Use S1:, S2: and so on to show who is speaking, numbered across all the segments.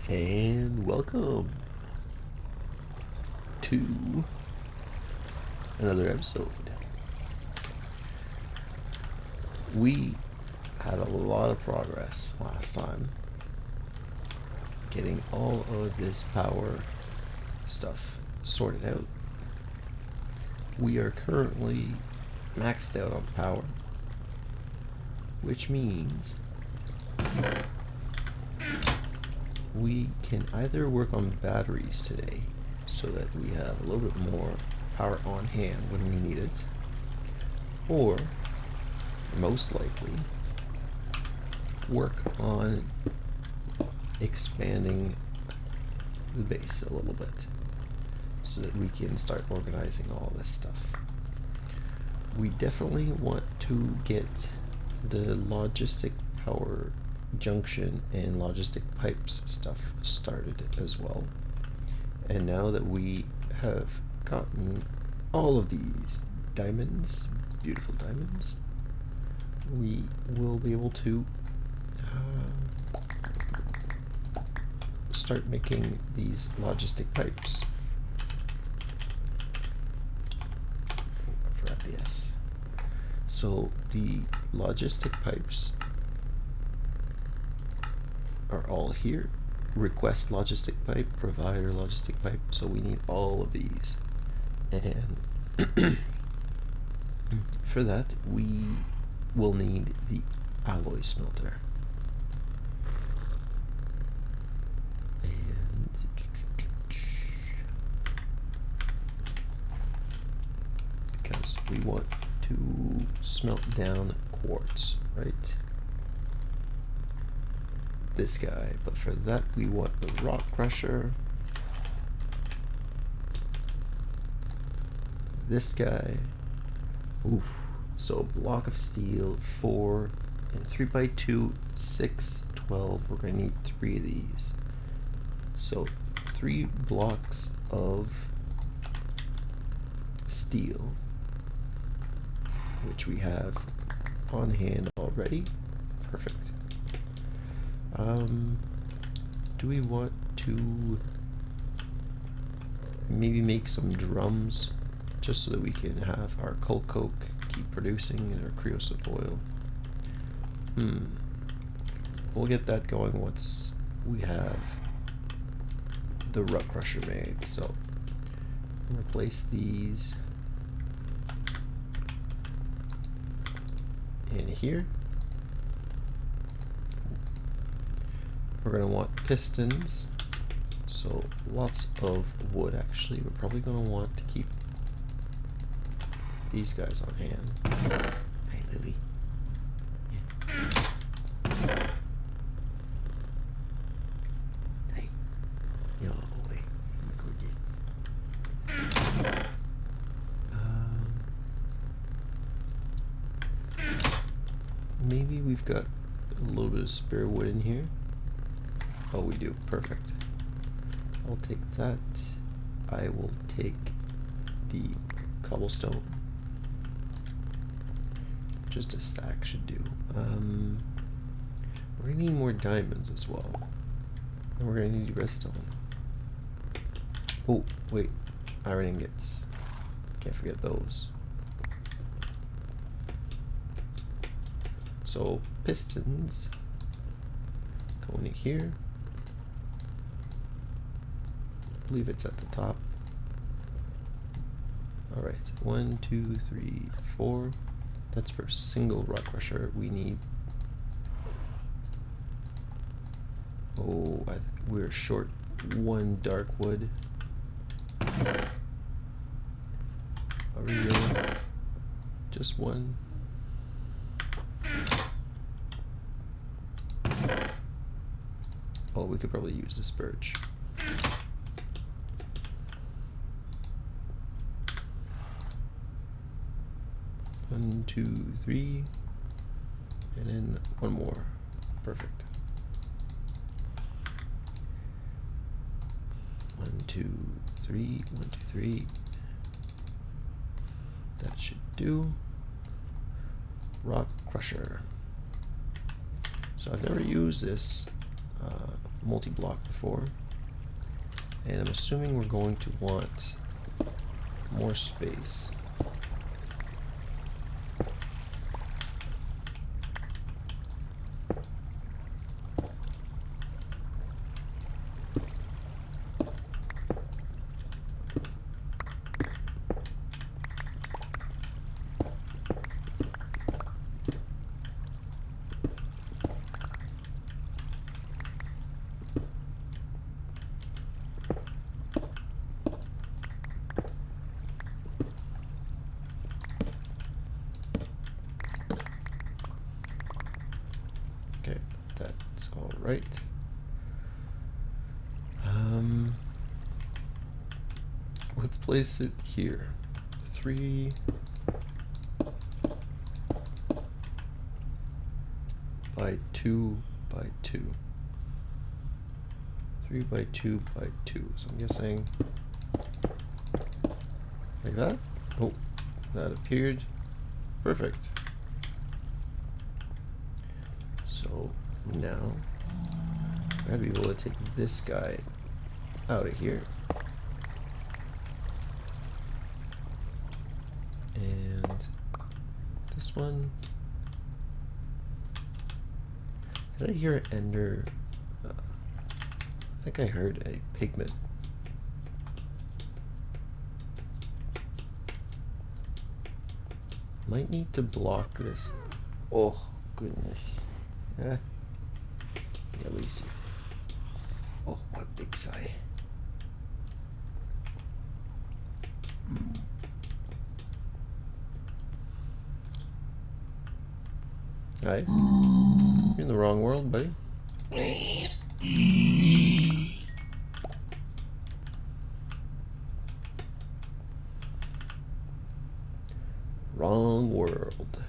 S1: And welcome to another episode. We had a lot of progress last time getting all of this power stuff sorted out. We are currently maxed out on power, which means we can either work on batteries today so that we have a little bit more power on hand when we need it, or most likely work on expanding the base a little bit so that we can start organizing all this stuff. We definitely want to get the logistic power junction and logistic pipes stuff started as well. And now that we have gotten all of these diamonds, beautiful diamonds, we will be able to start making these logistic pipes. For FPS. So the logistic pipes are all here. Request logistic pipe, provider logistic pipe. So we need all of these. And for that we will need the alloy smelter. And because we want to smelt down quartz, right? This guy, but for that we want the rock crusher. This guy. Oof. So block of steel, 4 and 3x2, 6, 12. We're gonna need 3 of these. So 3 blocks of steel, which we have on hand already. Perfect. Do we want to maybe make some drums just so that we can have our coal coke keep producing and our creosote oil? We'll get that going once we have the rock crusher made. So I'm gonna place these in here. We're going to want pistons, so lots of wood actually. We're probably going to want to keep these guys on hand. Hey Lily. Yeah. Hey. Yo, wait. Maybe we've got a little bit of spare wood in here. Oh, we do. Perfect. I'll take that. I will take the cobblestone. Just a stack should do. We're gonna need more diamonds as well. And we're gonna need redstone. Oh, wait. Iron ingots. Can't forget those. So, pistons. Going in here. I believe it's at the top. Alright, 1, 2, 3, 4. That's for single rock crusher. We need. Oh, we're short 1 dark wood. Are we really? Just 1? Oh, we could probably use this birch. One, 2, 3, and then 1 more. Perfect. 1, 2, 3, 1, 2, 3. That should do. Rock crusher. So I've never used this multi-block before. And I'm assuming we're going to want more space. Okay, that's all right. Let's place it here. 3 by 2 by 2. 3 by 2 by 2. So I'm guessing like that. Oh, that appeared. Perfect. So now I gotta be able to take this guy out of here. And this one. Did I hear an ender? I think I heard a pigment. Might need to block this. Oh, goodness. Yeah, what do you see? Oh, what big sigh. Hi. You're in the wrong world, buddy. Wrong world.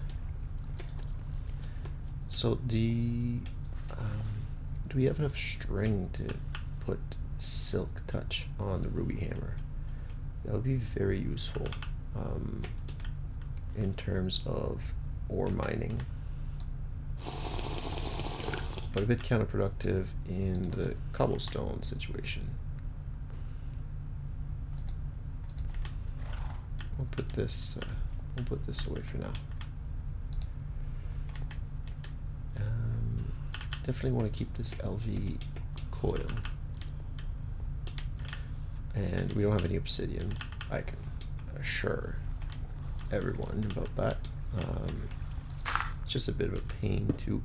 S1: So do we have enough string to put silk touch on the ruby hammer? That would be very useful in terms of ore mining, but a bit counterproductive in the cobblestone situation. We'll put this away for now. Definitely want to keep this LV coil. And we don't have any obsidian. I can assure everyone about that. Just a bit of a pain to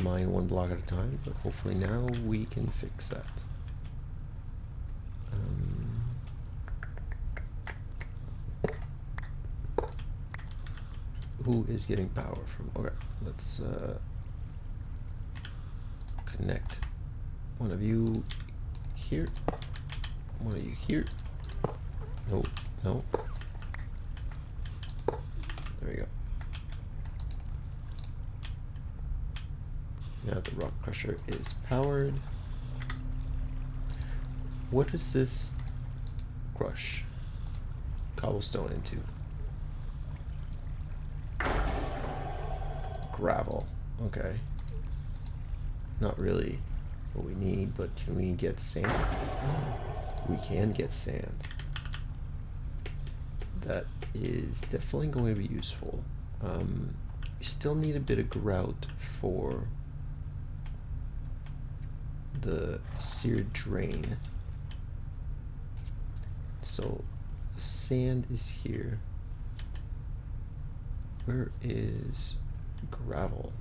S1: mine one block at a time, but hopefully now we can fix that. Who is getting power from? Okay, let's connect one of you here, one of you here. No, no. There we go. Now the rock crusher is powered. What does this crush cobblestone into? Gravel. Okay. Not really what we need, but can we get sand? We can get sand. That is definitely going to be useful. We still need a bit of grout for the seared drain. So sand is here. Where is gravel?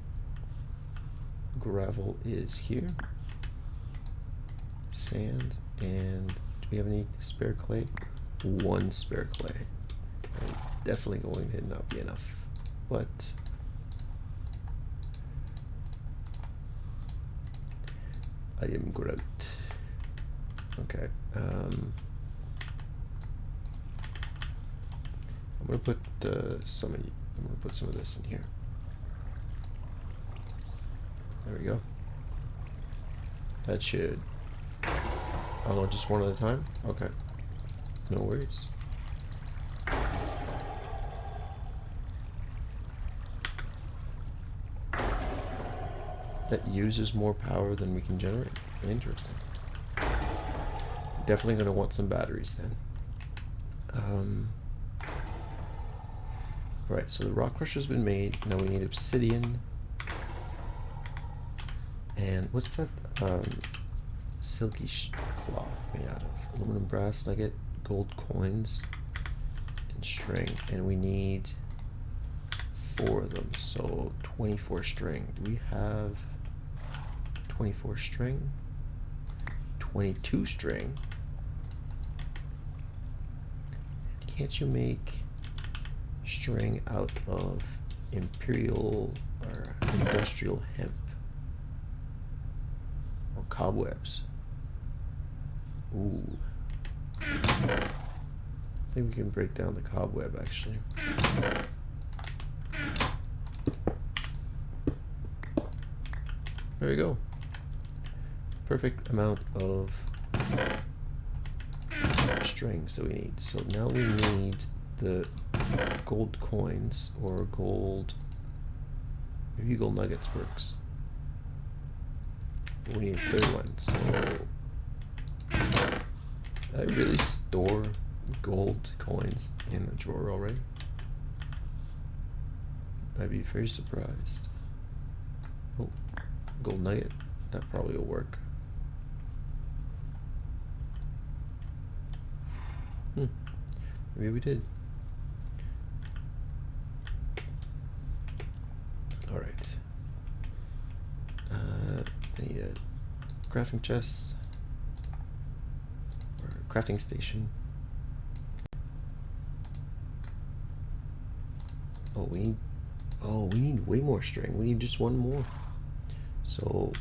S1: Gravel is here. Sand, and do we have any spare clay? 1 spare clay. Definitely going to not be enough, but I am grout. Okay. I'm gonna put some of this in here. There we go. That should. Oh, just one at a time? Okay. No worries. that uses more power than we can generate. Interesting. Definitely going to want some batteries then. Right, so the rock crusher's been made. Now we need obsidian. And what's that silky cloth made out of? Aluminum, brass nugget, gold coins, and string. And we need 4 of them, so 24 string. Do we have 24 string? 22 string. Can't you make string out of imperial or industrial hemp or cobwebs? Ooh. I think we can break down the cobweb actually. There we go. Perfect amount of strings that we need. So now we need the gold coins or gold, maybe gold nuggets works. We need a third one. So did I really store gold coins in the drawer already? I'd be very surprised. Oh, gold nugget. That probably will work. Maybe we did. All right. I need a crafting chest or a crafting station. We need way more string. We need just one more. So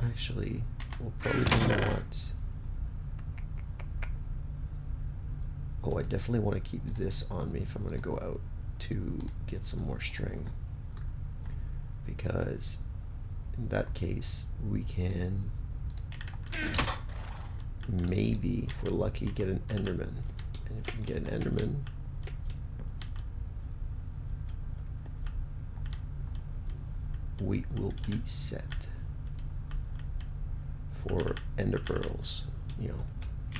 S1: actually, we'll probably want. I definitely want to keep this on me if I'm going to go out to get some more string, because in that case we can maybe, if we're lucky, get an enderman. And if we can get an enderman, we will be set for ender pearls. You know,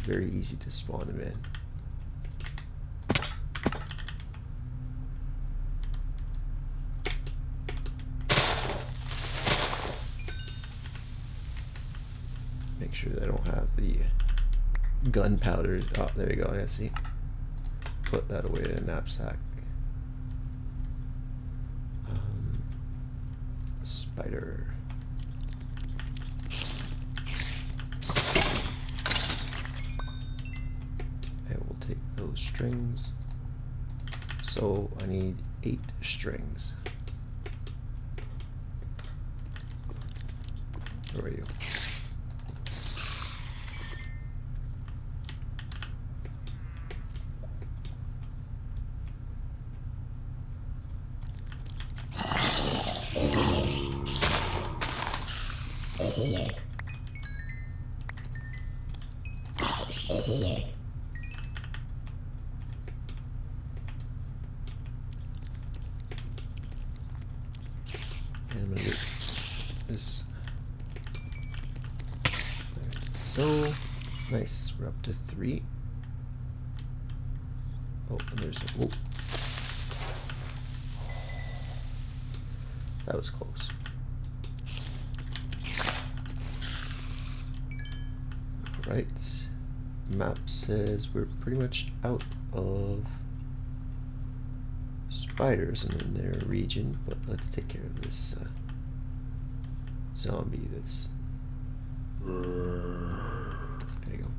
S1: very easy to spawn them in. Make sure that I don't have the gunpowder. Oh, there we go. I see. Put that away in a knapsack. Spider. I will take those strings. So I need 8 strings. Where are you? And I'm gonna get this. There we go. Nice. We're up to 3. Oh, and there's a. Oh. That was close. Right. Map says we're pretty much out of spiders in their region, but let's take care of this zombie that's. There you go.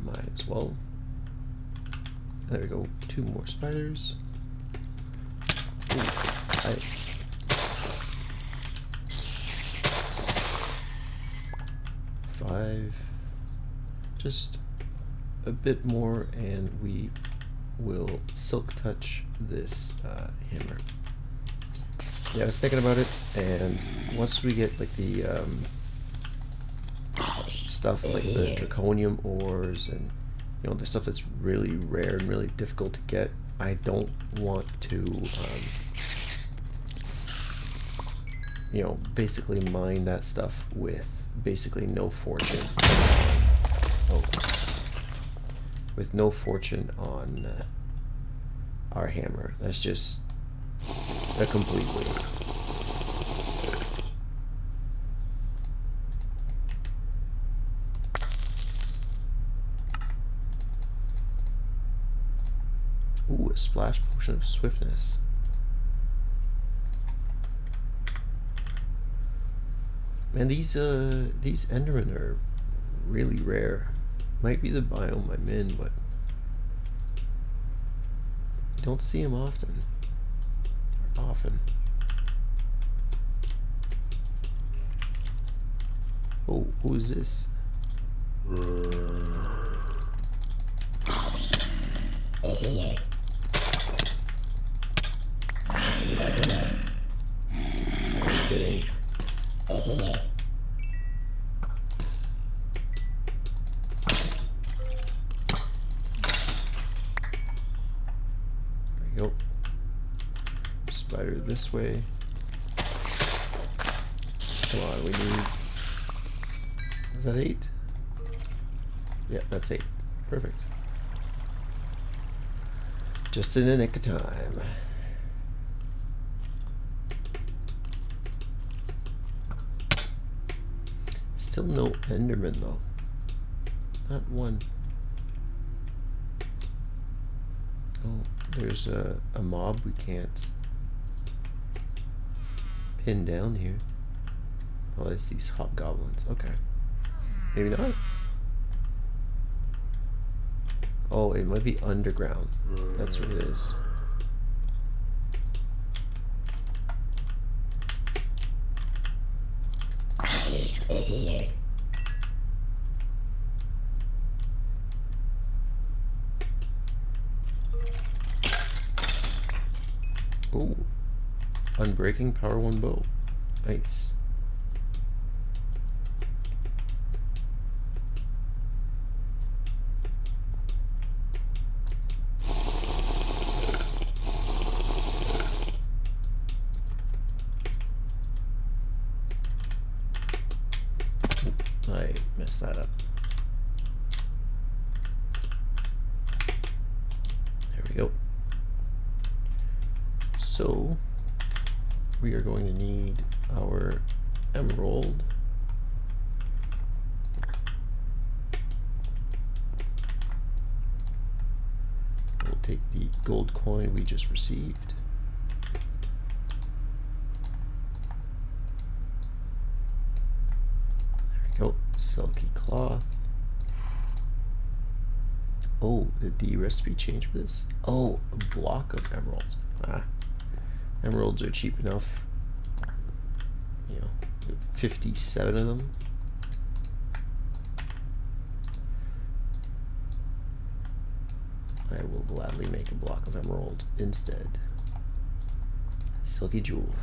S1: Might as well. There we go. 2 more spiders. Ooh, 5. Just a bit more, and we will silk touch this hammer. Yeah, I was thinking about it, and once we get like the stuff like the draconium ores and the stuff that's really rare and really difficult to get, I don't want to, you know, basically mine that stuff with basically no fortune. Oh. With no fortune on our hammer. That's just a complete waste. Ooh, a splash potion of swiftness. Man, these Endermen are really rare. Might be the biome I'm in, but you don't see them often. Oh, who is this? Kidding. There we go. Spider this way. Come on, we need... Is that 8? Yeah, that's 8. Perfect. Just in the nick of time. Still no Enderman though. Not one. Oh, there's a mob we can't pin down here. Oh, it's these hobgoblins. Okay. Maybe not. Oh, it might be underground. That's what it is. Oh, unbreaking power 1 bow. Nice. I messed that up. There we go. So we are going to need our emerald. We'll take the gold coin we just received. Oh, silky cloth. Oh, did the recipe change for this? Oh, a block of emeralds. Ah, emeralds are cheap enough. You know, 57 of them. I will gladly make a block of emerald instead. Silky jewel.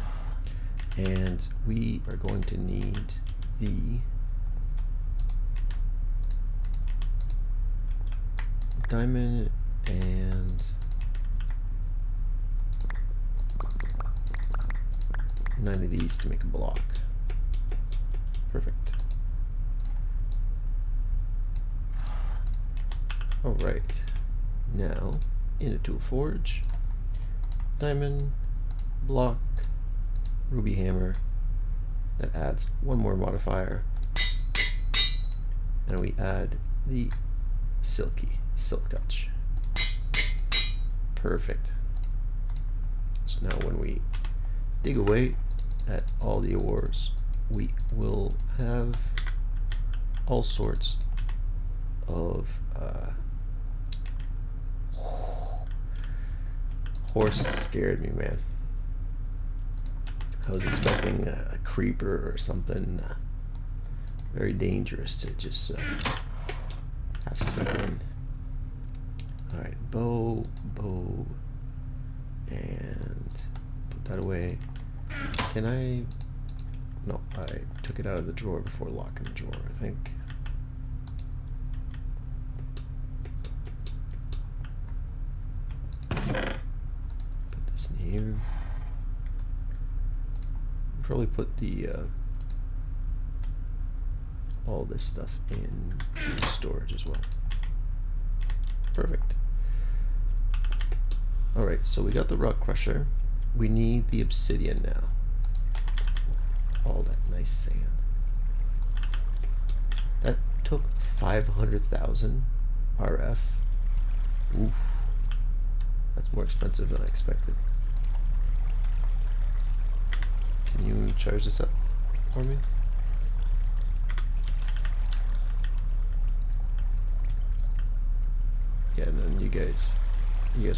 S1: And we are going to need the diamond and 9 of these to make a block. Perfect. Alright, now into a forge, diamond, block, ruby hammer. That adds 1 more modifier, and we add the silk touch. Perfect. So now when we dig away at all the ores, we will have all sorts of horse scared me, man. I was expecting a creeper or something very dangerous to just have snuck in. Alright, bow, and put that away. Can I? No, I took it out of the drawer before locking the drawer, I think. here. Probably put the all this stuff in storage as well. Perfect. Alright, so we got the rock crusher. We need the obsidian now. All that nice sand. That took 500,000 RF. Oof. That's more expensive than I expected. Can you charge this up for me? Yeah, and then you guys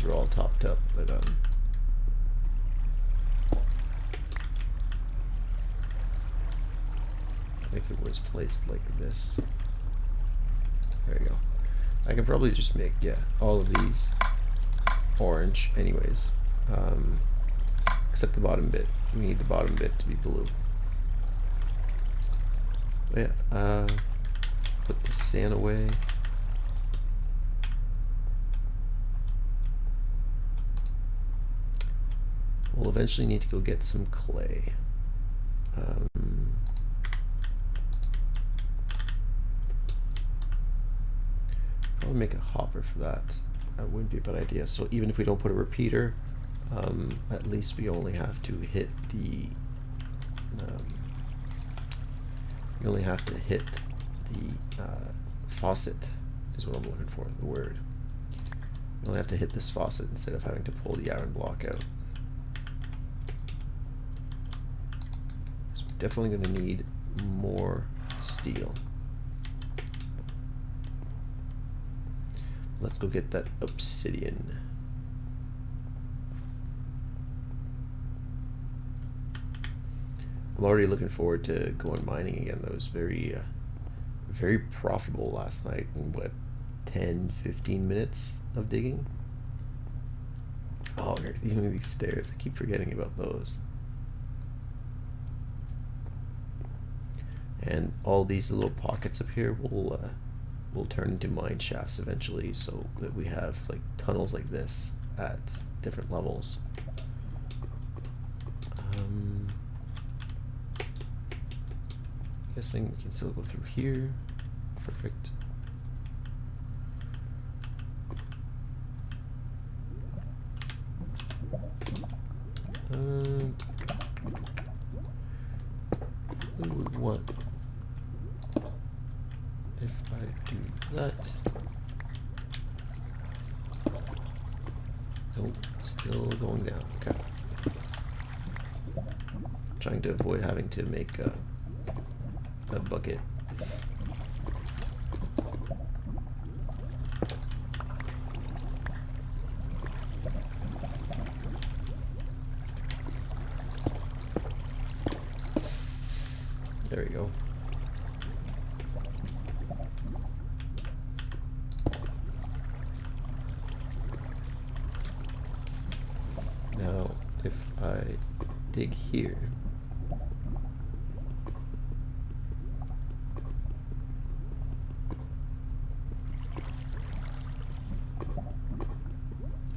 S1: were all topped up, but I think it was placed like this. There you go. I can probably just make, yeah, all of these orange anyways, except the bottom bit. We need the bottom bit to be blue. But yeah, put the sand away. We'll eventually need to go get some clay. I'll make a hopper for that. That wouldn't be a bad idea. So even if we don't put a repeater, at least we only have to hit the faucet is what I'm looking for, the word. You only have to hit this faucet instead of having to pull the iron block out. So we're definitely going to need more steel. Let's go get that obsidian. I'm already looking forward to going mining again. That was very profitable last night. In what, 10-15 minutes of digging? Oh, even these stairs. I keep forgetting about those. And all these little pockets up here will turn into mine shafts eventually, so that we have like tunnels like this at different levels. Guessing we can still go through here. Perfect. We would want, if I do that. Oh, still going down. Okay. Trying to avoid having to make a bucket. There we go. Now, if I dig here,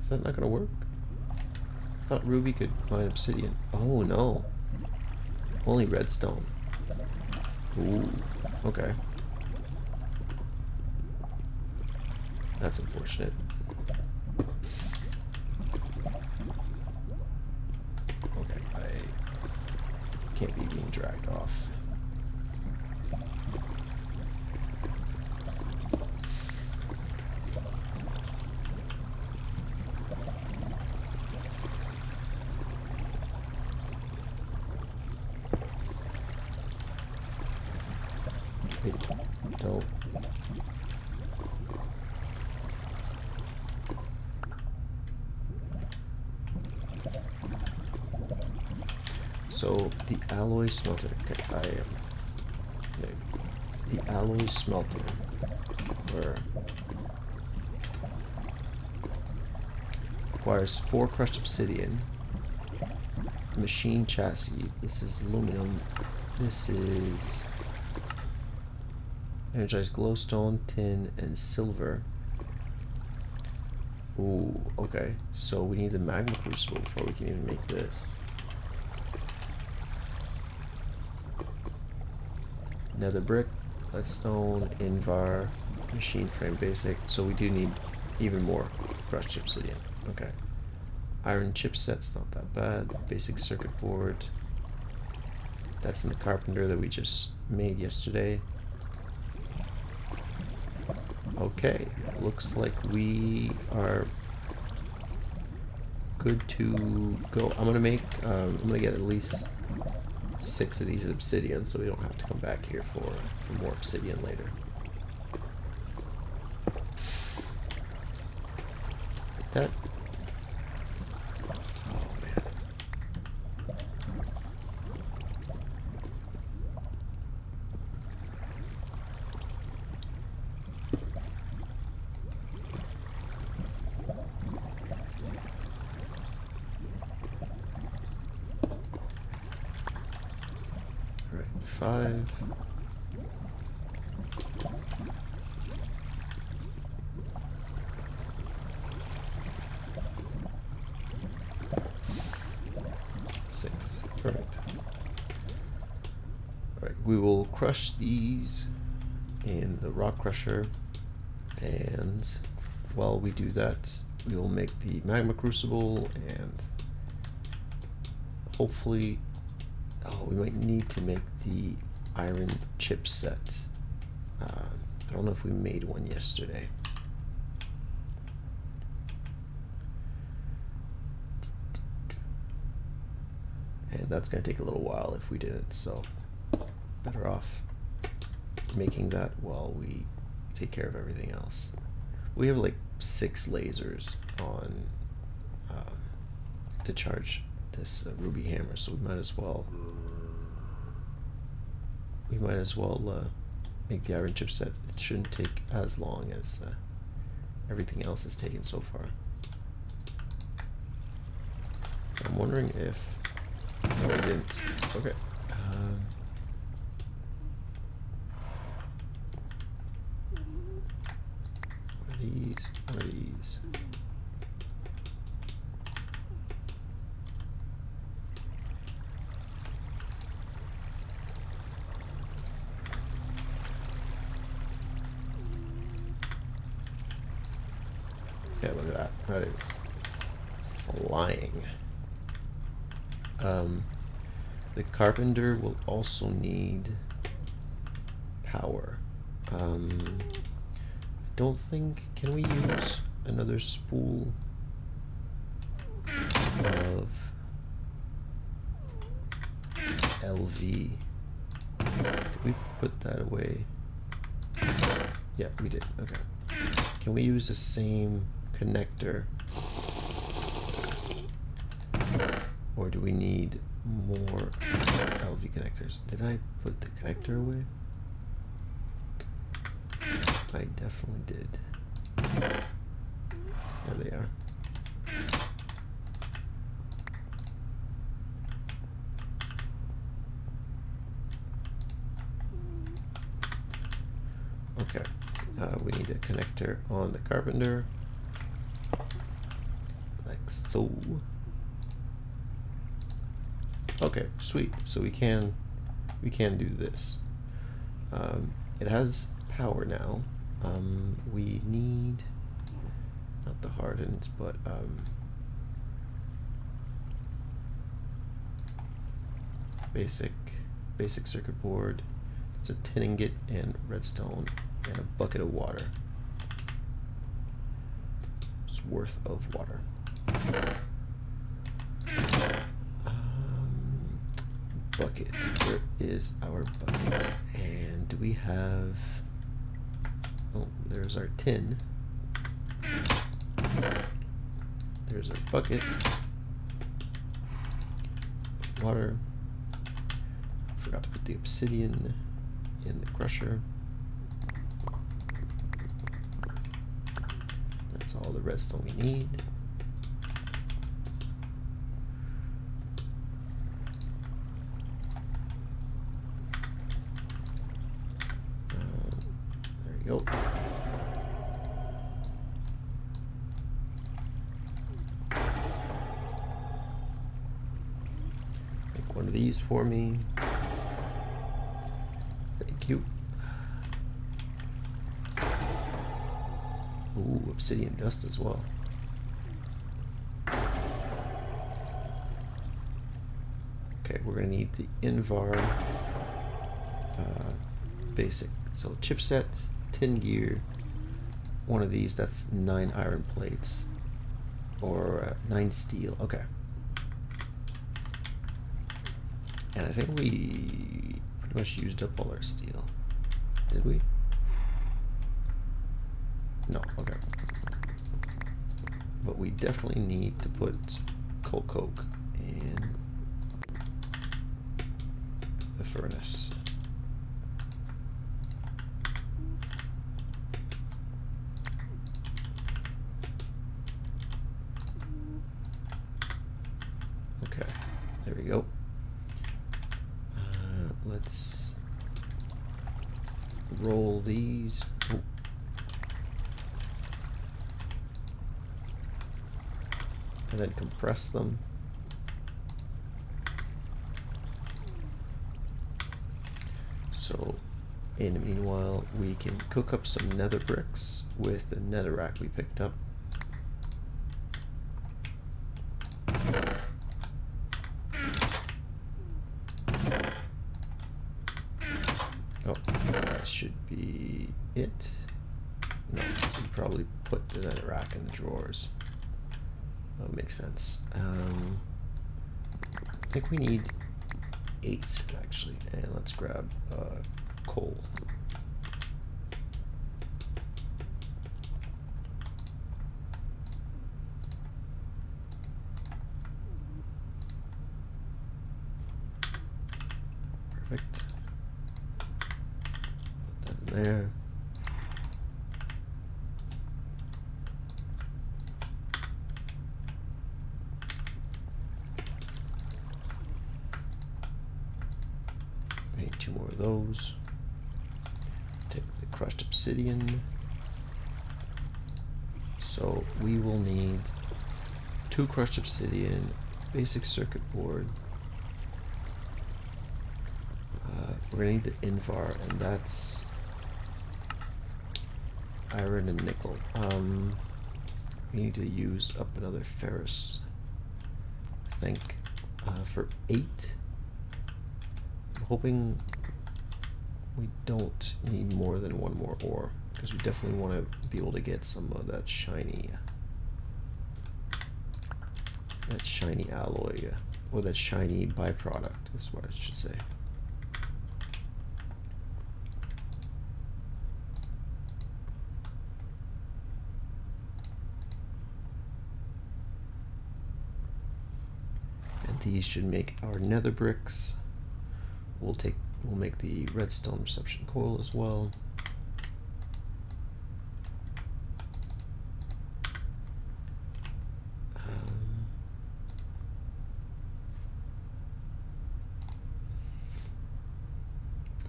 S1: is that not going to work? I thought Ruby could mine obsidian. Oh no. Only redstone. Ooh, okay. That's unfortunate. Okay, I can't be being dragged off. Wait, don't. So the alloy smelter. Okay, the alloy smelter, where requires 4 crushed obsidian, machine chassis. This is aluminum. This is energized glowstone, tin, and silver. Ooh, okay. So we need the magma crucible before we can even make this. Nether brick, leadstone, invar, machine frame basic. So we do need even more crushed obsidian. Okay. Iron chipset's not that bad. Basic circuit board. That's in the carpenter that we just made yesterday. Okay, looks like we are good to go. I'm gonna get at least 6 of these obsidian, so we don't have to come back here for more obsidian later. That. Oh man. All right, 5. Perfect. Alright, we will crush these in the rock crusher, and while we do that, we will make the magma crucible, and hopefully, we might need to make the iron chipset. I don't know if we made one yesterday. And that's going to take a little while if we didn't, so better off making that while we take care of everything else. We have like 6 lasers on to charge this ruby hammer, so we might as well make the iron chipset. It shouldn't take as long as everything else has taken so far. I'm wondering if... No, I didn't. Okay. What are these? What are these? Yeah, look at that. That is flying. The carpenter will also need power. I don't think... Can we use another spool of LV? Did we put that away? Yeah, we did. Okay. Can we use the same connector? Or do we need more LV connectors? Did I put the connector away? I definitely did. There they are. Okay. We need a connector on the carpenter. Like so. Okay, sweet. So we can do this. It has power now. We need not the hardens, but basic circuit board. It's a tin ingot and redstone and a bucket of water. It's worth of water. Bucket. Where is our bucket? And do we have... Oh, there's our tin. There's our bucket. Water. Forgot to put the obsidian in the crusher. That's all the redstone we need. There you go. one of these for me. Thank you. Ooh, obsidian dust as well. Okay, we're gonna need the Invar basic. So chipset, tin gear, one of these, that's 9 iron plates, or 9 steel, okay. And I think we pretty much used up all our steel. Did we? No, okay. But we definitely need to put coal coke in the furnace. Okay, there we go. Let's roll these. Oh. And then compress them. So in the meanwhile, we can cook up some nether bricks with the netherrack we picked up. Oh, that should be it. No, we probably put the netherrack in the drawers. That would make sense. I think we need 8 actually, and let's grab coal. Perfect. Put that in there. Need 2 more of those. Take the crushed obsidian. So we will need 2 crushed obsidian, basic circuit board. We're gonna need the Invar, and that's iron and nickel. We need to use up another ferrous, I think, for 8. I'm hoping we don't need more than 1 more ore, because we definitely want to be able to get some of that shiny alloy, or that shiny byproduct is what I should say. And these should make our nether bricks. We'll make the redstone reception coil as well.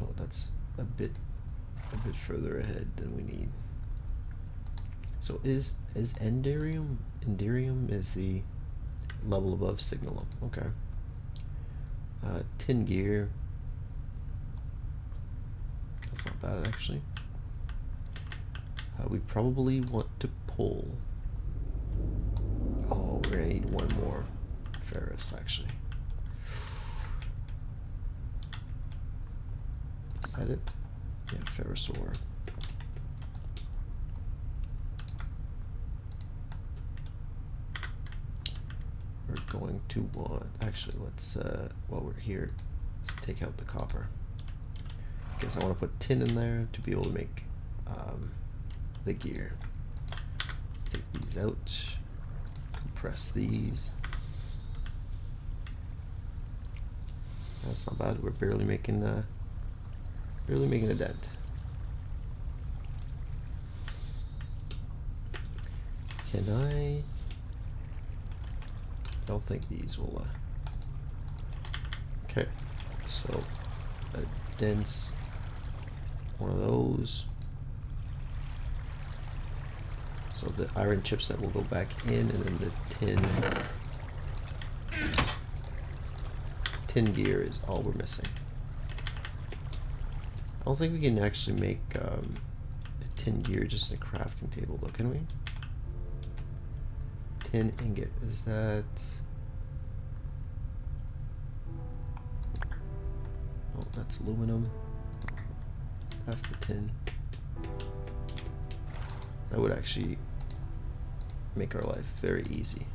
S1: Oh, that's a bit further ahead than we need. So is Enderium? Enderium is the level above Signalum. Okay. Tin gear. That's not bad actually. We probably want to pull. Oh, we're gonna need 1 more ferrous actually. Is that it? Yeah, ferrous ore. We're going to want, actually let's, while we're here, let's take out the copper. Because I want to put tin in there to be able to make the gear. Let's take these out, compress these. That's not bad. We're barely making a dent. Can I don't think these will. Okay, so a dense one of those. So the iron chipset will go back in, and then the tin gear is all we're missing. I don't think we can actually make a tin gear just in a crafting table though, can we? Tin ingot, is that... Oh, that's aluminum. That's the tin. That would actually make our life very easy.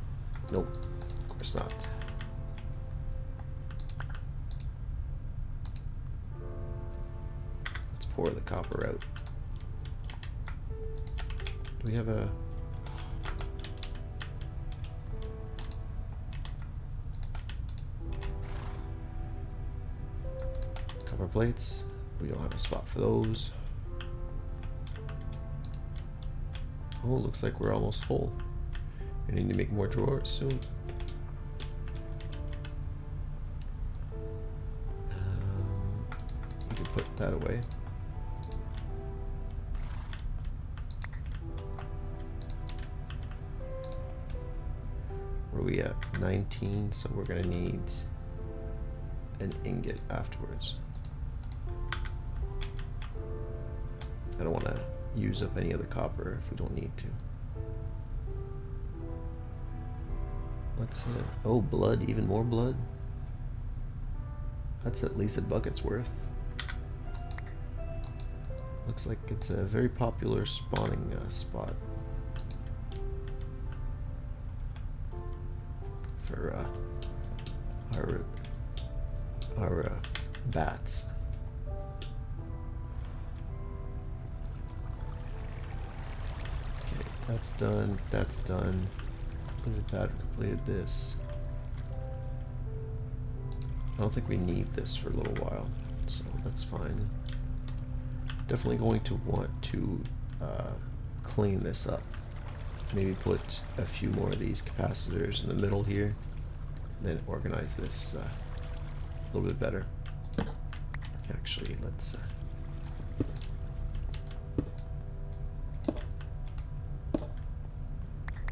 S1: Nope, of course not. Let's pour the copper out. Do we have a... copper plates? We don't have a spot for those. Oh, looks like we're almost full. We need to make more drawers soon. We can put that away. Where are we at? 19, so we're gonna need an ingot afterwards. I don't want to use up any other copper if we don't need to. What's it? Oh, blood, even more blood? That's at least a bucket's worth. Looks like it's a very popular spawning spot for our bats. Okay, that's done. That's done. Completed that. Completed this. I don't think we need this for a little while, so that's fine. Definitely going to want to clean this up. Maybe put a few more of these capacitors in the middle here, and then organize this a little bit better. Actually, let's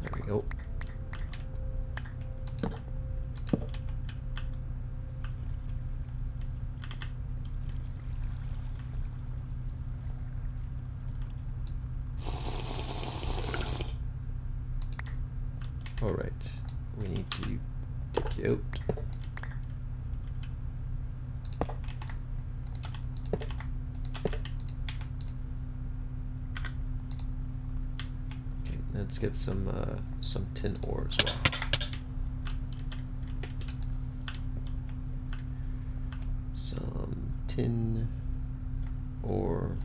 S1: there we go. All right, we need to take you out. Okay, let's get some tin ore as well. Some tin ore.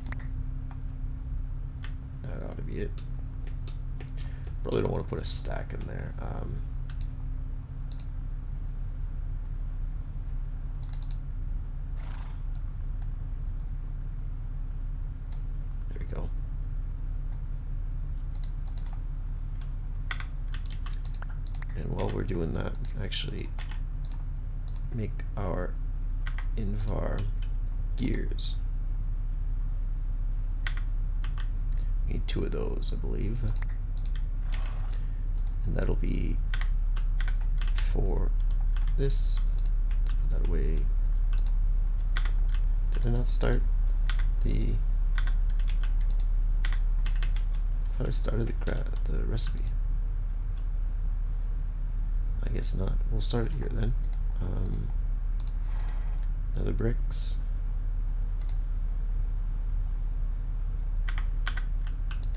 S1: That ought to be it. Probably don't want to put a stack in there. There we go. And while we're doing that, we can actually make our Invar gears. We need 2 of those, I believe. And that'll be for this. Let's put that away. Did I not start the... I thought I started the recipe. I guess not. We'll start it here then. Nether bricks.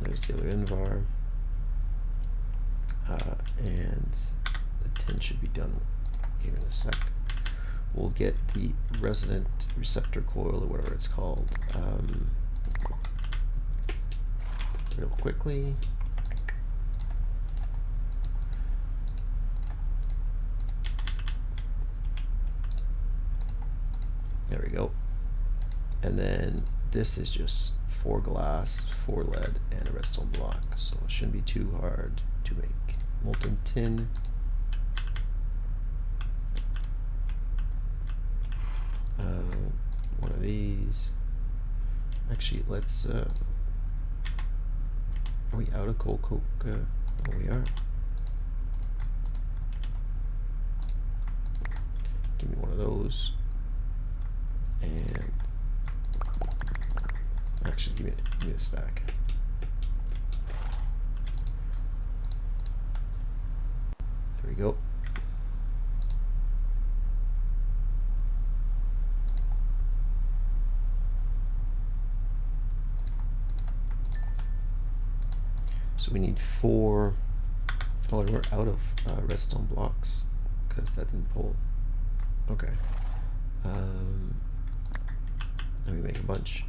S1: There's the other Invar. And the tin should be done here in a sec. We'll get the resonant receptor coil or whatever it's called real quickly. There we go. And then this is just 4 glass, 4 lead, and a redstone block, so it shouldn't be too hard to make. Molten tin. One of these. Actually, let's. Are we out of coal coke? Oh, we are. Give me one of those. those. And actually, give me a stack. There we go. So we need 4. Oh, we're out of redstone blocks because that didn't pull. Okay. Let me make a bunch.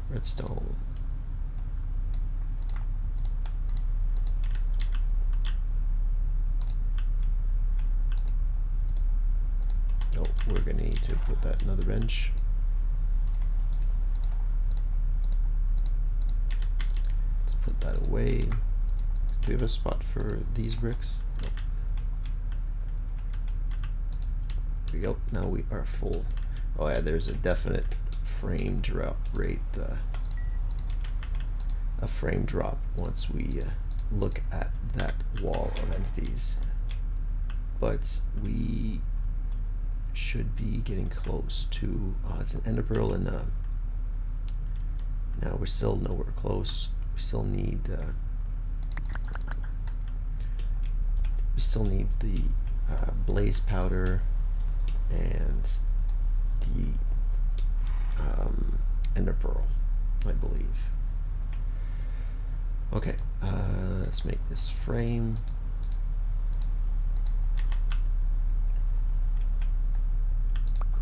S1: Redstone. Oh, we're gonna need to put that in another bench. Let's put that away. Do we have a spot for these bricks? Nope. There we go. Now we are full. Oh yeah, there's a definite frame drop rate. A frame drop once we look at that wall of entities. But we should be getting close to. It's an ender pearl, and now we're still nowhere close. We still need. We still need the blaze powder and the ender pearl, I believe. Okay, let's make this frame.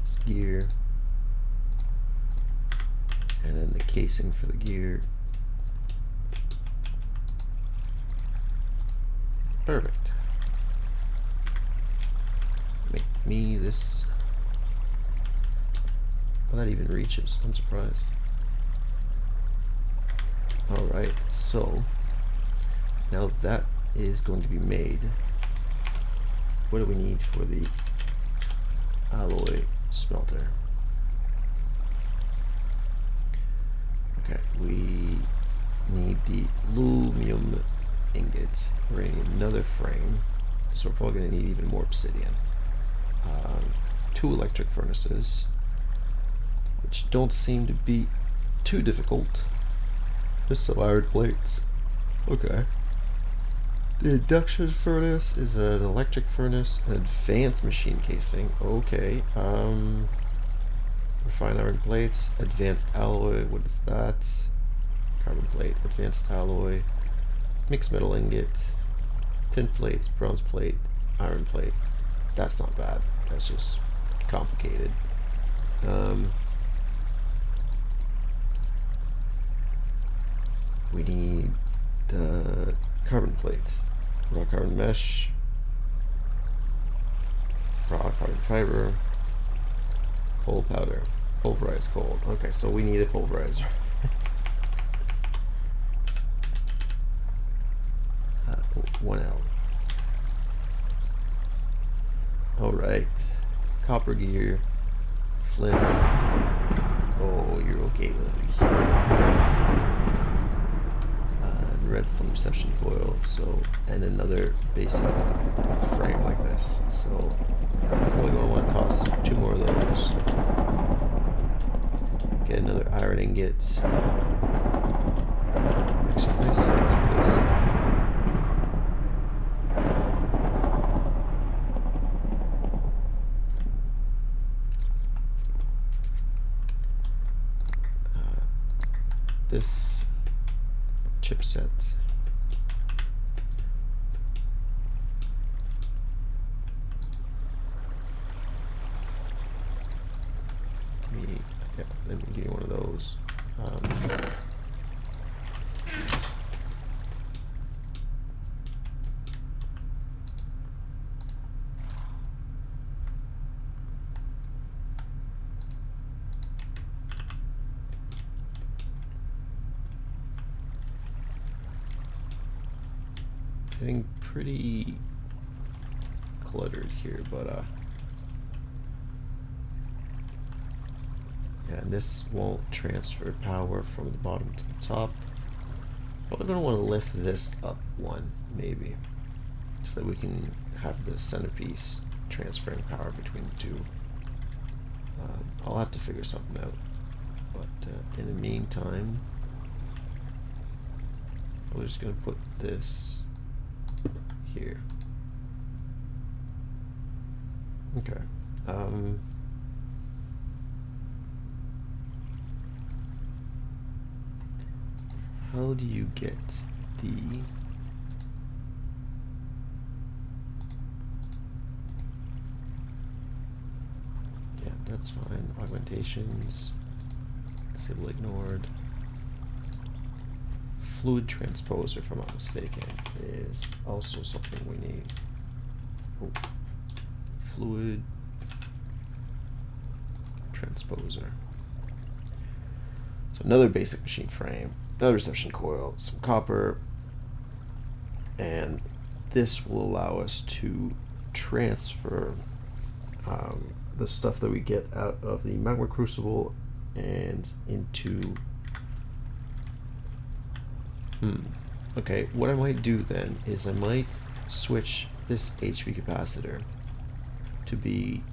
S1: This gear, and then the casing for the gear. Perfect. Make me this. Well, that even reaches. I'm surprised. Alright, so now that is going to be made. What do we need for the alloy smelter? Okay, we need the aluminum ingot. We're going to need another frame, so we're probably going to need even more obsidian. 2 electric furnaces, which don't seem to be too difficult. Just some iron plates. Okay. The induction furnace is an electric furnace, an advanced machine casing. Okay. Refined iron plates, advanced alloy. What is that? Carbon plate, advanced alloy, mixed metal ingot, tin plates, bronze plate, iron plate. That's not bad. That's just complicated. We need carbon plates, raw carbon mesh, raw carbon fiber, coal powder, pulverized coal. Okay, so we need a pulverizer. 1L. Alright. Copper gear, flint. Oh, you're okay, Lily. Redstone reception coil, so, and another basic frame like this. So I'm probably going to want to toss 2 more of those. Get another iron ingot. Actually, nice things for this. This chipset. Let me give you one of those. Getting pretty cluttered here, but yeah, and this won't transfer power from the bottom to the top. Probably gonna want to lift this up one, maybe, so that we can have the centerpiece transferring power between the two. I'll have to figure something out, but in the meantime, we're just gonna put this here. Okay. How do you get the... Yeah, that's fine. Augmentations. Disable ignored. Fluid transposer, if I'm not mistaken, is also something we need. Oh. Fluid transposer. So another basic machine frame, another reception coil, some copper, and this will allow us to transfer the stuff that we get out of the magma crucible and into... Okay, what I might do then is I might switch this HV capacitor to be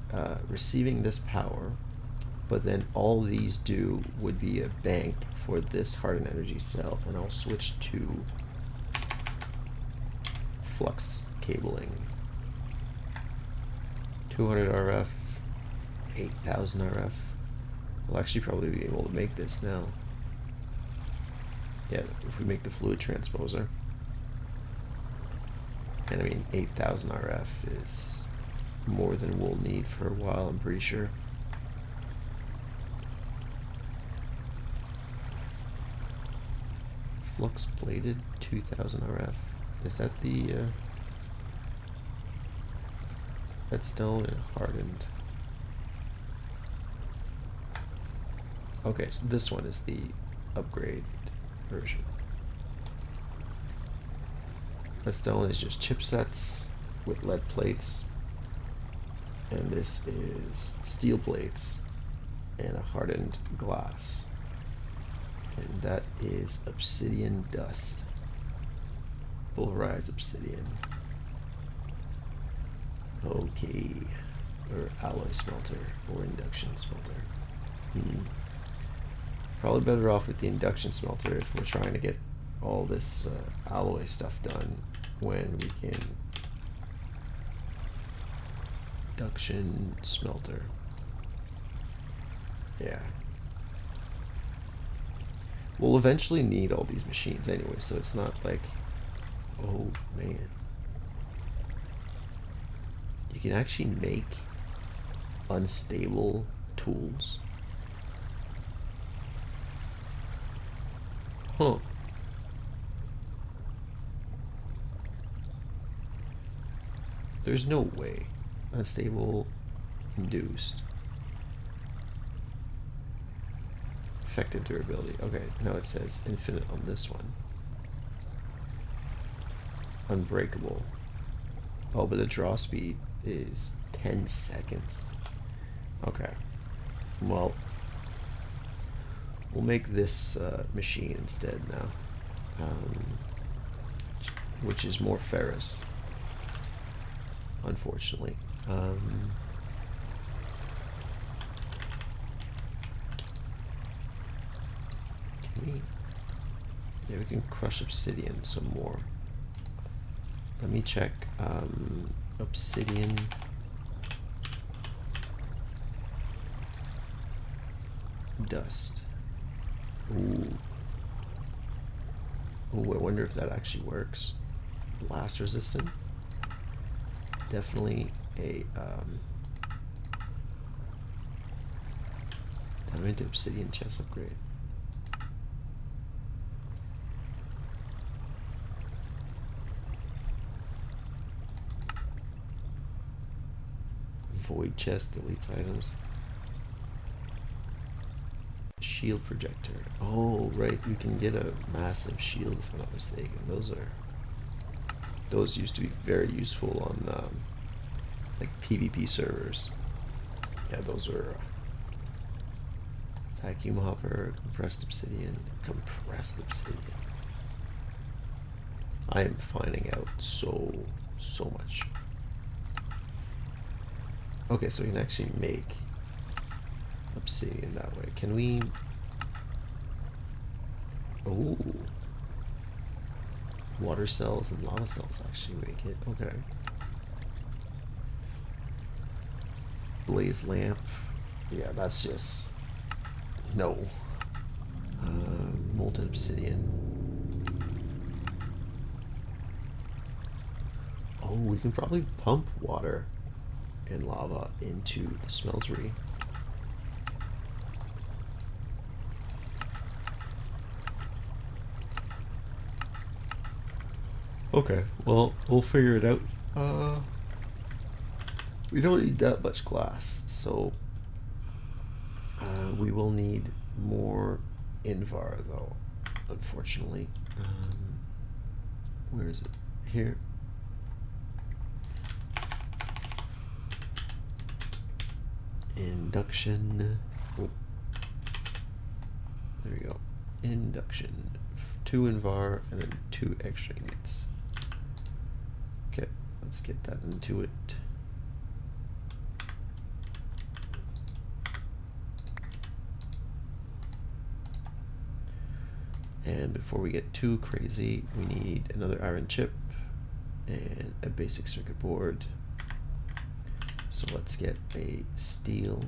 S1: receiving this power, but then all these do would be a bank for this hardened energy cell, and I'll switch to flux cabling. 200 RF, 8000 RF. We'll actually probably be able to make this now. Yeah, if we make the fluid transposer. And I mean, 8000 RF is more than we'll need for a while, I'm pretty sure. Flux plated 2000 RF. Is that the redstone and hardened? Okay, so this one is the upgrade version. Redstone is just chipsets with lead plates, and this is steel plates and a hardened glass, and that is obsidian dust, pulverized obsidian. Okay, or alloy smelter or induction smelter. Probably better off with the induction smelter if we're trying to get all this alloy stuff done, when we can... Induction smelter. Yeah. We'll eventually need all these machines anyway, so it's not like... Oh, man. You can actually make unstable tools. Huh. There's no way. Unstable, induced. Effective durability. Okay, now it says infinite on this one. Unbreakable. Oh, but the draw speed is 10 seconds. Okay. Well, we'll make this machine instead now, which is more ferrous, unfortunately. Yeah, we can crush obsidian some more. Let me check obsidian. Dust. Ooh. Ooh, I wonder if that actually works. Blast resistant. Definitely a diamond to obsidian chest upgrade. Void chest deletes items. Shield projector. Oh, right. You can get a massive shield, if I'm not mistaken. Those used to be very useful on like PvP servers. Yeah, those were vacuum hopper, compressed obsidian. I am finding out so much. Okay, so we can actually make obsidian that way. Can we? Oh, water cells and lava cells actually make it. Okay. Blaze lamp. Yeah, that's just no. Molten obsidian. Oh, we can probably pump water and lava into the smeltery. Okay, well, we'll figure it out. We don't need that much glass, so we will need more Invar, though, unfortunately. Where is it? Here. Induction. Oh. There we go. Induction. 2 Invar and then 2 extra ingots. Okay, let's get that into it. And before we get too crazy, we need another iron chip and a basic circuit board. So let's get a steel.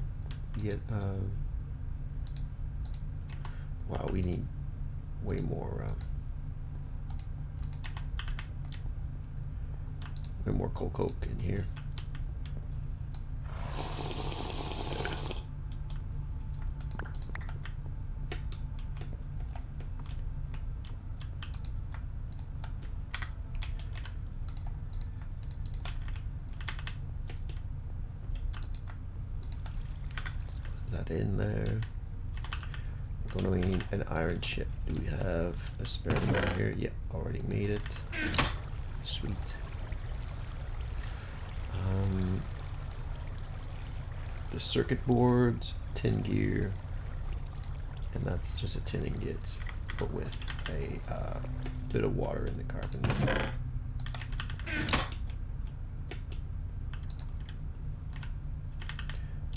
S1: Wow, we need way more coke in here. In there. We're going to need an iron chip. Do we have a spare one here? Yeah, already made it. Sweet. The circuit board, tin gear, and that's just a tin ingot, but with a bit of water in the carbon.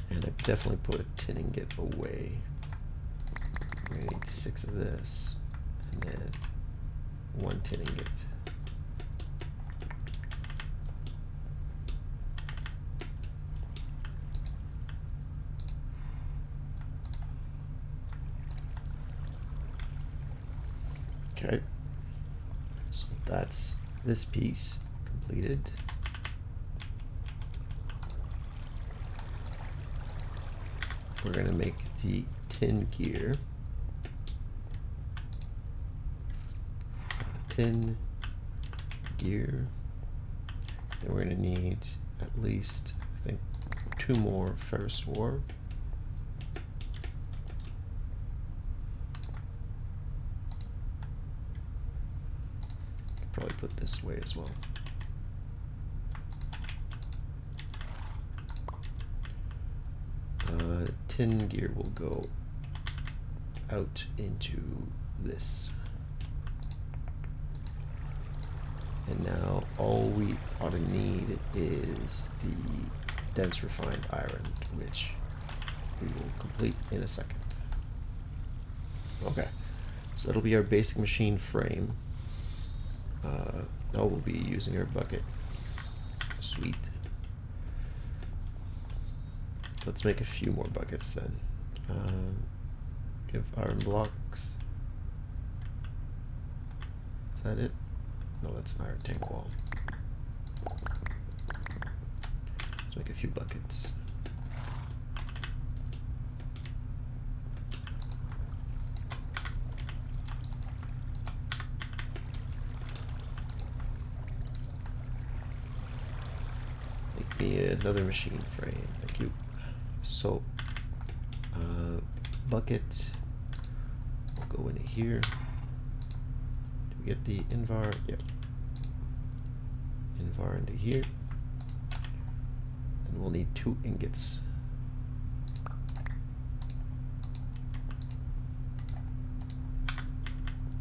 S1: And I definitely put a tin ingot away. We're gonna need 6 of this, and then 1 tin ingot. Okay, so that's this piece completed. We're going to make the tin gear. Tin gear. Then we're going to need at least, I think, 2 more ferrous ore. Probably put this way as well. Tin gear will go out into this. And now all we ought to need is the dense refined iron, which we will complete in a second. Okay, so that'll be our basic machine frame. We'll be using our bucket. Sweet. Let's make a few more buckets then. Give iron blocks. Is that it? No, that's an iron tank wall. Let's make a few buckets. Make me another machine frame. Thank you. So, bucket will go into here. Do we get the Invar? Yep. Invar into here. And we'll need 2 ingots.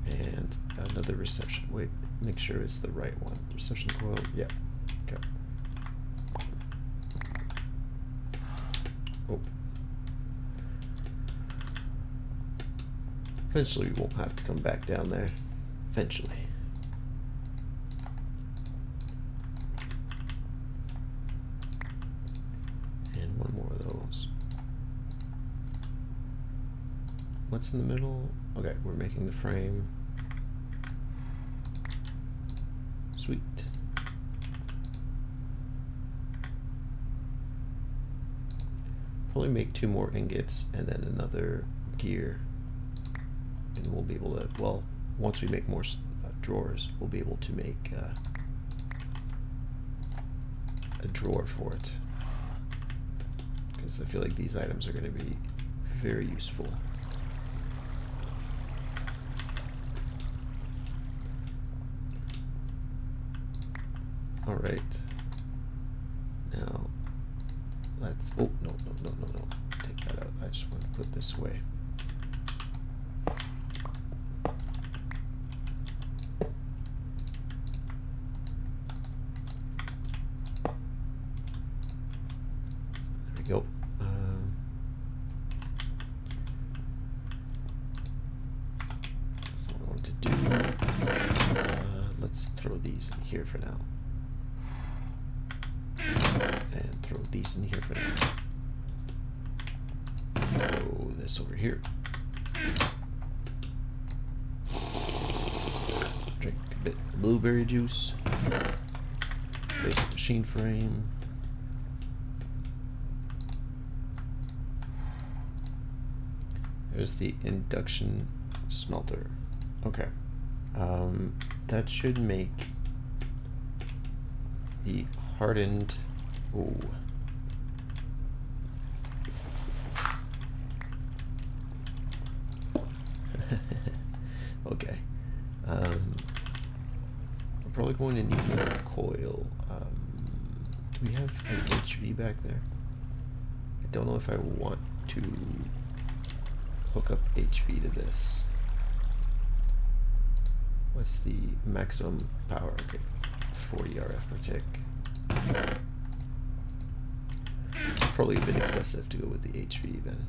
S1: And another reception. Wait, make sure it's the right one. Reception coil, yeah. Okay. Oh. Eventually we won't have to come back down there. Eventually. And one more of those. What's in the middle? Okay, we're making the frame. Sweet. Probably make 2 more ingots and then another gear. And we'll be able to, well, once we make more drawers, we'll be able to make a drawer for it. Because I feel like these items are going to be very useful. All right. Now, let's, oh, no. Take that out. I just want to put this away. There we go. That's what I want to do. Let's throw these in here for now. And throw these in here for now. Throw this over here. Drink a bit of blueberry juice. Basic machine frame. There's the induction smelter. Okay. That should make the hardened. Ooh. Okay. We're probably going to need another coil. Do we have an HV back there? I don't know if I want to hook up HV to this. What's the maximum power? Okay, 40 RF per tick. Probably a bit excessive to go with the HV then.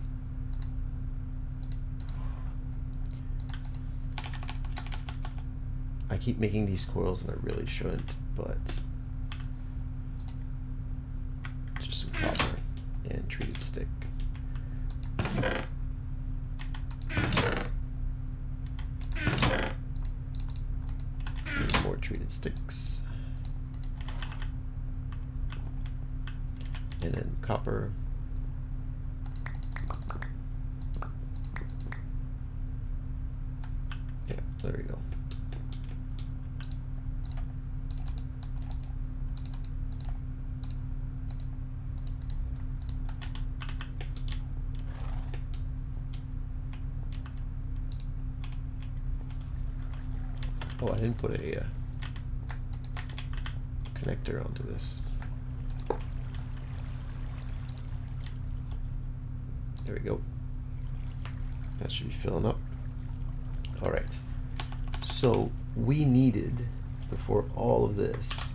S1: I keep making these coils and I really shouldn't, but just some copper and treated stick. More treated sticks. And then copper. Yeah, there we go. Oh, I didn't put a connector onto this. There we go. That should be filling up. All right. So we needed, before all of this,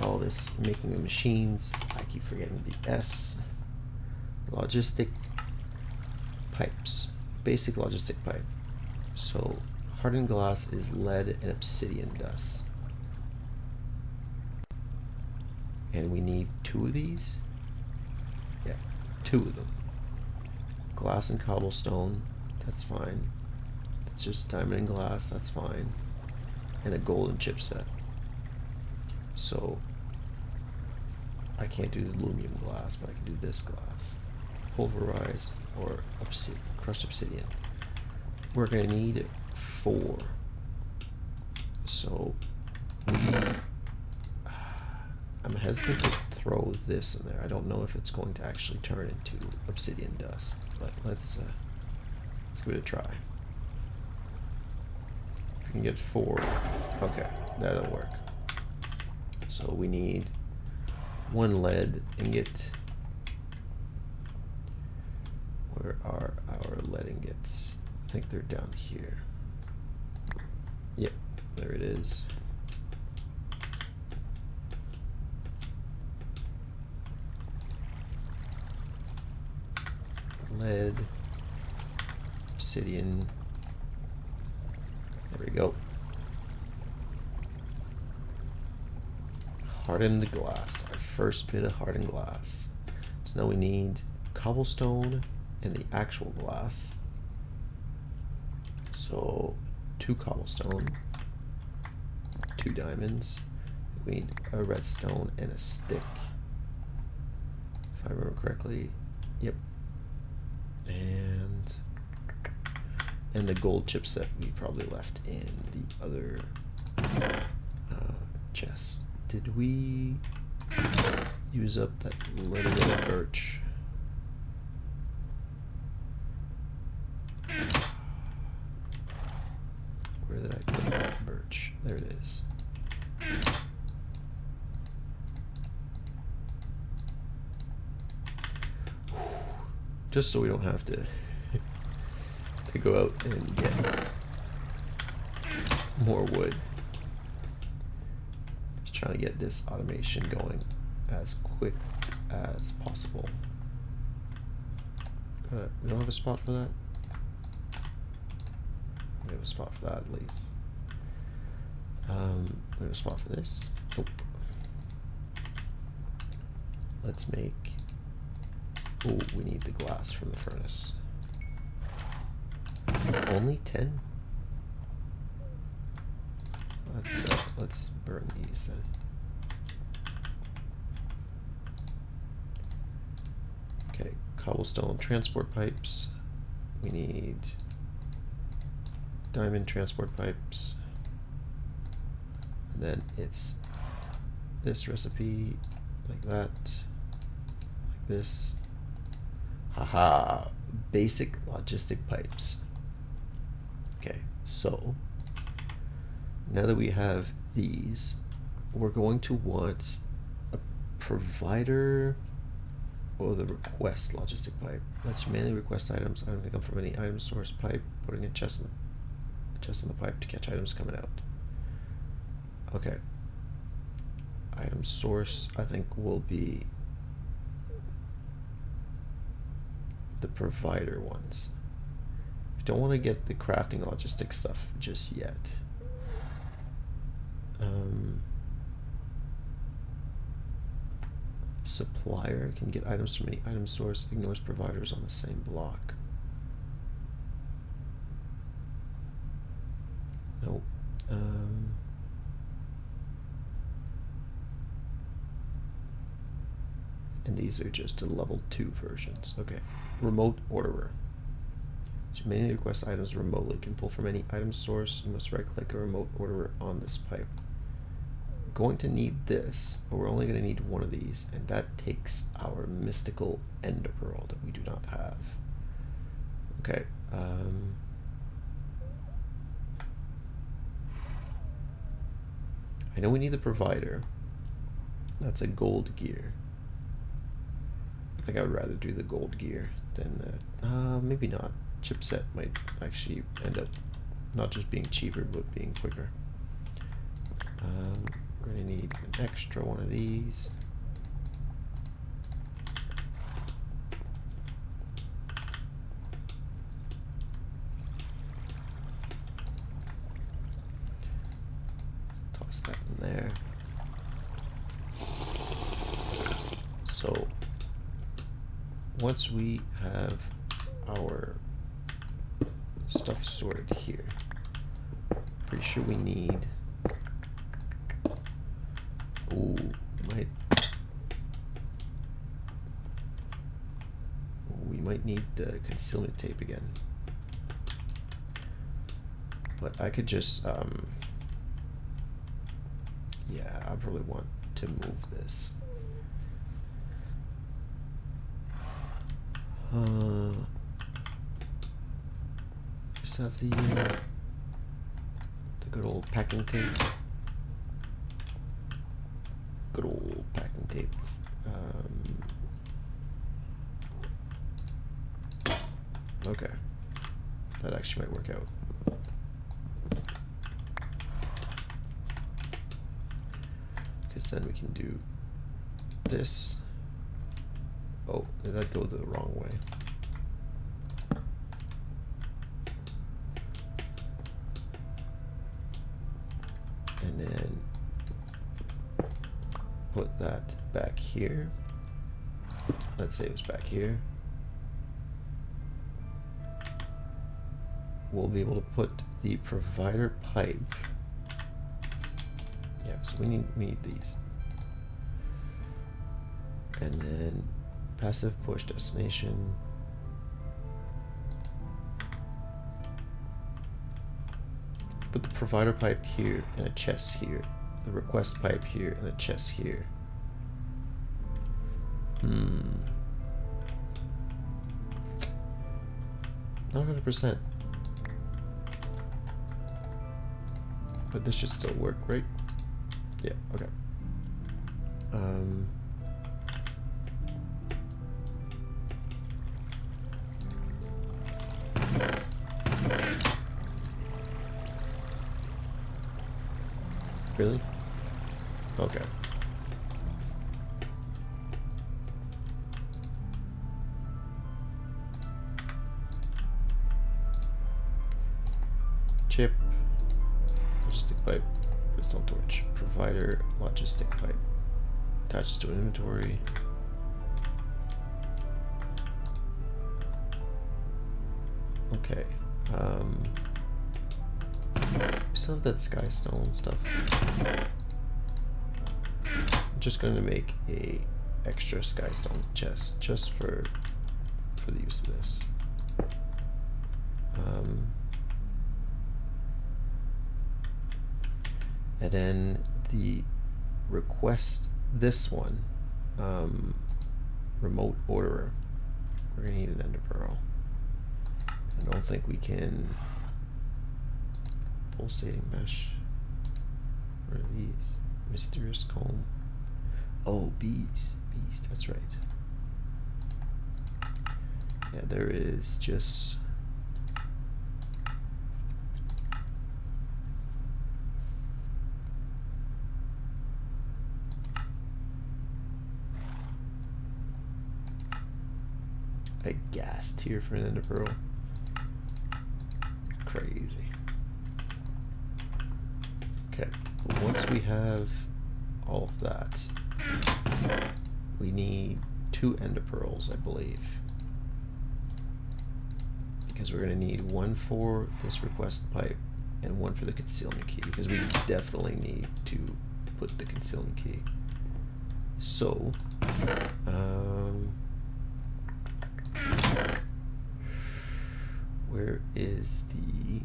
S1: all this making of machines, I keep forgetting the S, logistic pipes, basic logistic pipe. So hardened glass is lead and obsidian dust. And we need 2 of these. Yeah, 2 of them. Glass and cobblestone, that's fine. It's just diamond and glass, that's fine. And a golden chipset. So I can't do the aluminum glass, but I can do this glass. Pulverize or crushed obsidian. We're gonna need 4. So I'm hesitant to throw this in there. I don't know if it's going to actually turn into obsidian dust, but let's give it a try. If we can get 4, okay, that'll work. So we need 1 lead ingot. Where are our lead ingots? I think they're down here. Yep, there it is. Lead, obsidian. There we go. Hardened glass, our first bit of hardened glass. So now we need cobblestone and the actual glass. So 2 cobblestone, 2 diamonds. We need a redstone and a stick, if I remember correctly. Yep. And the gold chipset we probably left in the other chest. Did we use up that little bit of birch? Where did I put that birch? There it is. Just so we don't have to go out and get more wood. Just trying to get this automation going as quick as possible. We don't have a spot for that? We have a spot for that at least. We have a spot for this. Nope. Let's make... Oh, we need the glass from the furnace. Only 10? Let's burn these then. Okay, cobblestone transport pipes. We need diamond transport pipes. And then it's this recipe, like that, like this. Haha, basic logistic pipes. Okay, so now that we have these, we're going to want a provider or the request logistic pipe. Let's manually request items. Items that come from any item source pipe, putting a chest in the pipe to catch items coming out. Okay. Item source, I think, will be the provider ones. I don't want to get the crafting logistic stuff just yet. Supplier can get items from any item source, ignores providers on the same block. Nope. And these are just the level 2 versions. Okay. Remote orderer. So manually request items remotely. Can pull from any item source. You must right click a remote orderer on this pipe. Going to need this, but we're only going to need one of these, and that takes our mystical ender pearl that we do not have. Okay. I know we need the provider. That's a gold gear. I think I would rather do the gold gear than maybe not. Chipset might actually end up not just being cheaper, but being quicker. We're going to need an extra one of these. Let's toss that in there. So once we have our stuff sorted here, pretty sure we need... Ooh, we might need concealment tape again. But I could just, yeah, I probably want to move this. Just have the good old packing tape. Good old packing tape. Okay, that actually might work out. because then we can do this. Oh, did I go the wrong way? And then put that back here. Let's say it was back here. We'll be able to put the provider pipe. Yeah, so we need these. And then passive push destination. Put the provider pipe here and a chest here. The request pipe here and a chest here. Not 100%. But this should still work, right? Yeah, okay. Really? Okay. Chip, logistic pipe, crystal torch, provider, logistic pipe, attaches to an inventory. Okay. We still have that sky stone stuff. I'm just going to make a extra sky stone chest just for the use of this. And then the request, this one, remote orderer, we're gonna need an ender pearl. I don't think we can pulsating mesh. What are these? Mysterious comb. Oh, bees, that's right. Yeah, there is just a gas tier for an ender pearl. Crazy. Okay, but once we have all of that, we need 2 ender pearls, I believe. Because we're going to need 1 for this request pipe and 1 for the concealment key, because we definitely need to put the concealment key. So, where is the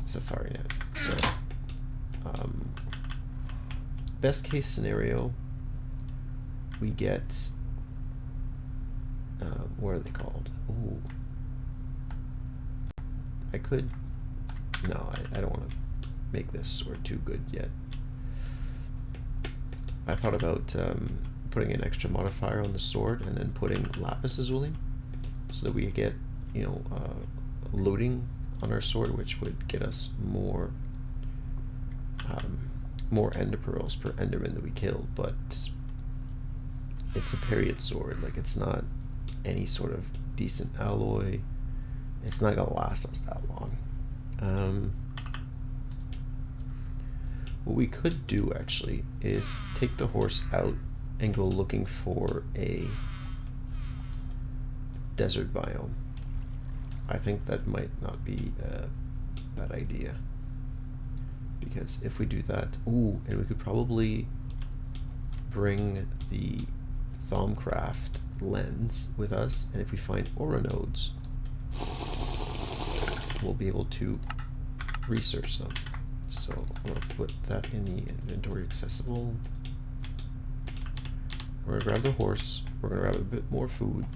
S1: Safari net? So, best case scenario, we get, what are they called? Ooh. I could, no, I don't want to make this sword too good yet. I thought about putting an extra modifier on the sword and then putting lapis lazuli, so that we get, you know, loading on our sword, which would get us more ender pearls per enderman that we kill. But it's a period sword, like it's not any sort of decent alloy. It's not gonna last us that long. What we could do actually is take the horse out and go looking for a desert biome. I think that might not be a bad idea, because if we do that, ooh, and we could probably bring the thaumcraft lens with us, and if we find aura nodes, we'll be able to research them. So I'm going to put that in the inventory accessible. We're going to grab the horse, we're going to grab a bit more food.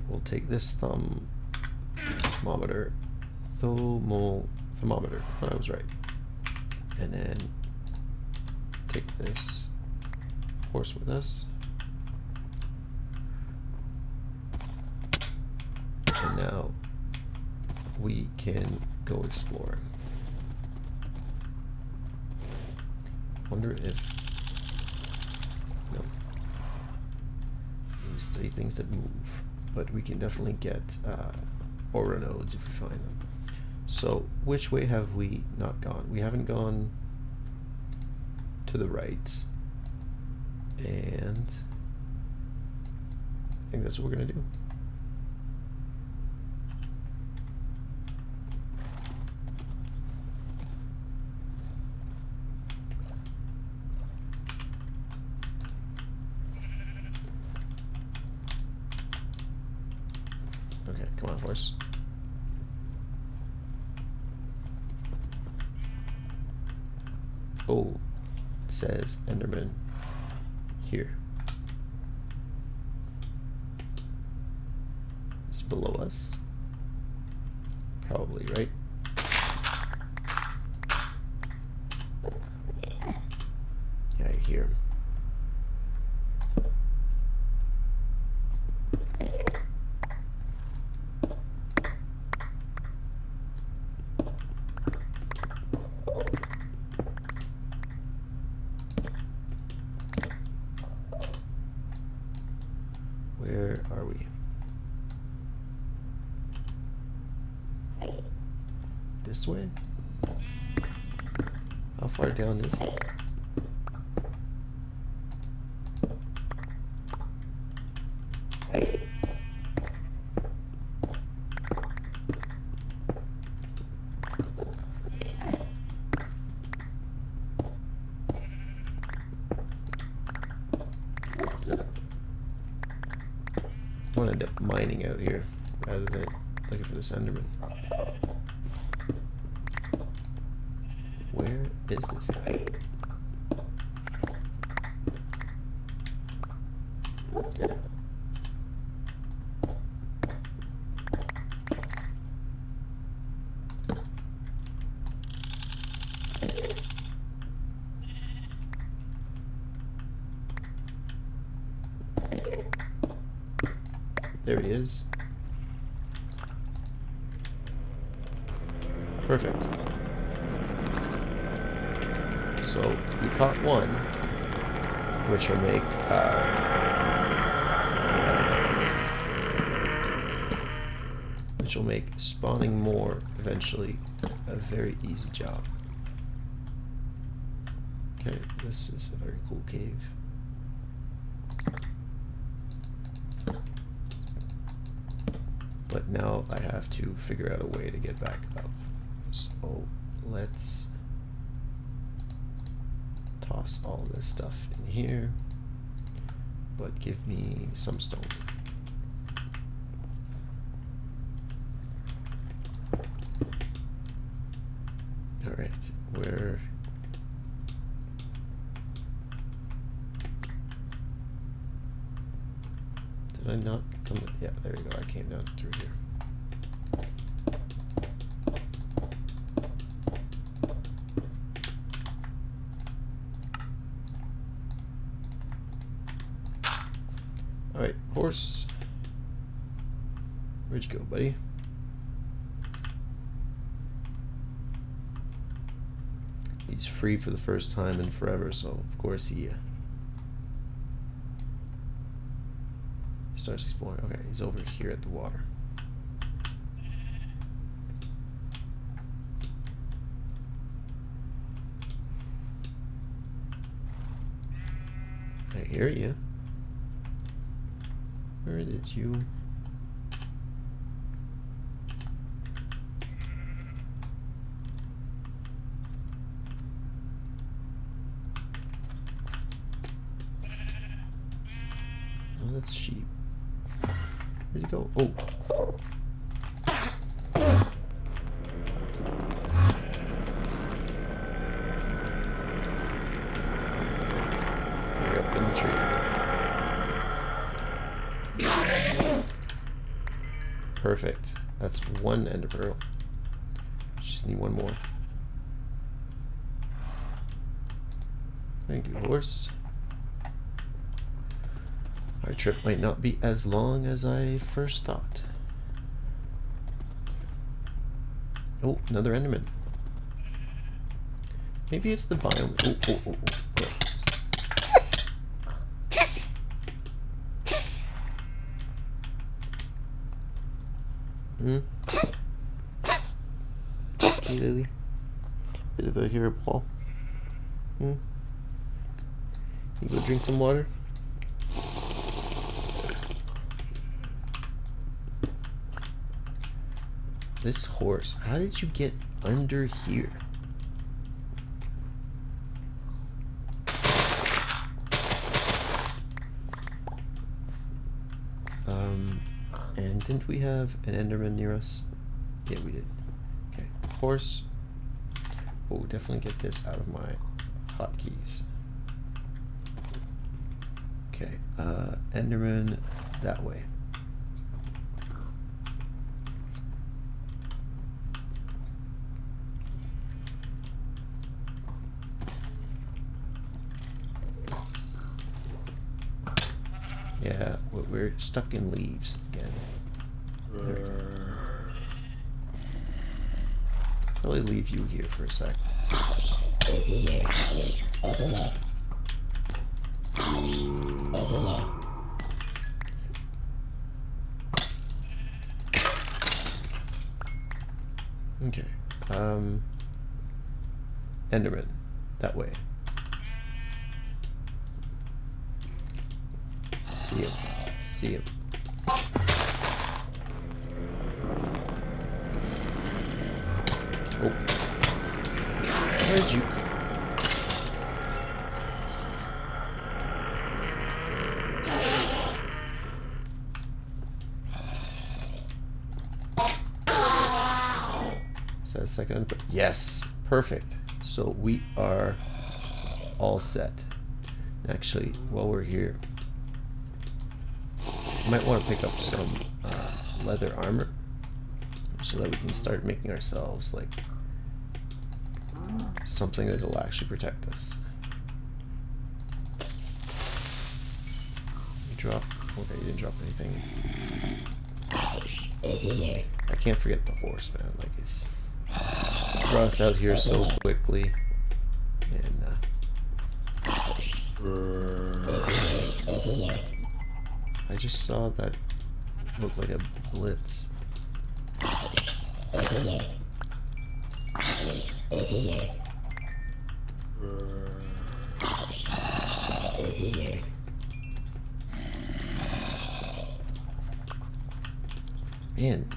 S1: we'll take this thermometer, thermometer, oh, I was right, and then take this horse with us, and now we can go exploring. Wonder if no, we study things that move, but we can definitely get aura nodes if we find them. So which way have we not gone? We haven't gone to the right, and I think that's what we're gonna do. Okay, come on, horse. Oh, it says Enderman here. It's below us. Probably, right? Yeah, I hear him. Where are we? This way? How far down is it? I want to end up mining out here rather than looking for this Enderman. Where is this guy? There he is. Perfect. So we caught one, which will make spawning more eventually a very easy job. Okay, this is a very cool cave. But now I have to figure out a way to get back up. So let's toss all this stuff in here, but give me some stone. Alright, where... Did I not come? Yeah, there you go. I came down through here. Alright, horse. Where'd you go, buddy? He's free for the first time in forever, so of course he starts exploring. Okay, he's over here at the water. I hear you. Where did you? Oh, that's a sheep. Where'd you go? Oh. You're up in the tree. Perfect. That's one ender pearl. Just need one more. Thank you, horse. Our trip might not be as long as I first thought. Oh, another enderman. Maybe it's the biome. Okay, Lily. Bit of a hair ball. You go drink some water. This horse, how did you get under here? And didn't we have an enderman near us? Yeah, we did. Okay, horse. Oh, definitely get this out of my hotkeys. Okay, enderman that way. Yeah, we're stuck in leaves again. Probably leave you here for a sec. Okay. Enderman, that way. See him. See him. Oh. Where'd you? Is that a second? Yes. Perfect. So we are all set. Actually, while we're here, you might want to pick up some leather armor so that we can start making ourselves like something that will actually protect us. You drop. Okay, you didn't drop anything. I can't forget the horse, man. Like it's brought us out here so quickly, and I just saw that looked like a blitz. Man,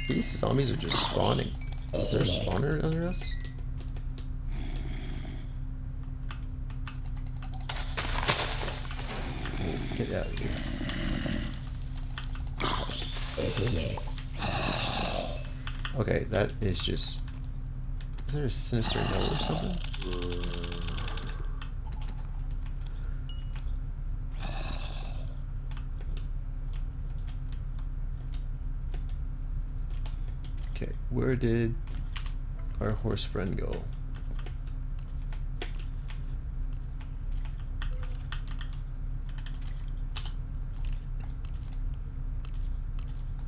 S1: these zombies are just spawning. Is there a spawner under us? Get out of here. Okay, that is just... Is there a sinister note or something? Okay, where did our horse friend go?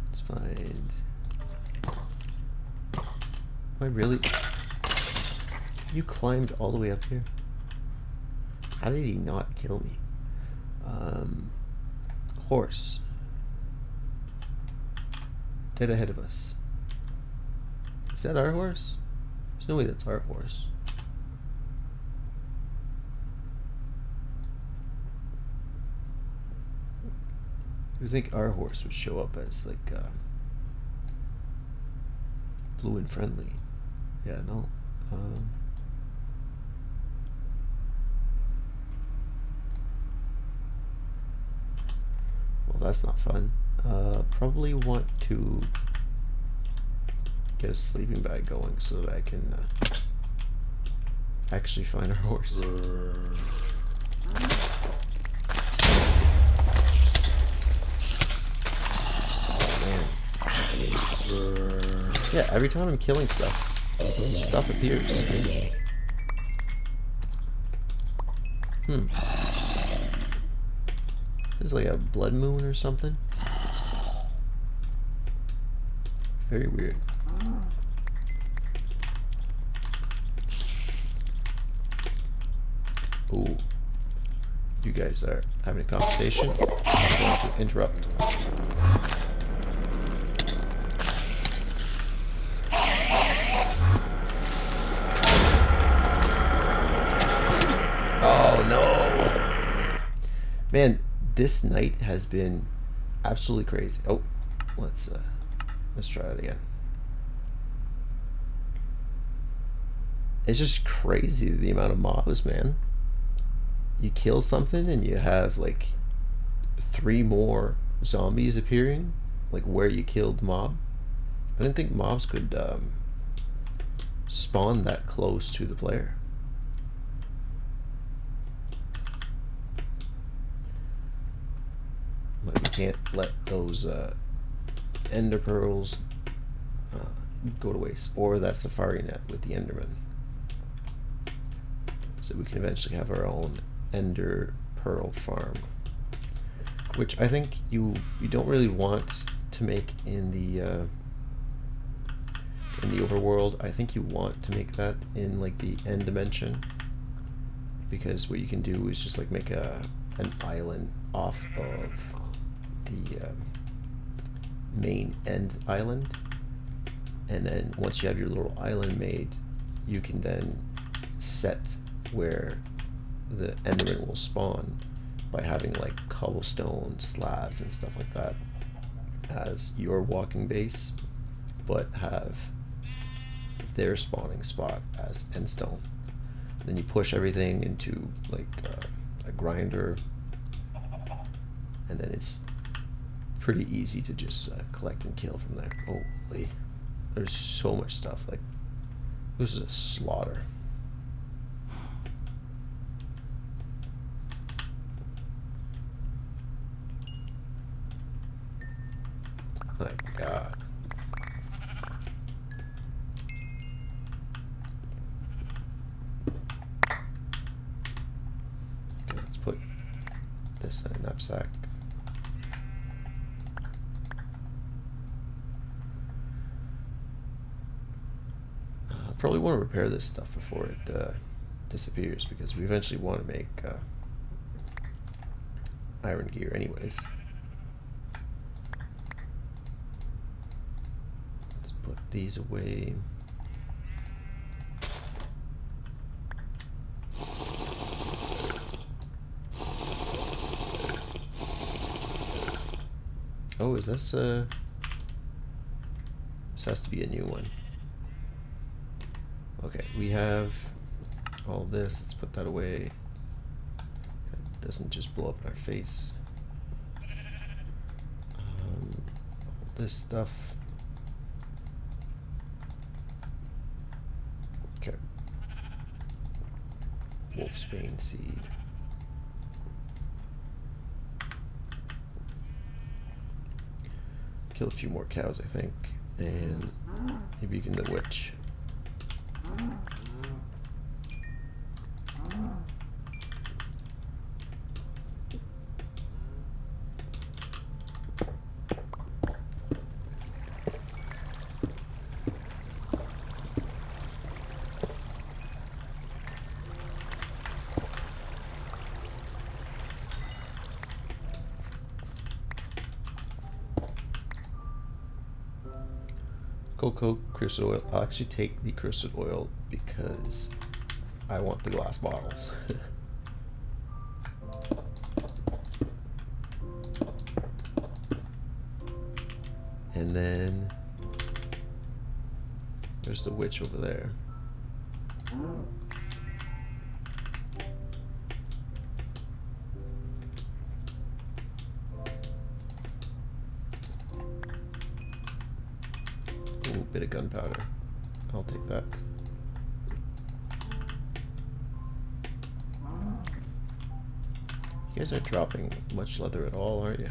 S1: Let's find... Am I really... You climbed all the way up here? How did he not kill me? Horse. Dead ahead of us. Is that our horse? There's no way that's our horse. I would think our horse would show up as like blue and friendly. Yeah, no. Well, that's not fun. Probably want to get a sleeping bag going so that I can actually find our horse. Yeah, every time I'm killing stuff, stuff appears. This is like a blood moon or something. Very weird. Ooh. You guys are having a conversation. I'm going to interrupt. Oh no! Man, this night has been absolutely crazy. Oh, let's try it again. It's just crazy the amount of mobs, man. You kill something and you have like 3 more zombies appearing, like where you killed the mob. I didn't think mobs could spawn that close to the player. But we can't let those ender pearls go to waste, or that safari net with the enderman, so we can eventually have our own ender pearl farm, which I think you don't really want to make in the overworld. I think you want to make that in like the end dimension, because what you can do is just like make an island off of the main end island, and then once you have your little island made, you can then set where the enderman will spawn by having like cobblestone slabs and stuff like that as your walking base, but have their spawning spot as endstone. Then you push everything into like a grinder, and then it's pretty easy to just collect and kill from there. Holy, there's so much stuff. Like, this is a slaughter. My God. Okay, let's put this in a knapsack. Probably want to repair this stuff before it disappears, because we eventually want to make iron gear anyways. Let's put these away. Oh, is this this has to be a new one. Okay, we have all this. Let's put that away. It doesn't just blow up in our face. All this stuff. Okay. Wolfsbane seed. Kill a few more cows, I think, and maybe even the witch. Cocoa, crystal oil. I'll actually take the crystal oil because I want the glass bottles. And then there's the witch over there. Ooh, bit of gunpowder. I'll take that. You guys aren't dropping much leather at all, aren't you?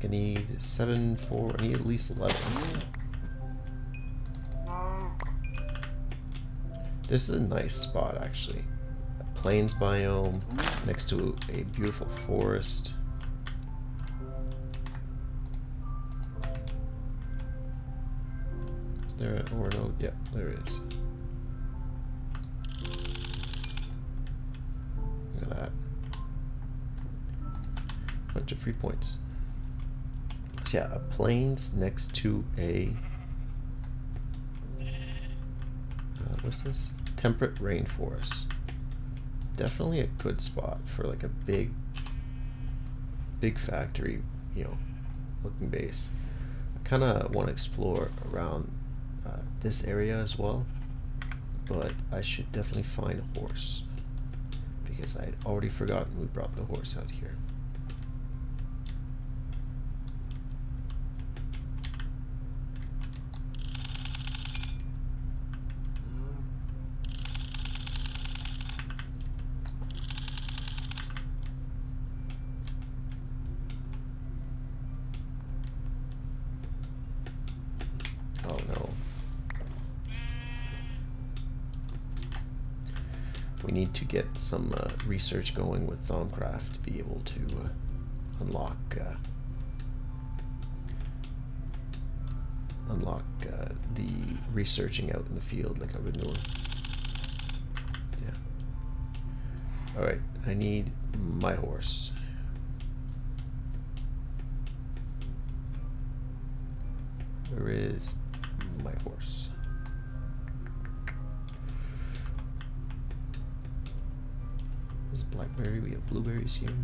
S1: I need 7, 4, I need at least 11. This is a nice spot actually. A plains biome next to a beautiful forest. Is there an ore node? Yep, there is. Look at that. Bunch of free points. So yeah, a plains next to a what's this? Temperate rainforest. Definitely a good spot for like a big factory, you know, looking base. I kind of want to explore around this area as well, but I should definitely find a horse because I had already forgotten we brought the horse out here. Oh no. We need to get some research going with Thaumcraft to be able to unlock the researching out in the field like I've been doing. Yeah. Alright, I need my horse. Where is my horse? This is blackberry, we have blueberries here.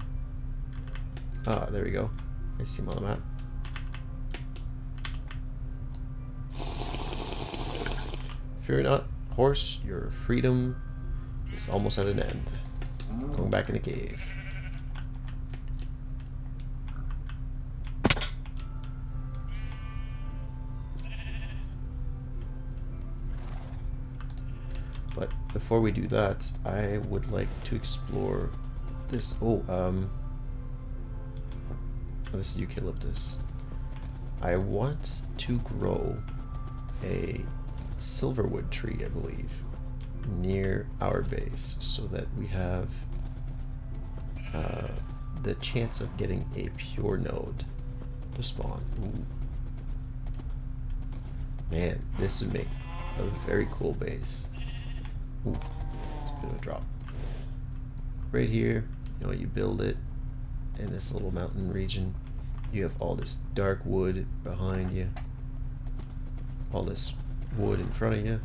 S1: Ah, there we go. I see him on the map. Fear not, horse, your freedom is almost at an end. Going back in the cave. But before we do that, I would like to explore this. This is eucalyptus. I want to grow a silverwood tree, I believe, near our base so that we have the chance of getting a pure node to spawn. Ooh. Man, this would make a very cool base. Ooh, it's a bit of a drop. Right here, you know, you build it in this little mountain region. You have all this dark wood behind you. All this wood in front of you.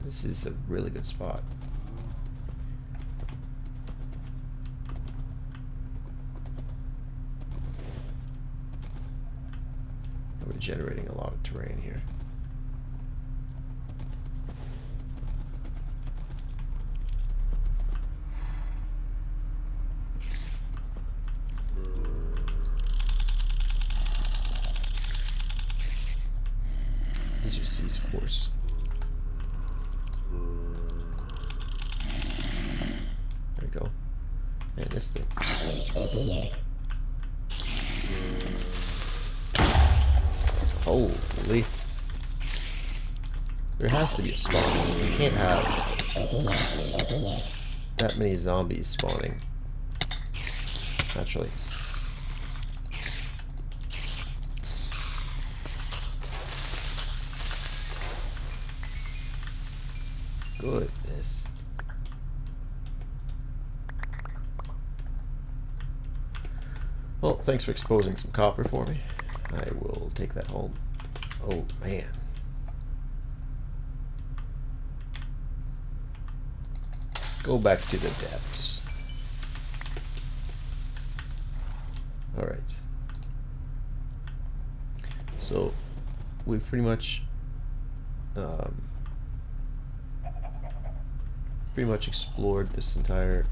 S1: This is a really good spot. We're generating a lot of terrain here. He just sees a horse. There we go. Man, this thing. Holy. There has to be a spawn. You can't have that many zombies spawning naturally. Goodness. Well, thanks for exposing some copper for me. I will take that home. Oh, man. Go back to the depths. Alright. So, we've pretty much explored this entire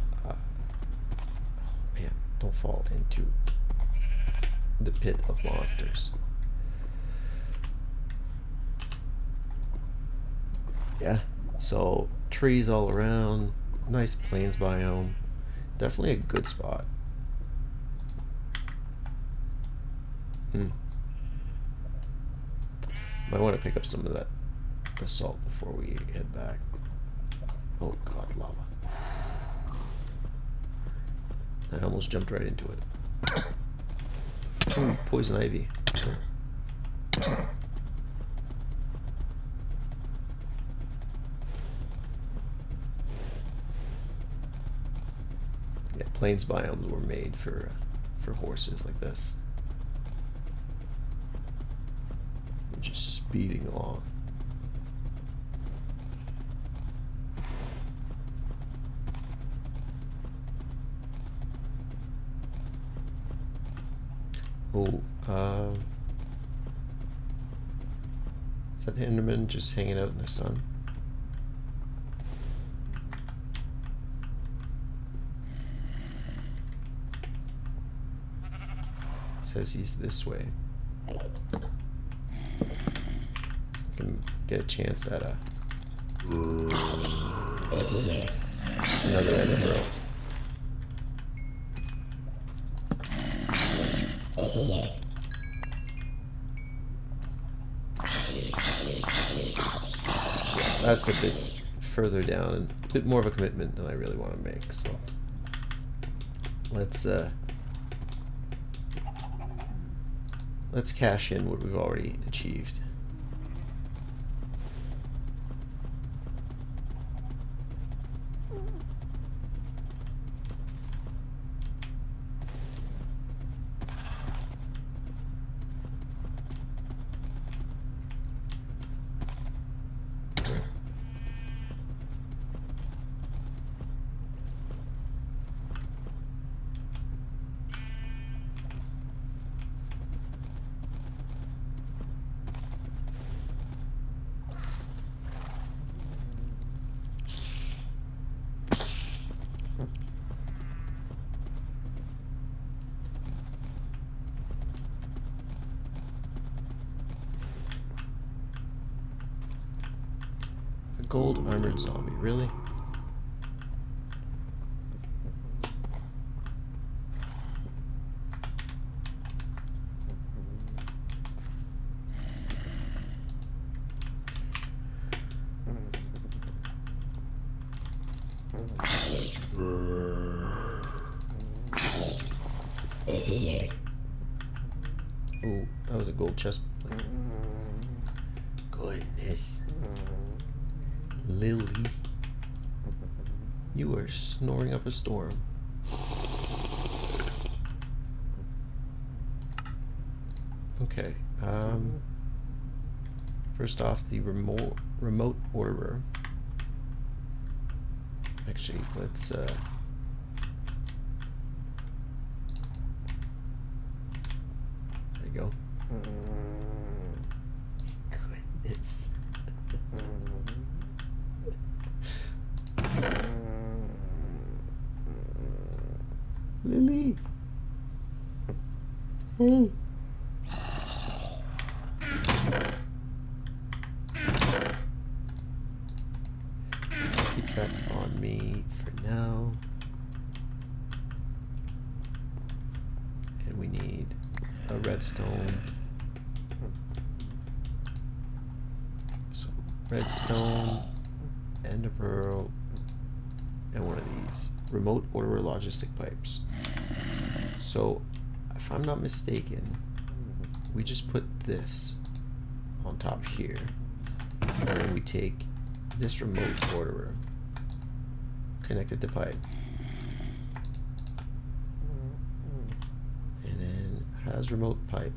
S1: man, don't fall into the pit of monsters. Yeah, so trees all around, nice plains biome, definitely a good spot. Might want to pick up some of that basalt before we head back. Oh god, lava. I almost jumped right into it. Ooh, poison ivy. Yeah, plains biomes were made for horses like this. They're just speeding along. Oh, is that Enderman just hanging out in the sun? Says he's this way. Can get a chance at another ender pearl. That's a bit further down and a bit more of a commitment than I really want to make, so let's cash in what we've already achieved. Gold armored zombie, really? Oh, that was a gold chest plate. Goodness. Lily, you are snoring up a storm. Okay, first off, the remote orderer. Actually, let's there you go. Goodness. Lily. Hey. Keep that on me for now. And we need a redstone. So redstone and a pearl and one of these remote orderer logistic pipes. So if I'm not mistaken, we just put this on top here, and then we take this remote orderer, connect it to pipe, and then has remote pipe.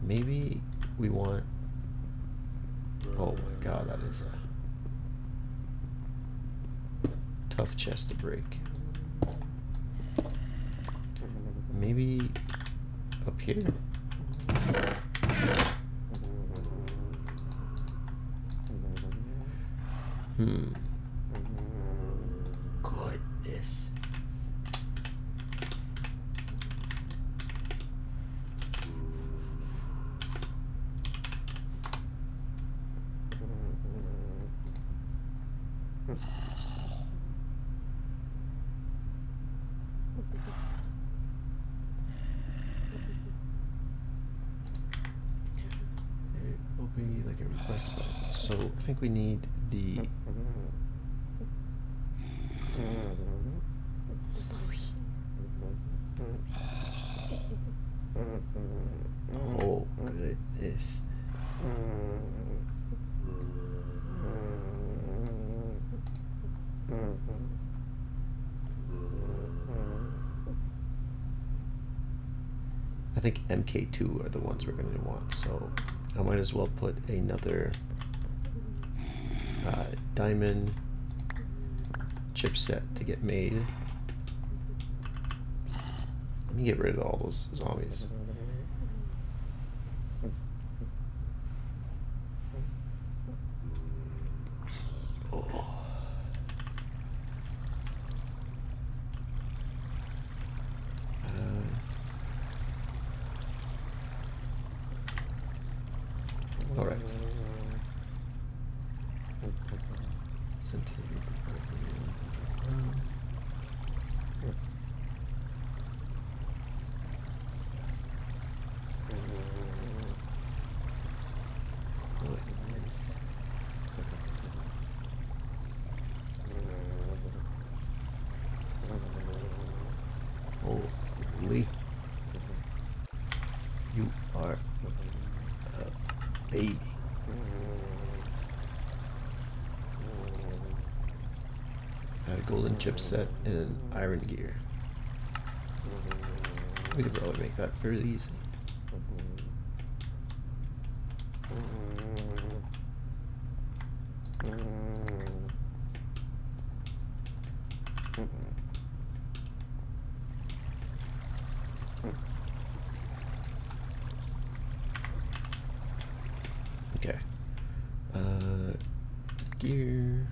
S1: Maybe we want, oh my god, that is a tough chest to break. Maybe up here? Goodness. that's fine. So I think we need the... Oh, goodness. I think MK2 are the ones we're going to want, so I might as well put another diamond chipset to get made. Let me get rid of all those zombies. Oh. All right. Holy. You are a baby. Got a golden chipset and iron gear. We could probably make that very easy. Okay. Gear.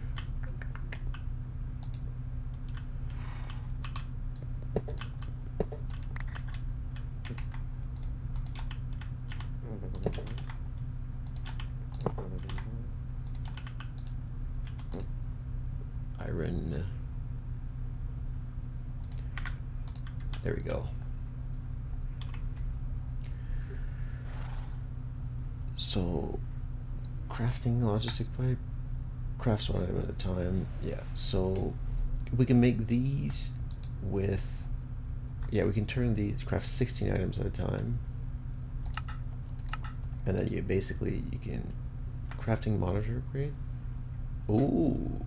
S1: Iron. There we go. So, crafting logistic pipe, crafts one item at a time. Yeah, so we can make these with, yeah, we can turn these, craft 16 items at a time. And then you basically, you can, crafting monitor upgrade. Ooh,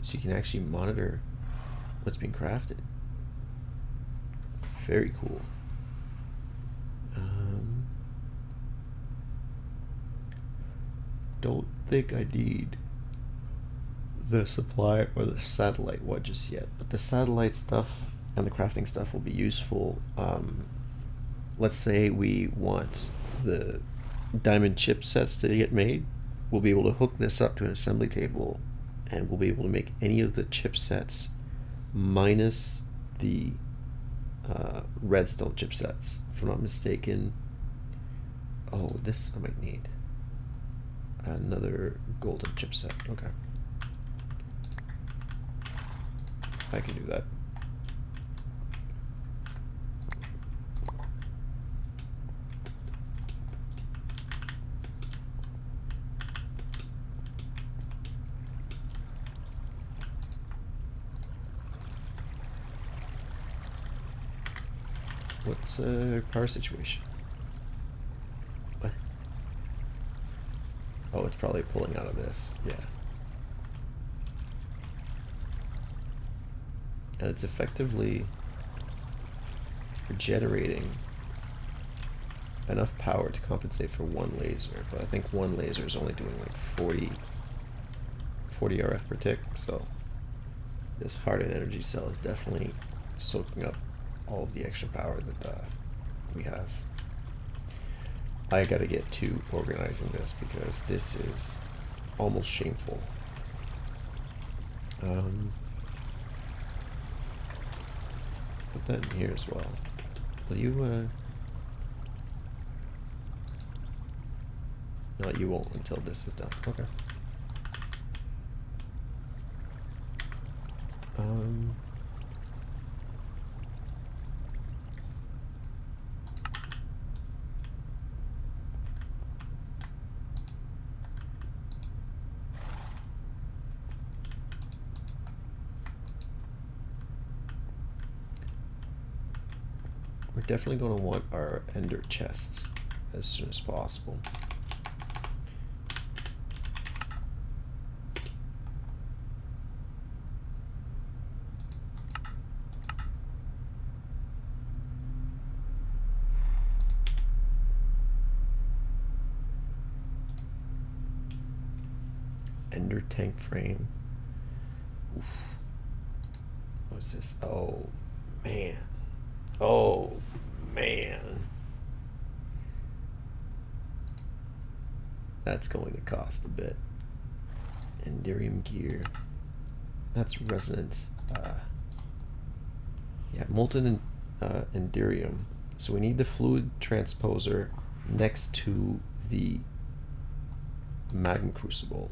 S1: so you can actually monitor what's being crafted. Very cool. Don't think I need the supply or the satellite one just yet, but the satellite stuff and the crafting stuff will be useful. Let's say we want the diamond chipsets to get made. We'll be able to hook this up to an assembly table, and we'll be able to make any of the chipsets minus the redstone chipsets, if I'm not mistaken. Oh, this I might need. Another golden chipset. Okay. I can do that. What's our power situation? What? Oh, it's probably pulling out of this. Yeah. And it's effectively generating enough power to compensate for one laser, but I think one laser is only doing like 40 RF per tick, so this hardened energy cell is definitely soaking up all of the extra power that we have. I gotta get to organizing this because this is almost shameful. Put that in here as well. Will you, no, you won't until this is done. Okay. we're definitely going to want our ender chests as soon as possible. Ender tank frame. Oof. What's this? Oh man. Oh man. That's going to cost a bit. Enderium gear. That's resonance. Yeah, molten enderium. So we need the fluid transposer next to the magma crucible,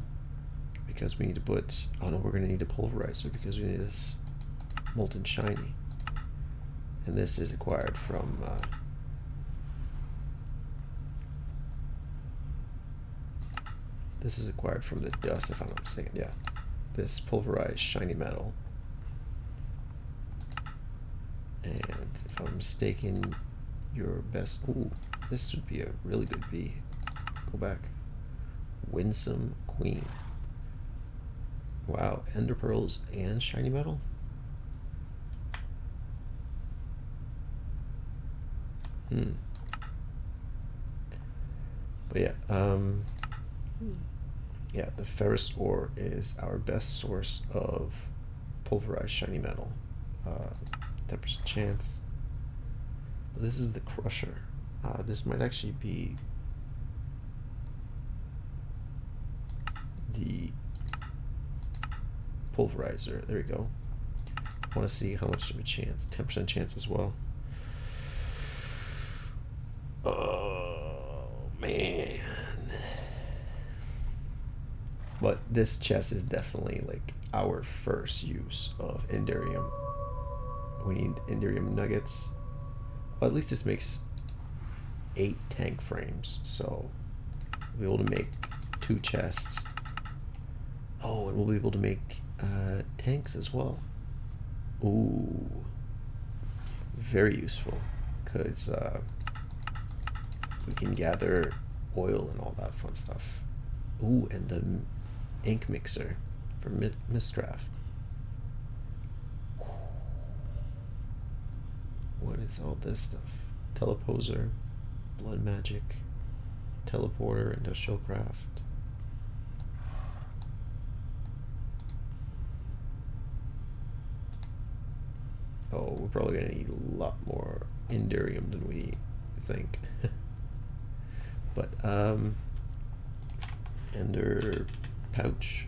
S1: because we need to put, oh no, we're going to need a pulverizer because we need this molten shiny. And this is acquired from the dust, if I'm not mistaken. Yeah, this pulverized shiny metal. And if I'm mistaken, your best, ooh, this would be a really good V. Go back. Winsome Queen. Wow, ender pearls and shiny metal. But yeah, yeah, the ferrous ore is our best source of pulverized shiny metal. 10% chance. But this is the crusher. This might actually be the pulverizer. There we go. I want to see how much of a chance. 10% chance as well. Oh man. But this chest is definitely like our first use of enderium. We need enderium nuggets. Well, at least this makes 8 tank frames, so we'll be able to make 2 chests. Oh, and we'll be able to make tanks as well. Ooh, very useful, because we can gather oil and all that fun stuff. Ooh, and the ink mixer for Mistcraft. What is all this stuff? Teleposer, blood magic, teleporter, industrial craft. Oh, we're probably gonna need a lot more enderium than we think. But ender pouch.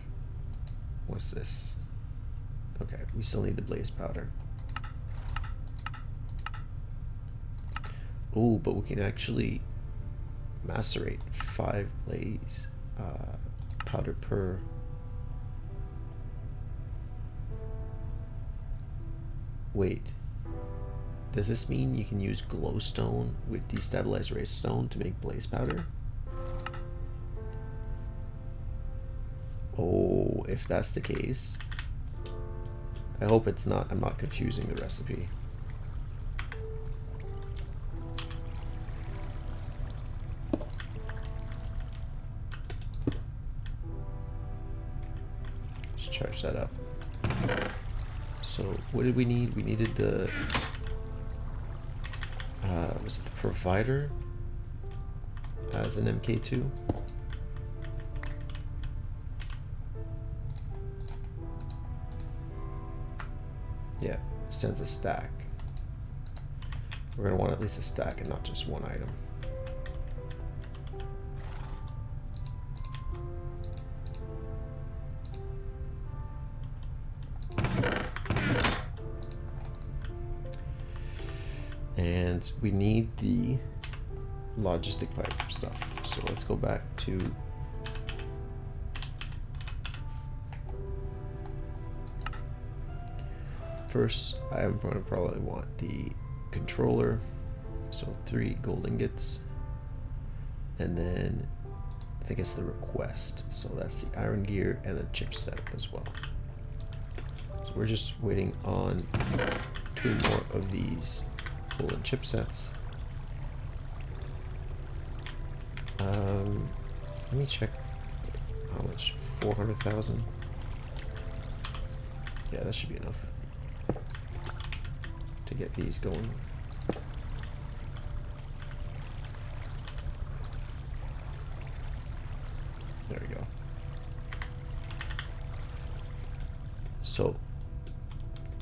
S1: What's this? Okay, we still need the blaze powder. Oh, but we can actually macerate 5 blaze powder per. Wait, does this mean you can use glowstone with destabilized ray stone to make blaze powder? Oh, if that's the case, I hope it's not. I'm not confusing the recipe. Let's charge that up. So what did we need? We needed the, was it the provider as an MK2? Yeah, sends a stack. We're gonna want at least a stack and not just one item. And we need the logistic pipe stuff. So let's go back to first. I'm going to probably want the controller, so 3 gold ingots, and then I think it's the request, so that's the iron gear and the chipset as well. So we're just waiting on 2 more of these pull in chipsets. Let me check how much. 400,000. Yeah, that should be enough to get these going. There we go. So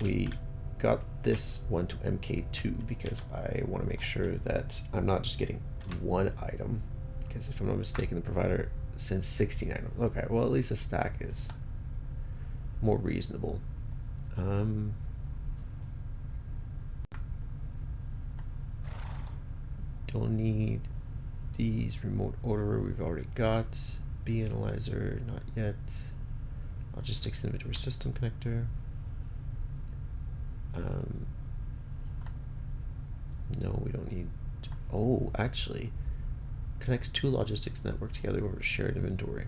S1: we got this one to MK2 because I want to make sure that I'm not just getting one item, because if I'm not mistaken, the provider sends 16 items. Okay, well, at least a stack is more reasonable. Don't need these. Remote orderer we've already got. B analyzer, not yet. Logistics inventory system connector. No, we don't need. Oh, actually, connects two logistics network together over shared inventory.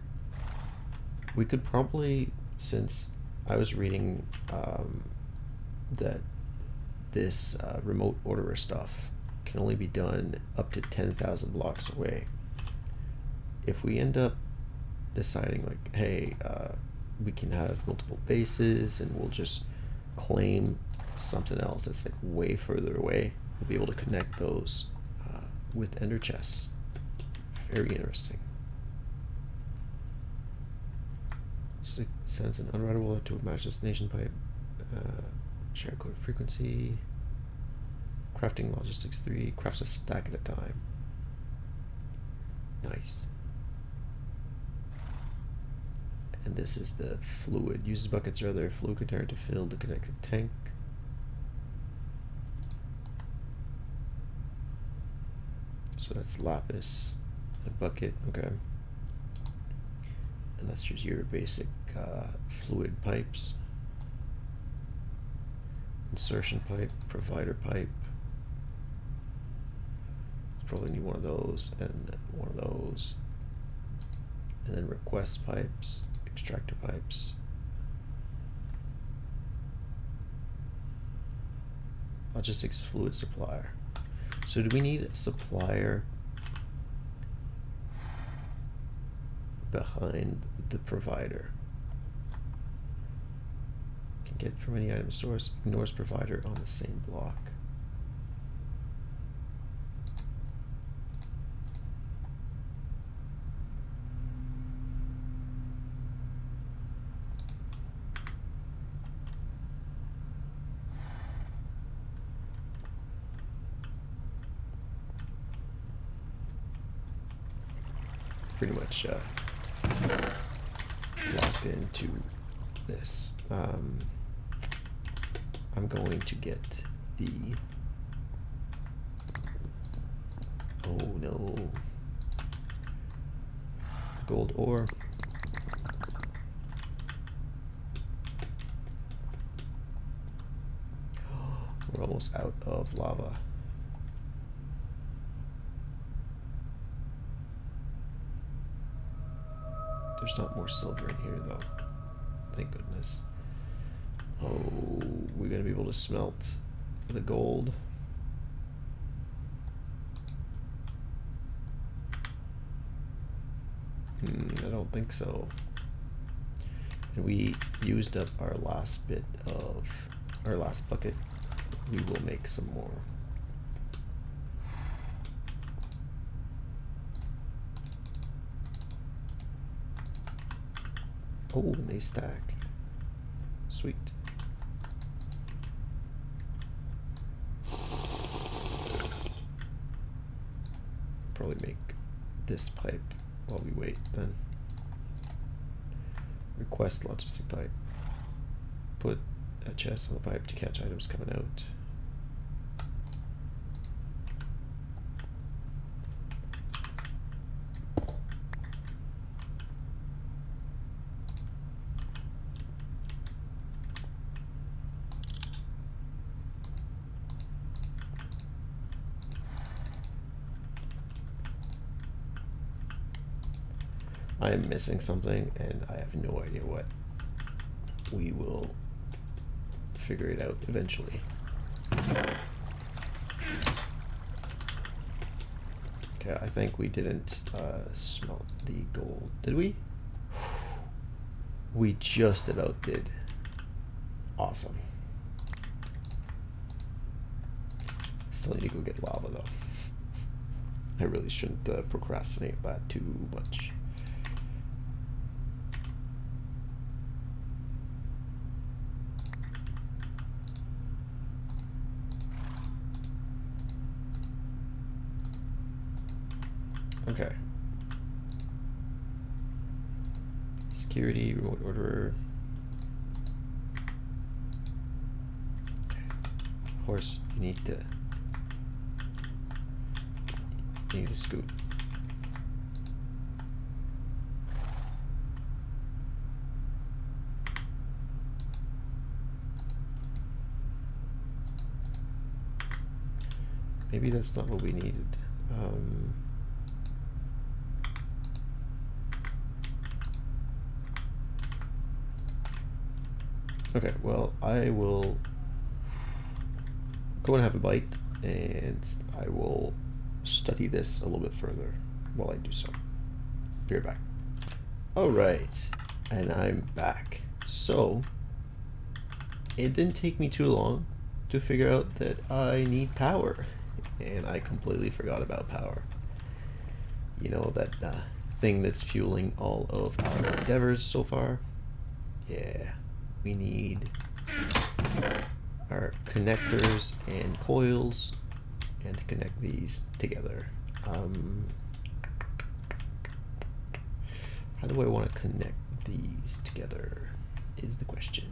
S1: We could probably, since I was reading that this remote orderer stuff can only be done up to 10,000 blocks away. If we end up deciding like, hey, we can have multiple bases and we'll just claim something else that's like way further away, we'll be able to connect those with ender chests. Very interesting. So sends an unroutable alert to a match destination pipe. Share code frequency. Crafting logistics 3. Crafts a stack at a time. Nice. And this is the fluid. Uses buckets or other fluid container to fill the connected tank. So that's lapis. A bucket, okay. And that's just your basic fluid pipes. Insertion pipe, provider pipe. Probably need one of those and one of those. And then request pipes, extractor pipes. Logistics fluid supplier. So do we need a supplier behind the provider? Can get from any item source, ignores provider on the same block. Pretty much locked into this. I'm going to get the, oh no, gold ore. We're almost out of lava. There's not more silver in here though. Thank goodness. Oh, we're gonna be able to smelt the gold. I don't think so. And we used up our last bit of our last bucket. We will make some more. Oh, and they stack. Sweet. Probably make this pipe while we wait then. Request logistic pipe. Put a chest on the pipe to catch items coming out. I am missing something and I have no idea what. We will figure it out eventually. Okay, I think we didn't smelt the gold, did we? We just about did. Awesome. Still need to go get lava though. I really shouldn't procrastinate that too much. Okay. Security, remote order. Okay. Of course, you need to scoot. Maybe that's not what we needed. Okay, well, I will go and have a bite, and I will study this a little bit further while I do so. Be right back. Alright, and I'm back. So, it didn't take me too long to figure out that I need power, and I completely forgot about power. You know, that thing that's fueling all of our endeavors so far? Yeah. We need our connectors and coils, and to connect these together. How do I want to connect these together is the question.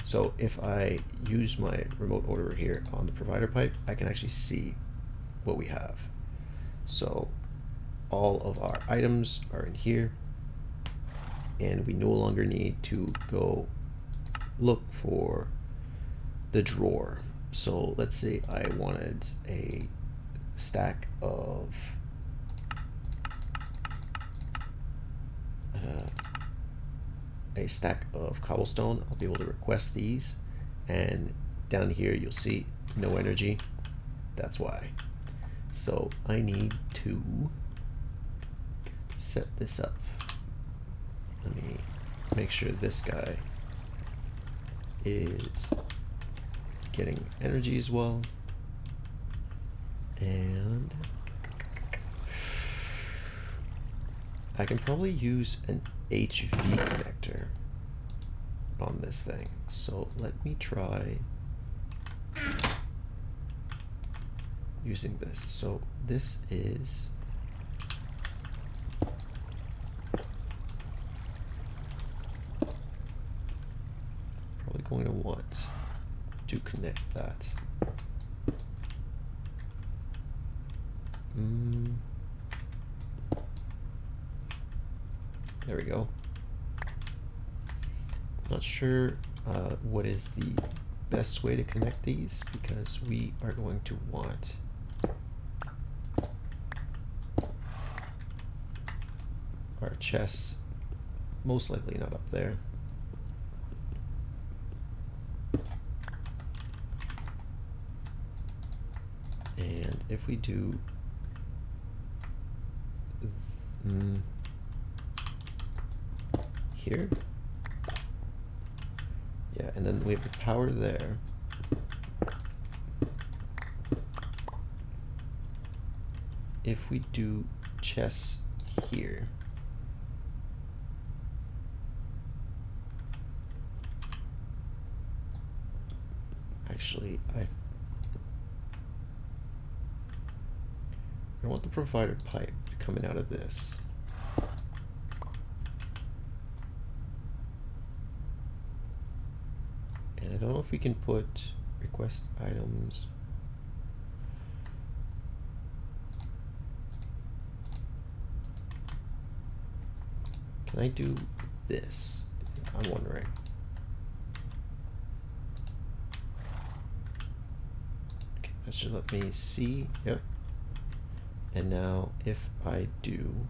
S1: So if I use my remote orderer here on the provider pipe, I can actually see what we have. So all of our items are in here, and we no longer need to go look for the drawer. So let's say I wanted a stack of cobblestone. I'll be able to request these, and down here you'll see no energy. That's why. So I need to set this up. Let me make sure this guy is getting energy as well, and I can probably use an HV connector on this thing. So let me try using this. So this is probably going to want to connect that. There we go. Not sure what is the best way to connect these, because we are going to want our chests most likely not up there. And if we do here, yeah, and then we have the power there. If we do chests here, actually I want the provider pipe coming out of this. And I don't know if we can put request items. Can I do this? I'm wondering. Okay, that should let me see. Yep. And now if I do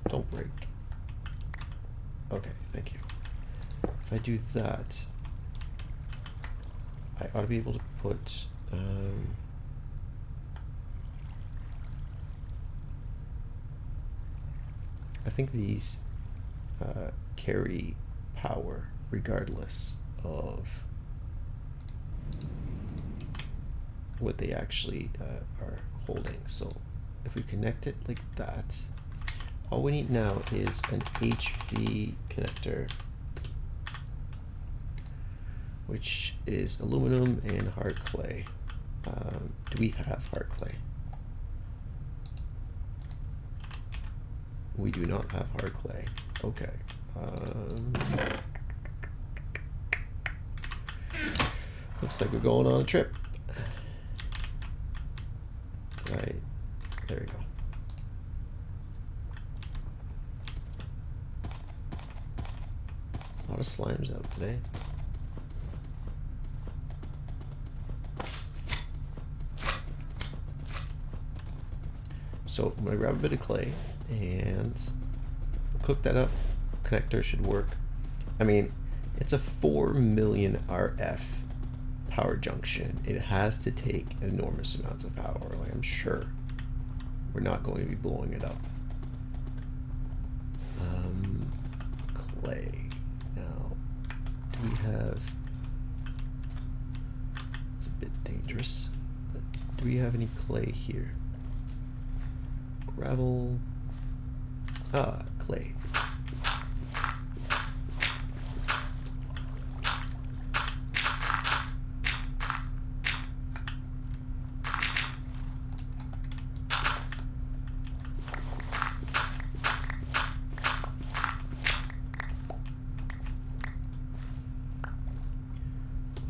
S1: don't break. Okay, thank you. If I do that, I ought to be able to put I think these carry power regardless of what they actually are holding. So if we connect it like that, all we need now is an HV connector, which is aluminum and hard clay. Do we have hard clay? We do not have hard clay. Okay. Looks like we're going on a trip. Right. There we go. A lot of slimes out today. So I'm gonna grab a bit of clay and cook that up. Connector should work. I mean, it's a 4 million RF power junction. It has to take enormous amounts of power. Like, I'm sure we're not going to be blowing it up. Clay. Now, do we have? It's a bit dangerous. But do we have any clay here? Gravel. Ah, clay.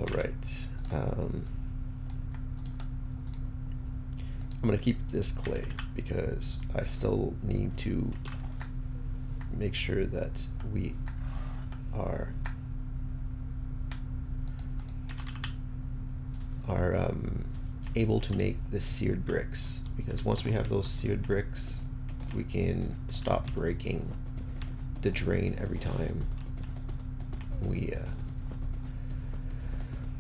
S1: All right. I'm going to keep this clay because I still need to make sure that we are able to make the seared bricks, because once we have those seared bricks, we can stop breaking the drain every time we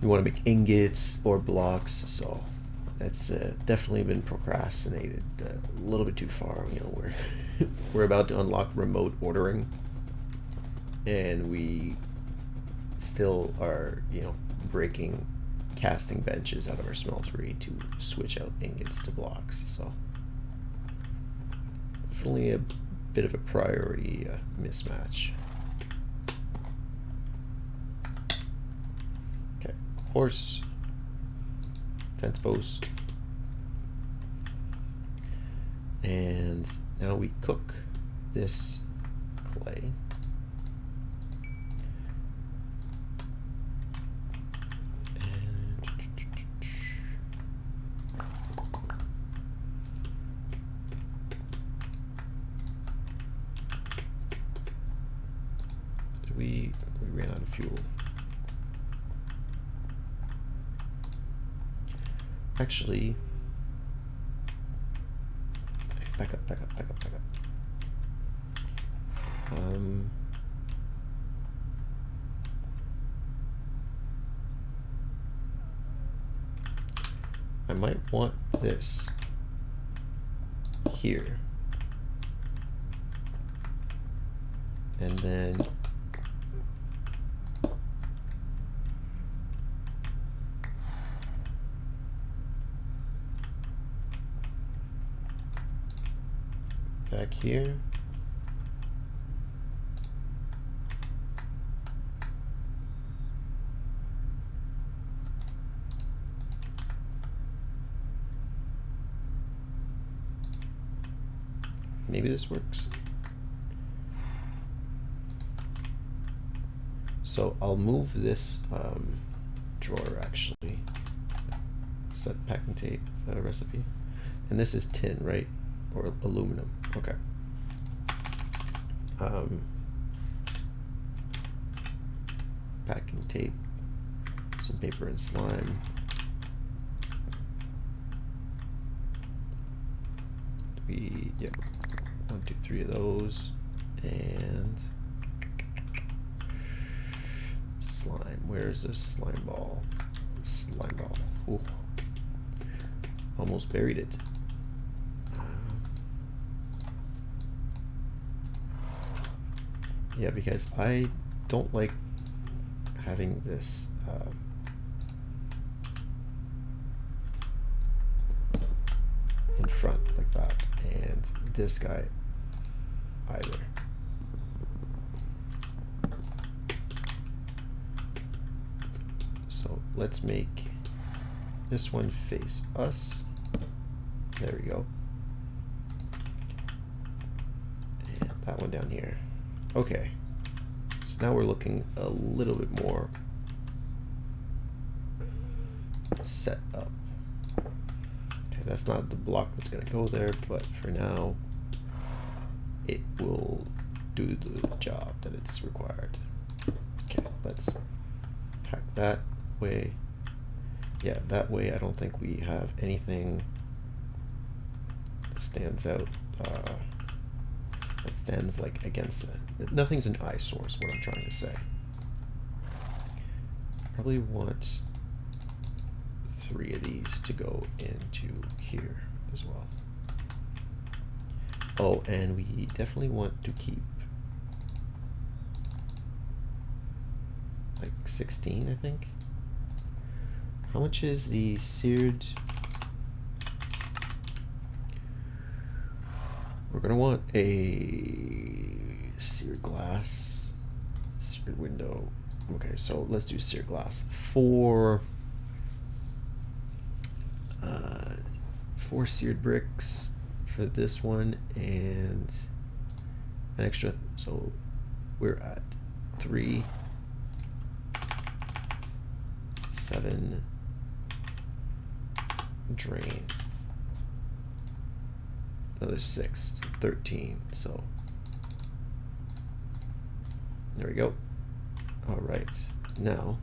S1: want to make ingots or blocks. So that's definitely been procrastinated a little bit too far. You know, we're about to unlock remote ordering, and we still are, you know, breaking casting benches out of our smeltery to switch out ingots to blocks. So definitely a bit of a priority mismatch. Okay, horse, fence post, and now we cook this clay. We ran out of fuel. Actually, back up. I might want this here, and then back here. Maybe this works. So I'll move this drawer, actually. Set packing tape recipe. And this is tin, right? Or aluminum. Okay. Packing tape, some paper and slime. Yep. 1, 2, 3 of those, and slime. Where's this slime ball? slime ball. Ooh. Almost buried it. Yeah, because I don't like having this in front like that, and this guy either. So let's make this one face us. There we go. And that one down here. Okay. So now we're looking a little bit more set up. Okay, that's not the block that's going to go there, but for now it will do the job that it's required. Okay, let's pack that way. Yeah, that way I don't think we have anything that stands out, that stands like against it. Nothing's an eyesore is what I'm trying to say. Probably want 3 of these to go into here as well. Oh, and we definitely want to keep like 16, I think. How much is the seared? We're gonna want a seared glass, seared window. Okay, so let's do seared glass. 4 seared bricks for this one, and an extra. So we're at 3, 7. Drain. Another 6, so 13. So there we go. All right, now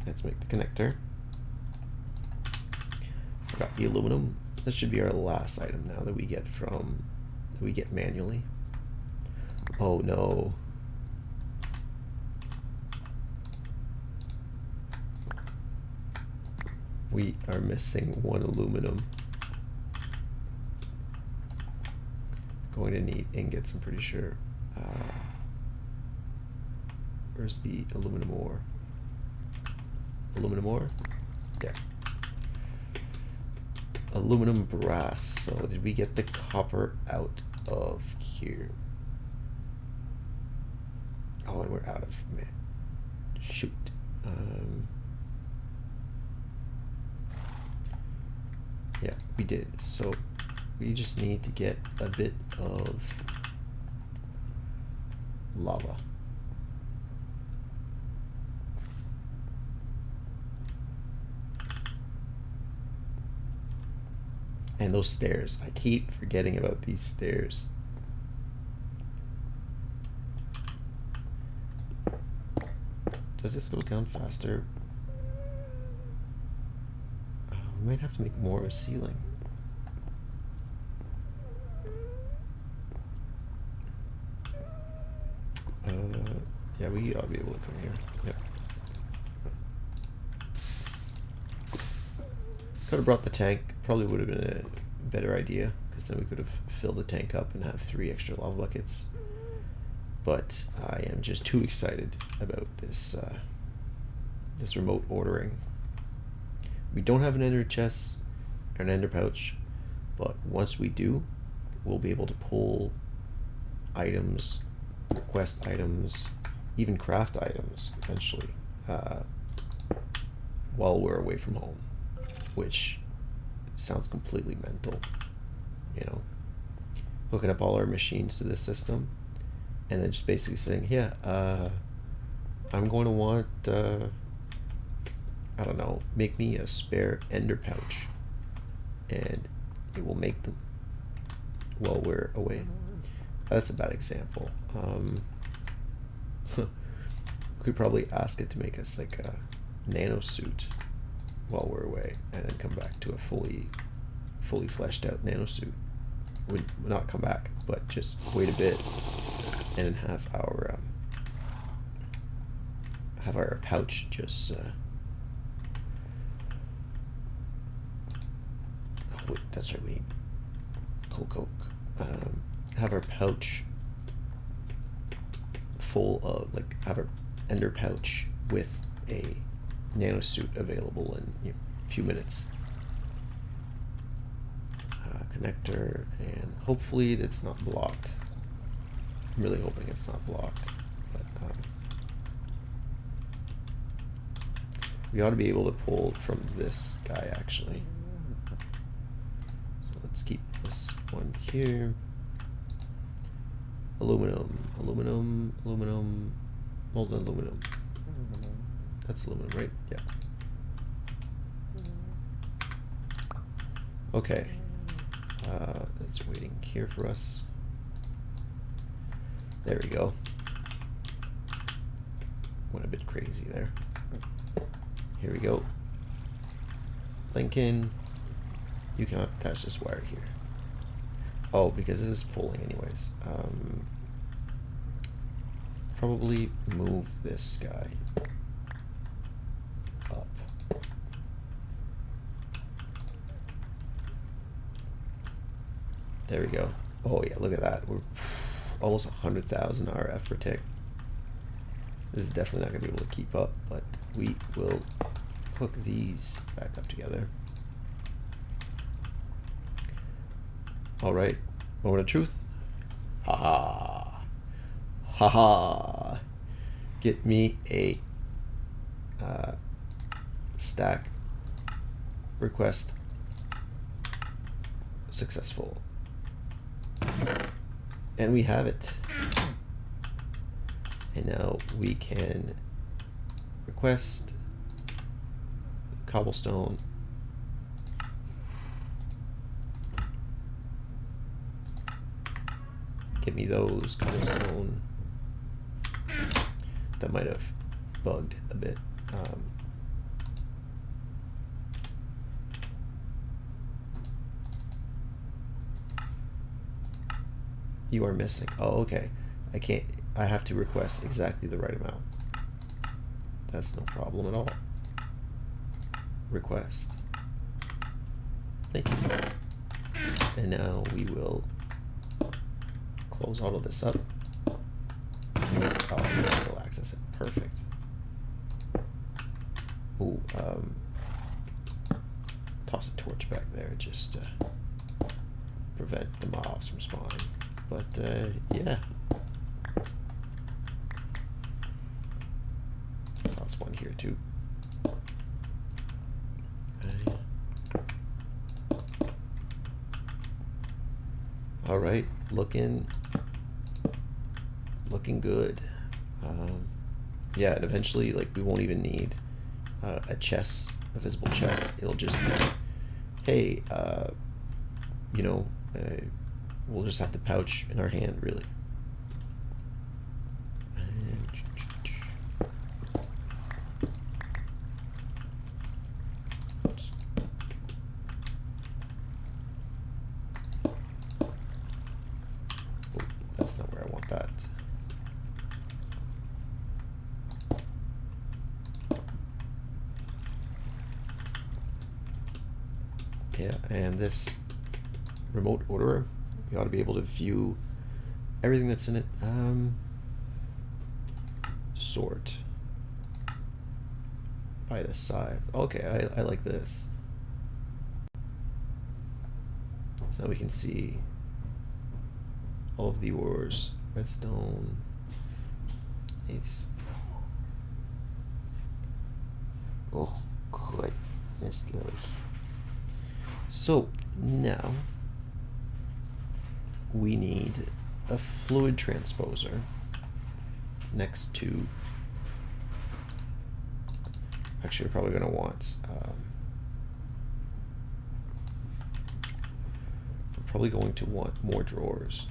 S1: let's make the connector. I got the aluminum. This should be our last item now that we get manually. Oh no. We are missing 1 aluminum. Going to need ingots, I'm pretty sure. Where's the aluminum ore? Aluminum ore? Yeah. Aluminum brass. So did we get the copper out of here? Oh, and we're out of, man. Shoot. Yeah, we did. So we just need to get a bit of lava. And those stairs. I keep forgetting about these stairs. Does this go down faster? We might have to make more of a ceiling. Yeah, we ought to be able to come here. Yep. Could have brought the tank. Probably would have been a better idea, because then we could have filled the tank up and have 3 extra lava buckets. But I am just too excited about this this remote ordering. We don't have an ender chest or an ender pouch, but once we do, we'll be able to pull items, request items, even craft items eventually, while we're away from home, which sounds completely mental, you know, hooking up all our machines to this system and then just basically saying, yeah, I'm going to want, I don't know, make me a spare ender pouch, and it will make them while we're away. That's a bad example. Could probably ask it to make us like a nano suit while we're away, and then come back to a fully fleshed out nano suit. Would not come back, but just wait a bit and then have our pouch just wait, that's right, we need coke. Have our pouch full of, like, have our ender pouch with a nanosuit available in, you know, a few minutes. Connector, and hopefully it's not blocked. I'm really hoping it's not blocked, but we ought to be able to pull from this guy actually. So let's keep this one here. Aluminum, molten aluminum. That's aluminum, right? Yeah. Okay. It's waiting here for us. There we go. Went a bit crazy there. Here we go. Lincoln, you cannot attach this wire here. Oh, because this is pulling anyways. Probably move this guy up. There we go. Oh yeah, look at that. We're almost 100,000 RF per tick. This is definitely not going to be able to keep up, but we will hook these back up together. Alright, moment of truth. Haha. Haha. Get me a stack request successful. And we have it. And now we can request cobblestone. Give me those cobblestone. That might have bugged a bit. You are missing. Oh, okay. I can't. I have to request exactly the right amount. That's no problem at all. Request. Thank you. And now we will close all of this up. Oh, I can still access it. Perfect. Ooh, toss a torch back there just to prevent the mobs from spawning. But yeah. Toss one here too. Okay. All right, looking good. Yeah, and eventually, like, we won't even need a chest, a visible chest. It'll just be, hey, you know, we'll just have the pouch in our hand, really. Oh, that's not where I want that. Yeah, and this remote orderer, you ought to be able to view everything that's in it. Sort by the size. Okay, I like this. So we can see all of the ores. Redstone. Ace. Oh, goodness, Lord. So now we need a fluid transposer next to, actually we're probably going to want more drawers,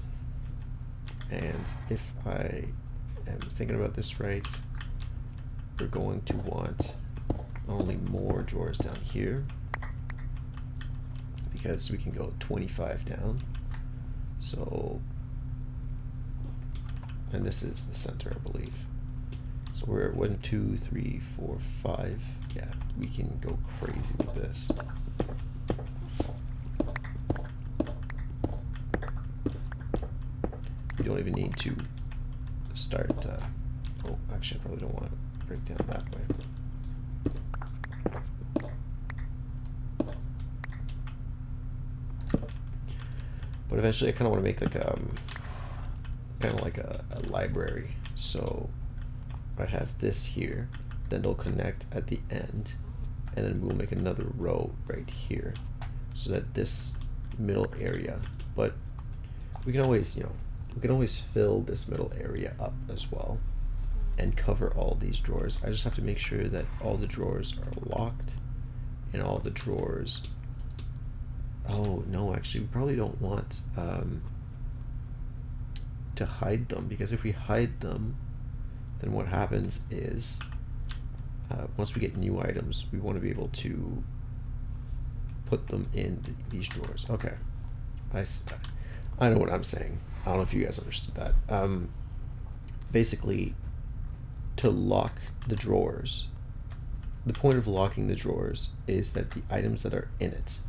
S1: and if I am thinking about this right, we're going to want only more drawers down here, because we can go 25 down. So, and this is the center, I believe. So we're at 1, 2, 3, 4, 5. Yeah, we can go crazy with this. don't even need to start. Oh, actually, I probably don't want to break down that way. But eventually, I kind of want to make like kind of like a library. So I have this here, then they'll connect at the end, and then we'll make another row right here, so that this middle area. But we can always, you know, we can always fill this middle area up as well, and cover all these drawers. I just have to make sure that all the drawers are locked, and all the drawers. Oh no, actually, we probably don't want to hide them, because if we hide them, then what happens is once we get new items, we want to be able to put them in these drawers. Okay, I know what I'm saying. I don't know if you guys understood that. Basically, to lock the drawers, the point of locking the drawers is that the items that are in it,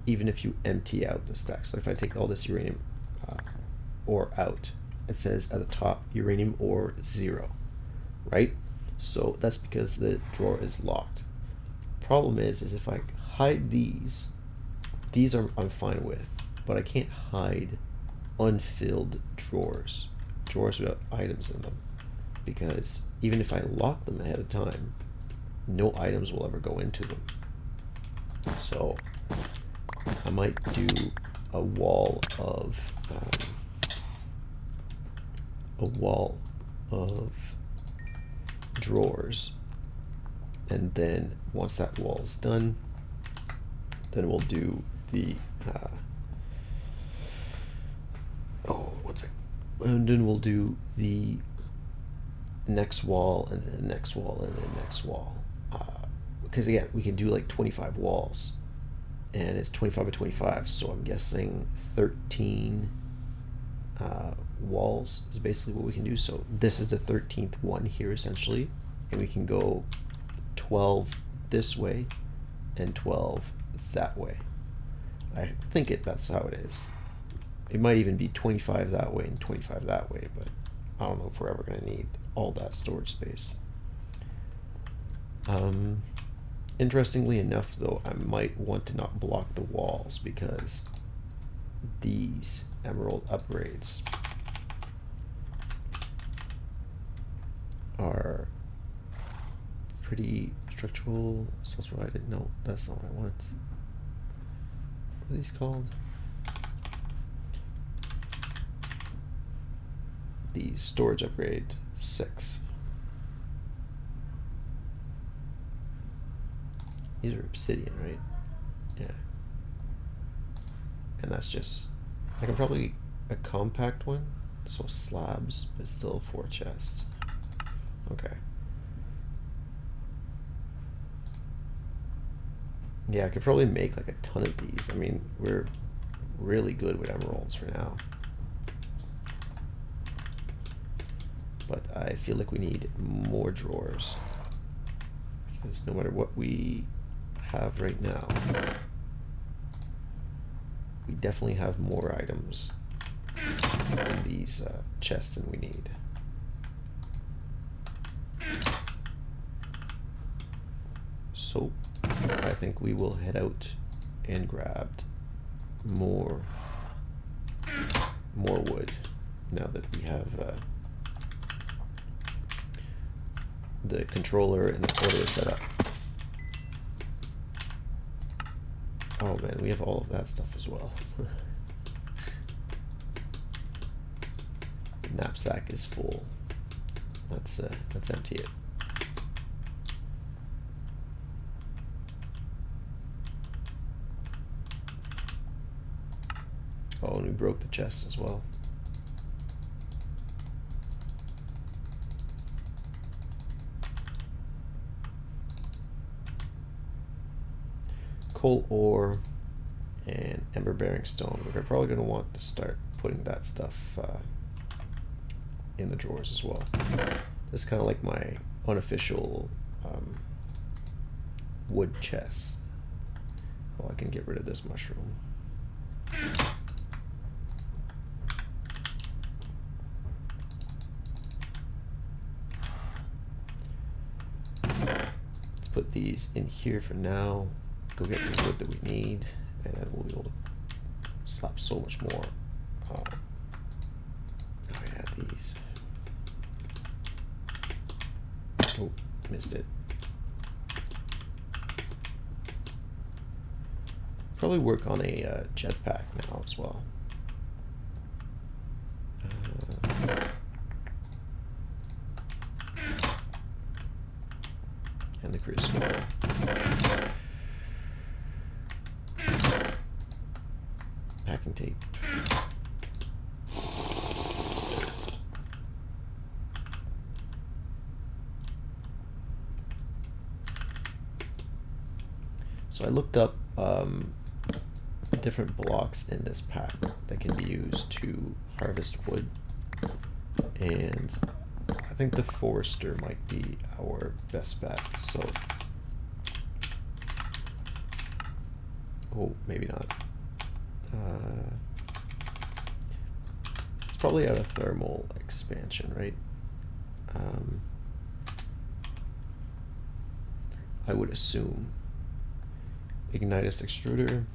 S1: even if you empty out the stack. So if I take all this uranium ore out, it says at the top uranium ore 0, right? So that's because the drawer is locked. Problem is if I hide these are I'm fine with, but I can't hide unfilled drawers without items in them, because even if I lock them ahead of time, no items will ever go into them. So I might do a wall of drawers, and then once that wall is done, then we'll do the and then we'll do the next wall, and then the next wall, and then the next wall, because again, we can do like 25 walls, and it's 25 by 25, so I'm guessing 13 walls is basically what we can do. So this is the 13th one here essentially, and we can go 12 this way and 12 that way. I think that's how it is. It might even be 25 that way and 25 that way, but I don't know if we're ever going to need all that storage space. Interestingly enough, though, I might want to not block the walls, because these emerald upgrades are pretty structural. So that's what I didn't know. That's not what I want. What are these called? The storage upgrade 6. These are obsidian, right? Yeah. And that's just, I can probably a compact one, so slabs, but still 4 chests. Okay. Yeah, I could probably make like a ton of these. I mean, we're really good with emeralds for now. But I feel like we need more drawers, because no matter what we have right now, we definitely have more items in these chests than we need. So I think we will head out and grab more wood now that we have the controller and the portal set up. Oh man, we have all of that stuff as well. The knapsack is full. Let's empty it. Oh, and we broke the chest as well. Coal ore and ember bearing stone. We're probably going to want to start putting that stuff in the drawers as well. This is kind of like my unofficial wood chest. Oh, I can get rid of this mushroom. put these in here for now. Go get the wood that we need, and then we'll be able to slap so much more. Oh yeah, these. Oh, missed it. Probably work on a jetpack now as well. And the crucible. Packing tape. So I looked up different blocks in this pack that can be used to harvest wood, and I think the forester might be our best bet. So, oh, maybe not. It's probably out of thermal expansion, right? I would assume. Ignitus extruder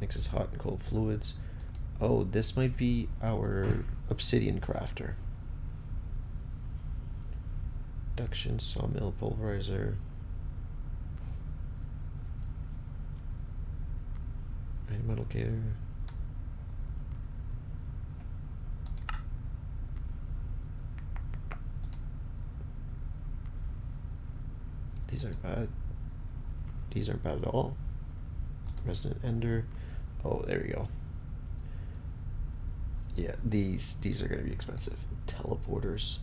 S1: mixes hot and cold fluids. Oh, this might be our obsidian crafter. Induction, sawmill, pulverizer. Metal gator. These aren't bad. These aren't bad at all. Resident Ender. Oh, there we go. Yeah, these are going to be expensive. Teleporters.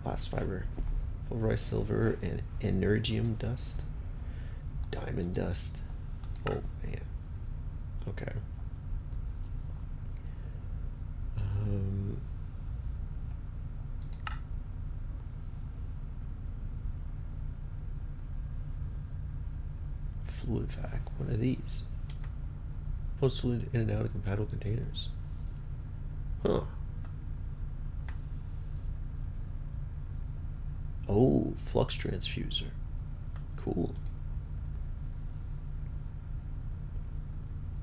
S1: Glass fiber. Pulverized silver and energium dust. Diamond dust. Oh, man. Okay. Fluid vac. What are these? Post fluid in and out of compatible containers. Huh. Oh, flux transfuser. Cool.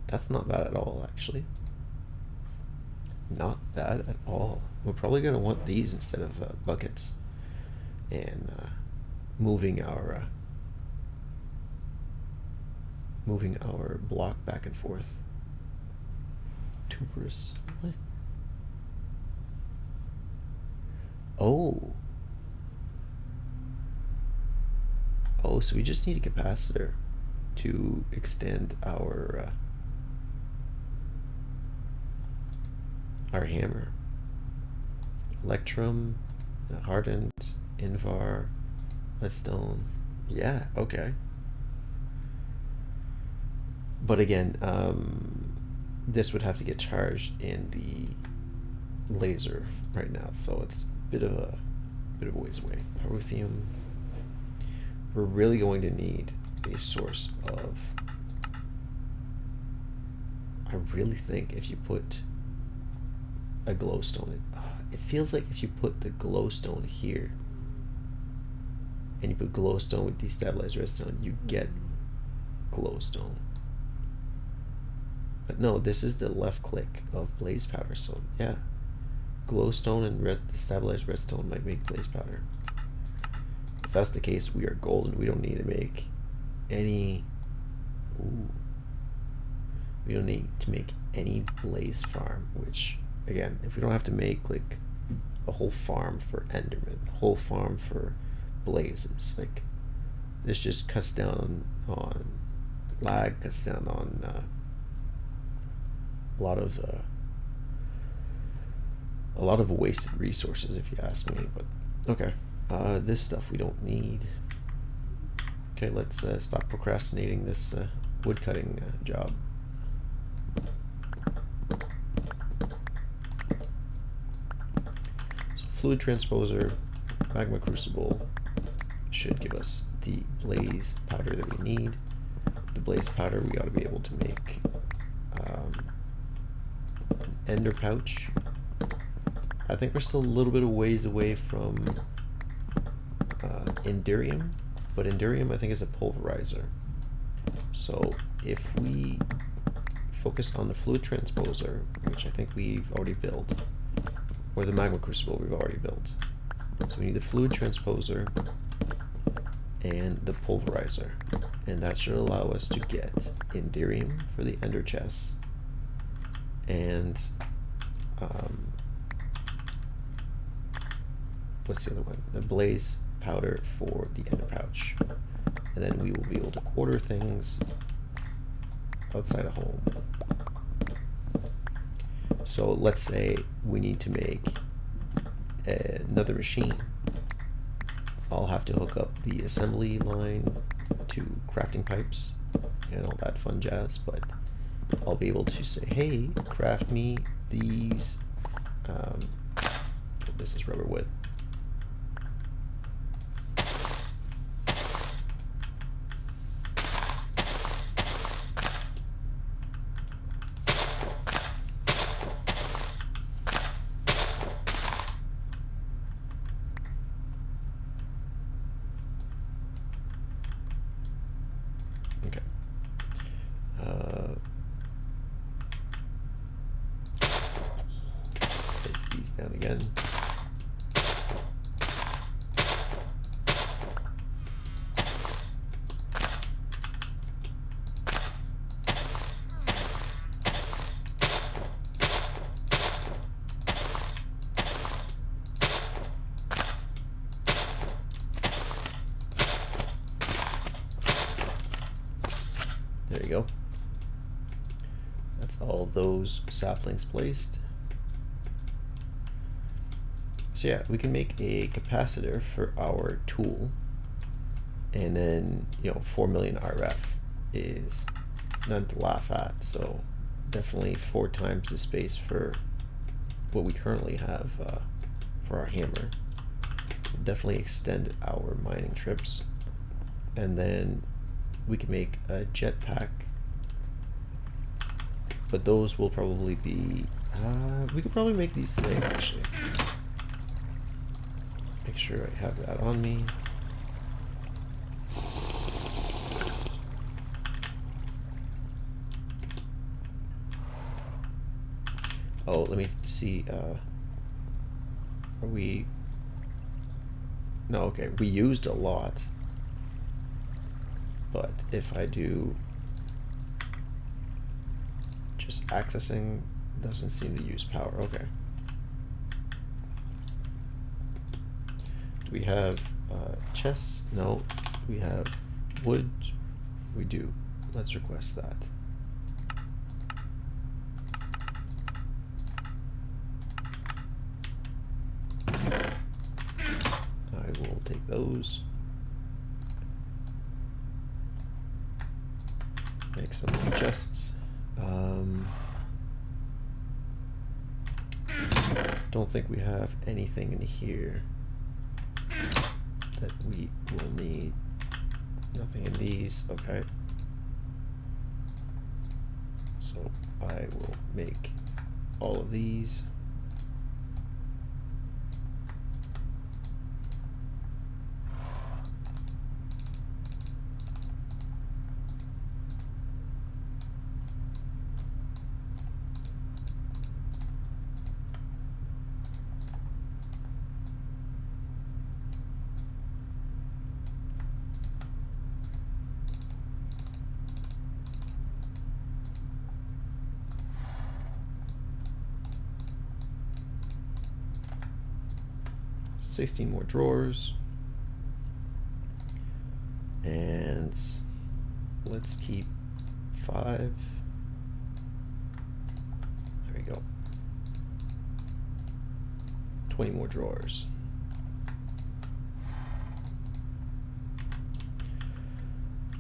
S1: That's not bad at all, actually. Not bad at all. We're probably going to want these instead of buckets. And moving our block back and forth. Tuberous. What? Oh. Oh, so we just need a capacitor to extend our hammer. Electrum, hardened, invar, leadstone. Yeah, okay. But again, this would have to get charged in the laser right now, so it's a bit of a ways away. Pyrotheum. We're really going to need a source of. I really think if you put a glowstone in, it feels like if you put the glowstone here and you put glowstone with destabilized redstone, you get glowstone. But no, this is the left click of blaze powder, so yeah, glowstone and destabilized redstone might make blaze powder. If that's the case, we are golden. We don't need to make any. Ooh. We don't need to make any blaze farm. Which, again, if we don't have to make like a whole farm for Enderman, a whole farm for blazes, like this just cuts down on lag, cuts down on a lot of wasted resources, if you ask me. But okay. This stuff we don't need. Okay, let's stop procrastinating this woodcutting job. So fluid transposer, magma crucible should give us the blaze powder that we need. The blaze powder, we ought to be able to make an ender pouch, I think we're still a little bit of ways away from Enderium, but Enderium I think is a pulverizer. So if we focus on the fluid transposer, which I think we've already built, or the magma crucible we've already built. So we need the fluid transposer and the pulverizer, and that should allow us to get Enderium for the ender chests and what's the other one? The blaze powder for the ender pouch. And then we will be able to order things outside of home. So let's say we need to make another machine. I'll have to hook up the assembly line to crafting pipes and all that fun jazz, but I'll be able to say, hey, craft me these, this is rubber wood. Okay. Place these down again. There you go. That's all those saplings placed. So yeah, we can make a capacitor for our tool, and then 4 million RF is none to laugh at. So definitely 4 times the space for what we currently have for our hammer. Definitely extend our mining trips, and then we can make a jetpack, but those will probably be, we could probably make these today actually. Make sure I have that on me. Oh, let me see, are we, no, okay, we used a lot. But if I do just accessing, doesn't seem to use power. Okay. Do we have chests? No. Do we have wood? We do. Let's request that. I will take those. Make some new chests. Don't think we have anything in here that we will need. Nothing in these. Okay. So I will make all of these. $16 more drawers, and let's keep 5. There we go. 20 more drawers.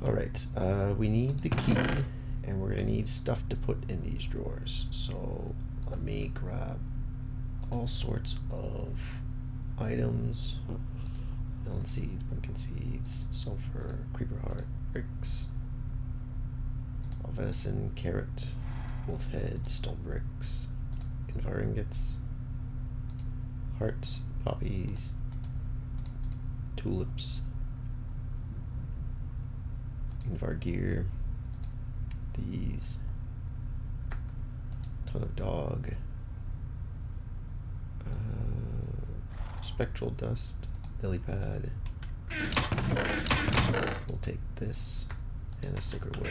S1: All right, we need the key, and we're gonna need stuff to put in these drawers. So let me grab all sorts of items: melon seeds, pumpkin seeds, sulfur, creeper heart, bricks, venison, carrot, wolf head, stone bricks, invar ingots. hearts, poppies, tulips, Invargear, these, ton of dog, spectral dust, lily pad. We'll take this and a sacred wood.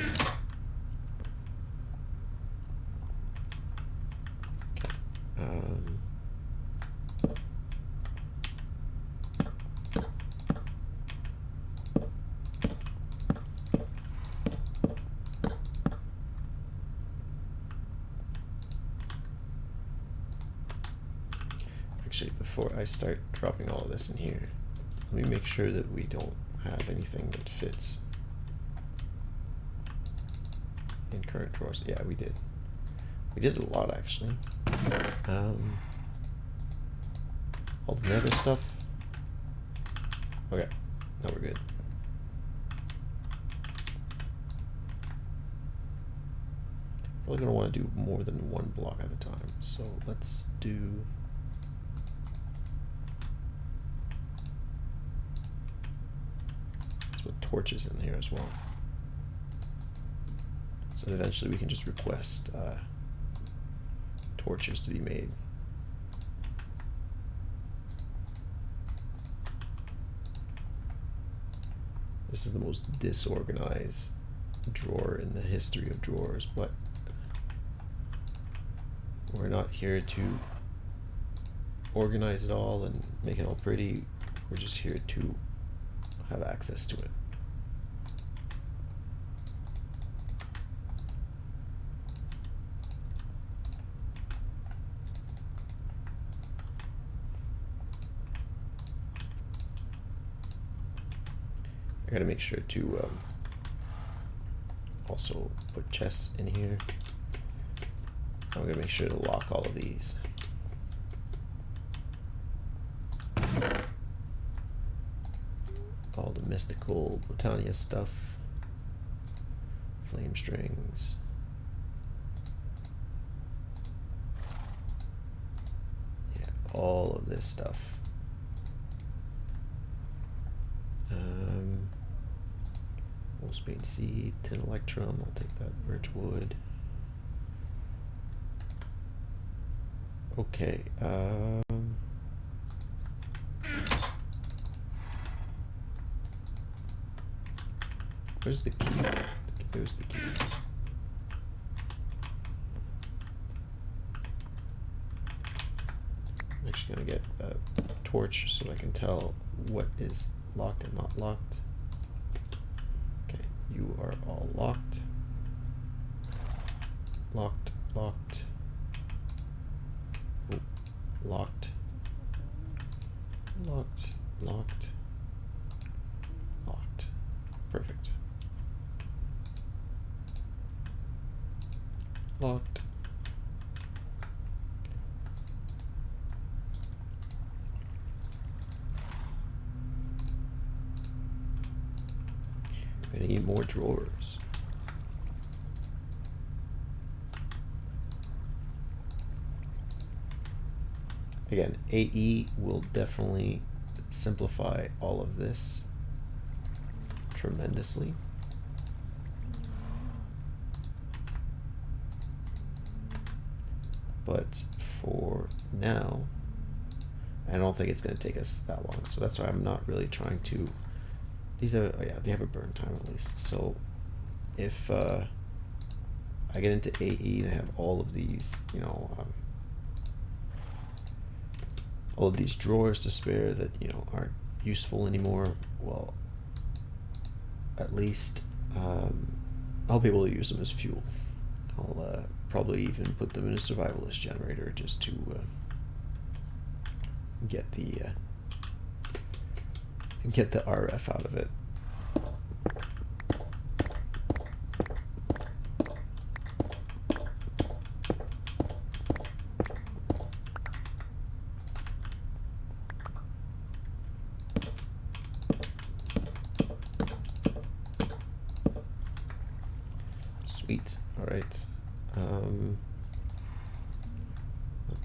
S1: Okay. Actually, before I start dropping all of this in here, let me make sure that we don't have anything that fits in current drawers. Yeah, we did. We did a lot, actually. All the nether stuff. Okay, now we're good. Probably gonna want to do more than one block at a time, so let's do. Let's put torches in here as well, so that eventually we can just request torches to be made. This is the most disorganized drawer in the history of drawers, but we're not here to organize it all and make it all pretty. We're just here to have access to it. I gotta make sure to also put chests in here. I'm gonna make sure to lock all of these. All the mystical botania stuff, flame strings. Yeah, all of this stuff. Wolfsbane seed, tin electrum, I'll take that, birch wood. Okay, where's the key? There's the key. I'm actually gonna get a torch so I can tell what is locked and not locked. Okay, you are all locked. Locked, locked. Oh, locked. Locked, locked. Locked. Perfect. Locked. I need more drawers. Again, AE will definitely simplify all of this tremendously. But for now, I don't think it's going to take us that long. So that's why I'm not really trying to. These are, oh yeah, they have a burn time at least. So if I get into AE and I have all of these, you know, all of these drawers to spare that, you know, aren't useful anymore, well, at least I'll be able to use them as fuel. I'll probably even put them in a survivalist generator just to get the RF out of it. Sweet. All right. I'll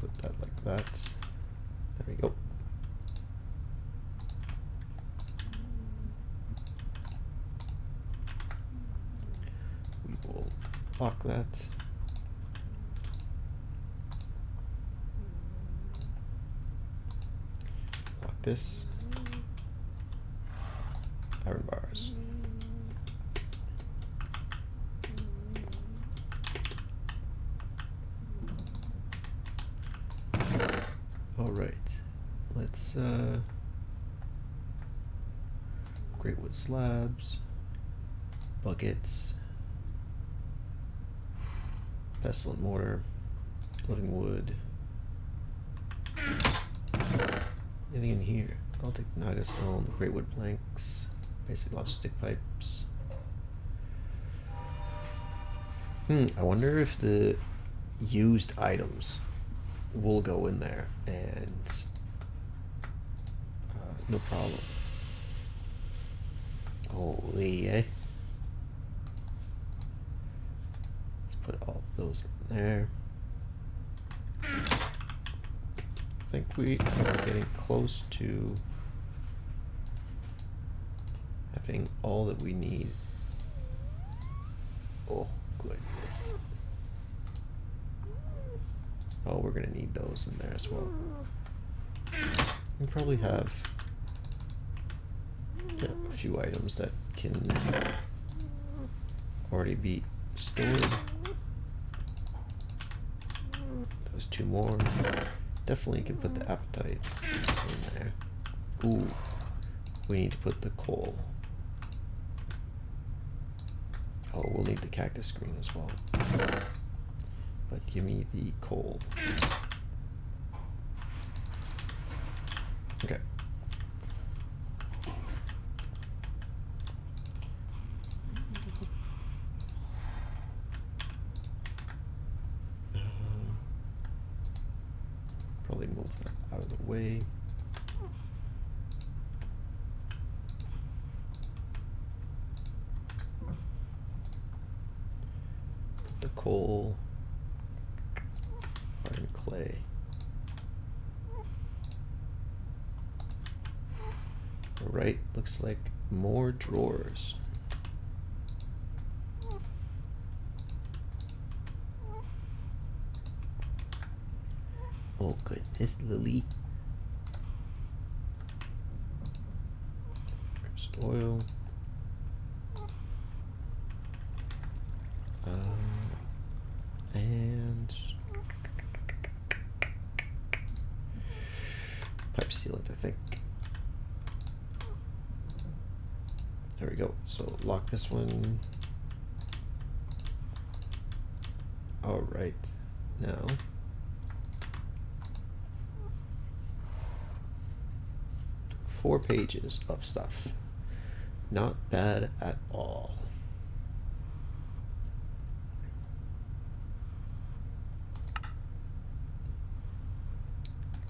S1: put that like that. There we go. that. Lock this. Iron bars. All right, let's great wood slabs, buckets, pestle and mortar, living wood. Anything in here? I'll take naga stone, great wood planks, basic logistic pipes. I wonder if the used items will go in there and no problem. Holy, eh? Let's put all of those in there. I think we are getting close to having all that we need. Oh, goodness. Oh, we're gonna need those in there as well. We probably have a few items that can already be stored. Those two more. Definitely can put the appetite in there. Ooh, we need to put the coal. Oh, we'll need the cactus green as well. But give me the coal. Okay. Probably move that out of the way. Put the coal. Iron clay. Alright, looks like more drawers. Oh goodness, Lily. There's oil. And pipe sealant, I think. There we go. So lock this one. All right, now four pages of stuff. Not bad at all.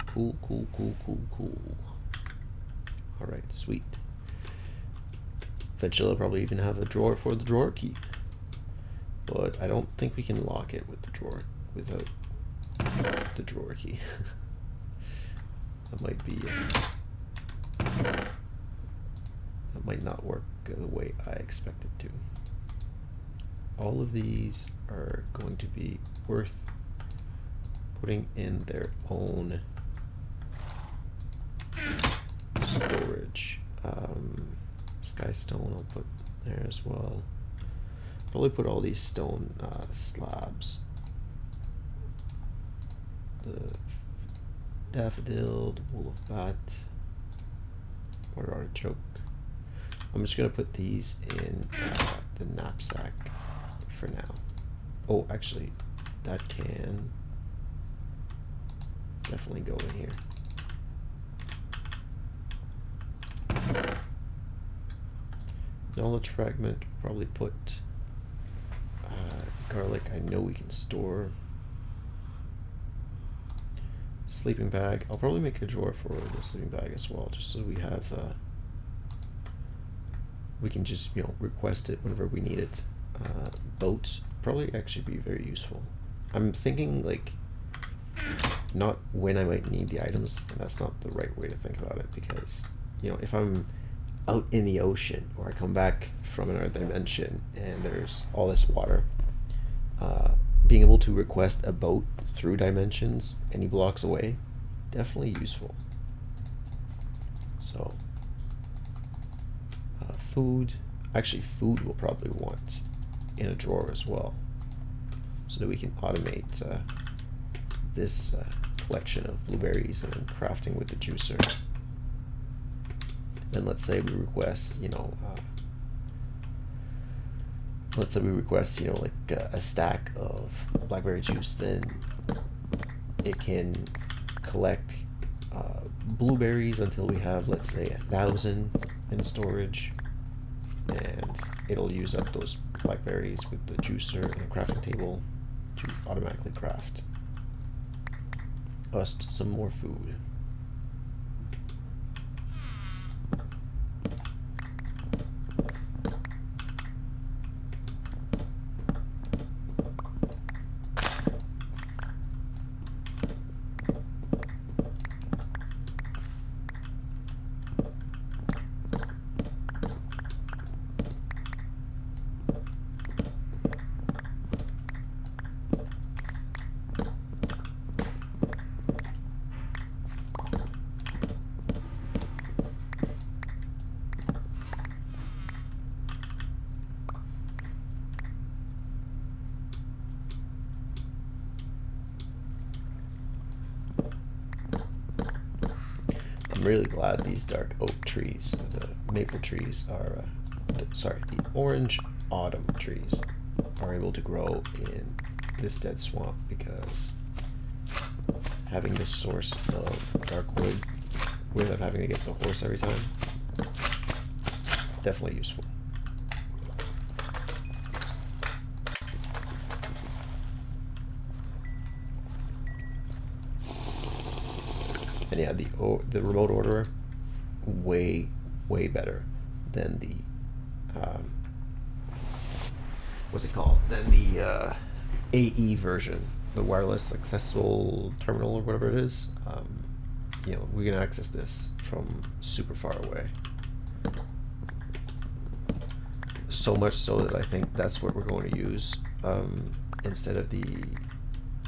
S1: Cool, cool, cool, cool, cool. All right, sweet. Eventually I'll probably even have a drawer for the drawer key. But I don't think we can lock it with the drawer without the drawer key. That might be that might not work the way I expect it to. All of these are going to be worth putting in their own storage. Sky stone I'll put there as well. Probably put all these stone slabs. The daffodil, the wool of bat, water artichoke. I'm just gonna put these in the knapsack for now. Oh, actually, that can definitely go in here. Knowledge fragment, probably put garlic. I know we can store. Sleeping bag. I'll probably make a drawer for the sleeping bag as well, just so we have we can just request it whenever we need it. Boats probably actually be very useful. I'm thinking like not when I might need the items, and that's not the right way to think about it, because if I'm out in the ocean or I come back from another dimension and there's all this water, being able to request a boat through dimensions any blocks away, definitely useful. So food, actually food we'll probably want in a drawer as well, so that we can automate this collection of blueberries and then crafting with the juicer. Then let's say we request, like a stack of blackberry juice, then it can collect blueberries until we have, let's say, 1,000 in storage, and it'll use up those blackberries with the juicer and the crafting table to automatically craft us some more food. I'm really glad these dark oak trees, the maple trees are, the orange autumn trees are able to grow in this dead swamp, because having this source of dark wood without having to get the horse every time, definitely useful. And yeah, the remote orderer, way better than the what's it called? Than the AE version, the wireless accessible terminal or whatever it is. We can access this from super far away. So much so that I think that's what we're going to use instead of the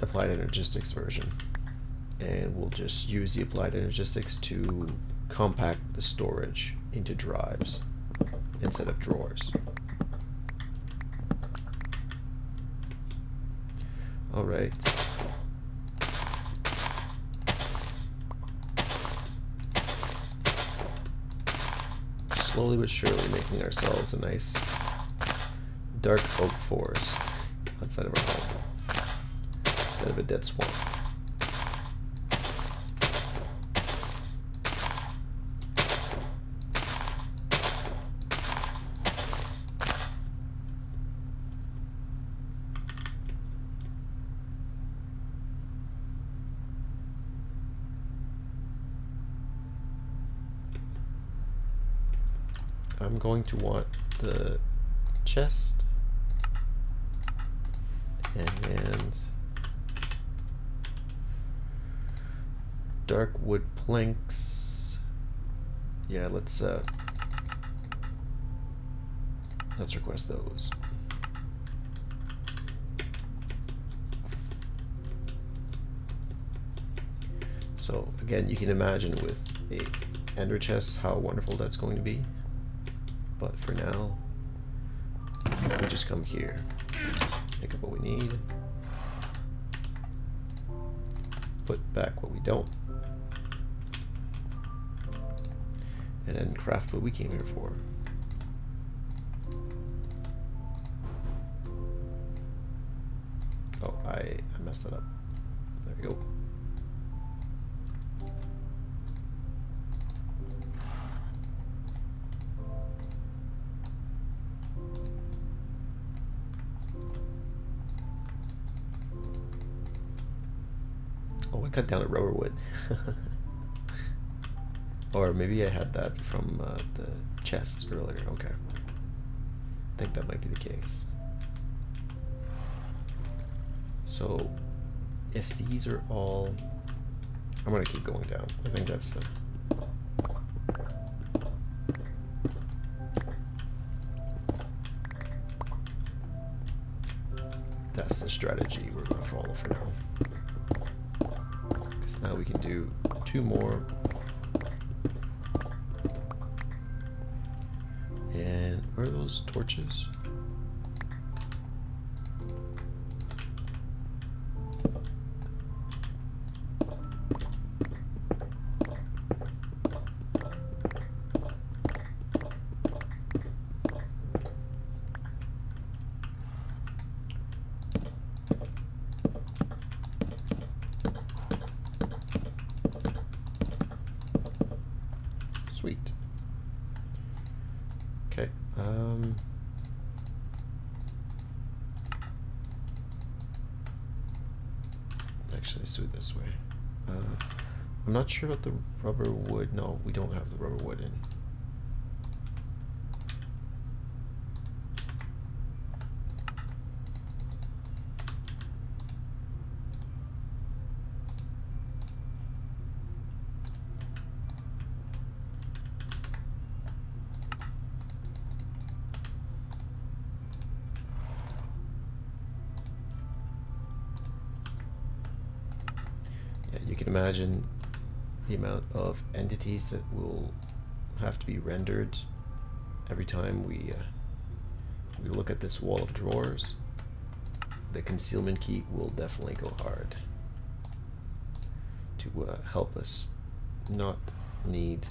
S1: applied energistics version. And we'll just use the applied energistics to compact the storage into drives instead of drawers. All right. Slowly but surely making ourselves a nice dark oak forest outside of our home instead of a dead swamp. I'm going to want the chest and dark wood planks. Yeah, let's request those. So again, you can imagine with a ender chest how wonderful that's going to be. But for now, we just come here, pick up what we need, put back what we don't, and then craft what we came here for. Oh, I messed that up. There we go. Oh, I cut down a rubber wood. Or maybe I had that from the chest earlier. Okay. I think that might be the case. So, if these are all... I'm going to keep going down. I think that's the... That's strategy we're going to follow for now. Because now we can do 2 more. And where are those torches? Sweet. Okay. Actually, let's do it this way. I'm not sure about the rubber wood. No, we don't have the rubber wood in. You can imagine the amount of entities that will have to be rendered every time we look at this wall of drawers. The concealment key will definitely go hard to help us not need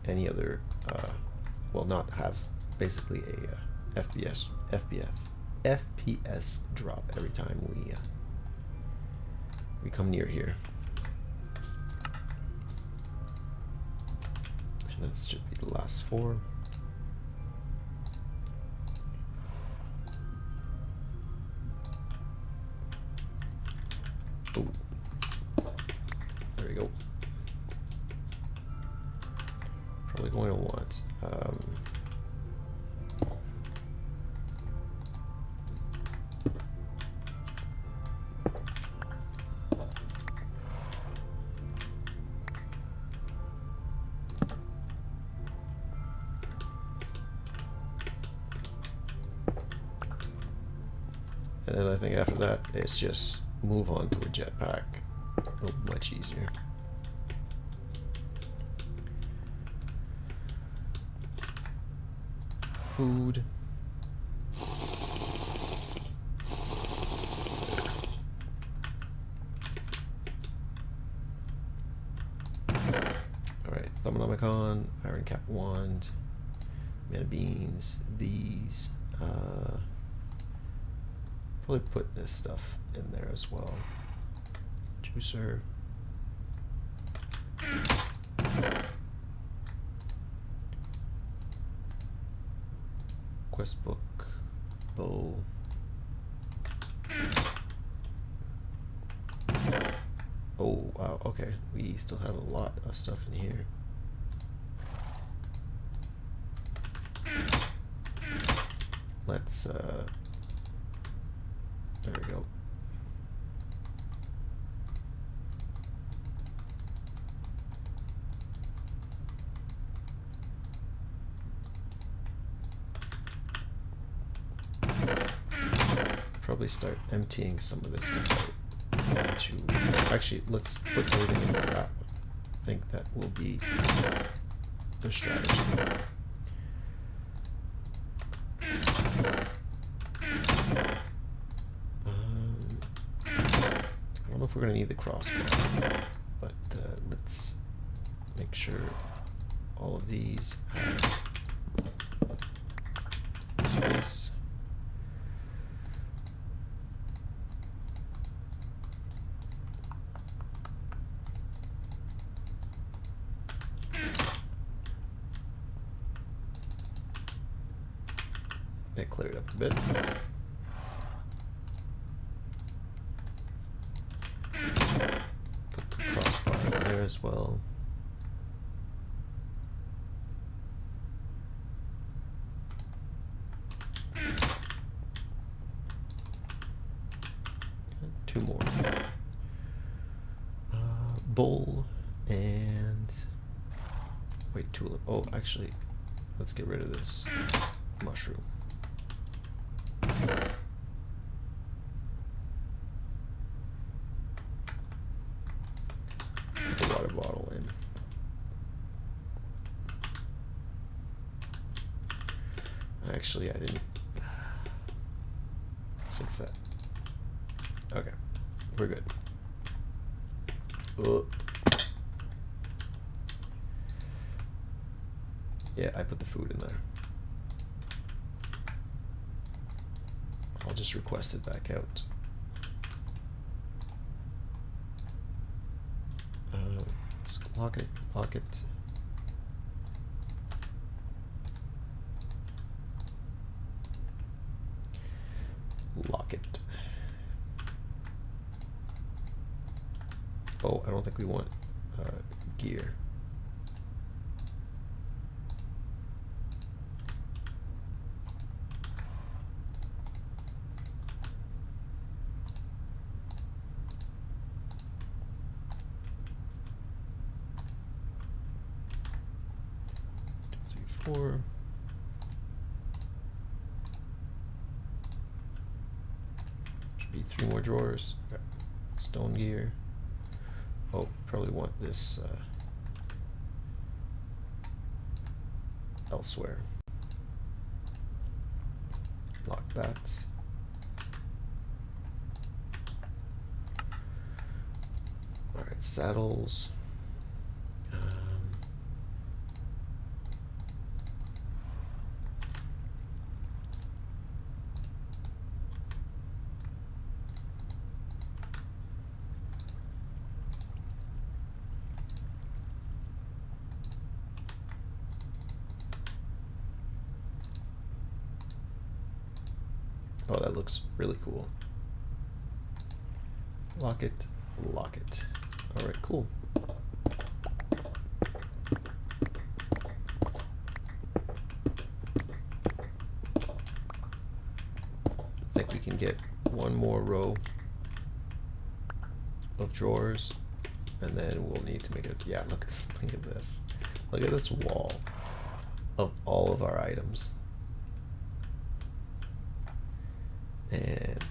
S1: any other, well, not have basically a FPS drop every time we come near here. And that should be the last 4. Oh, there we go. Probably going to want and then I think after that, it's just move on to a jetpack. Oh, much easier. Food. Alright, Thaumanomicon, Iron Cap Wand, Mana Beans, these. Probably put this stuff in there as well. Juicer. Quest book. Bow. Oh, wow, okay. We still have a lot of stuff in here. Let's, there we go. Probably start emptying some of this stuff out. Actually, let's put everything in that. I think that will be the strategy. I don't know if we're going to need the crossbow, but let's make sure all of these have space. It cleared up a bit. Put the crossbar in there as well. Two more. Bowl and wait, tulip. Oh, actually, let's get rid of this mushroom. water bottle in. Actually, I didn't. Let's fix that. Okay, we're good. Yeah, I put the food in there. I'll just request it back out. Let's lock it, lock it. Lock it. Oh, I don't think we want gear. Four. Should be 3 more drawers. Okay. Stone gear. Oh, probably want this elsewhere. Lock that. All right, saddles. Oh, that looks really cool. Lock it, lock it. All right, cool. I think we can get 1 more row of drawers, and then we'll need to make it. Yeah, look at this. Look at this wall of all of our items. And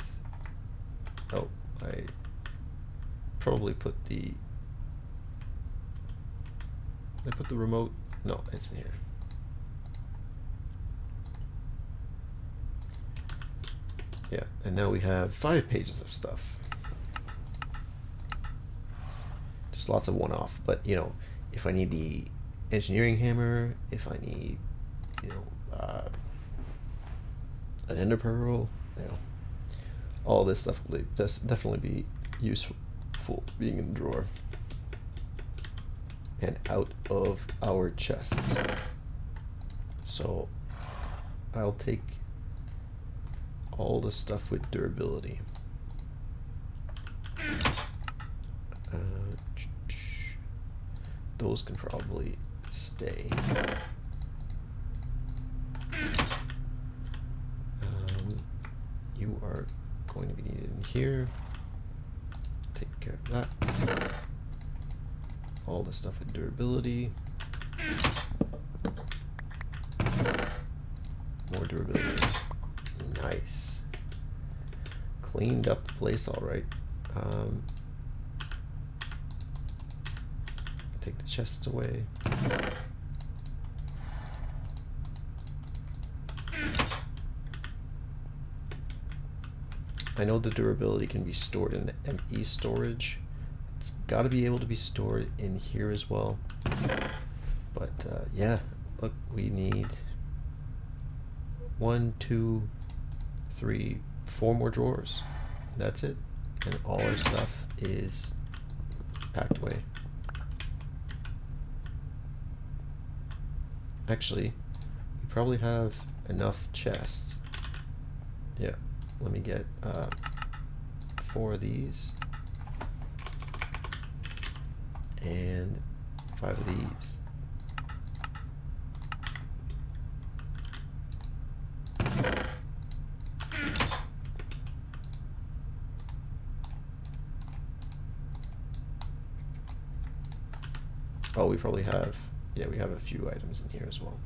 S1: oh, I probably put the. Did I put the remote? No, it's in here. Yeah, and now we have 5 pages of stuff. Just lots of one-off, but you know, if I need the engineering hammer, if I need, you know, an ender pearl, you know, all this stuff will definitely be useful being in the drawer and out of our chests. So I'll take all the stuff with durability. Those can probably stay. You are going to be needed in here. Take care of that. All the stuff with durability. More durability. Nice. Cleaned up the place all right. Take the chests away. I know the durability can be stored in the ME storage. It's got to be able to be stored in here as well. But yeah, look, we need 1, 2, 3, 4 more drawers. That's it. And all our stuff is packed away. Actually, we probably have enough chests. Yeah, let me get 4 of these and 5 of these. Oh, we probably have, yeah, we have a few items in here as well.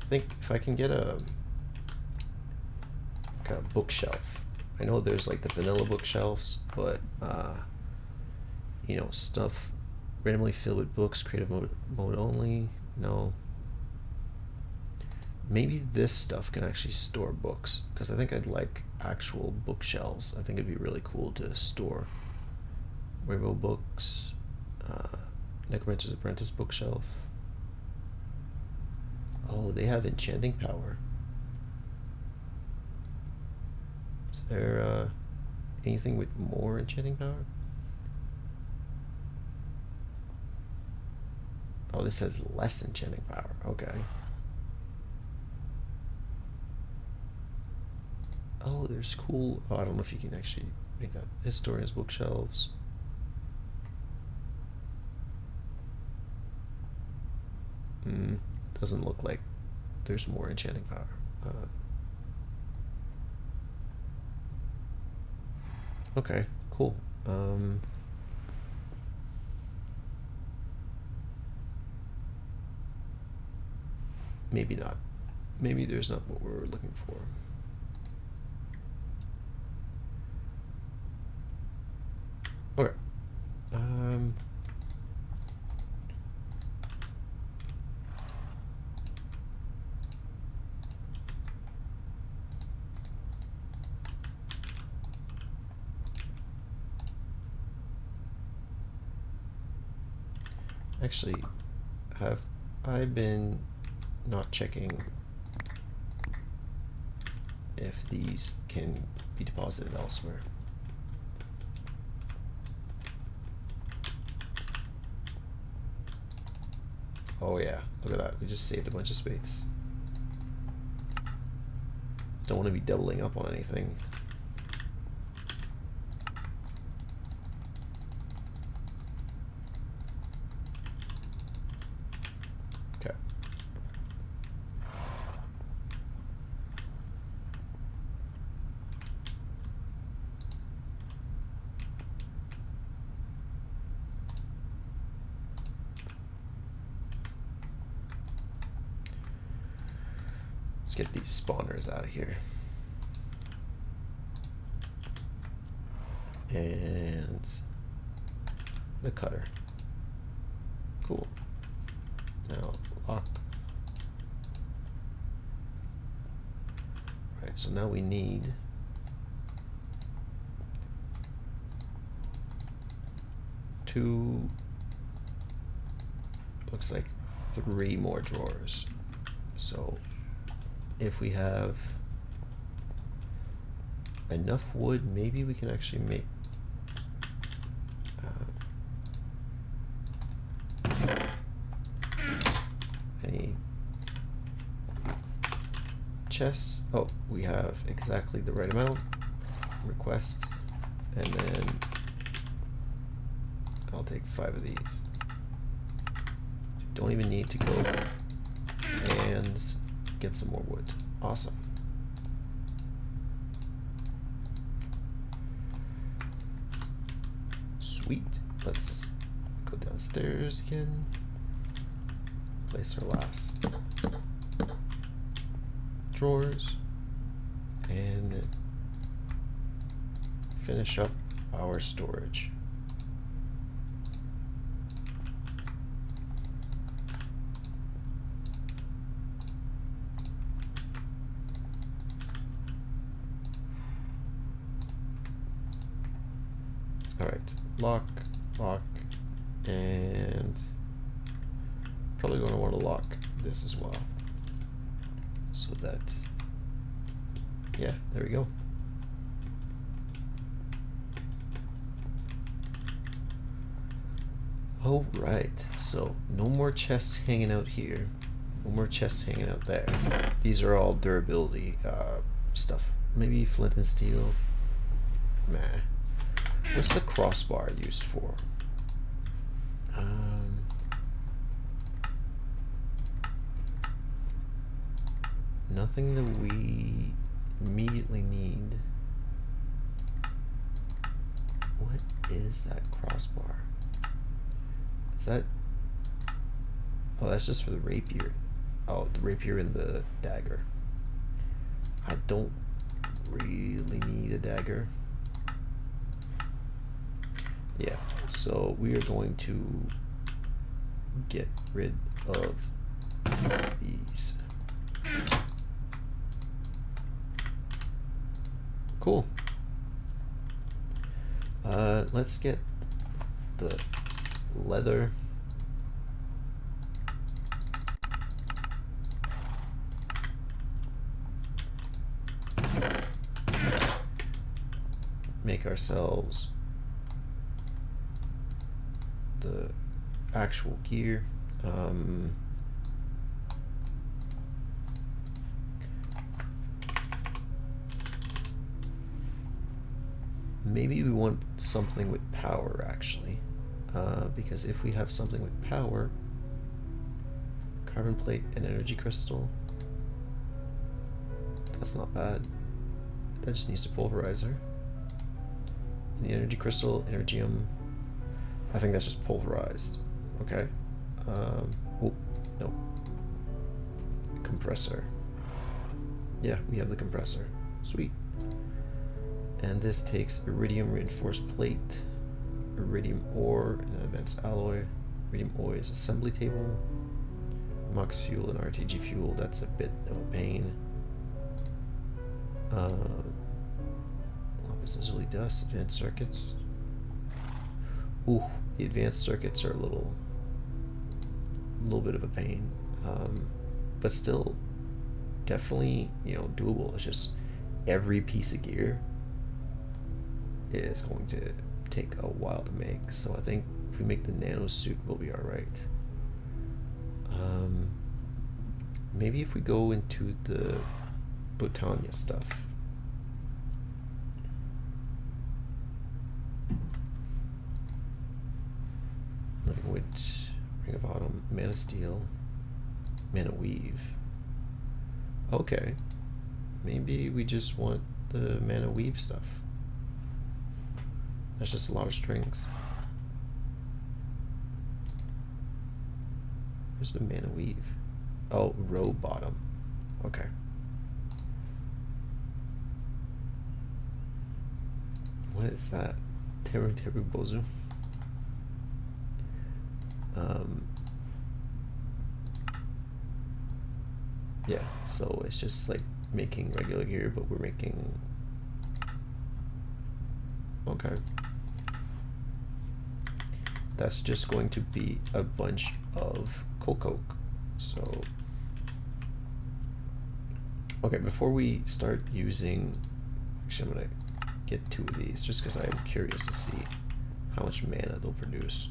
S1: think if I can get a kind of bookshelf. I know there's like the vanilla bookshelves, but you know, stuff randomly filled with books, creative mode only. No. Maybe this stuff can actually store books, because I think I'd like actual bookshelves. I think it'd be really cool to store rainbow books, Necromancer's Apprentice bookshelf. Oh, they have enchanting power. Is there anything with more enchanting power? Oh, this has less enchanting power. Okay. Oh, there's cool... Oh, I don't know if you can actually make that. Historian's bookshelves. Doesn't look like there's more enchanting power. Okay, cool. Maybe not. Maybe there's not what we're looking for. Okay. Actually, have I been not checking if these can be deposited elsewhere? Oh yeah, look at that. We just saved a bunch of space. Don't want to be doubling up on anything. Okay. Let's get these spawners out of here. And the cutter. Cool. Now lock. Right, so now we need two, looks like 3 more drawers. So if we have enough wood, maybe we can actually make any chests. Oh, we have exactly the right amount. Request, and then I'll take 5 of these. Don't even need to go and get some more wood. Awesome. Sweet. Let's go downstairs again. Place our last drawers and finish up our storage. Alright, lock, and probably going to want to lock this as well. So that, yeah, there we go. Alright, so no more chests hanging out here. No more chests hanging out there. These are all durability stuff. Maybe flint and steel. Nah. What's the crossbar used for? Nothing that we immediately need. What is that crossbar? Is that... Oh, that's just for the rapier. Oh, the rapier and the dagger. I don't really need a dagger. Yeah, so we are going to get rid of these. Cool. Let's get the leather. Make ourselves the actual gear. Maybe we want something with power, actually, because if we have something with power, carbon plate and energy crystal, that's not bad. That just needs a pulverizer. And the energy crystal, energium, I think that's just pulverized. Okay. Oh, no. Compressor. Yeah, we have the compressor. Sweet. And this takes iridium reinforced plate, iridium ore, and advanced alloy. Iridium ore is assembly table. Mox fuel and RTG fuel, that's a bit of a pain. Lapis lazuli dust, advanced circuits. Ooh, the advanced circuits are a little bit of a pain, but still definitely, you know, doable. It's just every piece of gear is going to take a while to make, so I think if we make the nano suit, we'll be all right. Maybe if we go into the botania stuff. Living Witch, Ring of Autumn, Mana Steel, Mana Weave. Okay, maybe we just want the Mana Weave stuff. That's just a lot of strings. Where's the Mana Weave? Oh, row bottom. Okay. What is that? Teru Teru Bozu? Yeah, so it's just like making regular gear, but we're making... Okay. That's just going to be a bunch of coal coke. So, okay, before we start using, actually I'm gonna get 2 of these just because I'm curious to see how much mana they'll produce.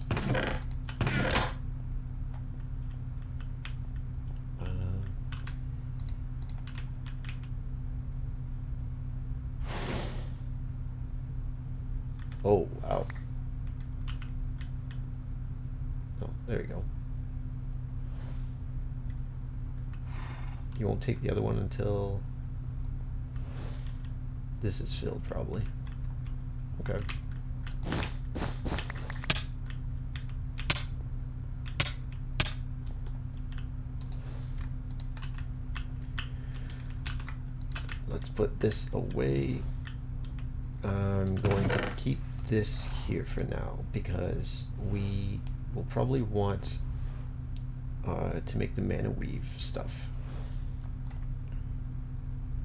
S1: Oh, wow. Oh, there you go. You won't take the other one until this is filled, probably. Okay. Let's put this away. I'm going to keep this here for now because we will probably want to make the Mana Weave stuff.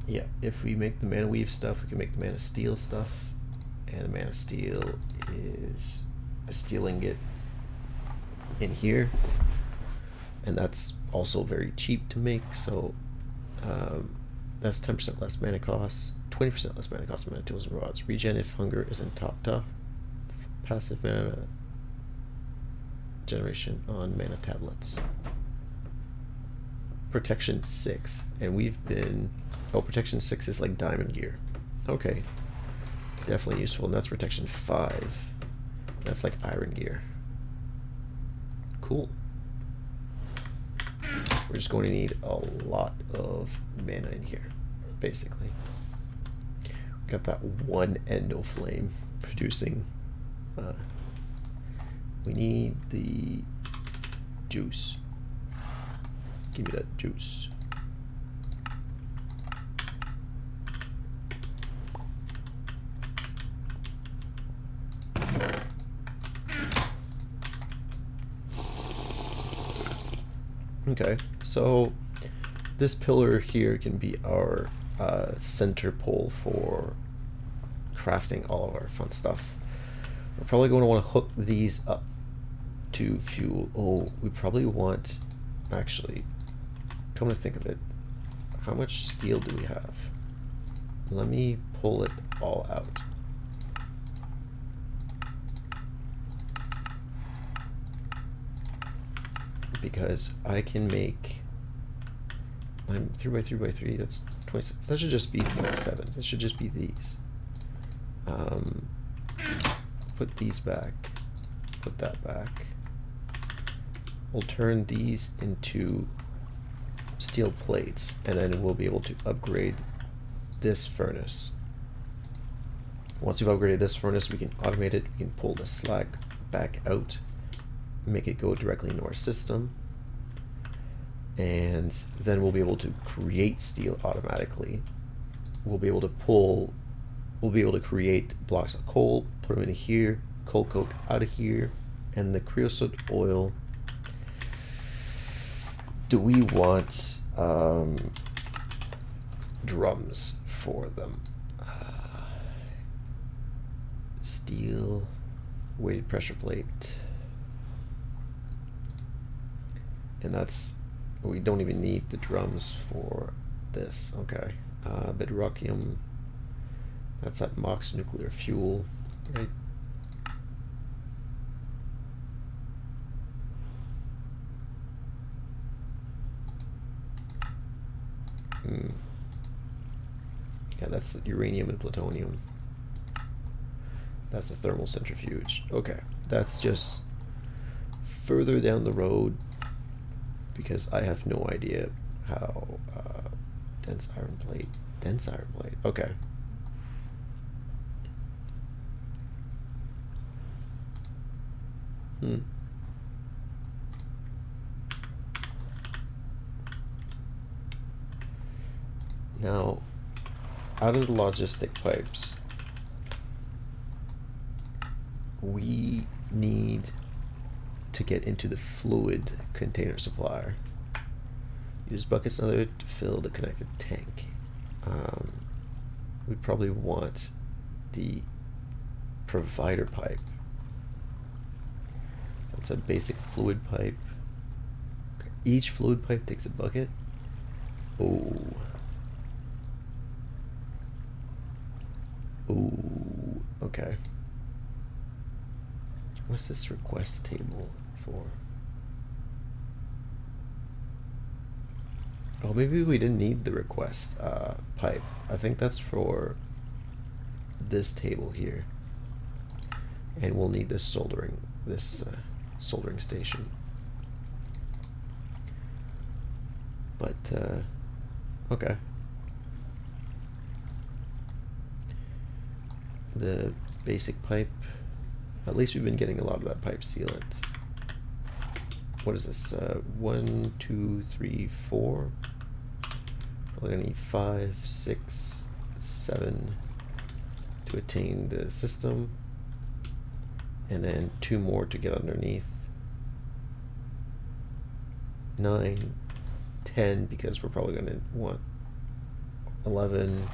S1: Yeah, if we make the Mana Weave stuff, we can make the Mana Steel stuff, and the Mana Steel is a steel ingot in here, and that's also very cheap to make, so that's 10% less mana cost, 20% less mana cost of mana tools and rods. Regen if hunger isn't topped off. Passive mana generation on mana tablets. Protection 6, and we've been... Oh, protection 6 is like diamond gear. Okay, definitely useful, and that's protection 5. That's like iron gear. Cool. We're just going to need a lot of mana in here, basically. We got that one endo flame producing. We need the juice. Give me that juice. Okay, so this pillar here can be our center pole for crafting all of our fun stuff. We're probably going to want to hook these up to fuel. Oh, we probably want, actually, come to think of it, how much steel do we have? Let me pull it all out. Because I can make my 3x3x3, that's 26. That should just be 27. That should just be these. Put these back. Put that back. We'll turn these into steel plates, and then we'll be able to upgrade this furnace. Once we've upgraded this furnace, we can automate it. We can pull the slag back out, make it go directly into our system, and then we'll be able to create steel automatically. We'll be able to create blocks of coal, put them in here, coal coke out of here, and the creosote oil. Do we want drums for them? Steel, weighted pressure plate. And that's, we don't even need the drums for this. Okay. Bedrockium, that's at Mox nuclear fuel, right? Yeah, that's uranium and plutonium. That's a thermal centrifuge. Okay, that's just further down the road because I have no idea how dense iron plate. Okay. Now, out of the logistic pipes, we need to get into the fluid container supplier. Use buckets and other to fill the connected tank. We probably want the provider pipe. That's a basic fluid pipe. Each fluid pipe takes a bucket. Oh. Ooh, okay. What's this request table for? Oh, maybe we didn't need the request pipe. I think that's for this table here. And we'll need this soldering station. But, okay. The basic pipe, at least we've been getting a lot of that pipe sealant. What is this? 1, 2, 3, 4. Probably gonna need 5, 6, 7 to attain the system, and then 2 more to get underneath. 9, 10, because we're probably gonna want 11,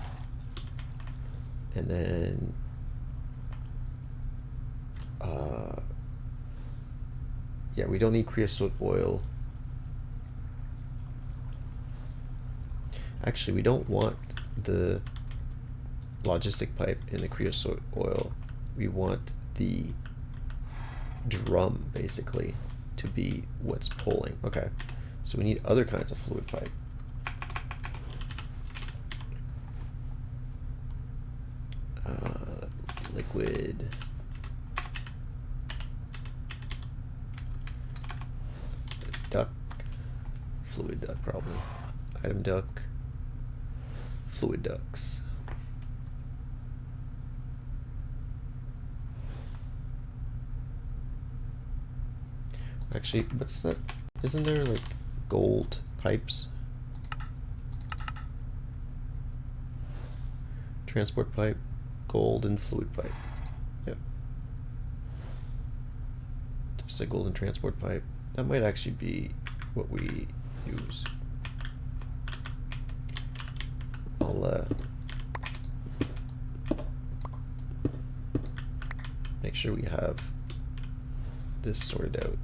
S1: and then yeah, we don't need creosote oil. Actually, we don't want the logistic pipe in the creosote oil. We want the drum, basically, to be what's pulling. Okay, so we need other kinds of fluid pipe. Liquid. Duct, fluid duct probably. Item duct, fluid ducts. Actually, what's that? Isn't there like gold pipes. Transport pipe, gold, and fluid pipe. Yep. Just a golden transport pipe. That might actually be what we use. I'll make sure we have this sorted out.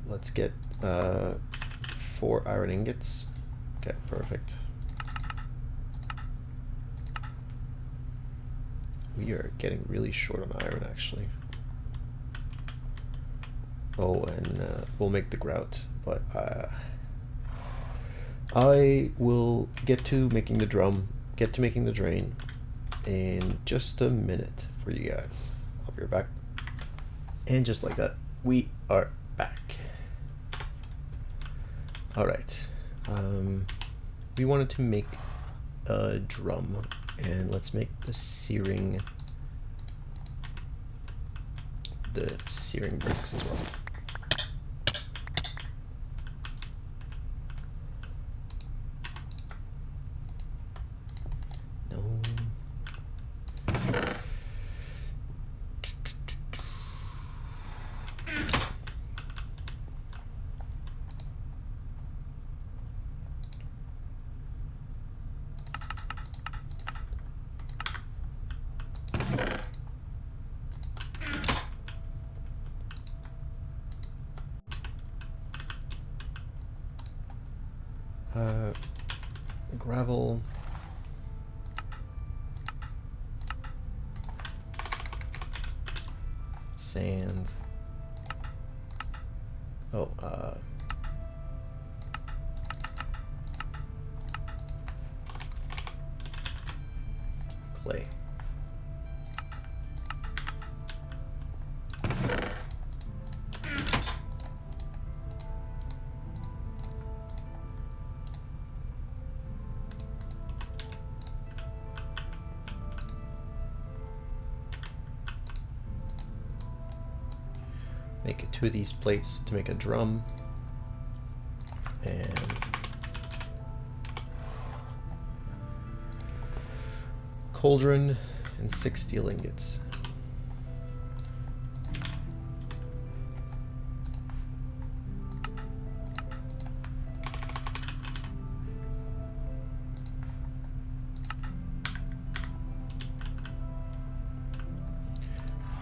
S1: Let's get 4 iron ingots. Okay, perfect. We are getting really short on iron, actually. Oh, and we'll make the grout, but I will get to making the drum, get to making the drain in just a minute for you guys. I'll be right back. And just like that, we are back. All right, we wanted to make a drum, and let's make the searing bricks as well. Gravel, sand, clay. Make 2 of these plates to make a drum, and cauldron and 6 steel ingots.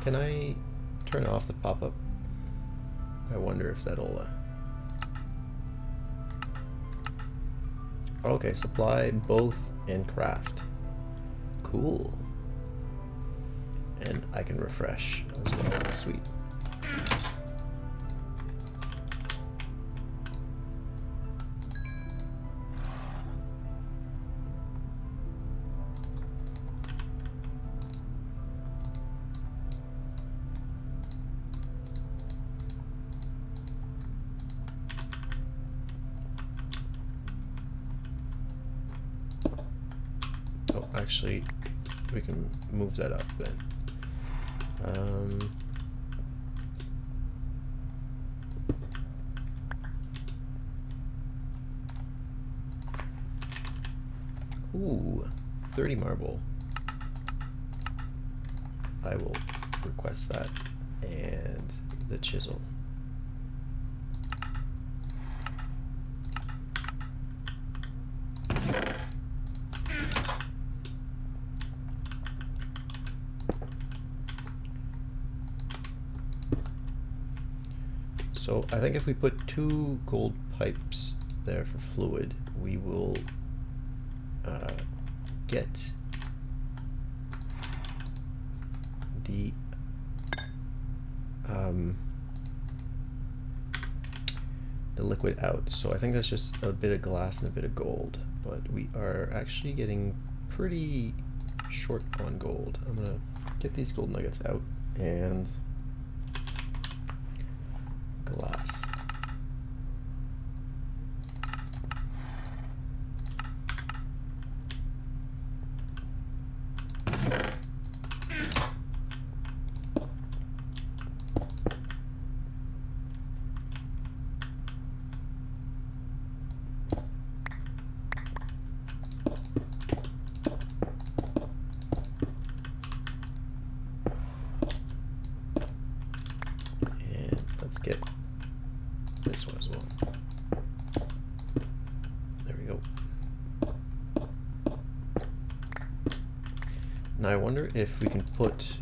S1: Can I turn off the pop-up? I wonder if that'll okay, supply both and craft. Cool. And I can refresh as well. Sweet. Actually, we can move that up then. Ooh, 30 marble. I will request that. And the chisel. So I think if we put 2 gold pipes there for fluid, we will get the liquid out. So I think that's just a bit of glass and a bit of gold, but we are actually getting pretty short on gold. I'm gonna get these gold nuggets out and glass. Get this one as well. There we go. Now I wonder if we can put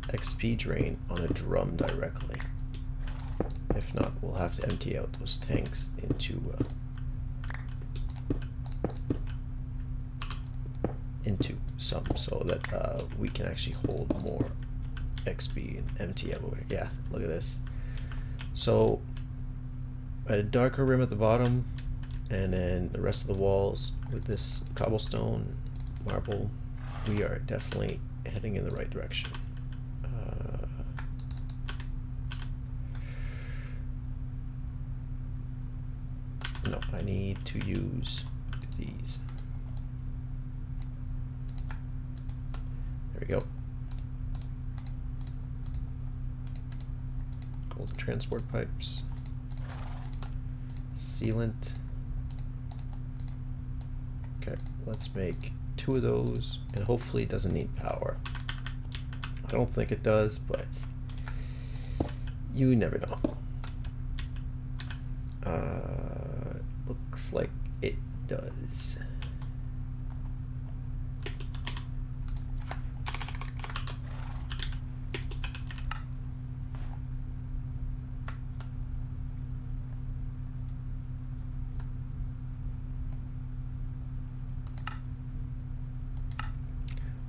S1: XP drain on a drum directly. If not, we'll have to empty out those tanks into some so that we can actually hold more XP and empty everywhere. Yeah, look at this. So a darker rim at the bottom, and then the rest of the walls with this cobblestone, marble. We are definitely heading in the right direction. No, I need to use these. There we go. Golden transport pipes. Sealant. Okay, let's make 2 of those, and hopefully it doesn't need power. I don't think it does, but you never know. Looks like it does.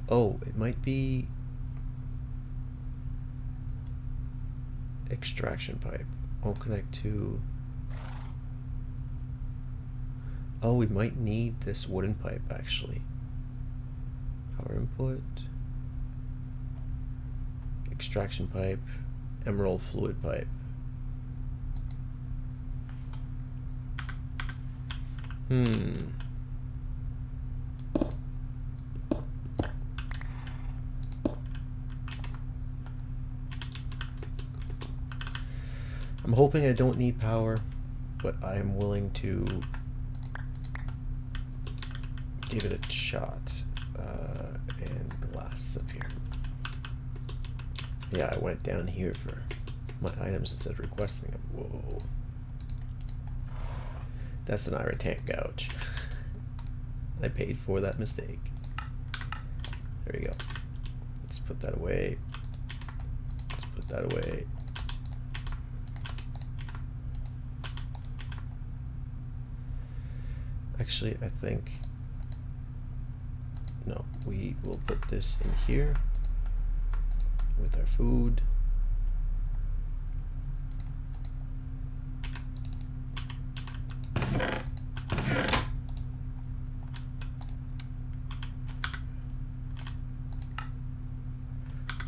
S1: Oh, it might be extraction pipe. I'll connect to... Oh, we might need this wooden pipe actually. Power input. Extraction pipe. Emerald fluid pipe. I'm hoping I don't need power, but I am willing to give it a shot. And glass up here. Yeah, I went down here for my items instead of requesting them. Whoa. That's an iron tank gouge. I paid for that mistake. There we go. Let's put that away. Let's put that away. Actually, I think... No, we will put this in here with our food.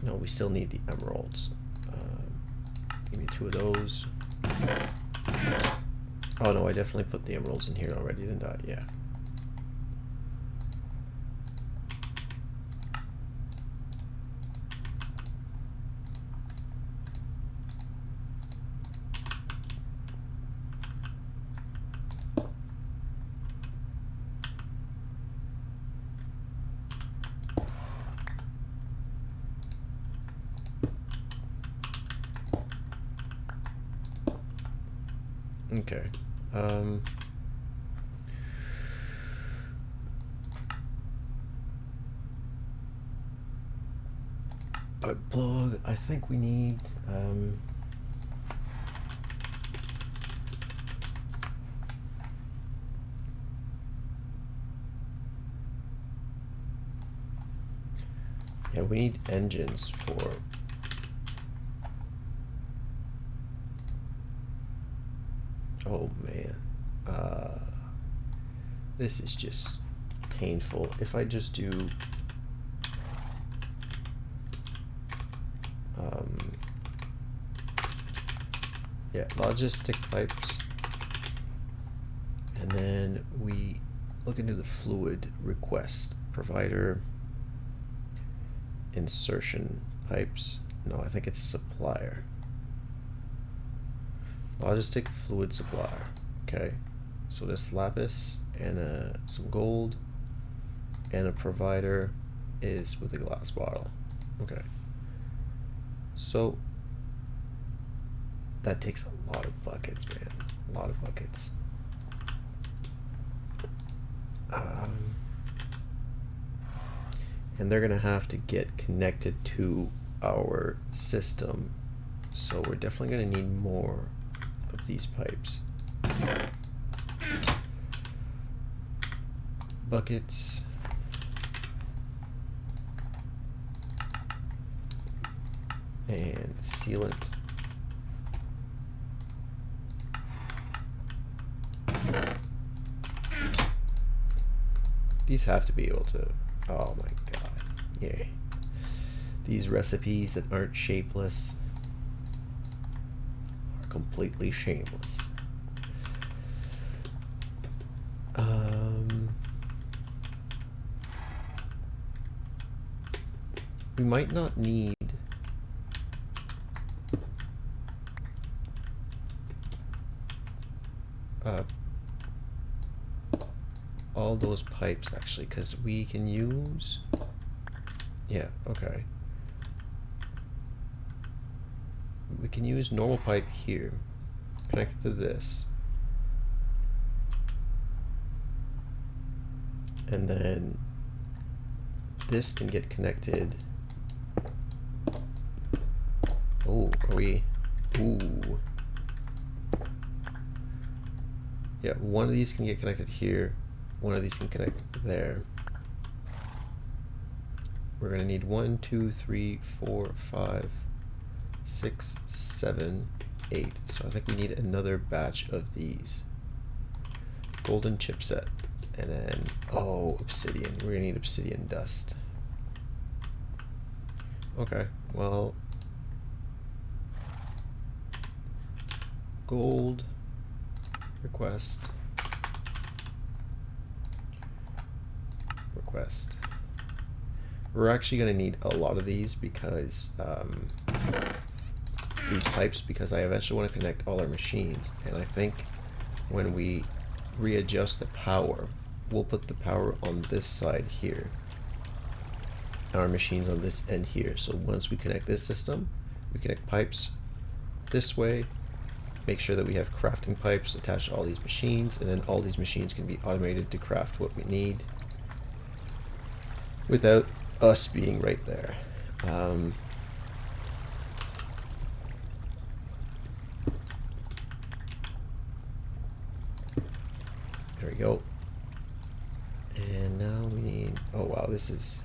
S1: No, we still need the emeralds. Give me 2 of those. Oh no, I definitely put the emeralds in here already, didn't I? Yeah. Okay. Plug, I think we need yeah, we need engines for oh man. This is just painful. If I just do yeah, logistic pipes, and then we look into the fluid request provider insertion pipes. No, I think it's a supplier. Logistic fluid supplier. Okay, so this lapis and some gold, and a provider is with a glass bottle. Okay, so that takes a lot of buckets, man. A lot of buckets. And they're gonna have to get connected to our system, so we're definitely gonna need more of these pipes. Buckets. And sealant. These have to be able to, oh my god, yeah. These recipes that aren't shapeless are completely shameless. We might not need all those pipes actually, because we can use, yeah, okay, we can use normal pipe here connected to this, and then this can get connected. Oh, are we, ooh, yeah, one of these can get connected here. One of these can connect there. We're gonna need 1, 2, 3, 4, 5, 6, 7, 8. So I think we need another batch of these. Golden chipset. And then, oh, obsidian. We're gonna need obsidian dust. Okay, well, gold request. We're actually going to need a lot of these because these pipes, because I eventually want to connect all our machines, and I think when we readjust the power, we'll put the power on this side here, and our machines on this end here. So once we connect this system, we connect pipes this way, make sure that we have crafting pipes attached to all these machines, and then all these machines can be automated to craft what we need without us being right there. There we go. And now we need, oh wow, this is,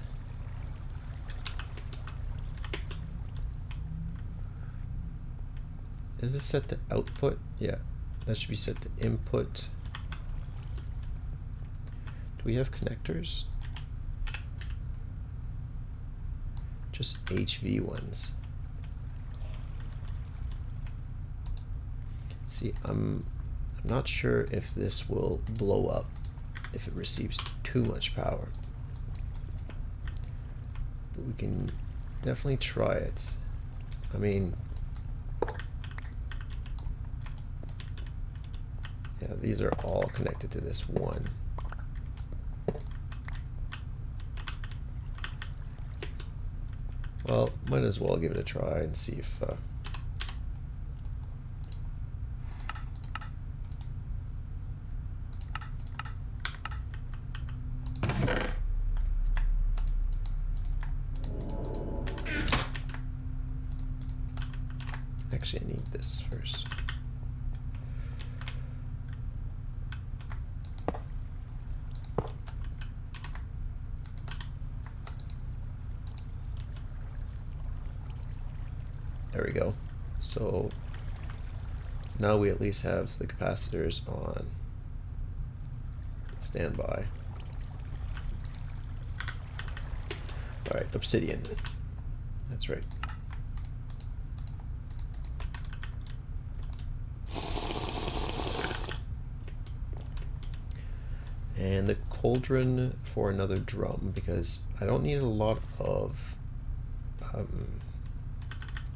S1: is this set to output? Yeah, that should be set to input. Do we have connectors? Just HV ones. See, I'm not sure if this will blow up if it receives too much power, but we can definitely try it. I mean, yeah, these are all connected to this one. Well, might as well give it a try and see if actually I need this first. There we go. So now we at least have the capacitors on Stand by. Alright, obsidian. That's right. And the cauldron for another drum, because I don't need a lot of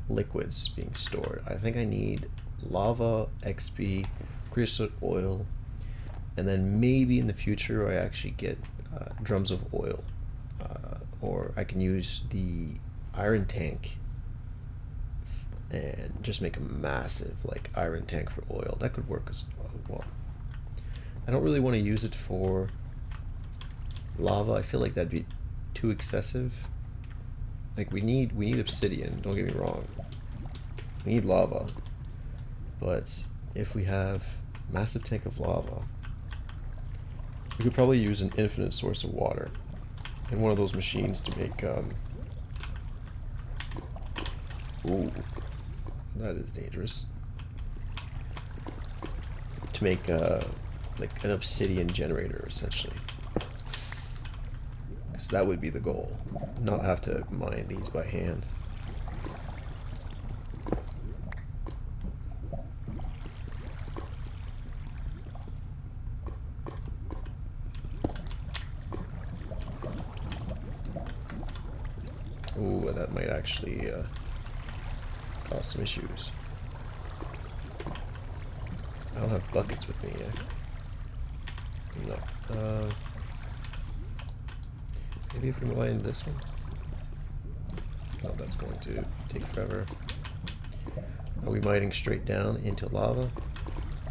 S1: liquids being stored. I think I need lava, XP, creosote oil, and then maybe in the future I actually get drums of oil, or I can use the iron tank and just make a massive like iron tank for oil. That could work as well. I don't really want to use it for lava. I feel like that'd be too excessive. Like we need obsidian, don't get me wrong. We need lava. But if we have massive tank of lava, we could probably use an infinite source of water in one of those machines to make ooh, that is dangerous. To make like an obsidian generator, essentially. Because that would be the goal. Not have to mine these by hand. Ooh, that might actually cause some issues. I don't have buckets with me yet. No. Maybe if we mine this one. Oh, that's going to take forever. Are we mining straight down into lava?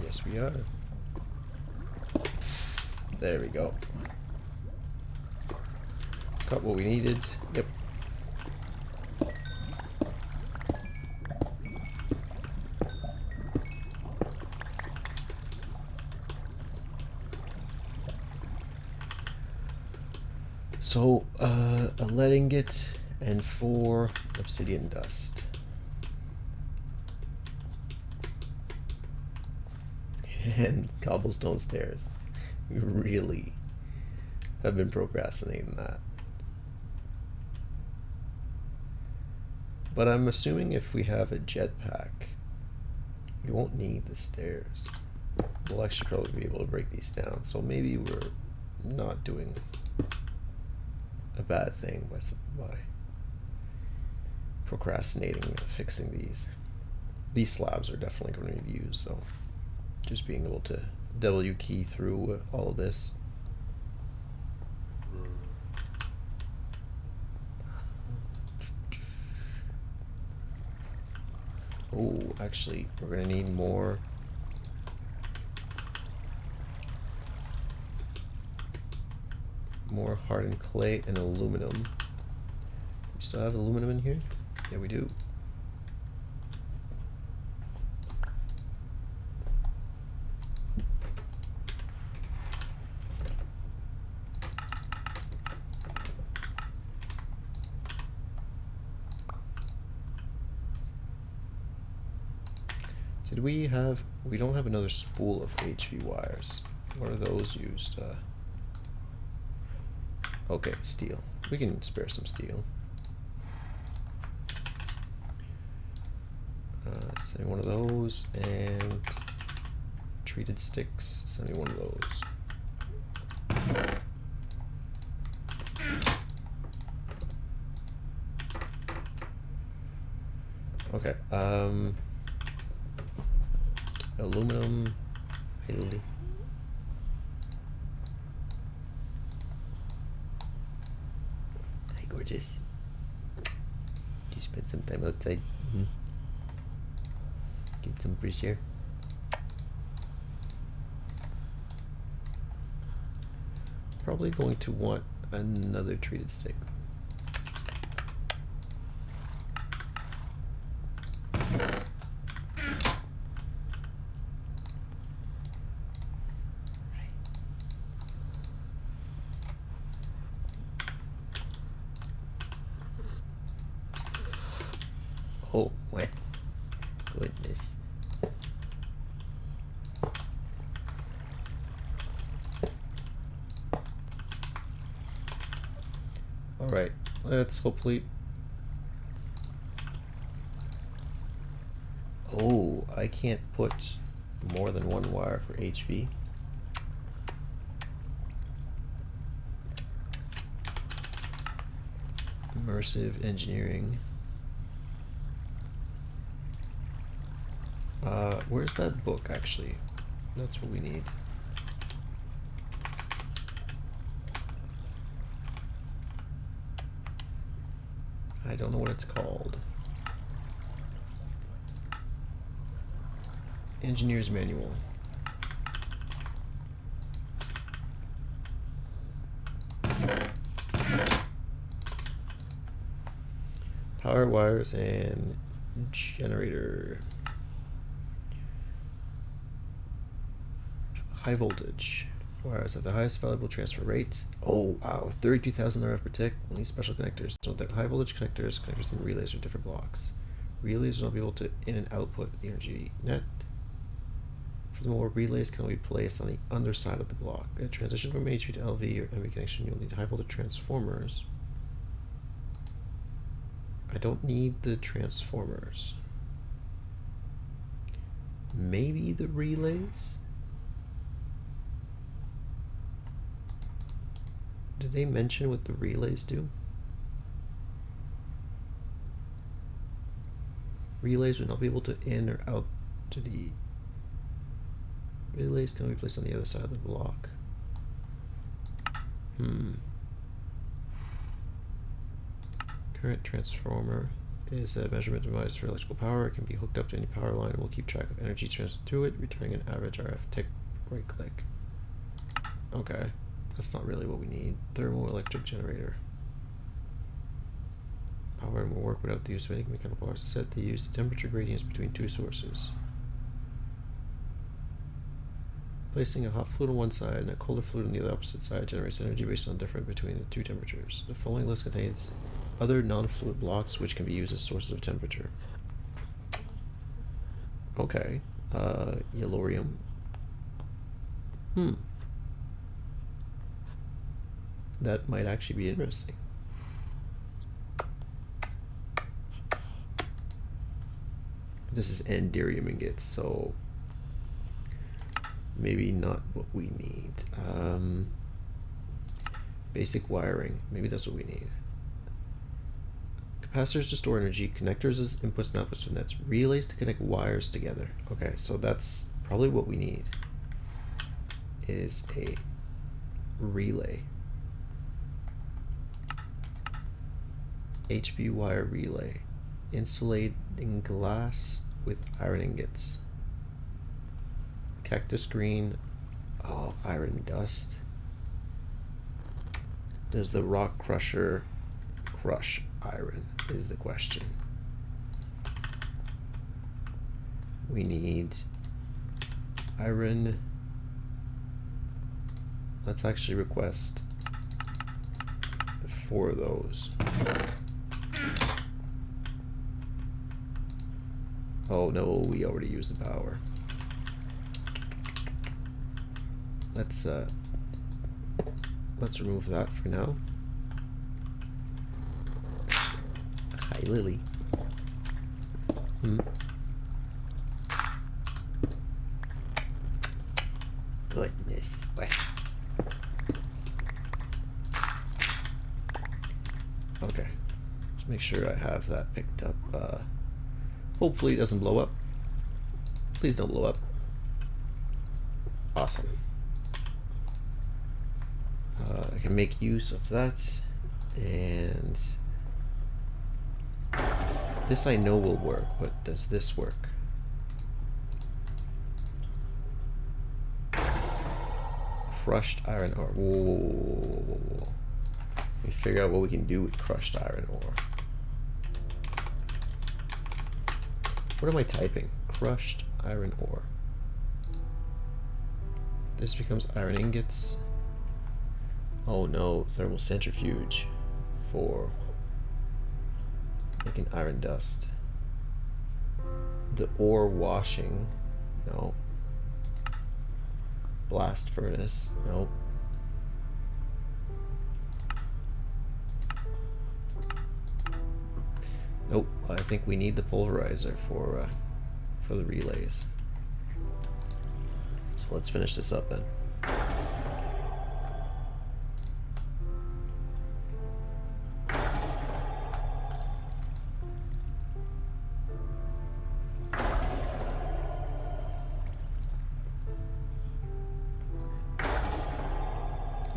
S1: Yes, we are. There we go. Got what we needed. Yep. So, a lead ingot and 4 obsidian dust. And cobblestone stairs. We really have been procrastinating that. But I'm assuming if we have a jetpack, we won't need the stairs. We'll actually probably be able to break these down. So maybe we're not doing a bad thing by procrastinating fixing these. These slabs are definitely going to be used, so just being able to W key through all of this. Oh, actually, we're going to need more. More hardened clay and aluminum. We still have aluminum in here? Yeah, we do. Did we have... We don't have another spool of HV wires. What are those used? Okay, steel. We can spare some steel. Send me one of those, and treated sticks. Send me one of those. Okay. Aluminum. Hey, gorgeous. Did you spend some time outside? Mm-hmm. Get some fresh air. Probably going to want another treated stick. Oh, my goodness. Alright, let's hopefully... Oh, I can't put more than one wire for HV. Immersive engineering. Where's that book actually? That's what we need. I don't know what it's called. Engineer's Manual. Power wires and generator. High voltage wires have the highest valuable transfer rate. Oh wow, 32,000 RF per tick. Only special connectors. So the high voltage connectors and relays are different blocks. Relays will not be able to in and output the energy net. Furthermore, relays can only be placed on the underside of the block. A transition from HV to LV or MV connection, you'll need high voltage transformers. I don't need the transformers. Maybe the relays? Did they mention what the relays do? Relays would not be able to in or out to the... Relays can be placed on the other side of the block. Current transformer is a measurement device for electrical power. It can be hooked up to any power line and will keep track of energy transferred through it, returning an average RF tick right click. Okay, that's not really what we need. Thermoelectric generator. Power will work without the use of any mechanical power. Set to use the temperature gradients between two sources. Placing a hot fluid on one side and a colder fluid on the other opposite side generates energy based on difference between the two temperatures. The following list contains other non-fluid blocks which can be used as sources of temperature. Okay. Yellorium. That might actually be interesting. This is anderium ingots, so maybe not what we need. Basic wiring, maybe that's what we need. Capacitors to store energy, connectors as inputs and outputs for nets, relays to connect wires together. Okay, so that's probably what we need, is a relay. HV wire relay. Insulating glass with iron ingots. Cactus green. Oh, iron dust. Does the rock crusher crush iron is the question. We need iron. Let's actually request 4 of those. Oh no, we already used the power. Let's remove that for now. Hi, Lily. Goodness. Okay. Let's make sure I have that picked up. Hopefully it doesn't blow up. Please don't blow up. Awesome. I can make use of that, and this I know will work, but does this work? Crushed iron ore. Whoa. Let me figure out what we can do with crushed iron ore. What am I typing? Crushed iron ore. This becomes iron ingots. Oh no, thermal centrifuge for making iron dust. The ore washing. No. Blast furnace. Nope. I think we need the pulverizer for the relays. So let's finish this up then.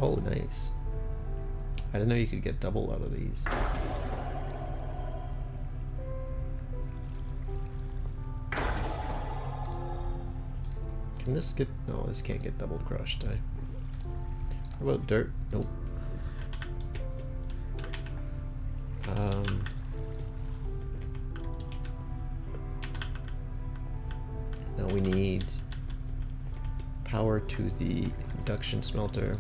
S1: Oh, nice. I didn't know you could get double out of these. Can this get... No, this can't get double crushed, eh? How about dirt? Nope. Now we need power to the induction smelter.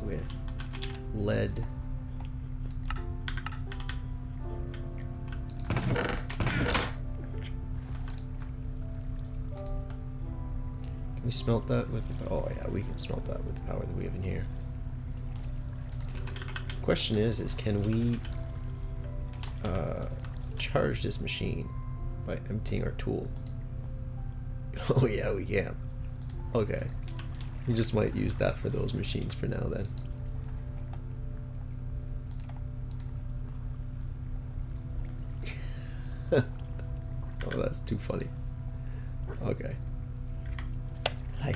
S1: With lead. Can we smelt that with the... Oh yeah, we can smelt that with the power that we have in here. Question is can we charge this machine by emptying our tool? Oh yeah, we can. Okay. We just might use that for those machines for now then. Oh, that's too funny. Okay. Hi.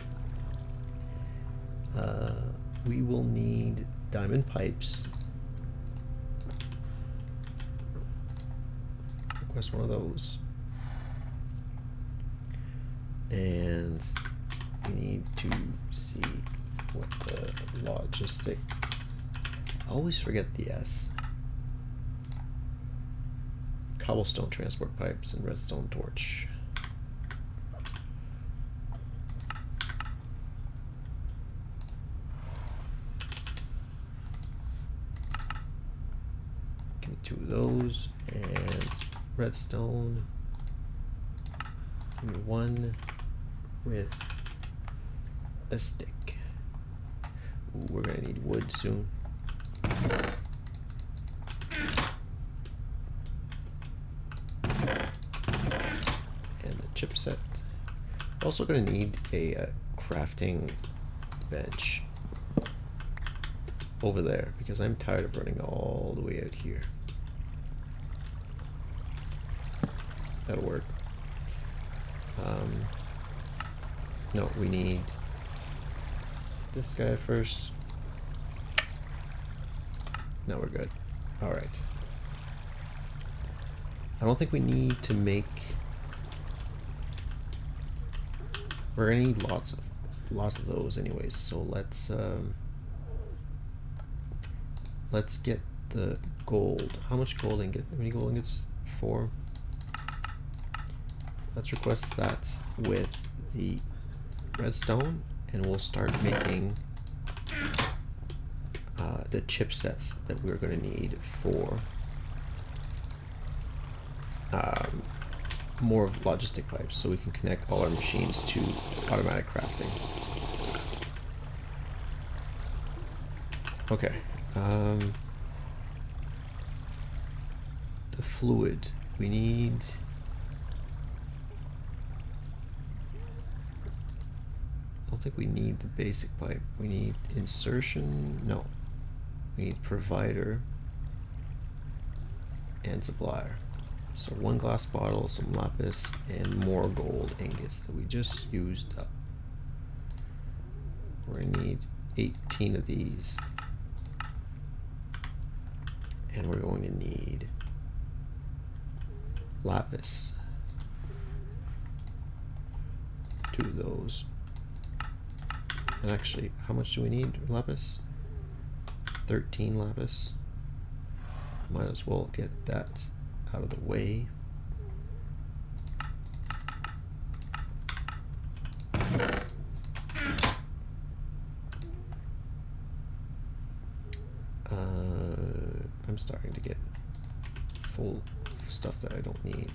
S1: We will need diamond pipes. Request one of those. And we need to see what the logistic... I always forget the S. Cobblestone transport pipes and redstone torch. Give me 2 of those and redstone. Give me 1 with a stick. Ooh, we're gonna need wood soon. And the chipset. Also gonna need a crafting bench over there because I'm tired of running all the way out here. That'll work. No, we need this guy first. Now we're good. Alright. I don't think we need to make... We're gonna need lots of those anyways, so let's get the gold. How much gold ingot? How many gold ingots? 4. Let's request that with the redstone, and we'll start making the chipsets that we're going to need for more logistic pipes, so we can connect all our machines to automatic crafting. Okay. The fluid we need. I don't think we need the basic pipe. We need insertion. No. We need provider and supplier. So 1 glass bottle, some lapis, and more gold ingots that we just used up. We're gonna need 18 of these. And we're going to need lapis. 2 of those. And actually, how much do we need lapis? 13 lapis. Might as well get that out of the way. I'm starting to get full of stuff that I don't need.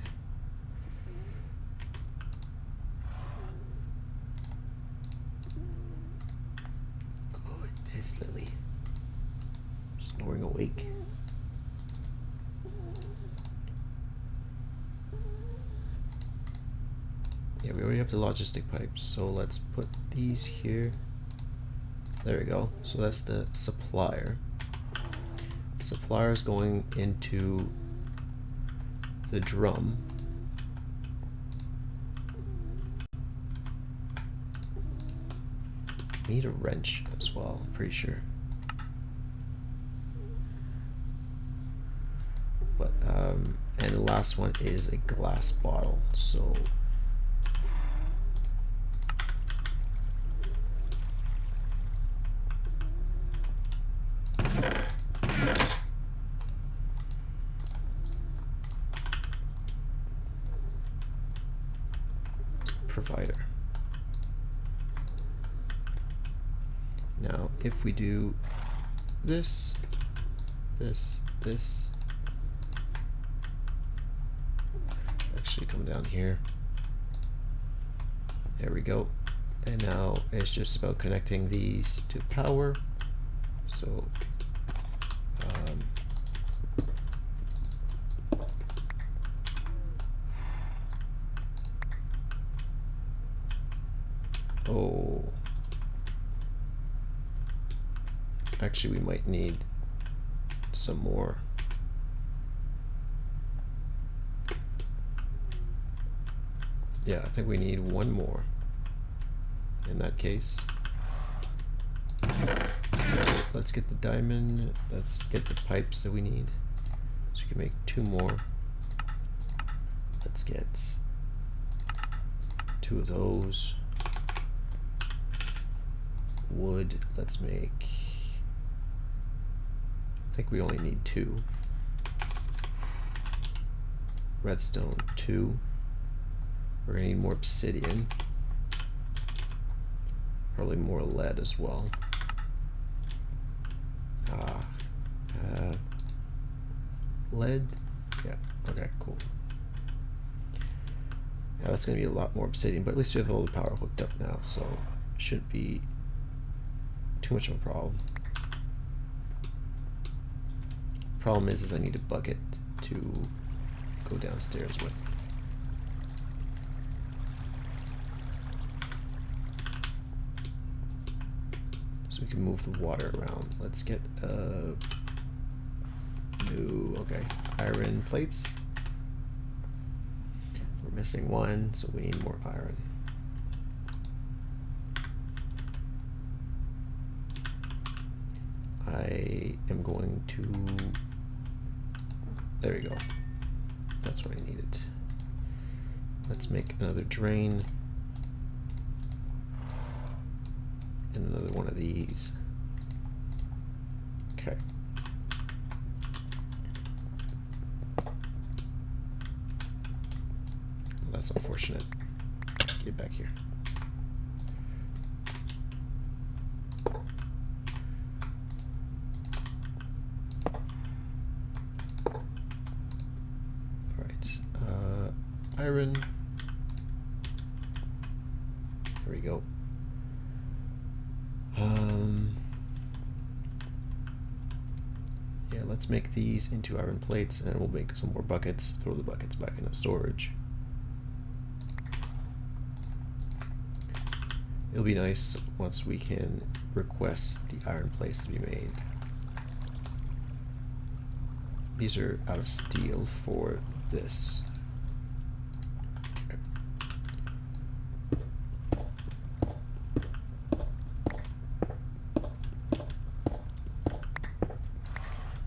S1: Goodness, Lily. There's no awake. Yeah, we already have the logistic pipes, so let's put these here. There we go. So that's the supplier. Supplier is going into the drum. We need a wrench as well, I'm pretty sure. But and the last one is a glass bottle. So provider. Now, if we do this, actually come down here. There we go. And now it's just about connecting these to power. So, oh. Actually, we might need some more. Yeah, I think we need one more in that case. So let's get the diamond. Let's get the pipes that we need. So we can make 2 more. Let's get 2 of those. Wood, let's make, I think we only need 2. Redstone, 2. We're gonna need more obsidian. Probably more lead as well. Lead? Yeah, okay, cool. Yeah, that's gonna be a lot more obsidian, but at least we have all the power hooked up now, so it shouldn't be too much of a problem. Problem is I need a bucket to go downstairs with. So we can move the water around. Let's get new, okay, iron plates. We're missing 1, so we need more iron. I am going to, there we go. That's what I needed. Let's make another drain. And another one of these. Okay. Well, that's unfortunate. Get back here. Iron. There we go. Yeah, let's make these into iron plates, and we'll make some more buckets. Throw the buckets back into storage. It'll be nice once we can request the iron plates to be made. These are out of steel for this.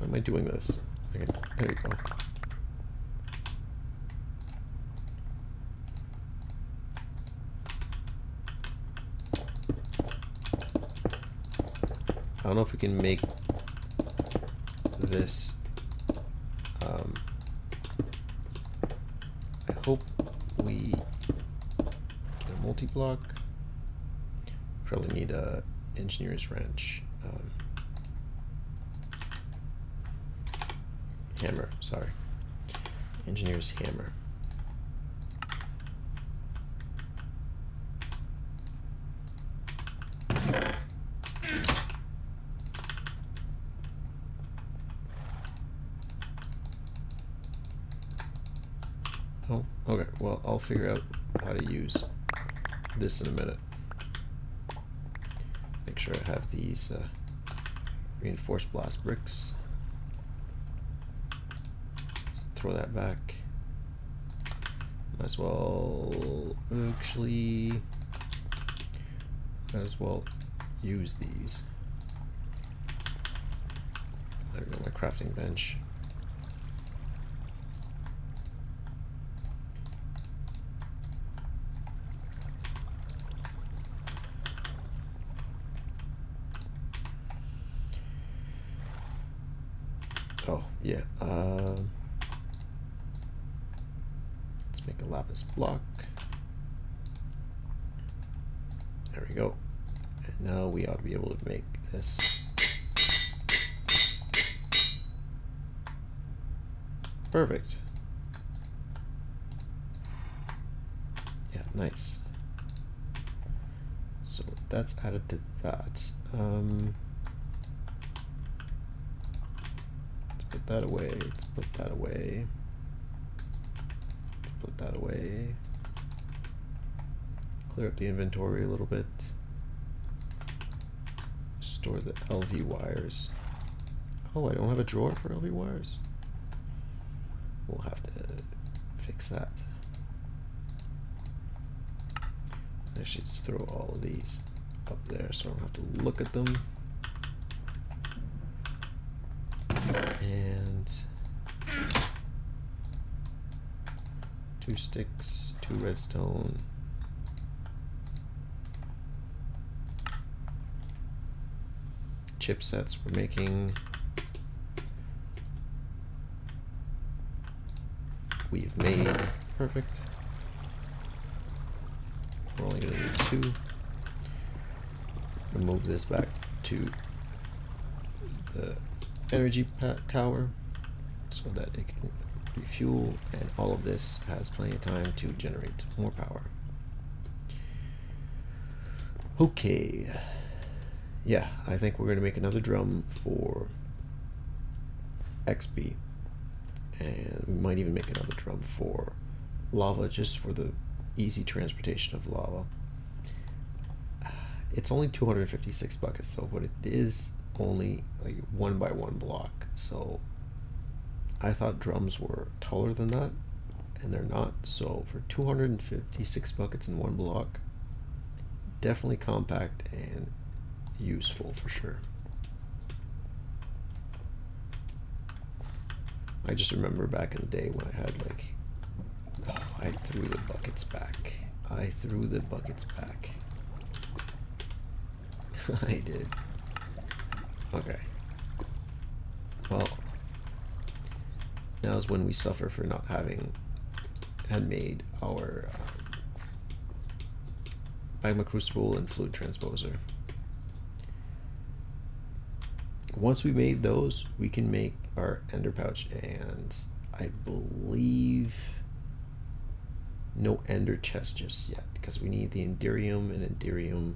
S1: Am I doing this? Okay, there you go. I don't know if we can make this. I hope we get a multi-block. Probably need a engineer's wrench. Hammer, sorry. Engineer's hammer. Okay, well, I'll figure out how to use this in a minute. Make sure I have these reinforced blast bricks. Let's throw that back. Might as well actually use these. There we go, my crafting bench. Oh, yeah. Let's make a lapis block. There we go. And now we ought to be able to make this. Perfect. Yeah, nice. So that's added to that. Let's put that away. Let's put that away. Let's put that away. Clear up the inventory a little bit. Store the LV wires. Oh, I don't have a drawer for LV wires. We'll have to fix that. I should just throw all of these up there so I don't have to look at them. And 2 sticks, 2 redstone. Chipsets we're making. We've made. Perfect. We're only going to need 2. We'll move this back to the energy tower so that it can refuel, and all of this has plenty of time to generate more power. Okay. Yeah, I think we're going to make another drum for XP. And we might even make another drum for lava, just for the easy transportation of lava. It's only 256 buckets though, but it is only like 1 by 1 block. So I thought drums were taller than that, and they're not. So for 256 buckets in 1 block, definitely compact and useful for sure. I just remember back in the day when I had like, oh, I threw the buckets back. I threw the buckets back. I did. Okay. Well, now is when we suffer for not having had made our magma crucible and fluid transposer. Once we made those, we can make our ender pouch, and I believe no ender chest just yet, because we need the enderium, and enderium,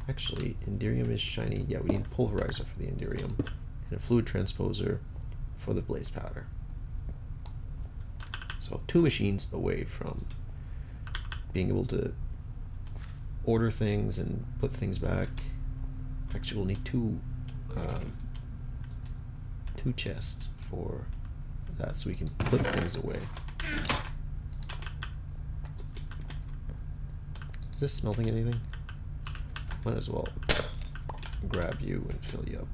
S1: actually enderium is shiny. Yeah, we need a pulverizer for the enderium and a fluid transposer for the blaze powder. So 2 machines away from being able to order things and put things back. Actually, we'll need 2 chests for that, so we can put things away. Is this smelting anything? Might as well grab you and fill you up.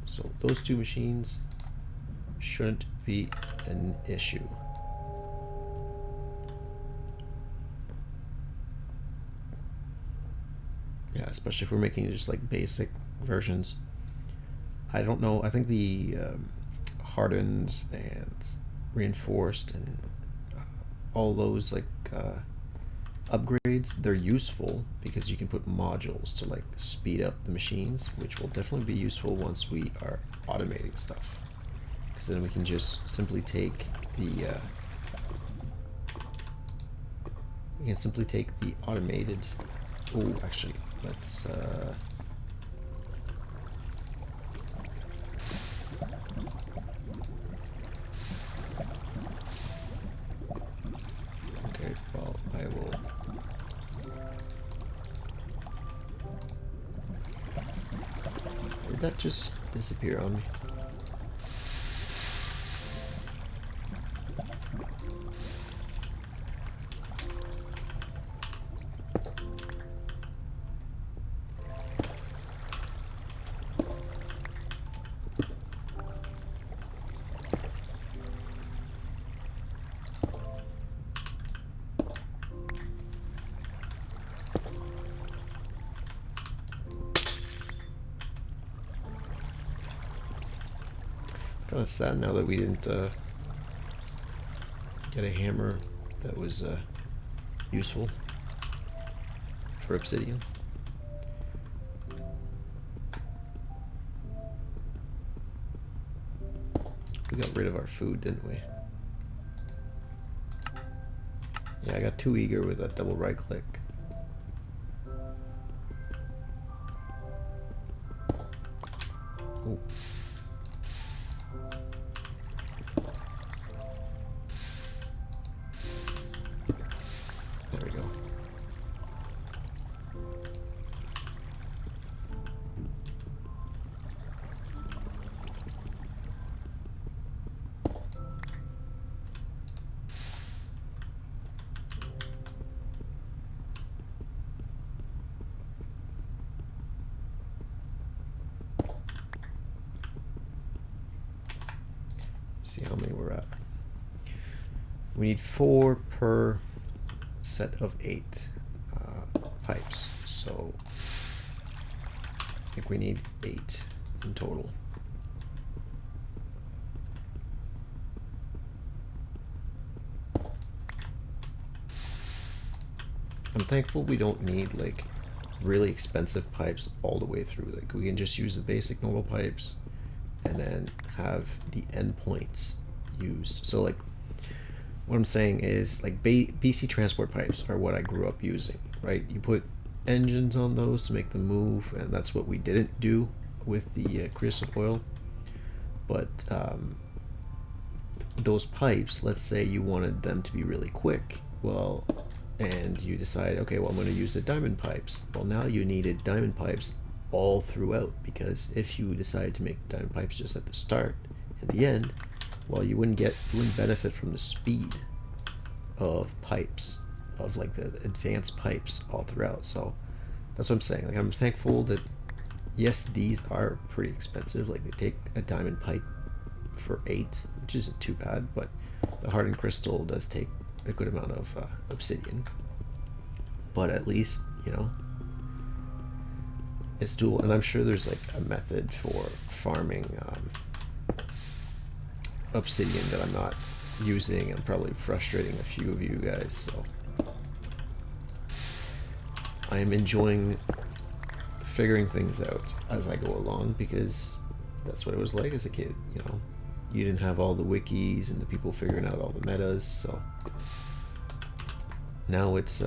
S1: So those 2 machines shouldn't be an issue. Yeah, especially if we're making just like basic versions. I don't know, I think the hardened and reinforced and all those like upgrades, they're useful because you can put modules to like speed up the machines, which will definitely be useful once we are automating stuff, because then we can just simply take the automated Oh, actually, let's okay, well, I will. Did that just disappear on me? Kind of sad now that we didn't get a hammer that was useful for obsidian. We got rid of our food, didn't we? Yeah, I got too eager with that double right click. Oh. There we go. See how many we're at. We need 4 per set of 8 pipes, so I think we need 8 in total. I'm thankful we don't need like really expensive pipes all the way through. Like we can just use the basic normal pipes and then have the endpoints used. So like what I'm saying is like BC transport pipes are what I grew up using, right? You put engines on those to make them move, and that's what we didn't do with the creosote oil. But those pipes, let's say you wanted them to be really quick, well, and you decide, okay, well, I'm going to use the diamond pipes. Well, now you needed diamond pipes all throughout, because if you decided to make diamond pipes just at the start, at the end, well, you wouldn't benefit from the speed of pipes, of like the advanced pipes all throughout. So that's what I'm saying. Like I'm thankful that yes, these are pretty expensive. Like they take a diamond pipe for 8, which isn't too bad, but the hardened crystal does take a good amount of obsidian. But at least, you know, it's doable. And I'm sure there's like a method for farming obsidian that I'm not using. I'm probably frustrating a few of you guys, so I am enjoying figuring things out as I go along, because that's what it was like as a kid. You know, you didn't have all the wikis and the people figuring out all the metas, so now it's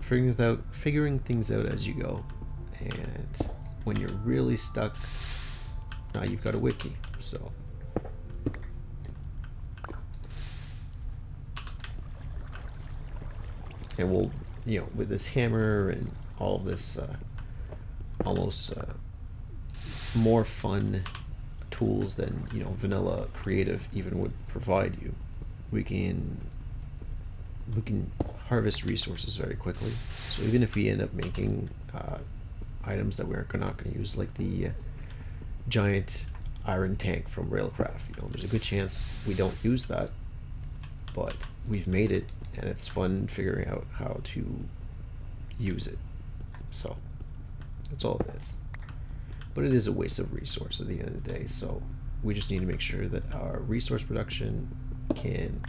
S1: figuring things out as you go. And when you're really stuck, now you've got a wiki. So and we'll, you know, with this hammer and all this almost more fun tools than, you know, vanilla creative even would provide you, we can harvest resources very quickly. So even if we end up making items that we're not going to use, like the giant iron tank from Railcraft, you know, there's a good chance we don't use that, but we've made it, and it's fun figuring out how to use it. So that's all it is. But it is a waste of resource at the end of the day, so we just need to make sure that our resource production can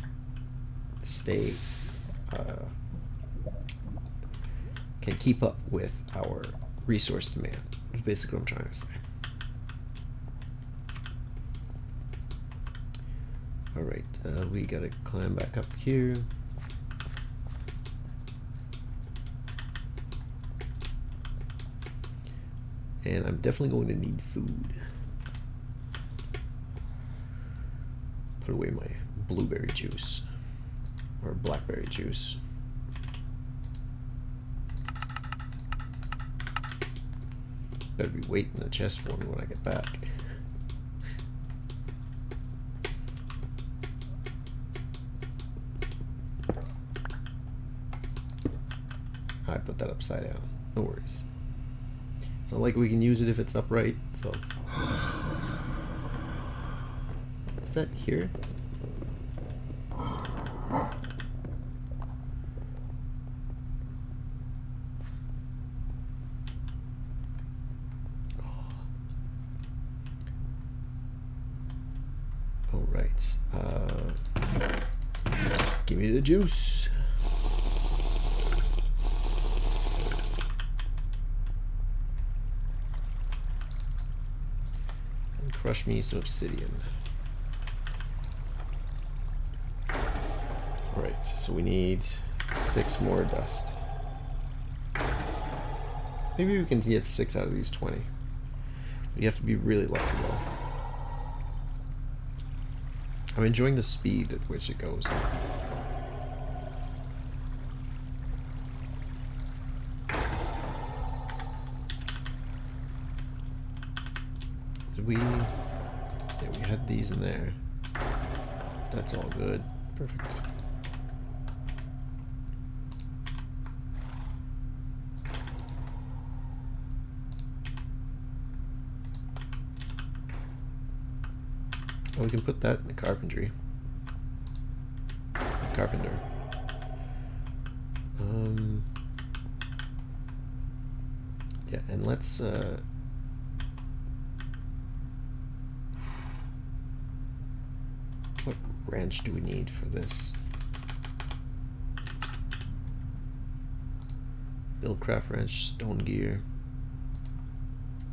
S1: stay can keep up with our resource demand. That's basically what I'm trying to say. Alright, we gotta climb back up here. And I'm definitely going to need food. Put away my blueberry juice. Or blackberry juice. Better be waiting in the chest for me when I get back. I put that upside down. No worries. It's not like we can use it if it's upright, so. Is that here? All right. Give me the juice. And crush me some obsidian. All right, so we need 6 more dust. Maybe we can get 6 out of these 20. You have to be really lucky though. I'm enjoying the speed at which it goes. Did we... Yeah, we had these in there. That's all good. Perfect. We can put that in the carpentry. Carpenter. Yeah, and let's what wrench do we need for this? Buildcraft wrench, stone gear.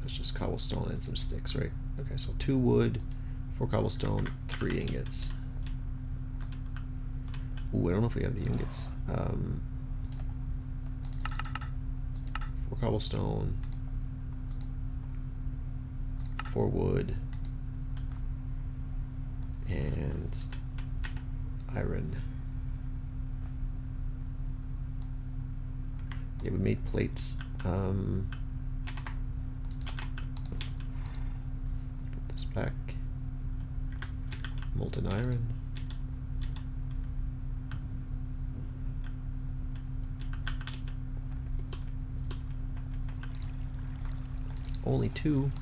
S1: That's just cobblestone and some sticks, right? Okay, so 2 wood. 4 cobblestone, 3 ingots. Ooh, I don't know if we have the ingots. 4 cobblestone, 4 wood, and iron. Yeah, we made plates. Put this back. Molten iron. Only 2.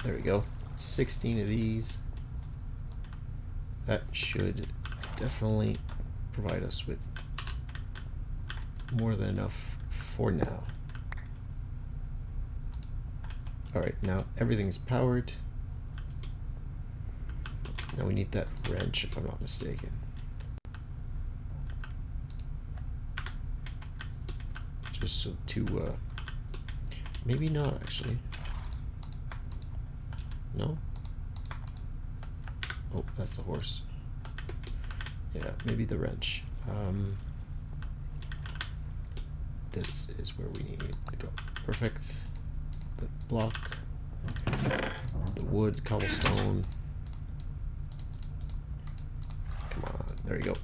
S1: There we go. 16 of these. That should definitely provide us with more than enough for now. Alright, now everything's powered. Now we need that wrench, if I'm not mistaken. Just so to, maybe not actually. No? Oh, that's the horse. Yeah, maybe the wrench. This is where we need to go. Perfect. The block. The wood, cobblestone. Come on, there you go.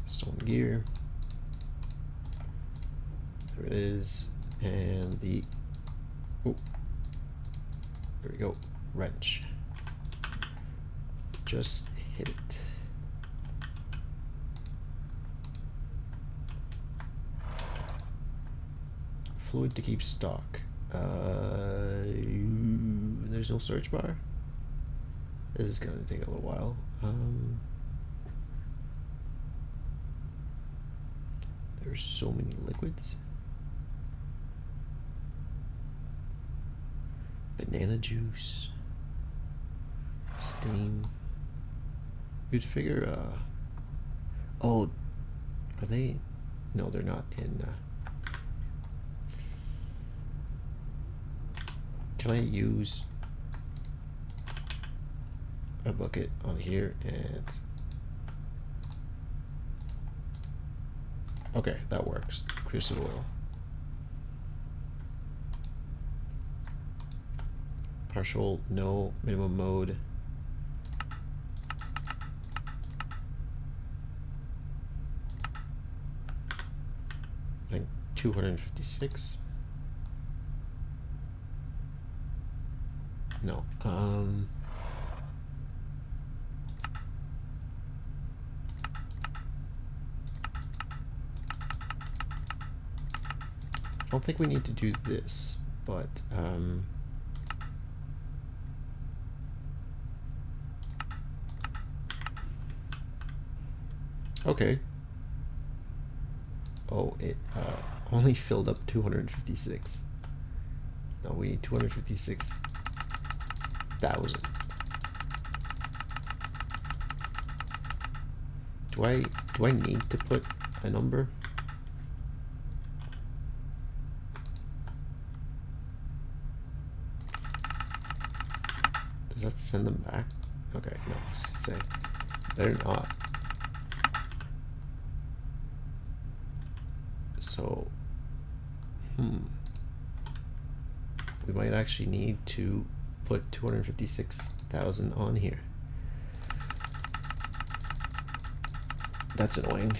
S1: Stone gear. There it is. And the, oh, there we go, wrench. Just hit it. Fluid to keep stock. There's no search bar. This is gonna take a little while. There's so many liquids. Banana juice. Steam. You'd figure, oh, are they? No, they're not in, can I use a bucket on here and, okay, that works. Crucible oil. Partial, no, minimum mode. I think 256. No, I don't think we need to do this, but okay. Oh, it only filled up 256. No, we need 256,000. Do I need to put a number? Does that send them back? Okay, no, say they're not. So, we might actually need to put 256,000 on here. That's annoying.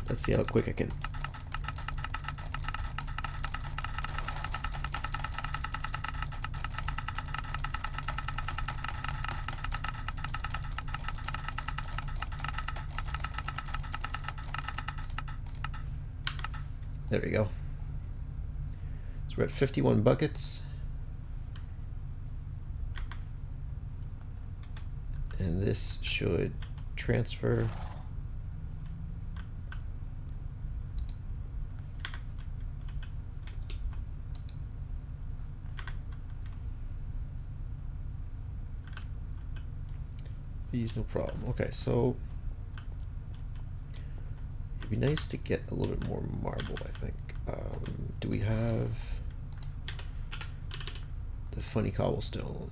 S1: Let's see how quick I can. There we go. So we're at 51 buckets. And this should transfer. These, no problem. Okay, so it'd be nice to get a little bit more marble, I think. Do we have the funny cobblestone?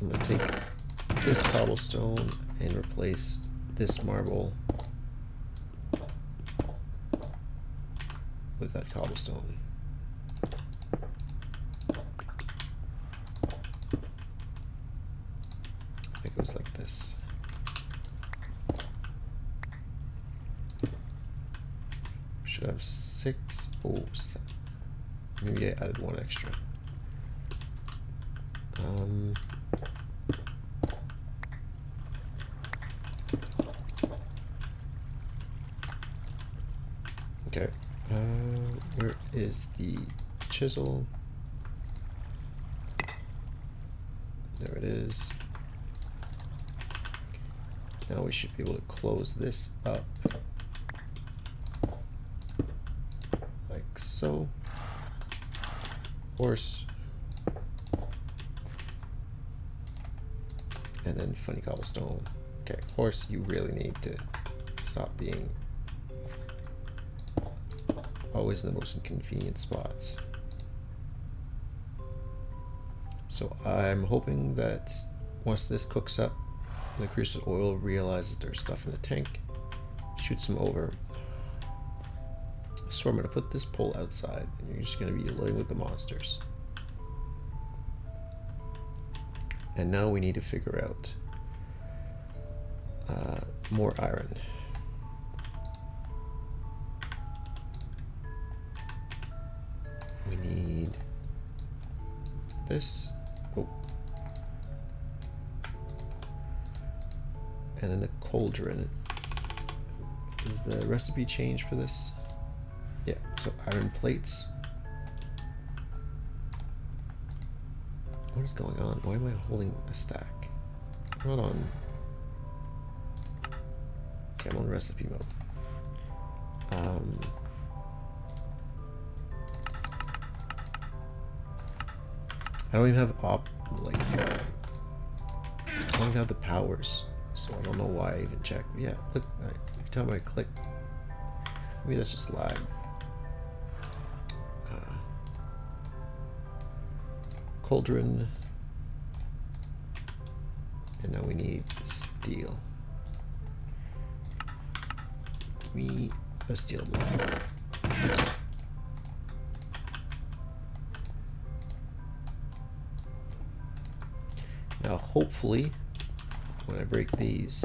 S1: I'm gonna take this cobblestone and replace this marble with that cobblestone. I think it was like this. Should have 6. Oh, 7. Maybe I added 1 extra. Okay. Where is the chisel? There it is. Now we should be able to close this up like so. Horse. And then funny cobblestone. Okay, horse, you really need to stop being always in the most inconvenient spots. So I'm hoping that once this cooks up, the crucible oil realizes there's stuff in the tank, shoots them over. So I'm going to put this pole outside, and you're just going to be loading with the monsters. And now we need to figure out more iron. We need this. Oh. And then the cauldron. Is the recipe changed for this? Yeah, so iron plates. What is going on? Why am I holding a stack? I'm not on. Okay, I'm on recipe mode. I don't even have I don't even have the powers, so I don't know why I even checked. Yeah, look, every time I click, maybe that's just lag. Cauldron, and now we need steel. Give me a steel block. Now hopefully when I break these,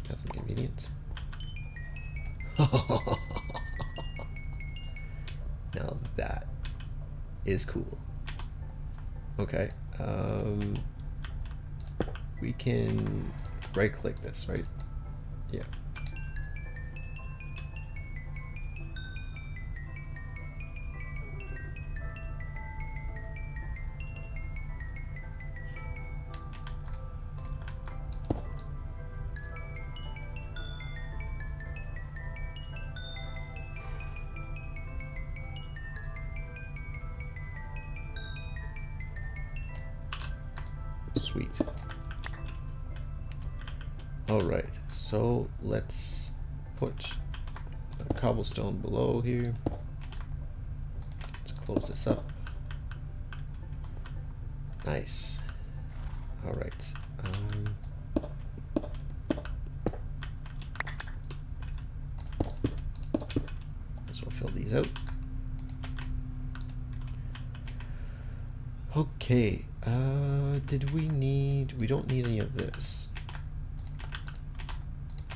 S1: that's inconvenient. Now that is cool. Okay, we can right click this, right? Yeah. Sweet. All right, so let's put a cobblestone below here. Let's close this up. Nice. All right. So we'll fill these out. Okay. Did we need? We don't need any of this.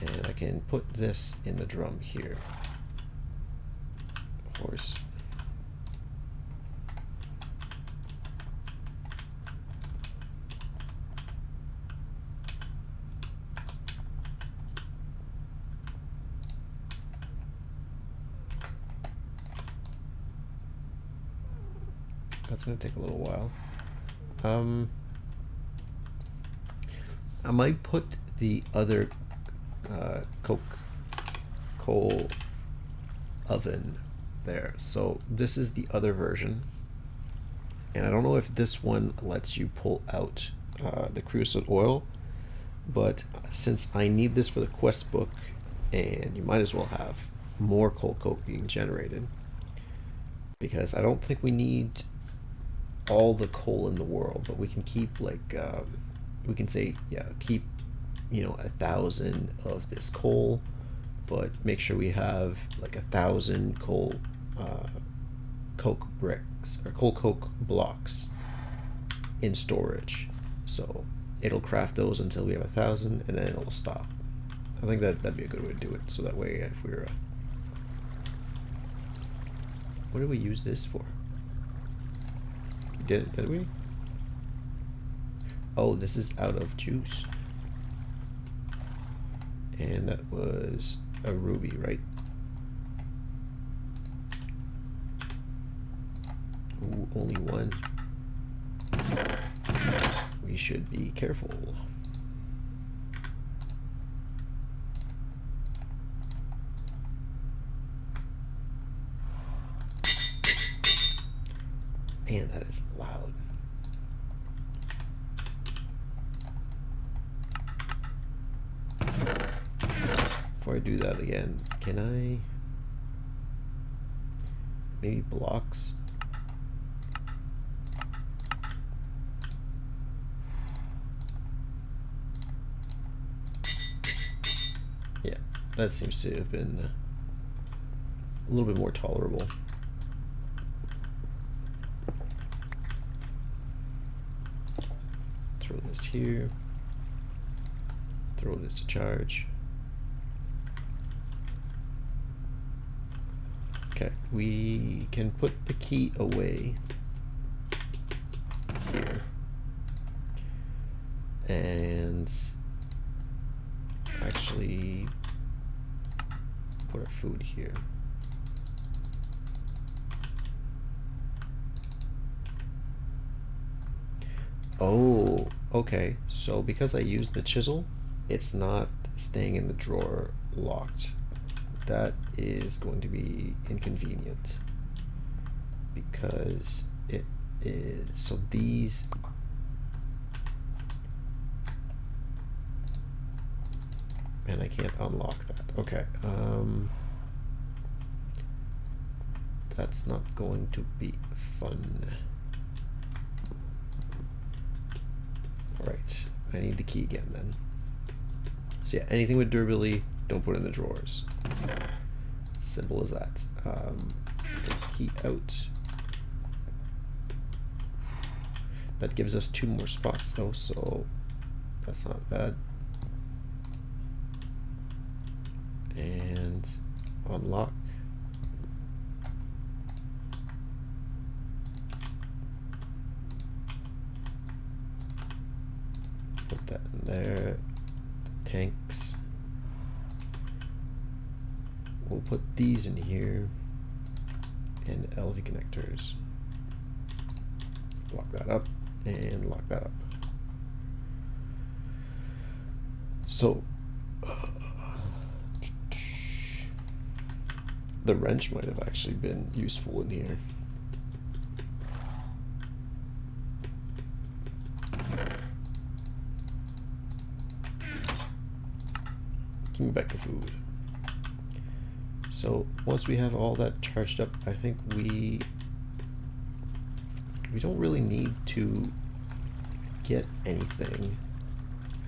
S1: And I can put this in the drum here. Horse. That's gonna take a little while. I might put the other coal oven there. So this is the other version, and I don't know if this one lets you pull out the creosote oil, but since I need this for the quest book, and you might as well have more coal coke being generated, because I don't think we need all the coal in the world, but we can keep like we can say, yeah, keep 1,000 of this coal, but make sure we have like 1,000 coal coke bricks or coal coke blocks in storage. So it'll craft those until we have 1,000, and then it'll stop. I think that'd be a good way to do it. So that way, if we're what did we use this for? Did we? Oh, this is out of juice. And that was a ruby, right? Ooh, only one. We should be careful. Man, that is loud. Before I do that again, can I maybe blocks? Yeah, that seems to have been a little bit more tolerable. throw this here. Throw this to charge. Okay, we can put the key away here. And actually put our food here. Oh, okay. So because I used the chisel, it's not staying in the drawer locked. That is going to be inconvenient because it is, so these, and I can't unlock that. Okay, that's not going to be fun. Alright, I need the key again then. So yeah, anything with durability, don't put in the drawers. Simple as that. Let's take the key out. That gives us 2 more spots though, so that's not bad. And unlock. Put that in there. The tanks. We'll put these in here. And LV connectors. Lock that up and lock that up. So the wrench might have actually been useful in here. Give me back the food. So once we have all that charged up, I think we don't really need to get anything,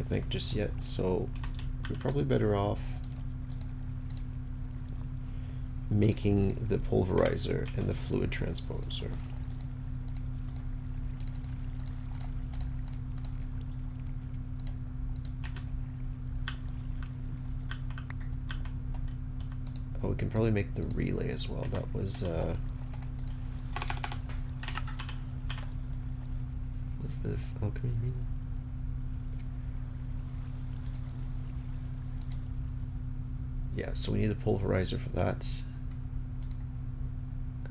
S1: I think, just yet. So we're probably better off making the pulverizer and the fluid transposer. Oh, we can probably make the relay as well. That was what's this? Oh, can we read? Yeah, so we need the pulverizer for that.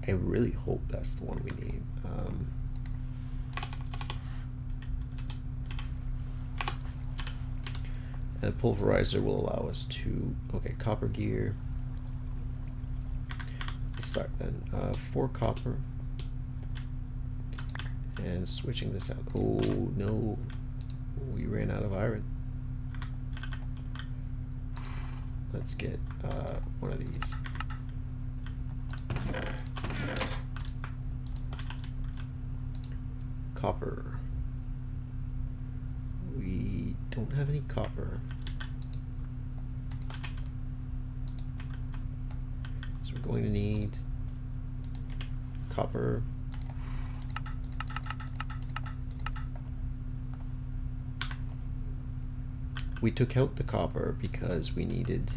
S1: I really hope that's the one we need. And the pulverizer will allow us to, okay, copper gear. Let's start then. 4 copper. And switching this out. Oh no, we ran out of iron. Let's get one of these. Copper. We don't have any copper. So we're going to need copper. We took out the copper because we needed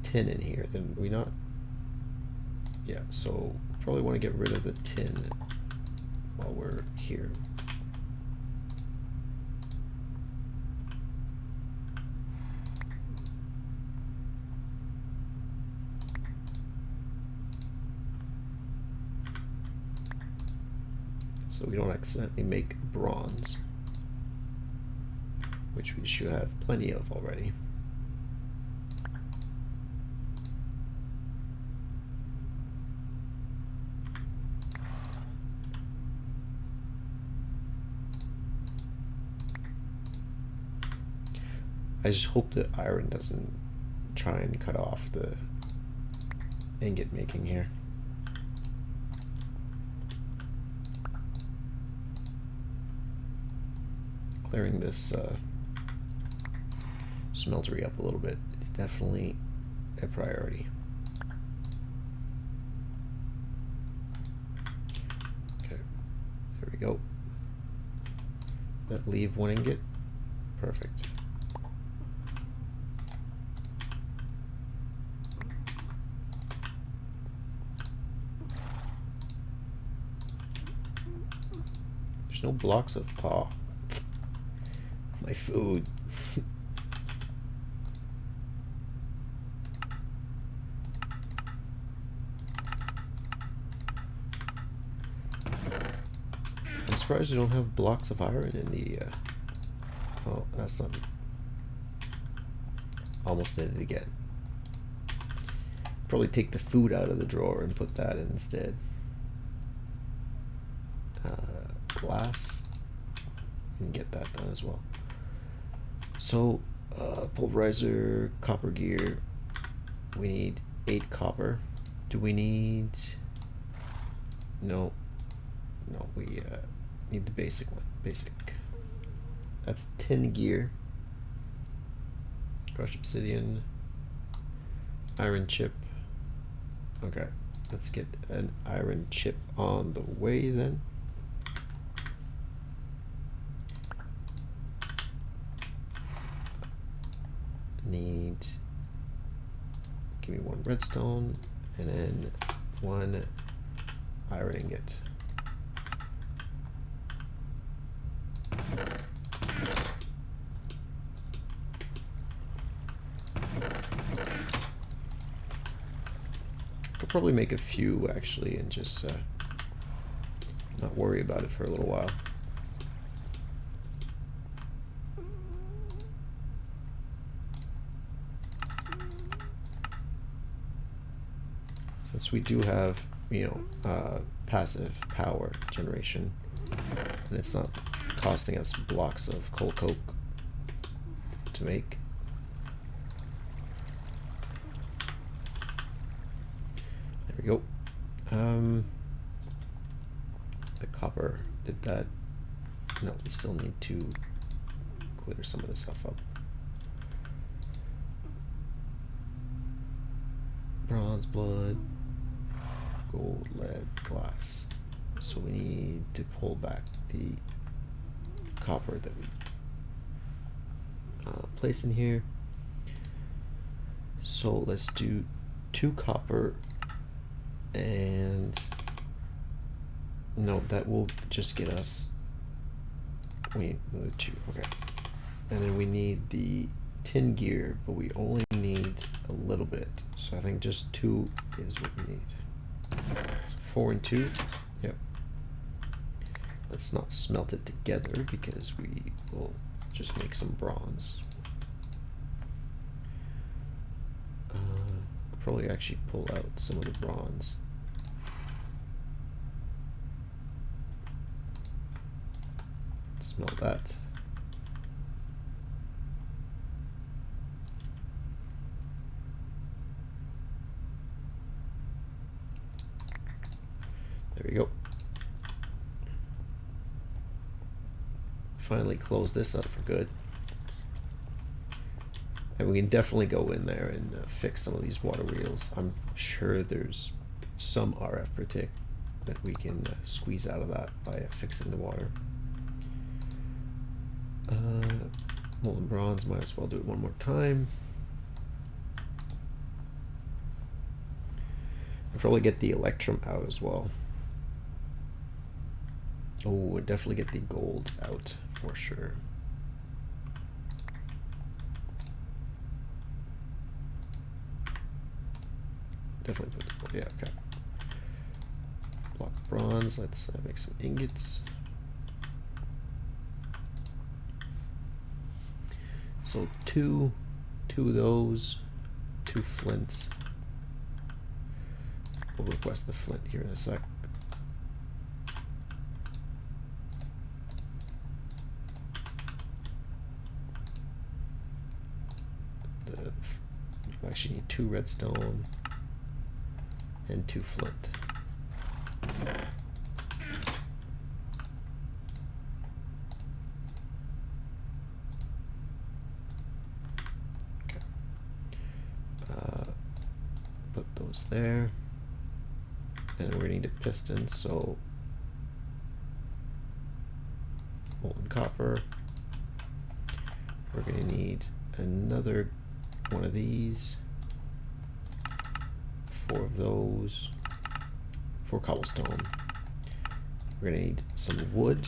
S1: tin in here. Then we not? Yeah, so probably want to get rid of the tin while we're here. So we don't accidentally make bronze, which we should have plenty of already. I just hope the iron doesn't try and cut off the ingot making here. Clearing this smeltery up a little bit is definitely a priority. Okay, there we go. That leave one ingot. Perfect. There's no blocks of my food. I'm surprised you don't have blocks of iron in the oh, that's not, almost did it again. Probably take the food out of the drawer and put that in instead. Glass, you can get that done as well. So pulverizer, copper gear, we need 8 copper. Do we need, no, we need the basic one. Basic, that's 10 gear. Crushed obsidian, iron chip. Okay, let's get an iron chip on the way then. Need, give me 1 redstone and then 1 iron ingot. I'll probably make a few actually and just not worry about it for a little while. Since we do have, passive power generation, and it's not costing us blocks of coal coke to make. There we go. The copper did that. No, we still need to clear some of this stuff up. Bronze, blood, gold, lead, glass. So we need to pull back the copper that we place in here. So let's do 2 copper, and no, that will just get us, we need another 2, okay. And then we need the tin gear, but we only need a little bit, so I think just 2 is what we need. So 4 and 2, yep. Let's not smelt it together because we will just make some bronze. I'll probably actually pull out some of the bronze. Smelt that. There we go. Finally close this up for good. And we can definitely go in there and fix some of these water wheels. I'm sure there's some RF protect that we can squeeze out of that by fixing the water. Molten bronze, might as well do it one more time. I'll probably get the electrum out as well. Oh, definitely get the gold out for sure. Definitely put the gold, yeah, okay. Block of bronze, let's make some ingots. So two of those, 2 flints. We'll request the flint here in a sec. We actually need 2 redstone and 2 flint. Okay. Put those there. And we're gonna need a piston, so molten copper. We're going to need another one of these, 4 of those, 4 cobblestone. We're going to need some wood,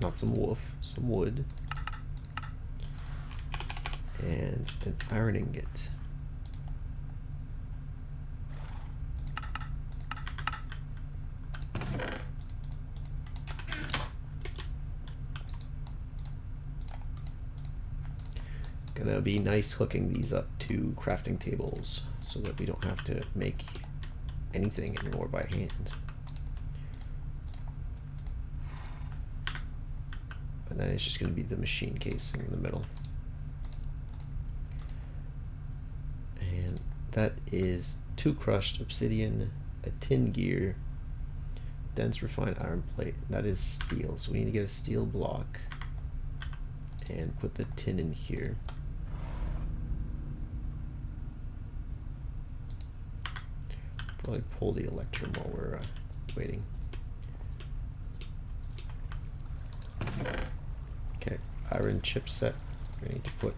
S1: not some wolf, some wood, and an iron ingot. Gonna be nice hooking these up to crafting tables so that we don't have to make anything anymore by hand. And then it's just gonna be the machine casing in the middle. And that is 2 crushed obsidian, a tin gear, dense refined iron plate. That is steel, so we need to get a steel block and put the tin in here. Probably pull the electrum while we're waiting. Okay, iron chipset we need to put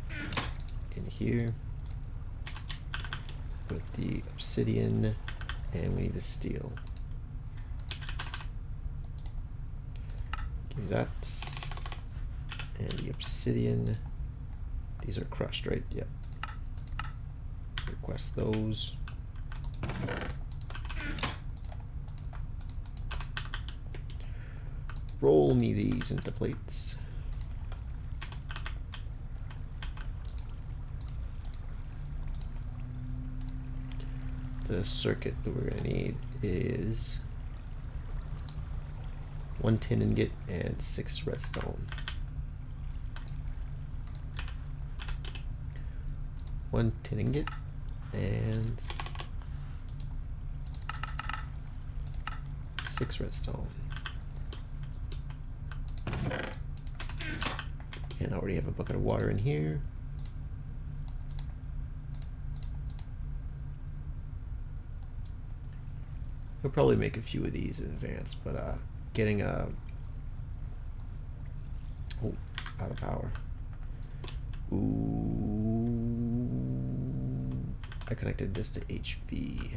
S1: in here with the obsidian, and we need the steel. Give me that. And the obsidian. These are crushed, right? Yep. Request those. Roll me these into plates. The circuit that we're going to need is 1 tin ingot and 6 redstone. 1 tin ingot and 6 redstone. And I already have a bucket of water in here. I'll probably make a few of these in advance, but getting a out of power. Ooh, I connected this to HV.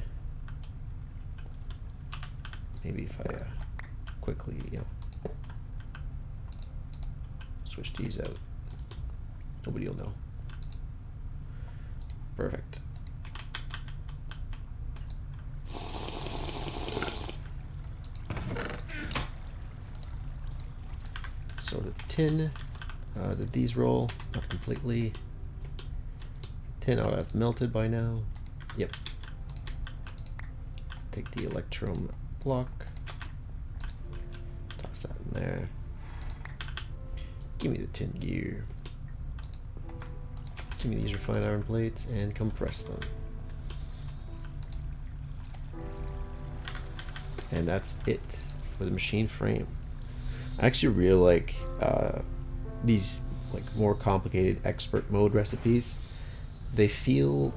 S1: Maybe if I quickly, switch these out, nobody will know. Perfect. So the tin that these roll, not completely. Tin ought to have melted by now. Yep. Take the electrum block, toss that in there. Give me the tin gear. Give me these refined iron plates and compress them. And that's it for the machine frame. I actually really like these more complicated expert mode recipes. They feel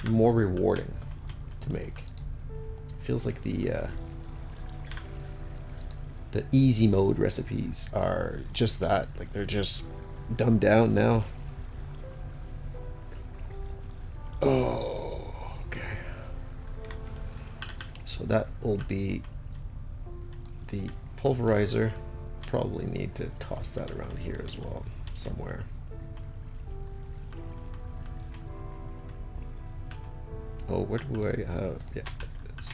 S1: more rewarding to make. It feels like the easy mode recipes are just that, they're just dumbed down now. Oh, okay. So that will be the pulverizer. Probably need to toss that around here as well, somewhere. Oh, where do I have? Yeah, it is.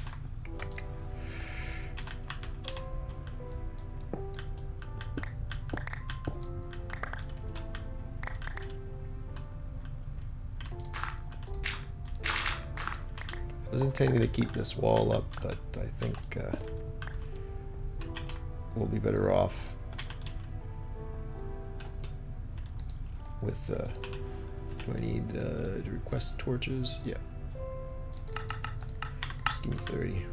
S1: I was intending to keep this wall up, but I think we'll be better off with, do I need to request torches? Yeah. Just give me 30.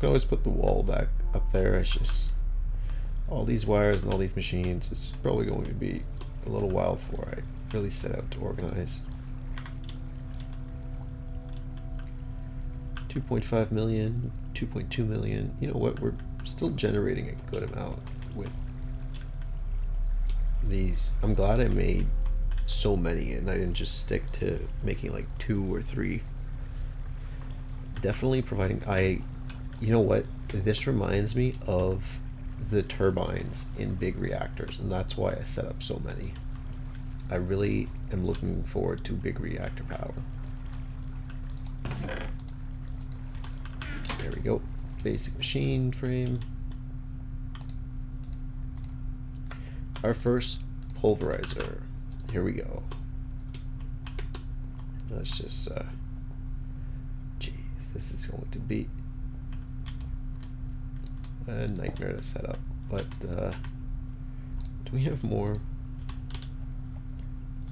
S1: can always put the wall back up there. It's just all these wires and all these machines. It's probably going to be a little while before I really set out to organize. 2.5 million, 2.2 million. You know what? We're still generating a good amount with these. I'm glad I made so many and I didn't just stick to making like 2 or 3. Definitely providing. You know what? This reminds me of the turbines in big reactors, and that's why I set up so many. I really am looking forward to big reactor power. There we go. Basic machine frame. Our first pulverizer. Here we go. Let's just, geez, this is going to be a nightmare to set up. But, do we have more?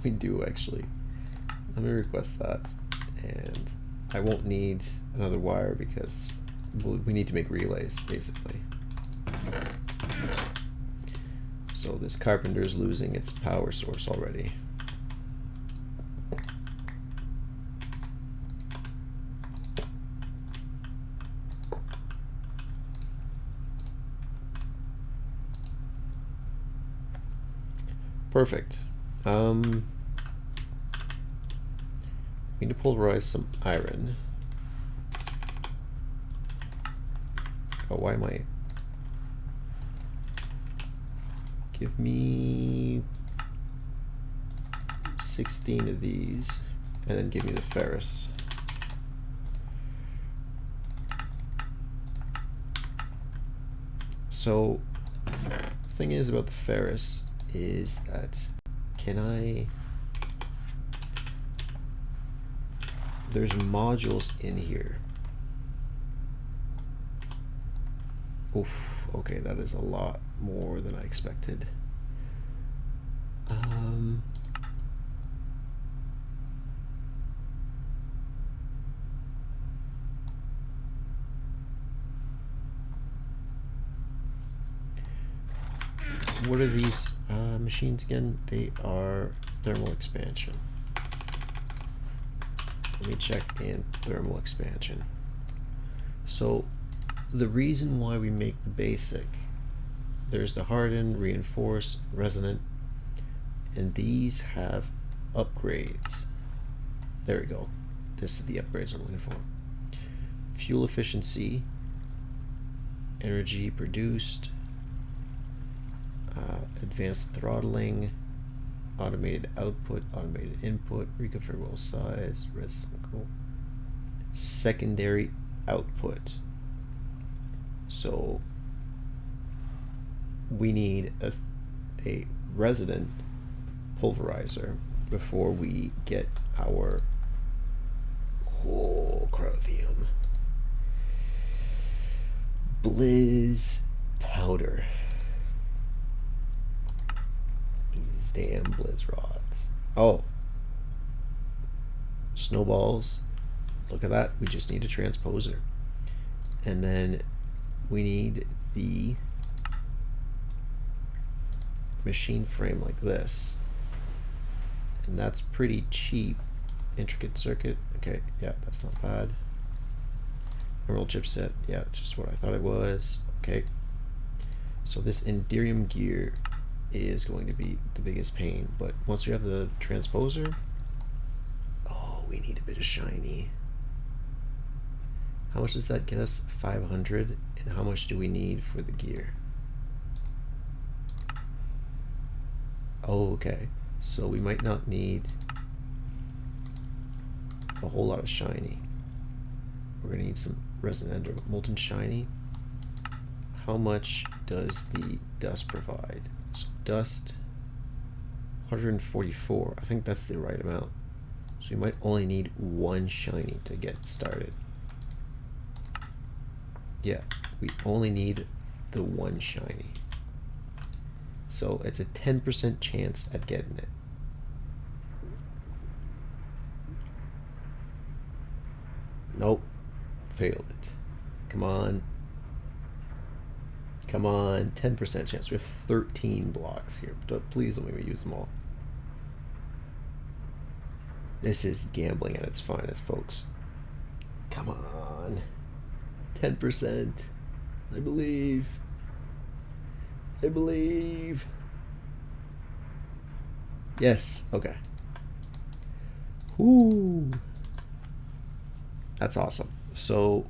S1: We do, actually. Let me request that. And I won't need another wire because we need to make relays, basically. So this carpenter is losing its power source already. Perfect. We need to pulverize some iron. Oh, why am I? Give me 16 of these, and then give me the ferrous. So, the thing is about the ferrous is that there's modules in here. Oof, okay, that is a lot more than I expected. What are these machines again? They are thermal expansion. Let me check in thermal expansion. So the reason why we make the basic, there's the hardened, reinforced, resonant, and these have upgrades. There we go. This is the upgrades I'm looking for. Fuel efficiency, energy produced, advanced throttling, automated output, automated input, reconfigurable size, reciprocal, secondary output. So we need a resident pulverizer before we get our crothium blizz powder. These damn blizz rods. Oh, snowballs. Look at that. We just need a transposer, and then we need the machine frame like this, and that's pretty cheap. Intricate circuit. Okay, yeah, that's not bad. Emerald chipset. Yeah, just what I thought it was. Okay, so this Enderium gear is going to be the biggest pain, but once we have the transposer, oh, we need a bit of shiny. How much does that get us? 500. And how much do we need for the gear? Oh, okay. So we might not need a whole lot of shiny. We're gonna need some resonant or molten shiny. How much does the dust provide? So dust, 144. I think that's the right amount. So we might only need 1 shiny to get started. Yeah, we only need the 1 shiny. So it's a 10% chance at getting it. Nope, failed it. Come on, Come on, 10% chance. We have 13 blocks here. Please don't make me use them all. This is gambling at its finest, folks. Come on. 10%. I believe. I believe. Yes, okay. Ooh. That's awesome. So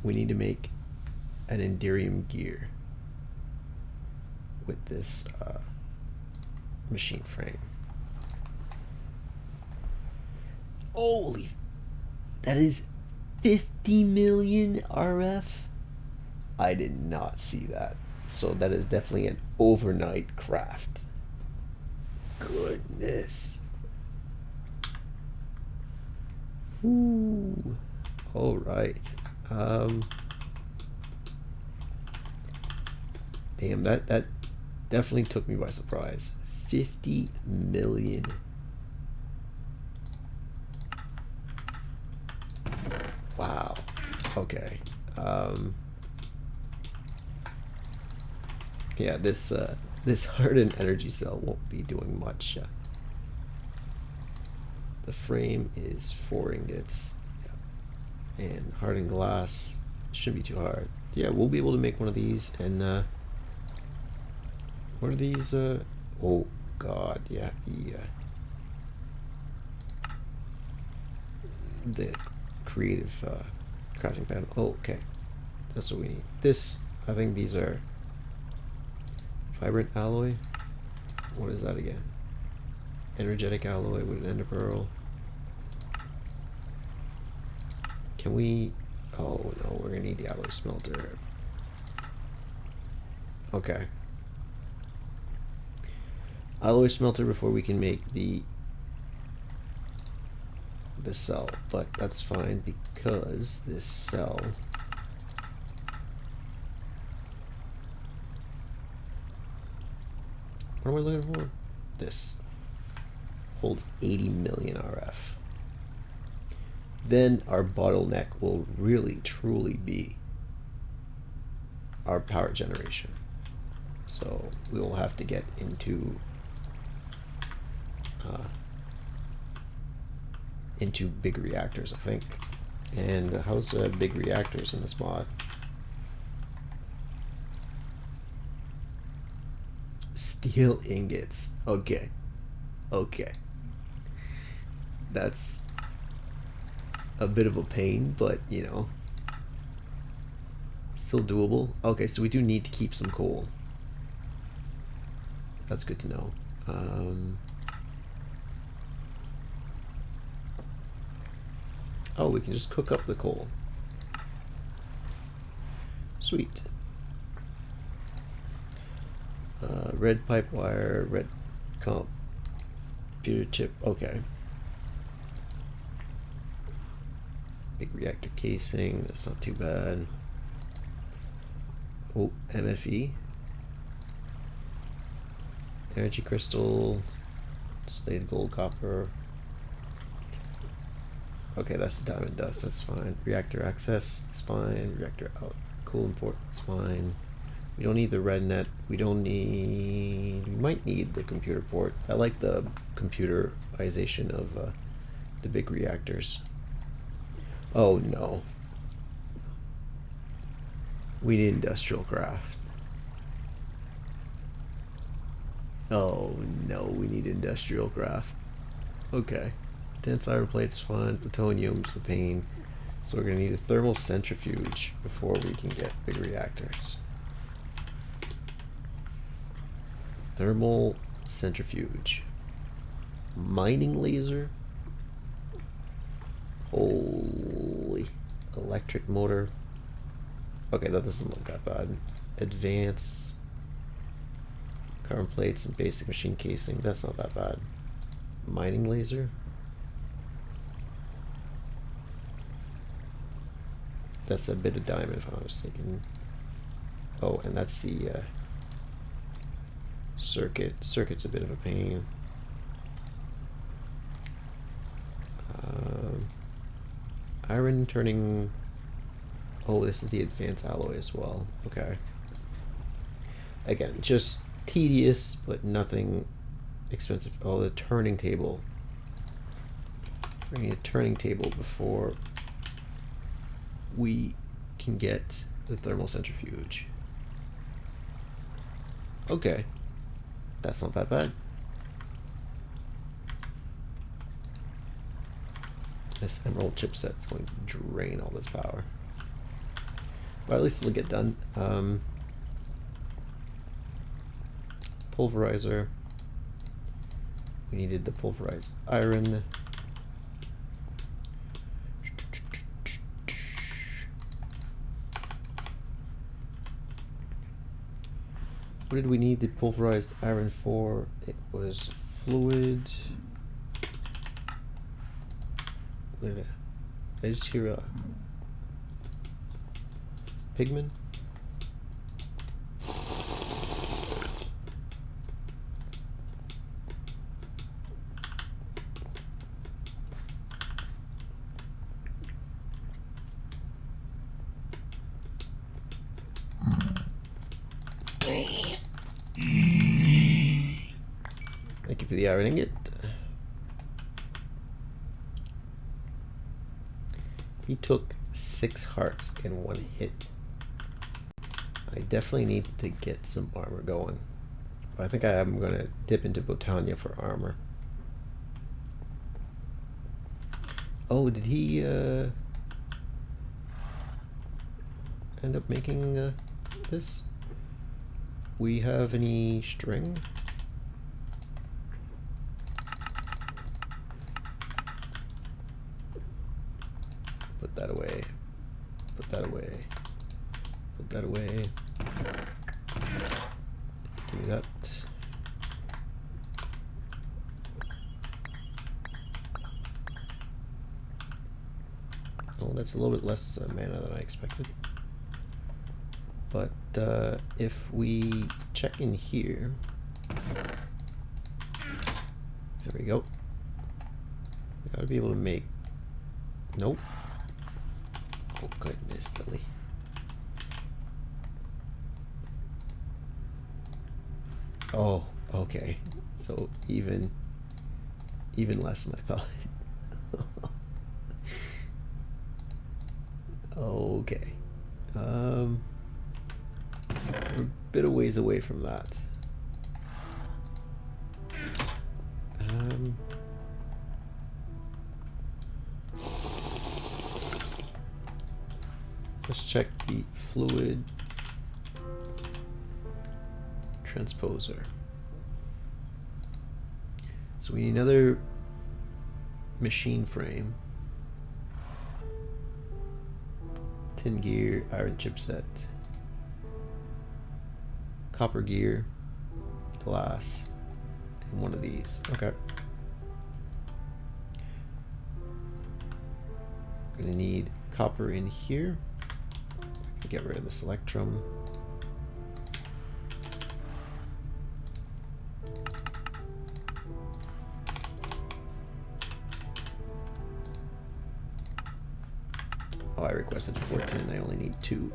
S1: we need to make an Enderium gear with this machine frame. Holy, that is 50 million RF. I did not see that. So that is definitely an overnight craft. Goodness. Ooh. All right. Damn, that definitely took me by surprise. 50 million. Wow. Okay. Yeah, this hardened energy cell won't be doing much. The frame is 4 ingots. Yeah. And hardened glass shouldn't be too hard. Yeah, we'll be able to make one of these. And what are these? Oh God, yeah, the creative crafting panel. Oh, okay, that's what we need. This, I think these are vibrant alloy. What is that again? Energetic alloy with an ender pearl. Can we? Oh no, we're gonna need the alloy smelter. Okay. Alloy smelter before we can make the cell, but that's fine because this cell what am I looking for? This holds 80 million RF. Then our bottleneck will really truly be our power generation. So we will have to get into big reactors, I think. And how's big reactors in this mod? Steel ingots. Okay. Okay. That's a bit of a pain, but you know, still doable. Okay, so we do need to keep some coal. That's good to know. Oh, we can just cook up the coal. Sweet. Red pipe wire, red computer chip. Okay. Big reactor casing. That's not too bad. Oh, MFE. Energy crystal. Slated gold, copper. Okay, that's diamond dust. That's fine. Reactor access. It's fine. Reactor out. Cool import. It's fine. We don't need the red net. We don't need. We might need the computer port. I like the computerization of the big reactors. Oh no. We need industrial craft. Oh no, we need industrial craft. Okay. Dense iron plate's fine. Plutonium's the pain. So we're gonna need a thermal centrifuge before we can get big reactors. Thermal centrifuge. Mining laser. Holy. Electric motor. Okay, that doesn't look that bad. Advance. Carbon plates and basic machine casing. That's not that bad. Mining laser. That's a bit of diamond if I'm not mistaken. Oh, and that's the circuit. Circuit's a bit of a pain. Iron turning Oh, this is the advanced alloy as well. Okay. Again, just tedious, but nothing expensive. Oh, the turning table. We need a turning table before we can get the thermal centrifuge. Okay. That's not that bad. This emerald chipset's going to drain all this power. But at least it'll get done. Pulverizer. We needed the pulverized iron. What did we need the pulverized iron for? It was fluid. Wait a minute. I just hear a pigman. Thank you for the iron ingot. He took 6 hearts in 1 hit. I definitely need to get some armor going. But I think I am going to dip into Botania for armor. Oh, did he end up making this? We have any string? Put that away. Put that away. Put that away. Give me that. Oh, that's a little bit less mana than I expected. But if we check in here, there we go. We gotta be able to make. Nope. Oh goodness, Lily. Oh, okay. So even less than I thought. Okay. We're a bit of ways away from that. Let's check the fluid transposer. So we need another machine frame, tin gear, iron chipset, copper gear, glass, and one of these. Okay. Gonna need copper in here. Get rid of this electrum. Oh, I requested 14. I only need 2.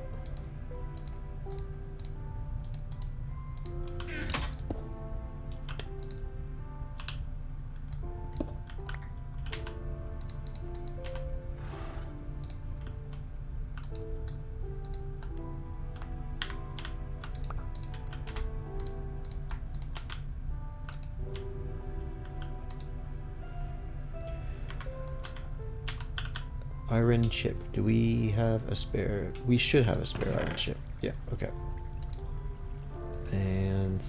S1: Iron chip. Do we have a spare? We should have a spare iron chip. Yeah, okay. And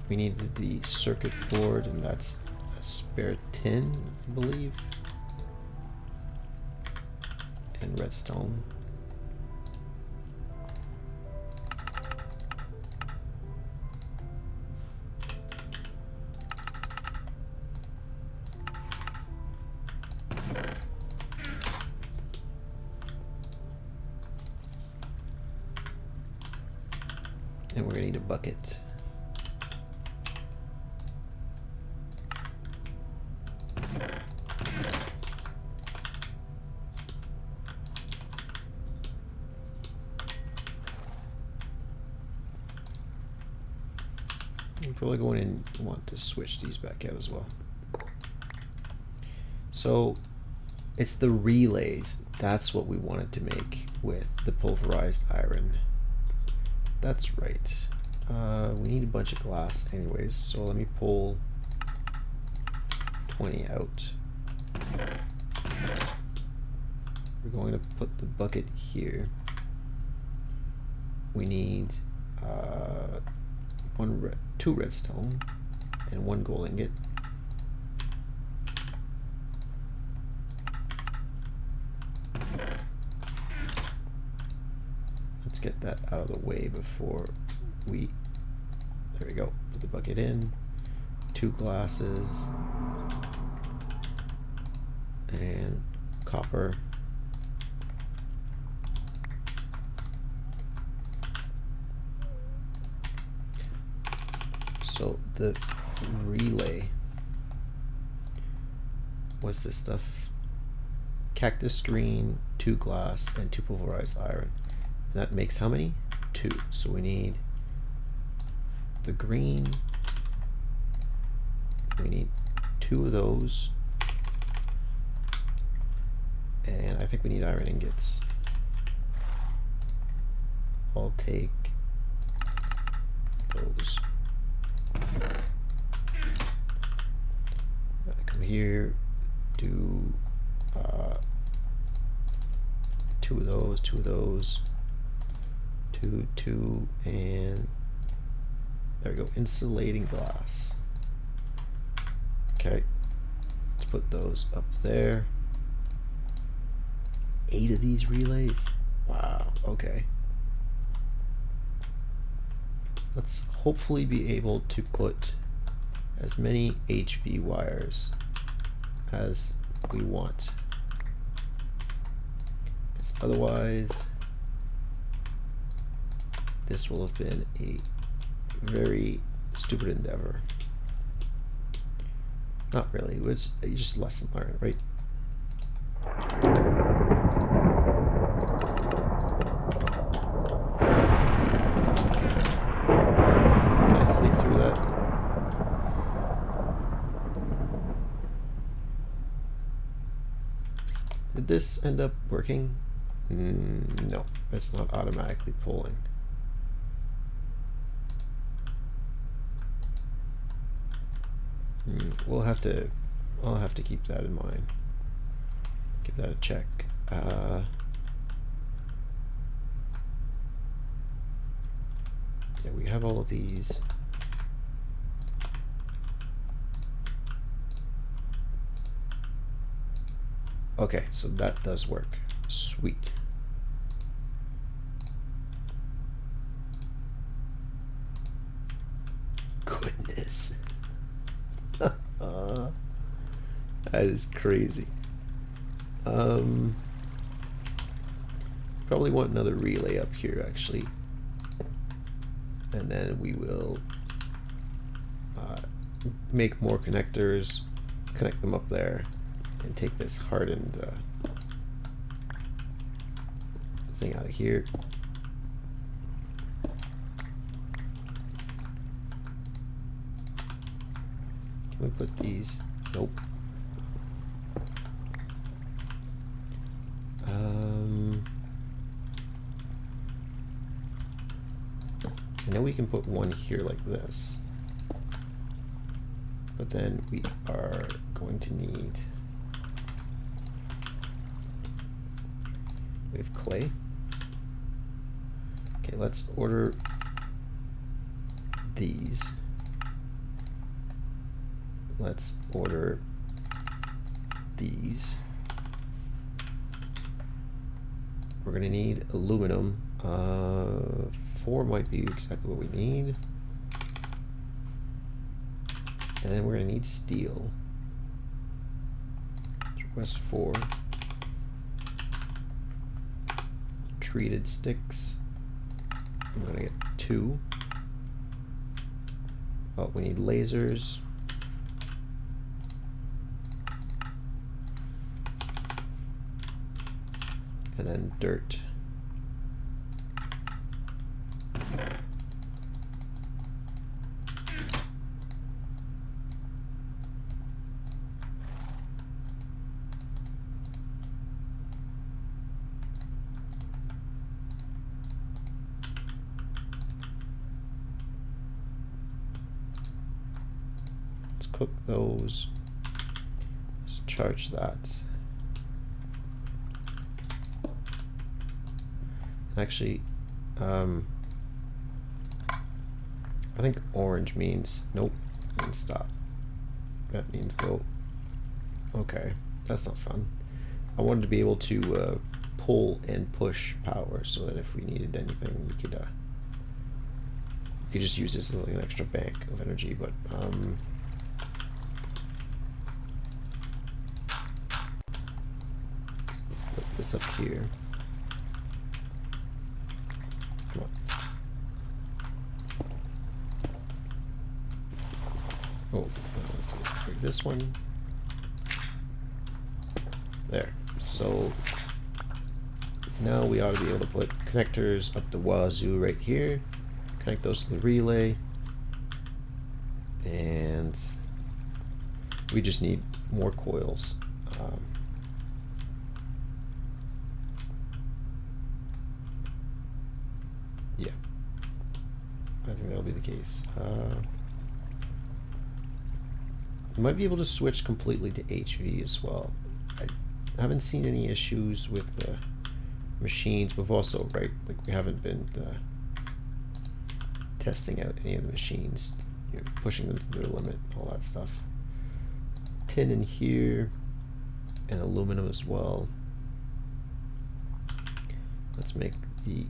S1: we needed the circuit board, and that's a spare tin, I believe. And redstone. And we're gonna need a bucket. I'm probably going to want to switch these back out as well. So it's the relays. That's what we wanted to make with the pulverized iron. That's right. We need a bunch of glass anyways, so let me pull 20 out. We're going to put the bucket here. We need 2 redstone and 1 gold ingot. Let's get that out of the way before we, there we go, put the bucket in, 2 glasses, and copper. So the relay, what's this stuff? Cactus green, 2 glass, and 2 pulverized iron. And that makes how many? 2. So we need the green. We need 2 of those. And I think we need iron ingots. I'll take those. Come here, do 2 of those, 2 of those, 2, and there we go, insulating glass. Okay, let's put those up there. 8 of these relays. Wow, okay. Let's hopefully be able to put as many HV wires as we want. Because otherwise, this will have been a very stupid endeavor. Not really, it was just lesson learned, right? Can I sleep through that? Did this end up working? No, it's not automatically pulling. I'll have to keep that in mind. Give that a check. Yeah, we have all of these. Okay, so that does work. Sweet. Goodness. That is crazy. Probably want another relay up here actually. And then we will make more connectors, connect them up there, and take this hardened thing out of here. Can we put these? Nope. I know we can put one here like this, but then we are going to need, we have clay. Okay, let's order these. Let's order these. We're gonna need aluminum. 4 might be exactly what we need. And then we're gonna need steel. Let's request 4. Treated sticks. I'm gonna get 2. Oh, we need lasers. And then dirt. cook those. Let's charge that. Actually, I think orange means nope, and stop. That means go. Okay, that's not fun. I wanted to be able to pull and push power so that if we needed anything, we could just use this as like an extra bank of energy. But let's put this up here. Come on. Oh, let's break this one. There. So now we ought to be able to put connectors up the wazoo right here. Connect those to the relay. And we just need more coils. Yeah. I think that'll be the case. You might be able to switch completely to HV as well. I haven't seen any issues with the machines. We've also, right, like we haven't been testing out any of the machines, you know, pushing them to their limit, all that stuff. Tin in here, and aluminum as well. Let's make the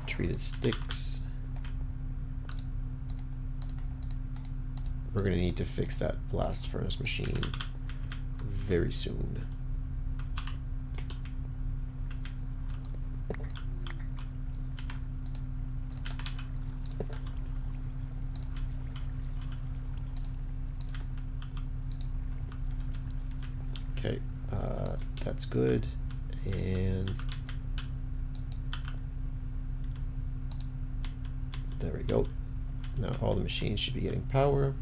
S1: treated sticks. We're going to need to fix that blast furnace machine very soon. Okay, that's good. And there we go. Now all the machines should be getting power.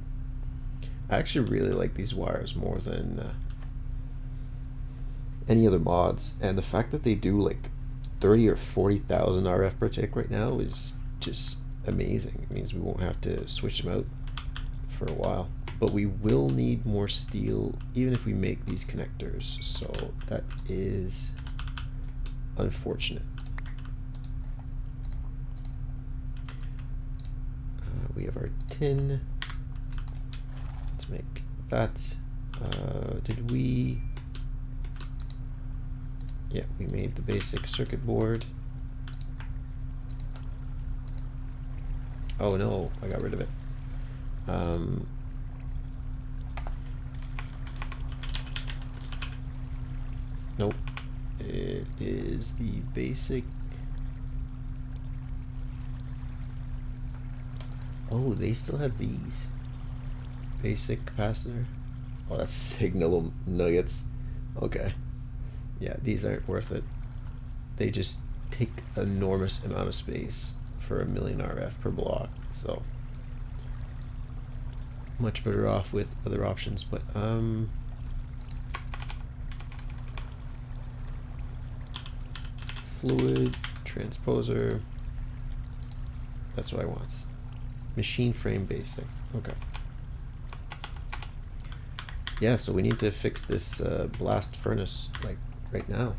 S1: I actually really like these wires more than any other mods, and the fact that they do like 30 or 40,000 RF per tick right now is just amazing. It means we won't have to switch them out for a while, but we will need more steel even if we make these connectors, so that is unfortunate. We have our tin. Let's make that. Did we? Yeah, we made the basic circuit board. Oh no, I got rid of it. Nope. It is the basic. Oh, they still have these. Basic capacitor. Oh, that's signal nuggets. Okay. Yeah, these aren't worth it. They just take enormous amount of space for 1,000,000 RF per block. So much better off with other options. But fluid transposer. That's what I want. Machine frame basic. Okay. Yeah, so we need to fix this blast furnace like right now.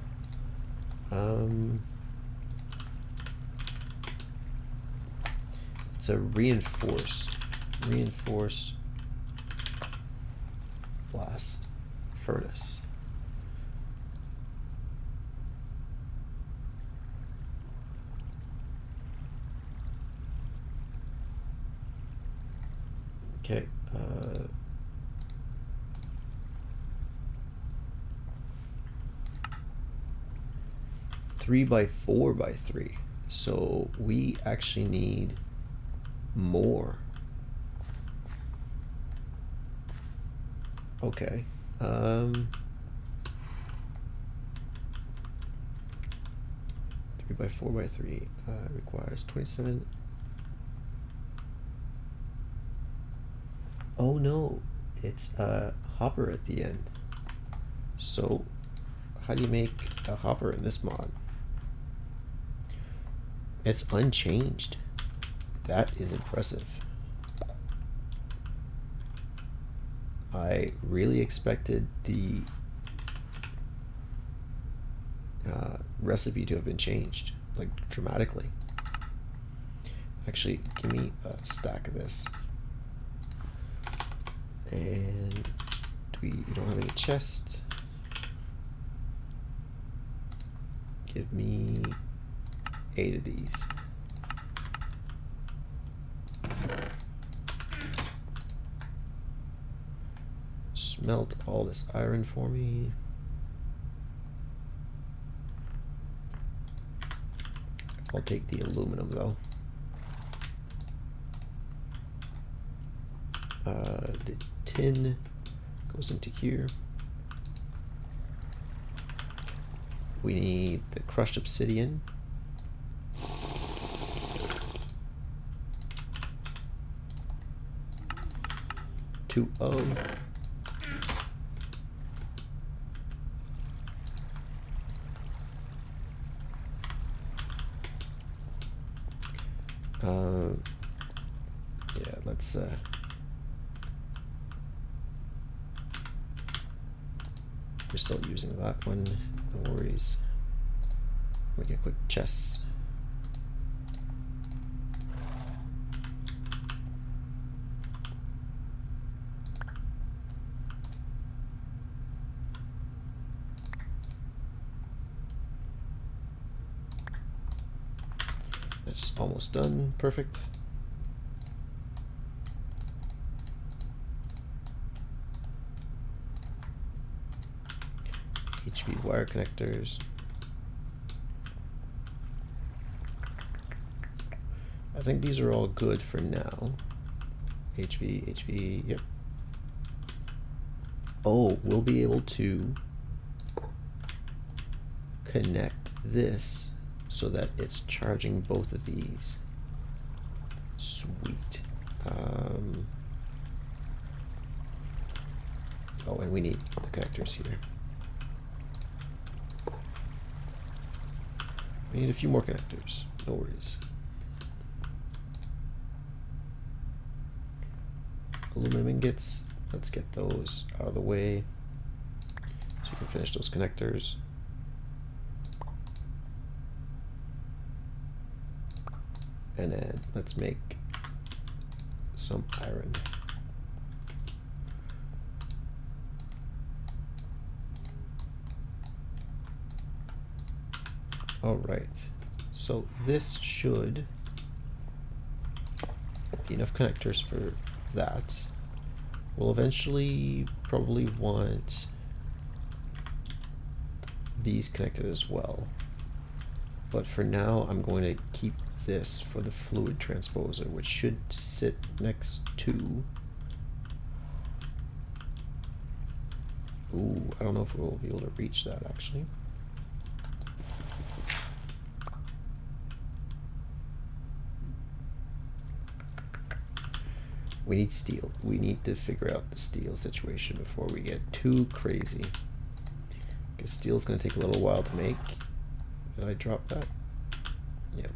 S1: It's a reinforce blast furnace. Okay. 3 by 4 by 3. So we actually need more. Okay. 3 by 4 by 3 requires 27. Oh no, it's a hopper at the end. So how do you make a hopper in this mod? It's unchanged. That is impressive. I really expected the recipe to have been changed, like dramatically. Actually, give me a stack of this. And you don't have any chest. Give me 8 of these. Smelt all this iron for me. I'll take the aluminum though. The tin goes into here. We need the crushed obsidian. Two of. Yeah, let's we're still using that one, no worries. Make a quick chest. That's almost done, perfect. HV wire connectors. I think these are all good for now. HV, yep. Oh, we'll be able to connect this so that it's charging both of these. Sweet. Oh, and we need the connectors here. We need a few more connectors, no worries. Aluminum ingots, let's get those out of the way so you can finish those connectors. And then let's make some iron. All right, so this should be enough connectors for that. We'll eventually probably want these connected as well. But for now, I'm going to keep this for the fluid transposer, which should sit next to... Ooh, I don't know if we'll be able to reach that actually. We need steel. We need to figure out the steel situation before we get too crazy. Because steel's going to take a little while to make. Did I drop that? Yep.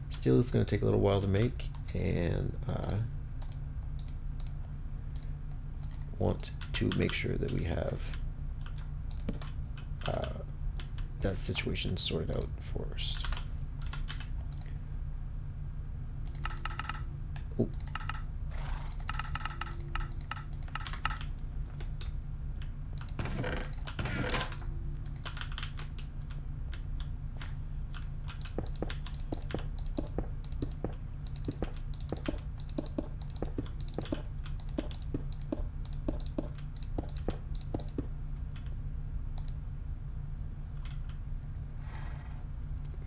S1: Steel is going to take a little while to make, and want to make sure that we have that situation sorted out first. Oh.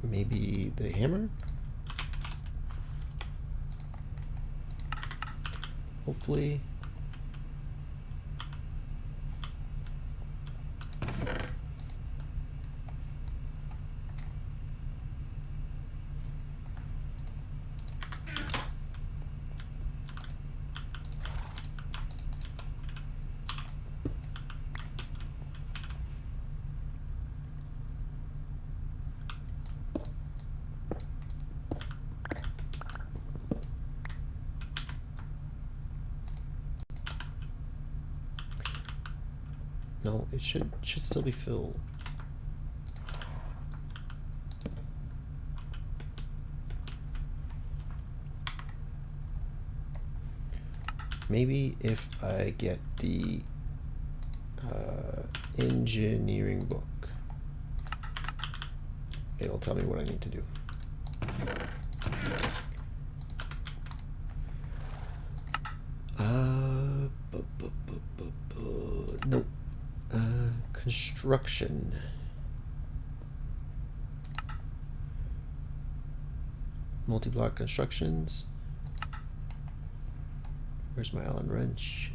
S1: Maybe the hammer? Hopefully. No, it should still be filled. Maybe if I get the engineering book, it'll tell me what I need to do. Nope. Construction. Multi-block constructions. Where's my Allen wrench?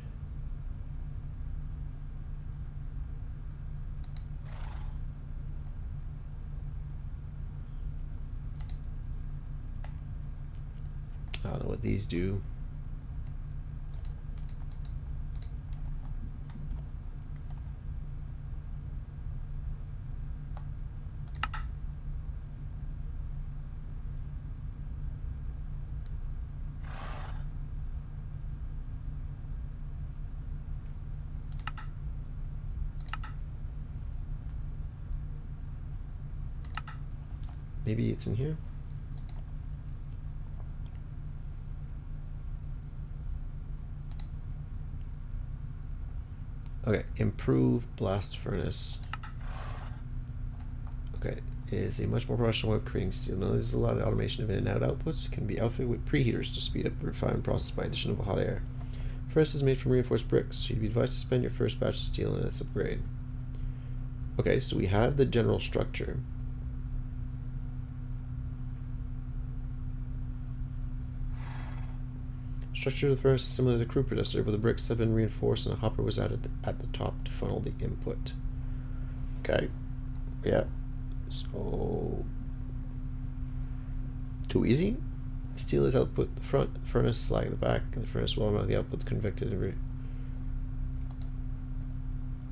S1: I don't know what these do. Maybe it's in here. Okay, improve blast furnace. Okay, is a much more professional way of creating steel. Now there's a lot of automation of in and out outputs. It can be outfitted with preheaters to speed up the refinement process by addition of hot air. Furnace is made from reinforced bricks, so you'd be advised to spend your first batch of steel in its upgrade. Okay, so we have the general structure. Structure of the furnace is similar to the crew producer, but the bricks have been reinforced and a hopper was added at the top to funnel the input. Okay. Yeah. So too easy. Steel is output the front, furnace slag the back, and the furnace will automatically output the convected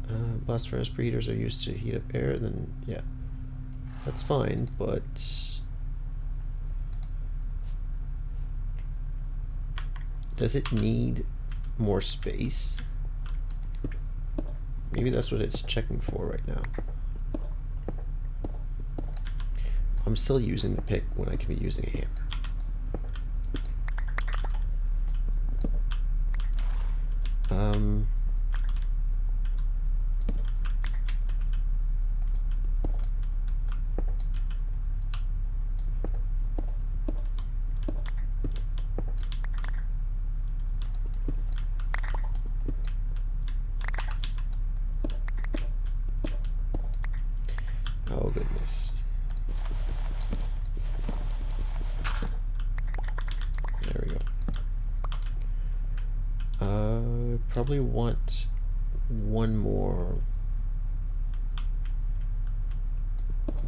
S1: and blast furnace preheaters are used to heat up air. Then yeah, that's fine, but does it need more space? Maybe that's what it's checking for right now. I'm still using the pick when I can be using a hammer. Oh goodness. There we go. Probably want one more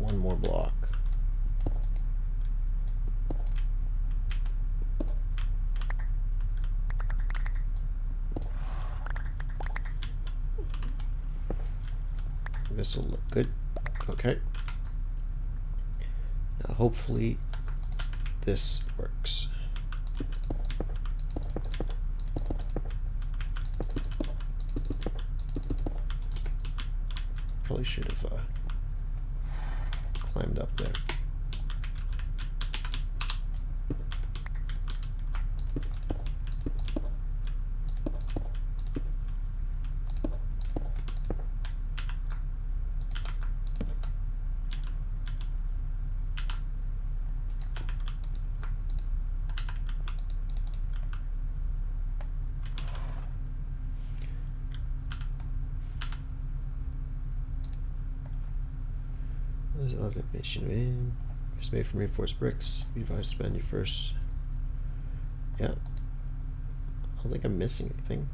S1: block. This will look good. Okay. Now hopefully this works. Probably should have climbed up there. There's automation in. It's made from reinforced bricks. Be advised to spend your first. Yeah. I don't think I'm missing anything.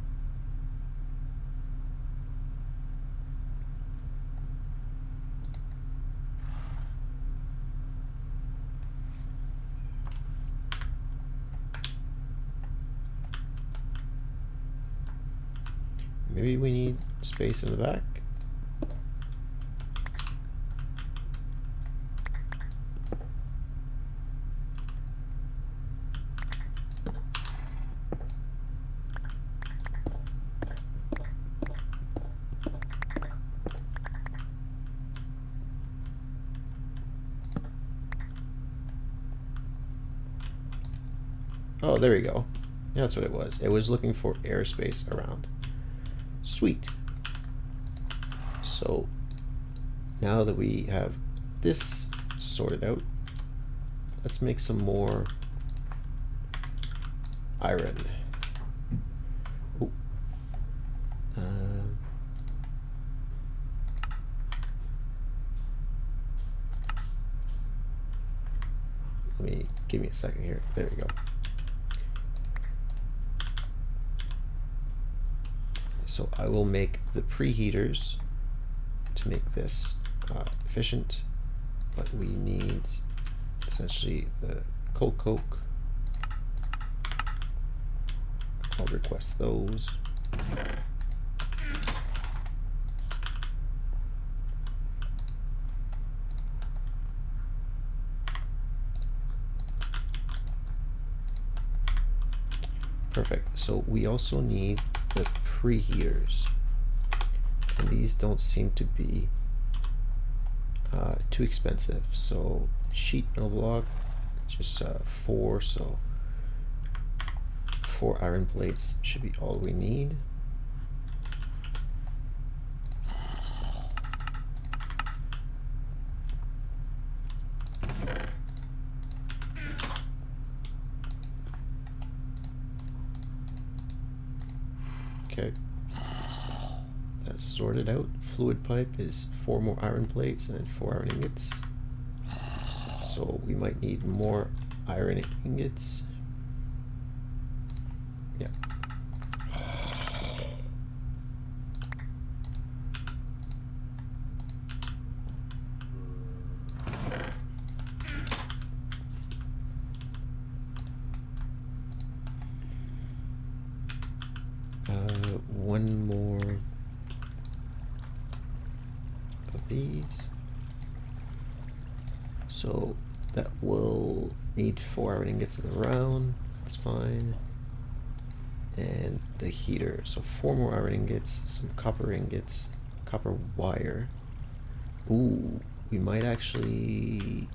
S1: Maybe we need space in the back. Oh, there we go. That's what it was. It was looking for airspace around. Sweet. So now that we have this sorted out, let's make some more iron. Ooh. Give me a second here. There we go. So I will make the preheaters to make this efficient, but we need essentially the coke. I'll request those. Perfect. So we also need the preheaters, and these don't seem to be too expensive. So sheet metal block, just 4. So 4 iron plates should be all we need. Okay, that's sorted out. Fluid pipe is 4 more iron plates and 4 iron ingots. So we might need more iron ingots. Yeah. One more of these. So that will need 4 iron ingots in the round. That's fine. And the heater. So 4 more iron ingots, some copper ingots, copper wire. Ooh, we might actually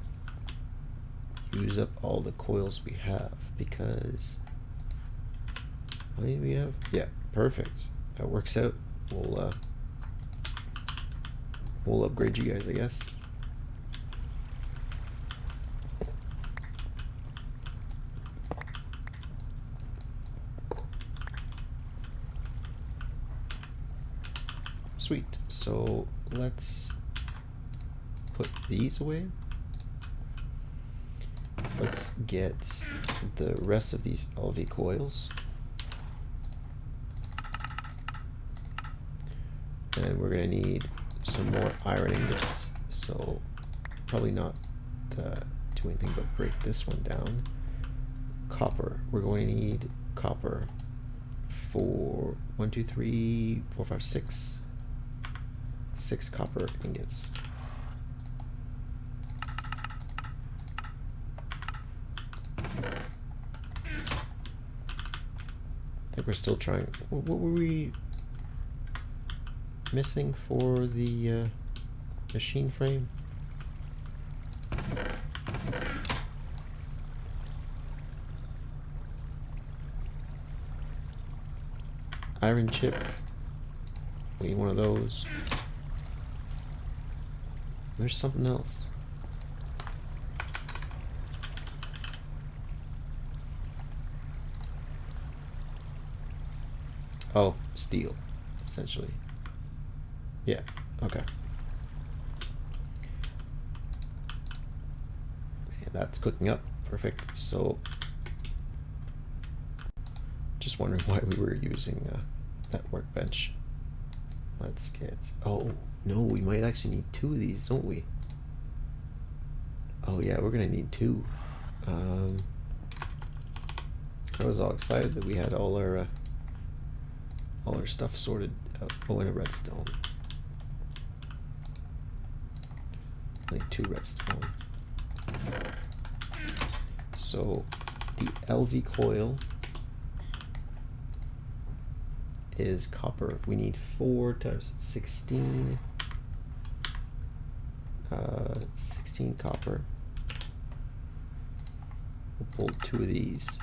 S1: use up all the coils we have, because how many do we have? Yeah, perfect. That works out. We'll upgrade you guys, I guess. Sweet. So let's put these away. Let's get the rest of these LV coils. And we're going to need some more iron ingots. So probably not do anything but break this one down. Copper. We're going to need copper for 1, 2, 3, 4, 5, 6. 6 copper ingots. I think we're still trying. What were we missing for the machine frame? Iron chip. We need one of those. There's something else. Oh, steel, essentially. Yeah, okay. And that's cooking up. Perfect. So, just wondering why we were using that workbench. Let's get... Oh, no, we might actually need 2 of these, don't we? Oh, yeah, we're going to need 2. I was all excited that we had all our stuff sorted out. Oh, and a redstone. Like 2 redstone. So the LV coil is copper. We need 4 times 16. 16 copper. We'll pull 2 of these.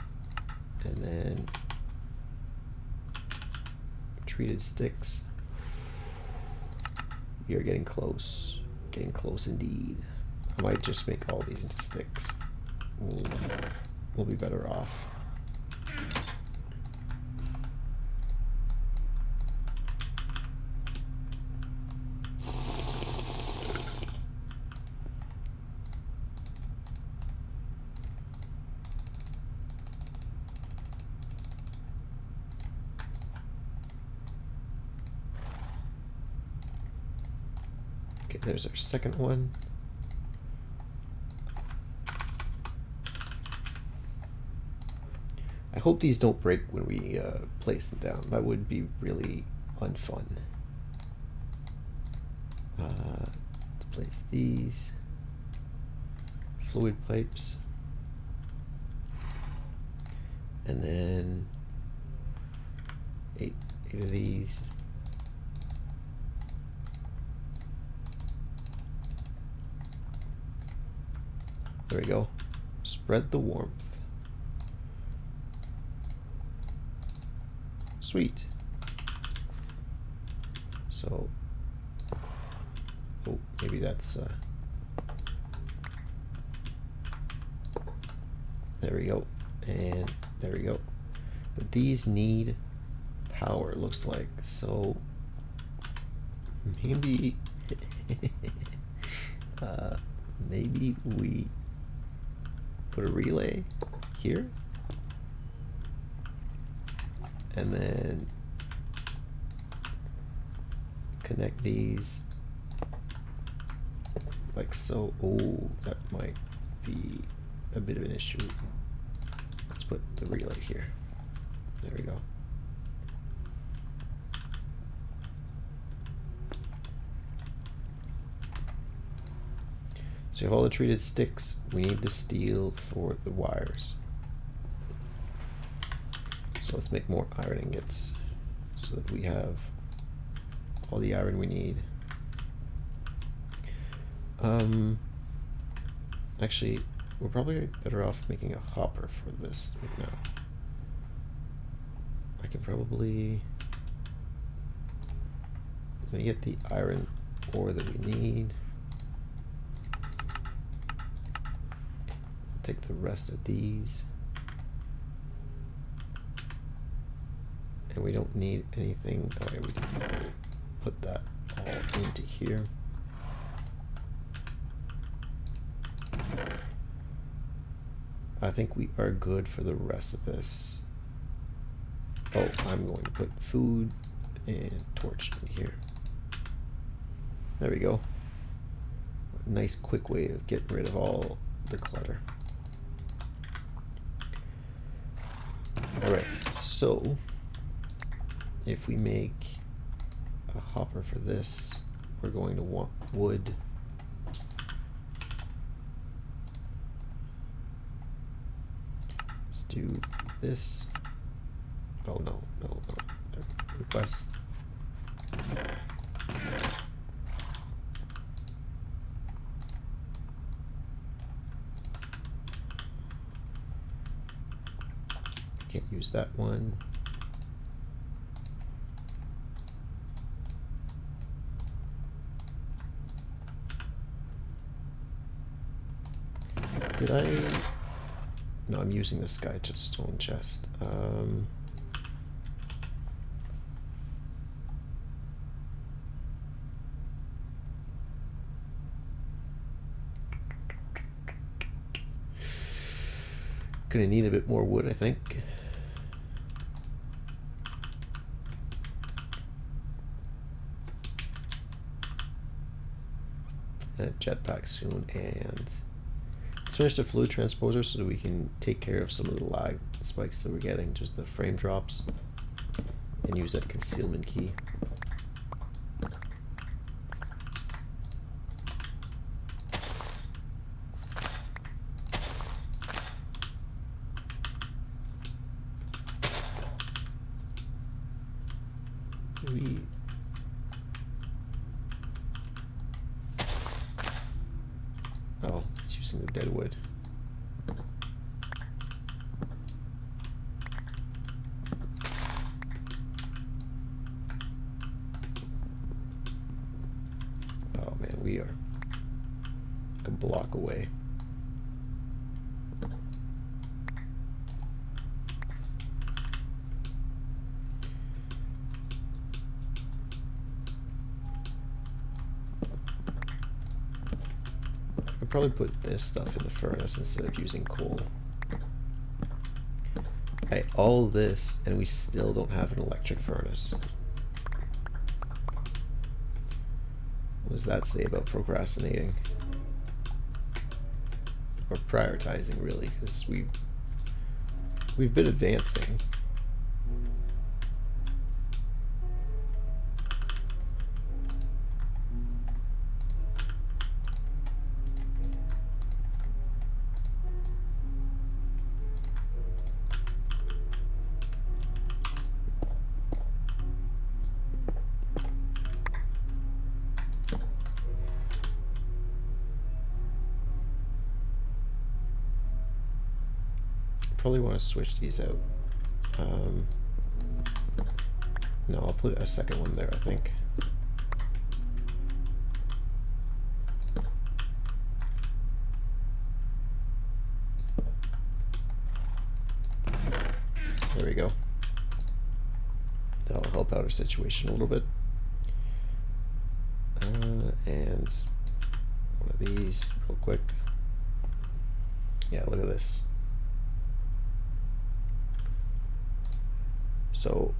S1: and then treated sticks. We are getting close indeed. I might just make all these into sticks. We'll be better off. Okay, there's our second one. I hope these don't break when we place them down. That would be really unfun. Let's place these fluid pipes, and then eight of these. There we go. Spread the warmth. Sweet. So, oh, maybe that's, there we go, and there we go. But these need power, looks like, so maybe, maybe we put a relay here. And then connect these like so. Oh, that might be a bit of an issue. Let's put the relay here. There we go. So you have all the treated sticks. We need the steel for the wires. So let's make more iron ingots so that we have all the iron we need. Actually, we're probably better off making a hopper for this right now. I can probably let me get the iron ore that we need. Take the rest of these. And we don't need anything. Oh, yeah, we can put that all into here. I think we are good for the rest of this. Oh, I'm going to put food and torch in here. There we go. A nice quick way of getting rid of all the clutter. Alright, so if we make a hopper for this, we're going to want wood. Let's do this. Oh no. Request. Can't use that one. Did I? No, I'm using the stone chest. Gonna need a bit more wood, I think. And a jetpack soon, and let's finish the fluid transposer so that we can take care of some of the lag spikes that we're getting, just the frame drops, and use that concealment key. Oh, it's using the dead wood. We are like a block away. I'd probably put this stuff in the furnace instead of using coal. Okay, all this, and we still don't have an electric furnace. What does that say about procrastinating? Or prioritizing, really, because we've been advancing. Probably want to switch these out. No, I'll put a second one there, I think. There we go. That'll help out our situation a little bit. And one of these real quick. Yeah, look at this. So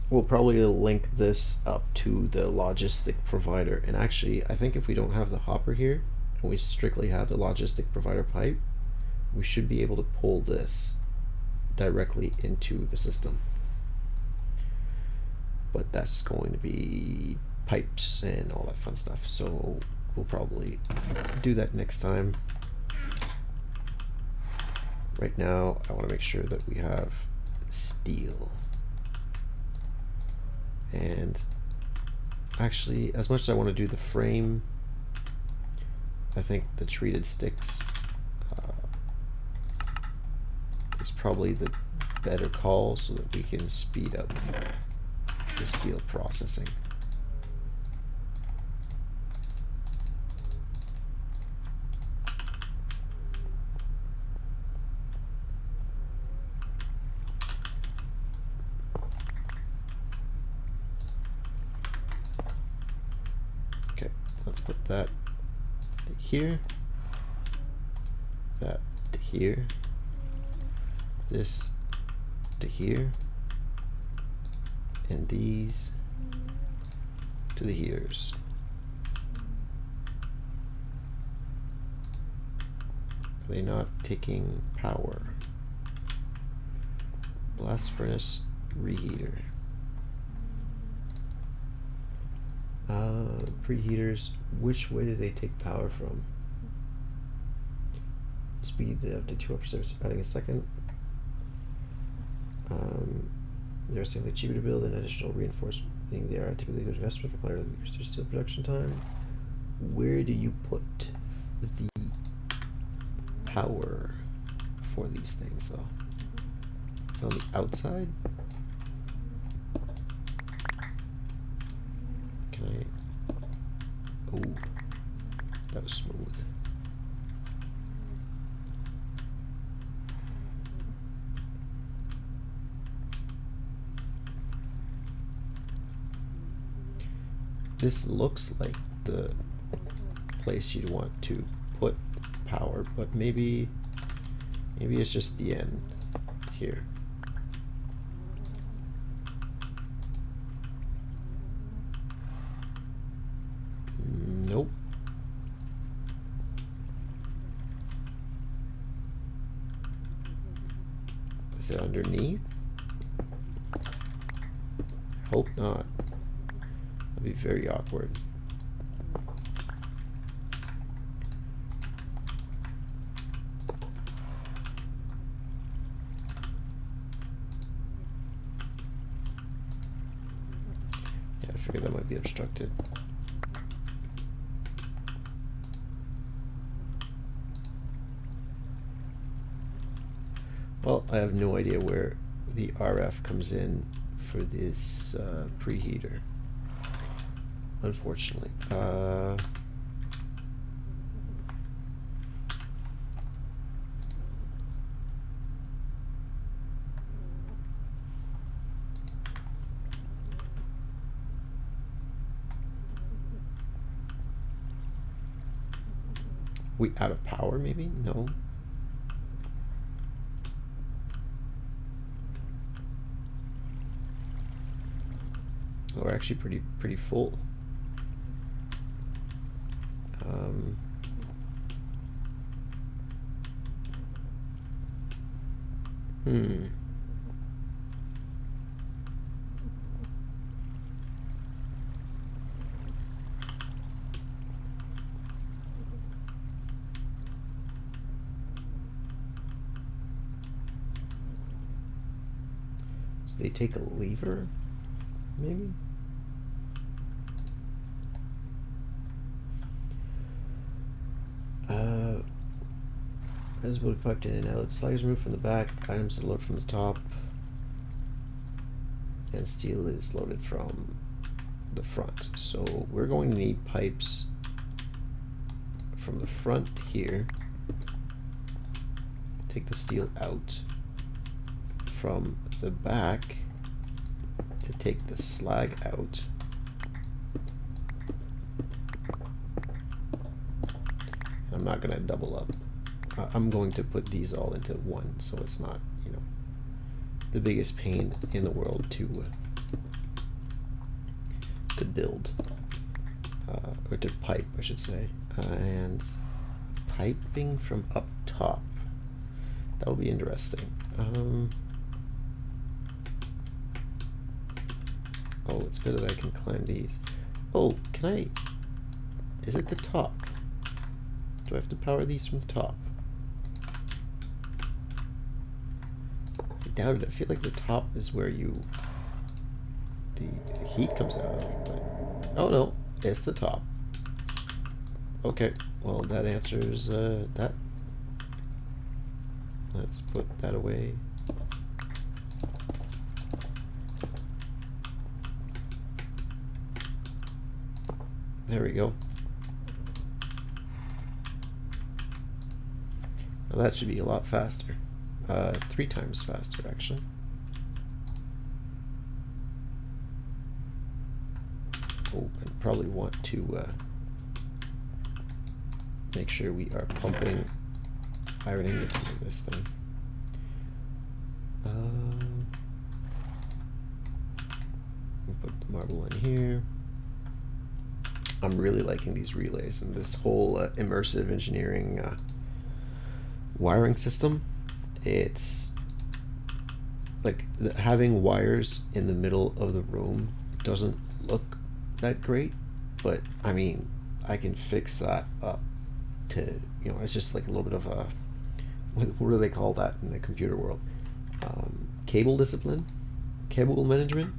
S1: we'll probably link this up to the logistic provider. And actually, I think if we don't have the hopper here, and we strictly have the logistic provider pipe, we should be able to pull this directly into the system. But that's going to be pipes and all that fun stuff. So we'll probably do that next time. Right now, I want to make sure that we have steel. And actually, as much as I want to do the frame, I think the treated sticks is probably the better call, so that we can speed up the steel processing. Okay, let's put that to here, that to here, this to here, and these to the heaters. Are they not taking power? Blast furnace reheater. Preheaters, which way do they take power from? Speed up to 2% adding a second. They're simply cheaper to build and additional reinforcement. They are typically good investment for players that use their steel production time. Where do you put the power for these things, though? It's on the outside. Can I? Oh, that was smooth. This looks like the place you'd want to put power, but maybe it's just the end here. Nope. Is it underneath? Hope not. That'd be very awkward. Yeah, I figured that might be obstructed. Well, I have no idea where the RF comes in for this preheater. unfortunately. We out of power, maybe? No. We're actually pretty full. So they take a lever, maybe? As would piped in and out. Sliders removed from the back. Items are loaded from the top. And steel is loaded from the front. So we're going to need pipes from the front here. Take the steel out. From the back to take the slag out. I'm not going to double up. I'm going to put these all into one, so it's not, you know, the biggest pain in the world to build, or to pipe, I should say. And piping from up top. That'll be interesting. Oh, it's good that I can climb these. Oh, can I? Is it the top? Do I have to power these from the top? I doubt it. I feel like the top is where the heat comes out of. But, oh no, it's the top. Okay, well that answers that. Let's put that away. There we go. Now that should be a lot faster. 3 times faster, actually. Oh, I probably want to make sure we are pumping iron ingots into this thing. We'll put the marble in here. I'm really liking these relays and this whole immersive engineering wiring system. It's like having wires in the middle of the room doesn't look that great, but I mean, I can fix that up to, you know, it's just like a little bit of a, what do they call that in the computer world? Cable discipline, cable management,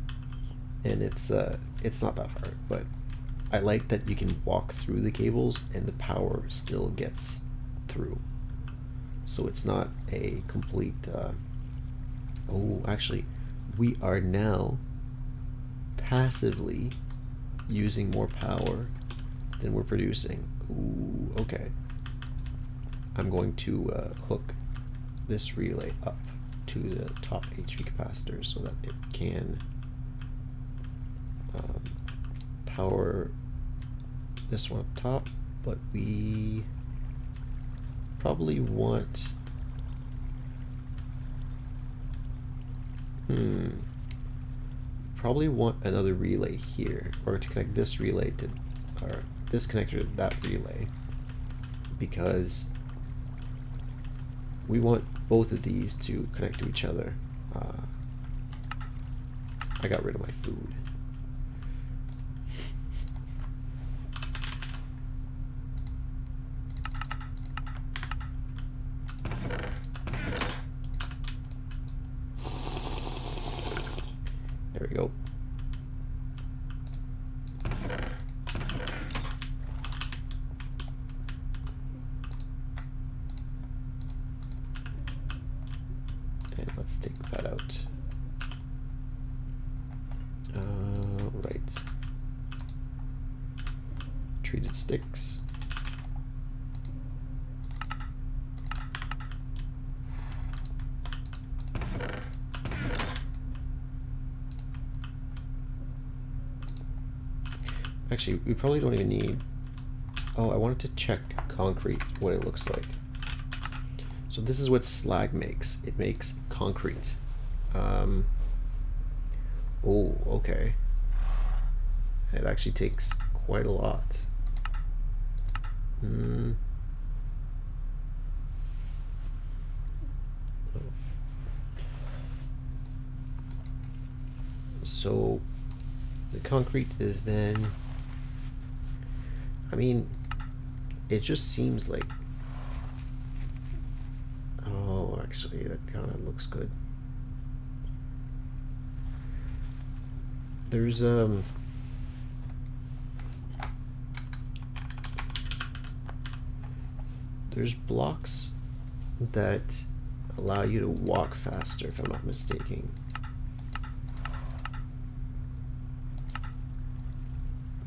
S1: and it's not that hard, but I like that you can walk through the cables and the power still gets through. So it's not a complete, oh, actually, we are now passively using more power than we're producing. Ooh, okay. I'm going to hook this relay up to the top HV capacitor so that it can power this one up top, but we probably want another relay here, or to connect this relay to, or this connector to that relay, because we want both of these to connect to each other. I got rid of my food. There we go. And let's take that out. Right. sticks. Actually, we probably don't even need... Oh, I wanted to check concrete, what it looks like. So this is what slag makes. It makes concrete. Oh, okay. It actually takes quite a lot. So the concrete is then... I mean, it just seems like... Oh, actually, that kind of looks good. There's blocks that allow you to walk faster, if I'm not mistaken.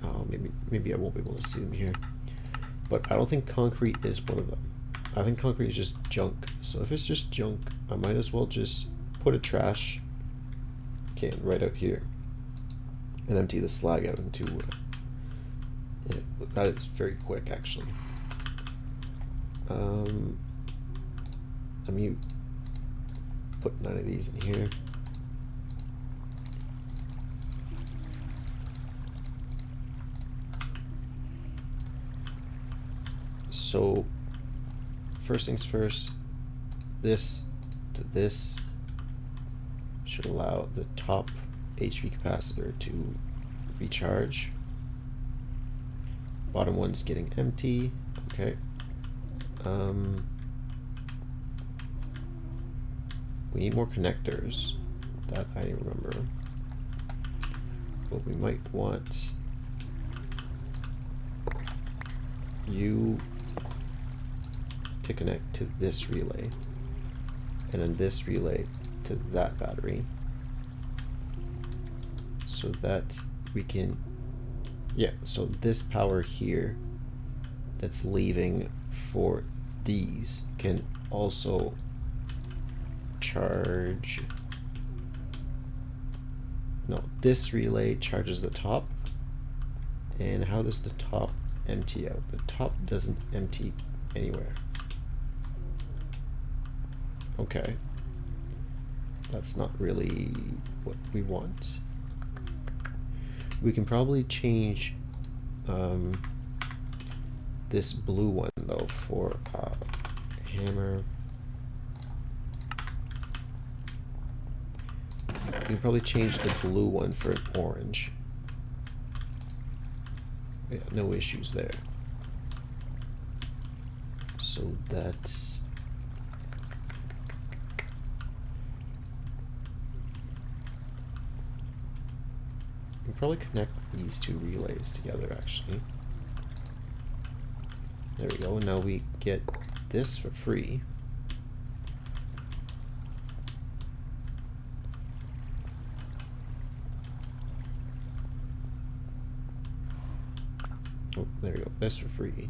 S1: Oh, maybe I won't be able to see them here. But I don't think concrete is one of them. I think concrete is just junk. So if it's just junk, I might as well just put a trash can right out here and empty the slag out into that is very quick, actually. Let me put none of these in here. So first things first, this to this should allow the top HV capacitor to recharge. Bottom one's getting empty. Okay. We need more connectors. That I remember. But we might want you to connect to this relay, and then this relay to that battery, so that we can, yeah, so this power here that's leaving for these can also charge. No, this relay charges the top. And how does the top empty out? The top doesn't empty anywhere. Okay. That's not really what we want. We can probably change this blue one though for hammer. We can probably change the blue one for an orange. Yeah, no issues there. So that's... we can probably connect these two relays together, actually. There we go, and now we get this for free. Oh, there we go, this for free.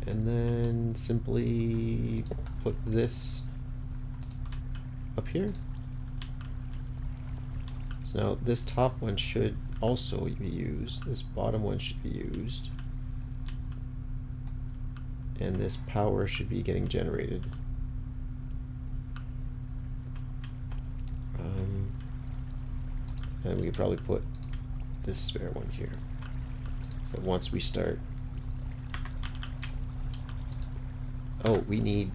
S1: And then simply put this up here. So now this top one should also be used, this bottom one should be used, and this power should be getting generated. And we could probably put this spare one here. So once we start... Oh, we need...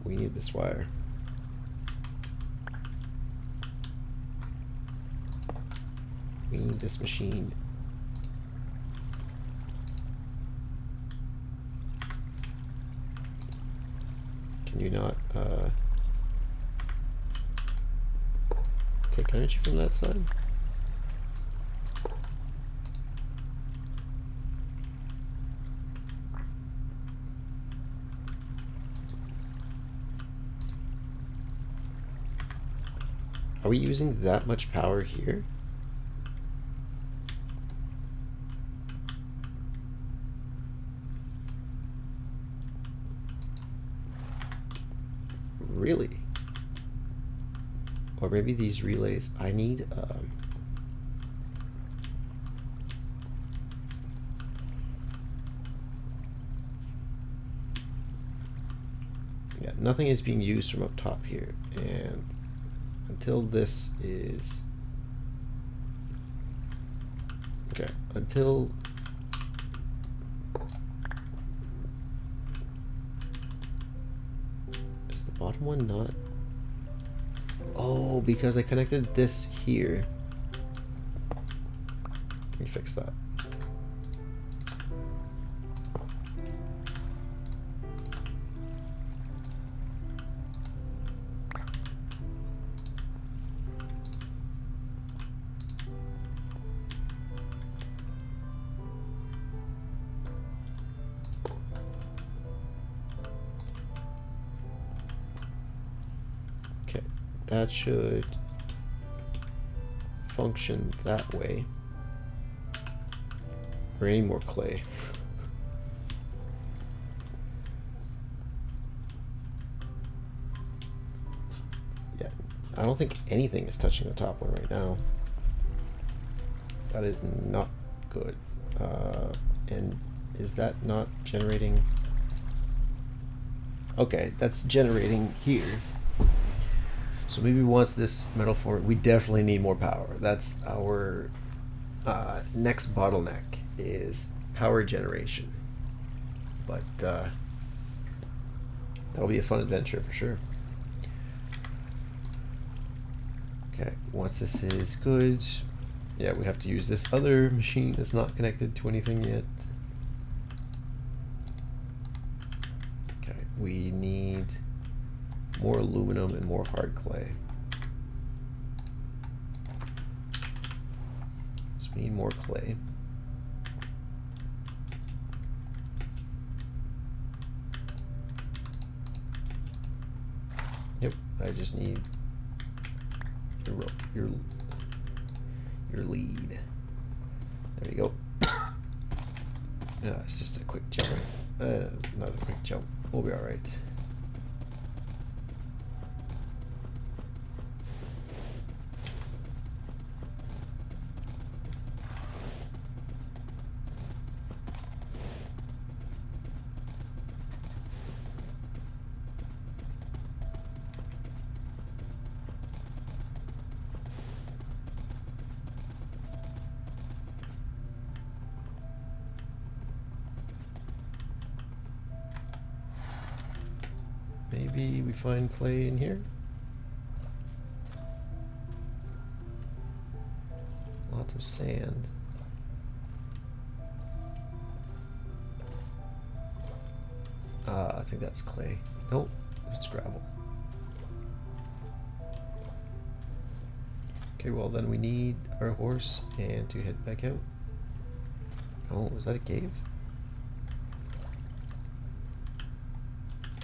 S1: we need this wire. We need this machine. Can you not take energy from that side? Are we using that much power here? Really? Or maybe these relays, I need yeah, nothing is being used from up top here, and until this is okay, until is the bottom one not? Oh, because I connected this here. Let me fix that. Okay, that should function that way. Or any more clay. Yeah, I don't think anything is touching the top one right now. That is not good. And is that not generating? Okay, that's generating here. So maybe once this metal form, we definitely need more power. That's our next bottleneck is power generation. But that'll be a fun adventure for sure. Okay, once this is good, yeah, we have to use this other machine that's not connected to anything yet. Okay, we need more aluminum and more hard clay. So we need more clay. Yep, I just need your lead. There you go. It's just a quick jump. Another quick jump. We'll be all right. Maybe we find clay in here. Lots of sand. I think that's clay. Nope, it's gravel. Okay, well then we need our horse and to head back out. Oh, was that a cave?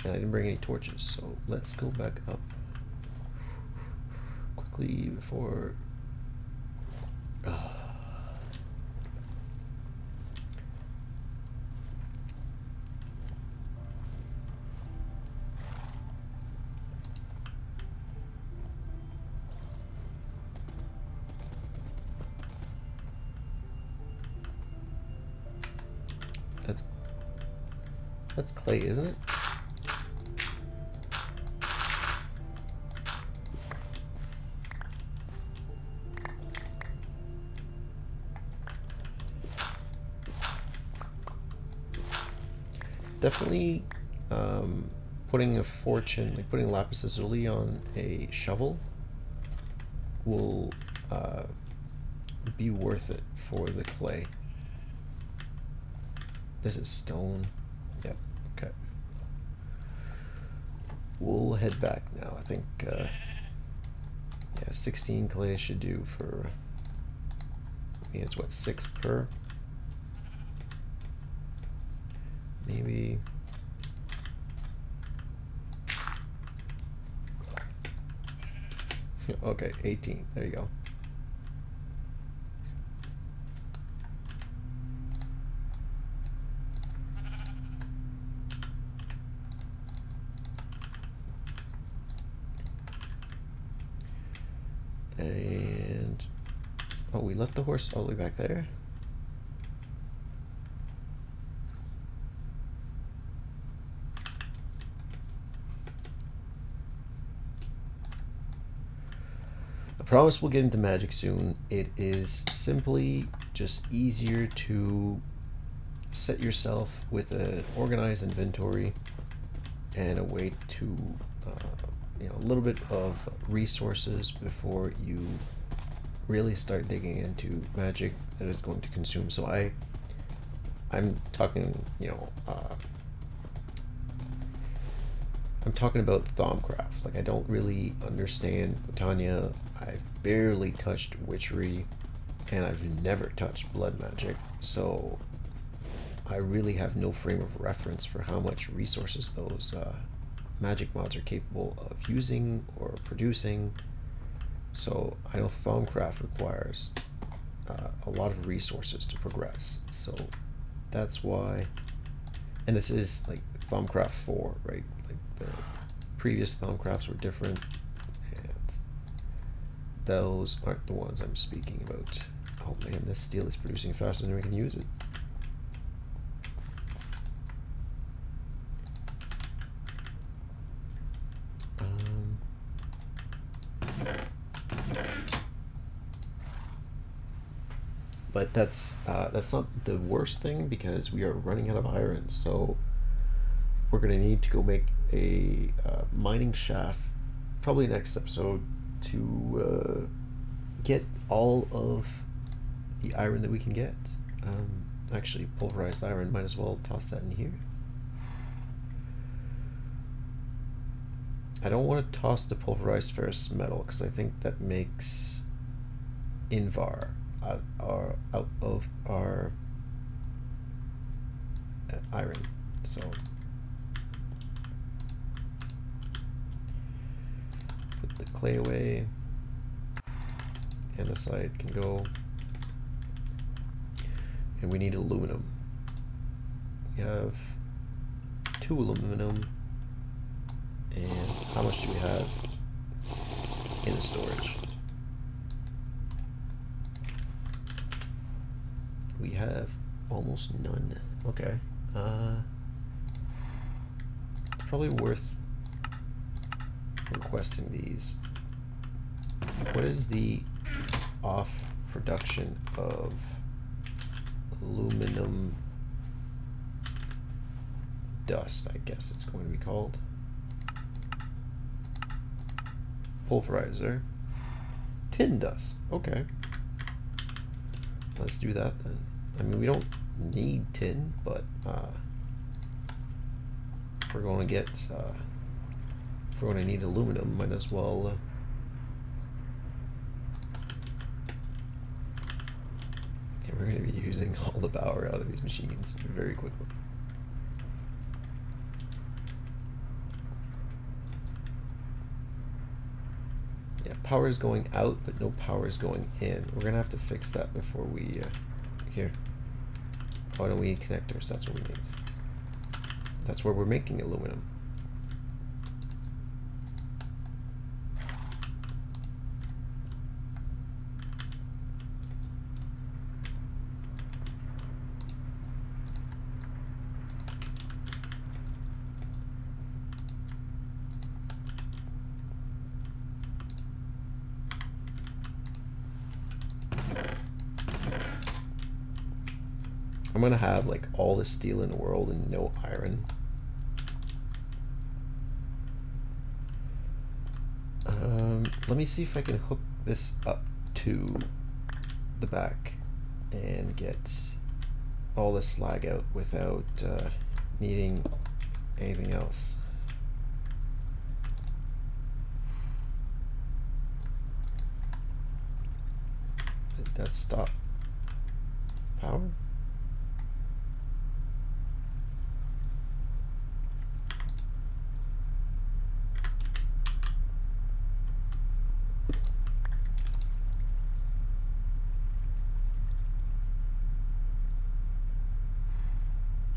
S1: And I didn't bring any torches, so let's go back up quickly before. That's clay, isn't it? Definitely putting a fortune, like putting lapis lazuli on a shovel will be worth it for the clay. This is stone. Yep, okay. We'll head back now. I think yeah, 16 clay should do for, I mean, it's what, 6 per? Maybe Okay, 18. There you go. And oh, we left the horse all the way back there. I promise we'll get into magic soon. It is simply just easier to set yourself with an organized inventory and a way to a little bit of resources before you really start digging into magic that is going to consume. So I'm talking, I'm talking about thaumcraft. Like, I don't really understand botania. I've barely touched witchery, and I've never touched blood magic. So I really have no frame of reference for how much resources those magic mods are capable of using or producing. So I know thaumcraft requires a lot of resources to progress. So that's why, and this is like thaumcraft 4, right? Like the previous thaumcrafts were different, and those aren't the ones I'm speaking about. Oh man, this steel is producing faster than we can use it. But that's not the worst thing, because we are running out of iron. So we're gonna need to go make a mining shaft, probably next episode, to get all of the iron that we can get. Actually, pulverized iron, might as well toss that in here. I don't want to toss the pulverized ferrous metal, because I think that makes Invar out of our iron. So put the clay away, and the side can go. And we need aluminum. We have 2 aluminum. And how much do we have in the storage? We have almost none. Okay. It's probably worth requesting these. What is the off production of aluminum dust, I guess it's going to be called? Pulverizer. Tin dust. Okay. Let's do that then. I mean, we don't need tin, but if we're going to get, if we're going to need aluminum, might as well. Okay, we're going to be using all the power out of these machines very quickly. Yeah, power is going out, but no power is going in. We're gonna have to fix that before we, here. Why don't we connectors? That's what we need. That's where we're making aluminum. I'm gonna have like all the steel in the world and no iron. Let me see if I can hook this up to the back and get all the slag out without needing anything else. Did that stop power?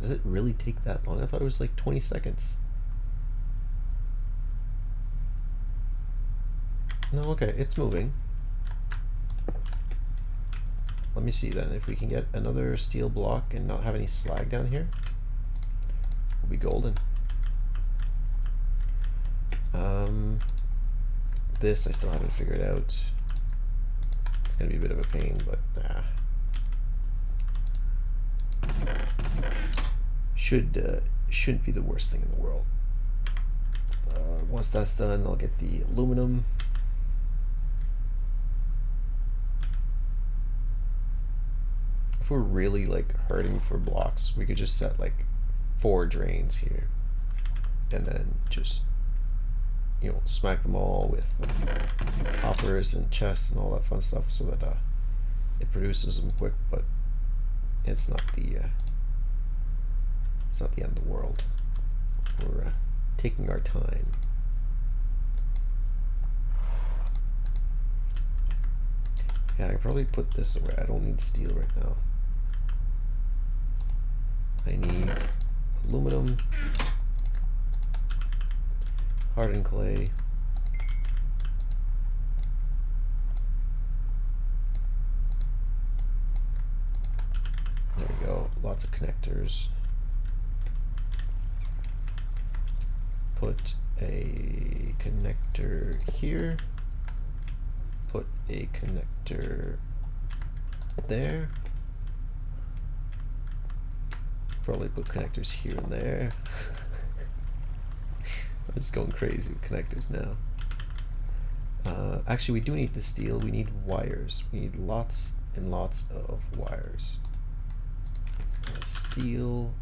S1: Does it really take that long? I thought it was like 20 seconds. No, okay, it's moving. Let me see then if we can get another steel block and not have any slag down here. We'll be golden. This I still haven't figured out. It's gonna be a bit of a pain, but shouldn't be the worst thing in the world. Once that's done, I'll get the aluminum. If we're really like hurting for blocks, we could just set like 4 drains here, and then just, you know, smack them all with hoppers and chests and all that fun stuff, so that it produces them quick. But it's not the end of the world. We're taking our time. Yeah, I could probably put this away. I don't need steel right now. I need aluminum, hardened clay, there we go, lots of connectors. Put a connector here, put a connector there, probably put connectors here and there. I'm just going crazy with connectors now. Actually, we do need the steel. We need wires. We need lots and lots of wires. Steel.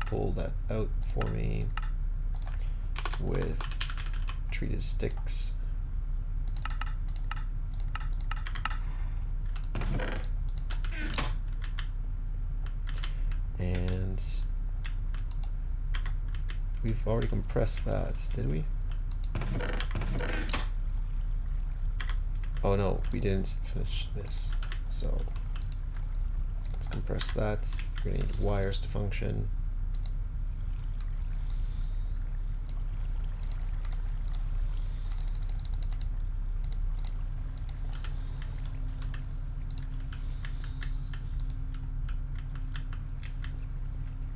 S1: Pull that out for me with treated sticks. And we've already compressed that, did we? Oh no, we didn't finish this. So let's compress that. We're gonna need wires to function.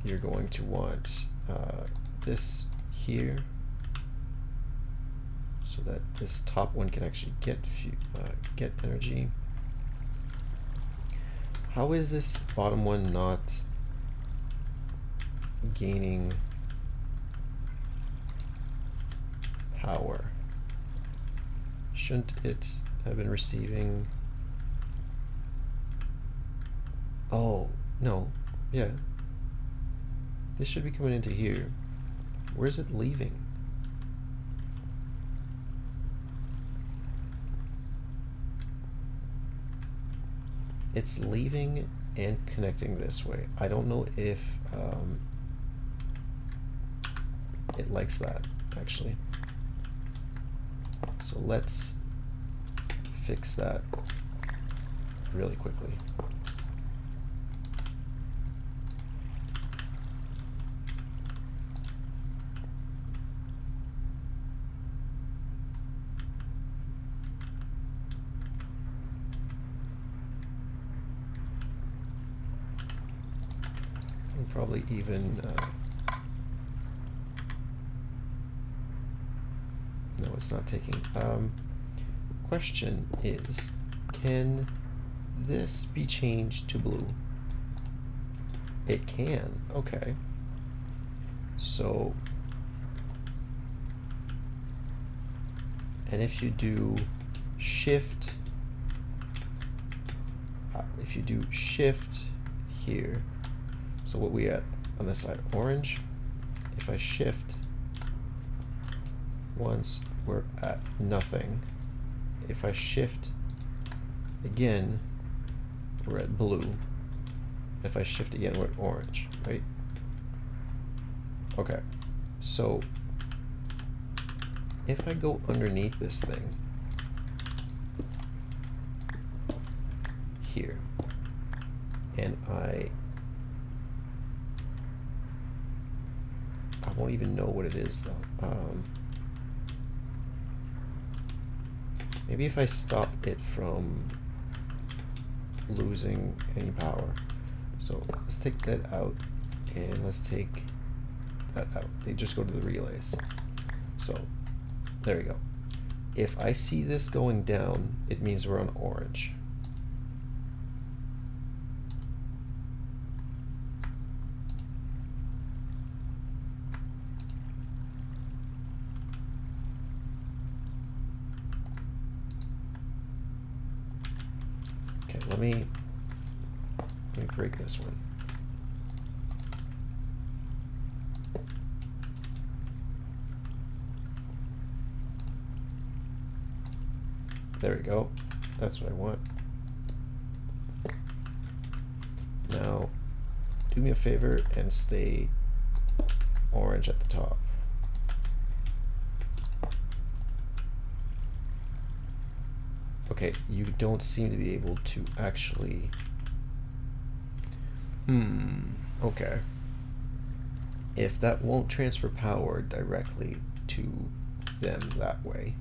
S1: You're going to want this here, so that this top one can actually get energy. How is this bottom one not gaining power? Shouldn't it have been receiving? Oh, no. Yeah. This should be coming into here. Where's it leaving? It's leaving and connecting this way. I don't know if it likes that, actually. So let's fix that really quickly. Probably even no, it's not taking. Question is, can this be changed to blue? It can. Okay. So, and if you do shift, here. So what we at on this side? Orange. If I shift once, we're at nothing. If I shift again, we're at blue. If I shift again, we're at orange, right? Okay. So if I go underneath this thing here, and I won't even know what it is though. Maybe if I stop it from losing any power. So let's take that out, and let's take that out. They just go to the relays. So there we go. If I see this going down, it means we're on orange. Okay, let me break this one. There we go. That's what I want. Now, do me a favor and stay orange at the top. Okay, you don't seem to be able to actually... okay. If that won't transfer power directly to them that way,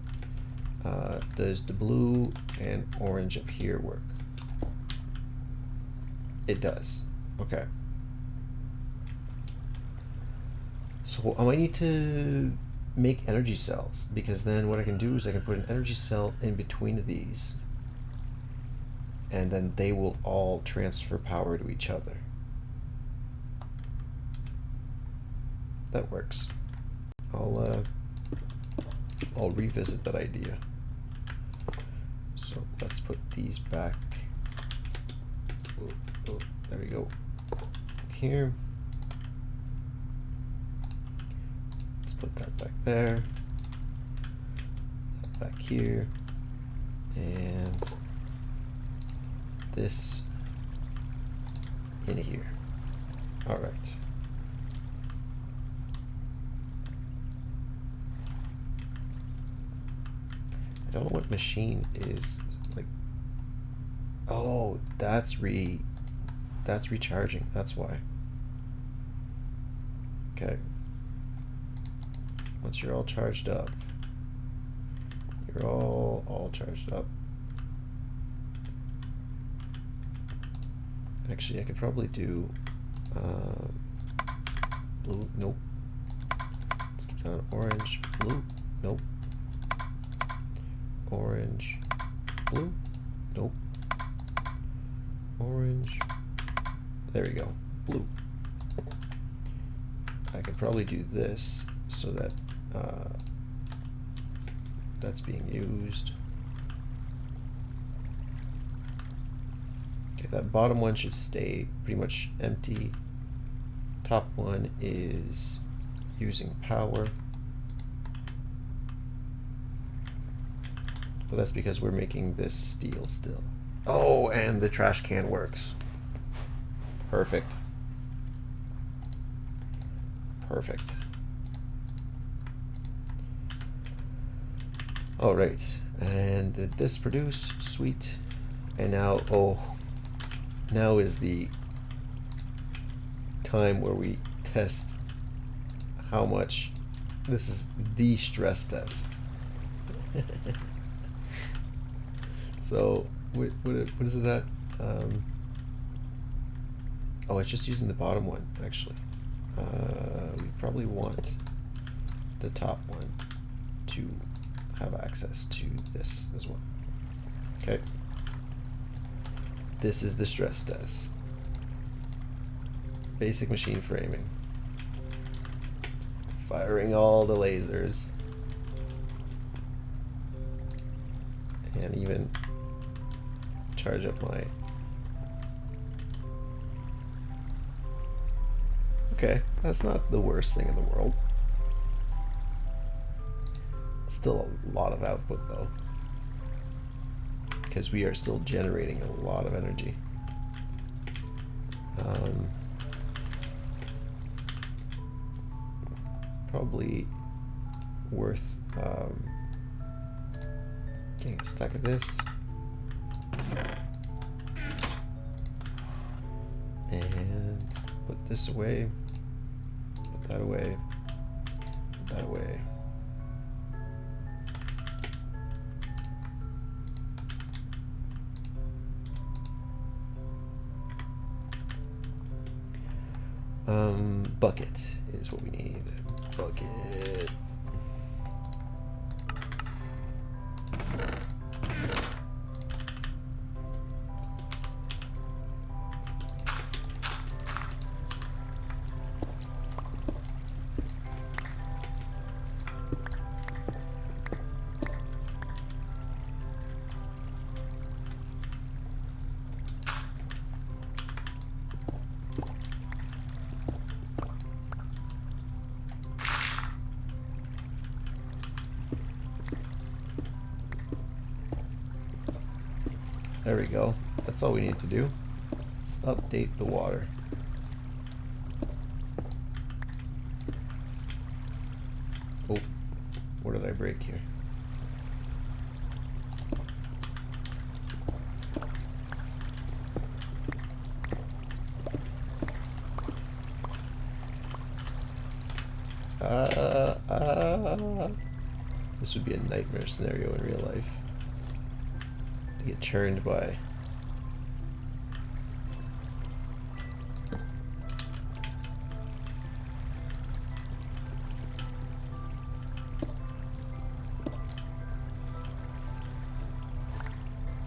S1: does the blue and orange up here work? It does. Okay. So I might need to make energy cells, because then what I can do is I can put an energy cell in between of these, and then they will all transfer power to each other. That works. I'll revisit that idea. So let's put these back. Oh, there we go. Here. Let's put that back there. Back here. And this in here. All right. I don't know what machine is like. Oh, that's recharging. That's why. Okay. Once you're all charged up, you're all charged up. Actually, I could probably do blue. Nope. Let's keep on orange. Blue. Nope. Orange, blue, nope, orange, there we go, blue. I could probably do this so that that's being used. Okay, that bottom one should stay pretty much empty. Top one is using power. Well, that's because we're making this steel still. Oh, and the trash can works. Perfect. Perfect. All right, and did this produce? Sweet. And now, oh, now is the time where we test how much. This is the stress test. So, what is it at? Oh, it's just using the bottom one, actually. We probably want the top one to have access to this as well. Okay. This is the stress test. Basic machine framing. Firing all the lasers. And even charge up my... Okay, that's not the worst thing in the world. Still a lot of output though, because we are still generating a lot of energy. Probably worth getting a stack of this. this away. Put that away. Put that away. Bucket is what we need. Bucket. There we go. That's all we need to do. Let's update the water. Oh, what did I break here? This would be a nightmare scenario in real life. To get churned by.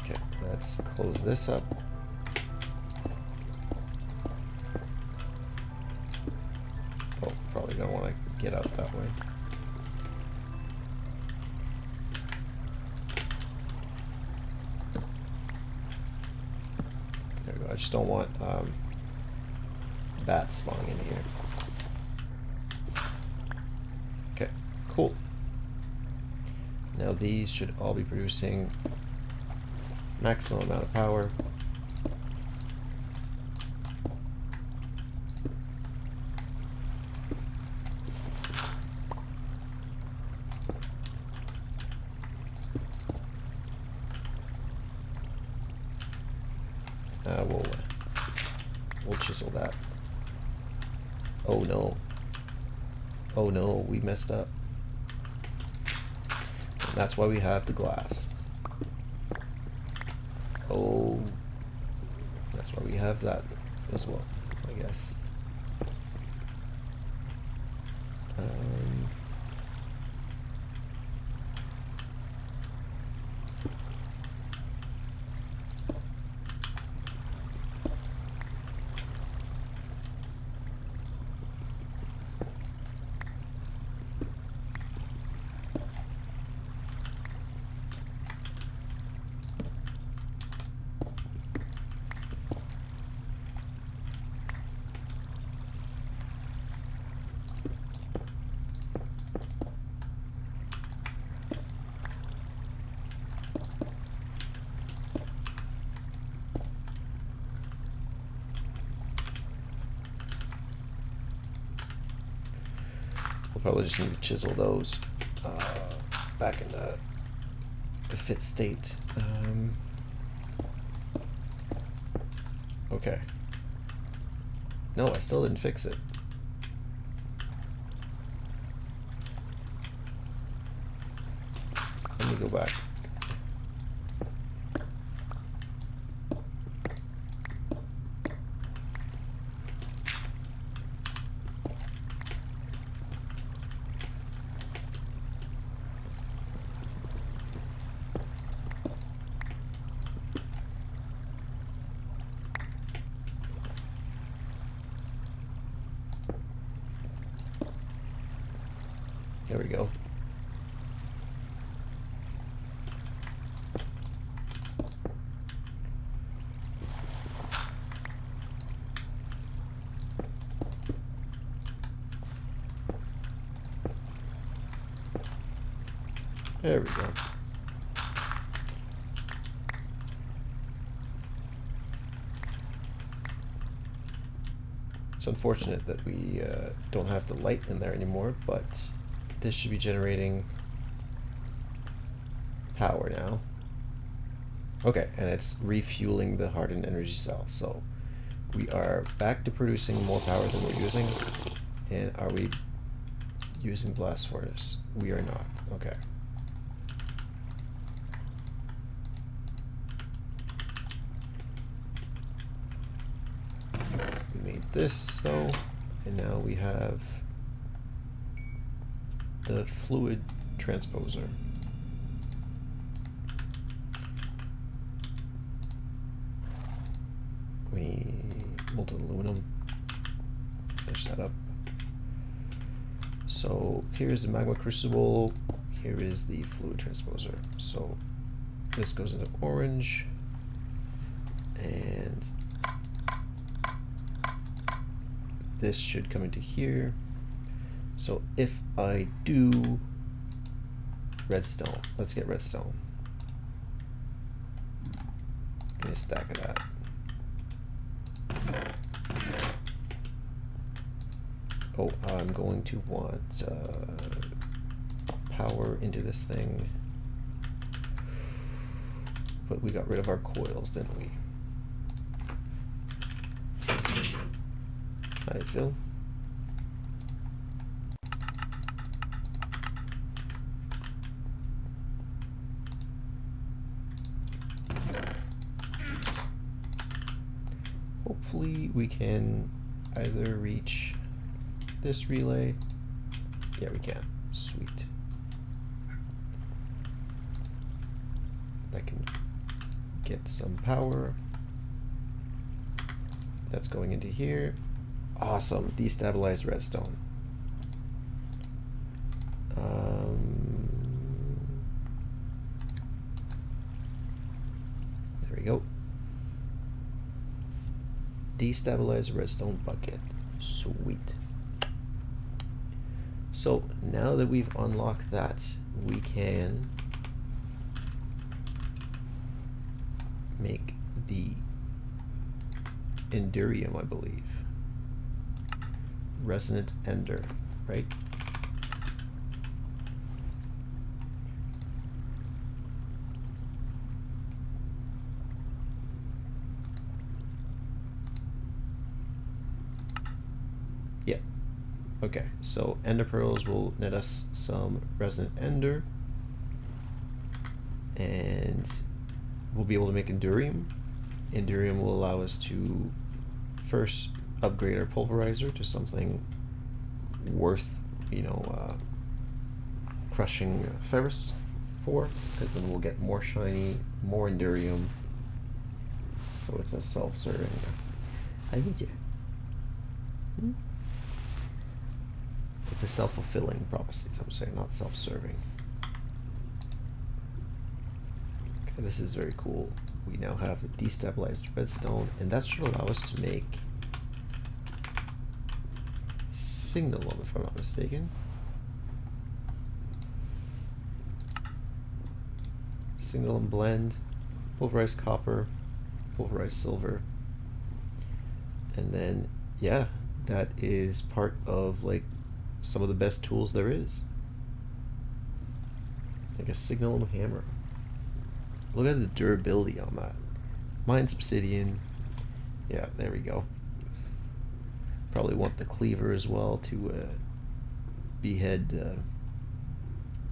S1: Okay, let's close this up. Oh, probably don't want to get out that way. There we go. I just don't want bats spawning in here. Okay, cool. Now these should all be producing maximum amount of power. We'll chisel that. Oh no. Oh no, we messed up. And that's why we have the glass. Oh, that's why we have that as well, I guess. We'll probably just need to chisel those back in the fit state. Okay. No, I still didn't fix it. Let me go back. There we go. There we go. It's unfortunate that we don't have the light in there anymore, but this should be generating power now. Okay, and it's refueling the hardened energy cell, so we are back to producing more power than we're using. And are we using blast furnace? We are not. Okay. We made this though, and now we have the fluid transposer. We need molten aluminum. Finish that up. So here's the magma crucible. Here is the fluid transposer. So this goes into orange, and this should come into here. So if I do redstone, let's get redstone. Give me a stack of that. Oh, I'm going to want power into this thing. But we got rid of our coils, didn't we? Hi, Phil. Hopefully we can either reach this relay. Yeah, we can. Sweet. I can get some power. That's going into here. Awesome. Destabilized redstone. There we go. Destabilized redstone bucket. Sweet. So now that we've unlocked that, we can make the Endurium, I believe. Resonant Ender, right? Yeah. Okay, so Ender Pearls will net us some Resonant Ender, and we'll be able to make Endurium. Endurium will allow us to first upgrade our pulverizer to something worth, you know, crushing ferrous for, because then we'll get more shiny, more Endurium. So it's a self-serving. I need you. It's a self-fulfilling prophecy, so I'm saying, not self-serving. Okay, this is very cool. We now have the destabilized redstone, and that should allow us to make signalum, if I'm not mistaken. Signalum blend, pulverized copper, pulverized silver, and then, yeah, that is part of like some of the best tools there is. Like a signalum hammer. Look at the durability on that. Mine's obsidian. Yeah, there we go. Probably want the cleaver as well to behead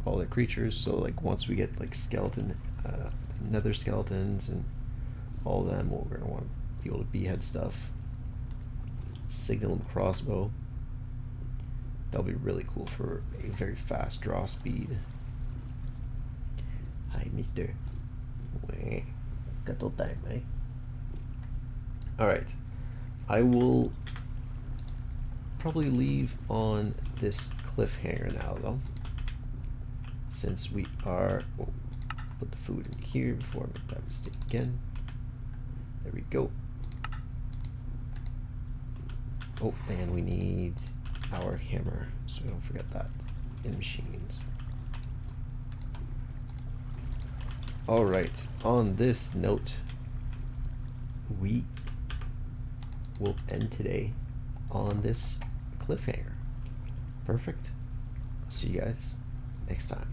S1: all the creatures. So like once we get like skeleton, nether skeletons and all of them, we're gonna want to be able to behead stuff. Signalum crossbow. That'll be really cool for a very fast draw speed. Hi, mister. Got all time, eh? Alright. I will probably leave on this cliffhanger now, though. Since we are... Oh, put the food in here before I make that mistake again. There we go. Oh, and we need our hammer, so we don't forget that in machines. Alright, on this note, we will end today on this cliffhanger. Perfect. See you guys next time.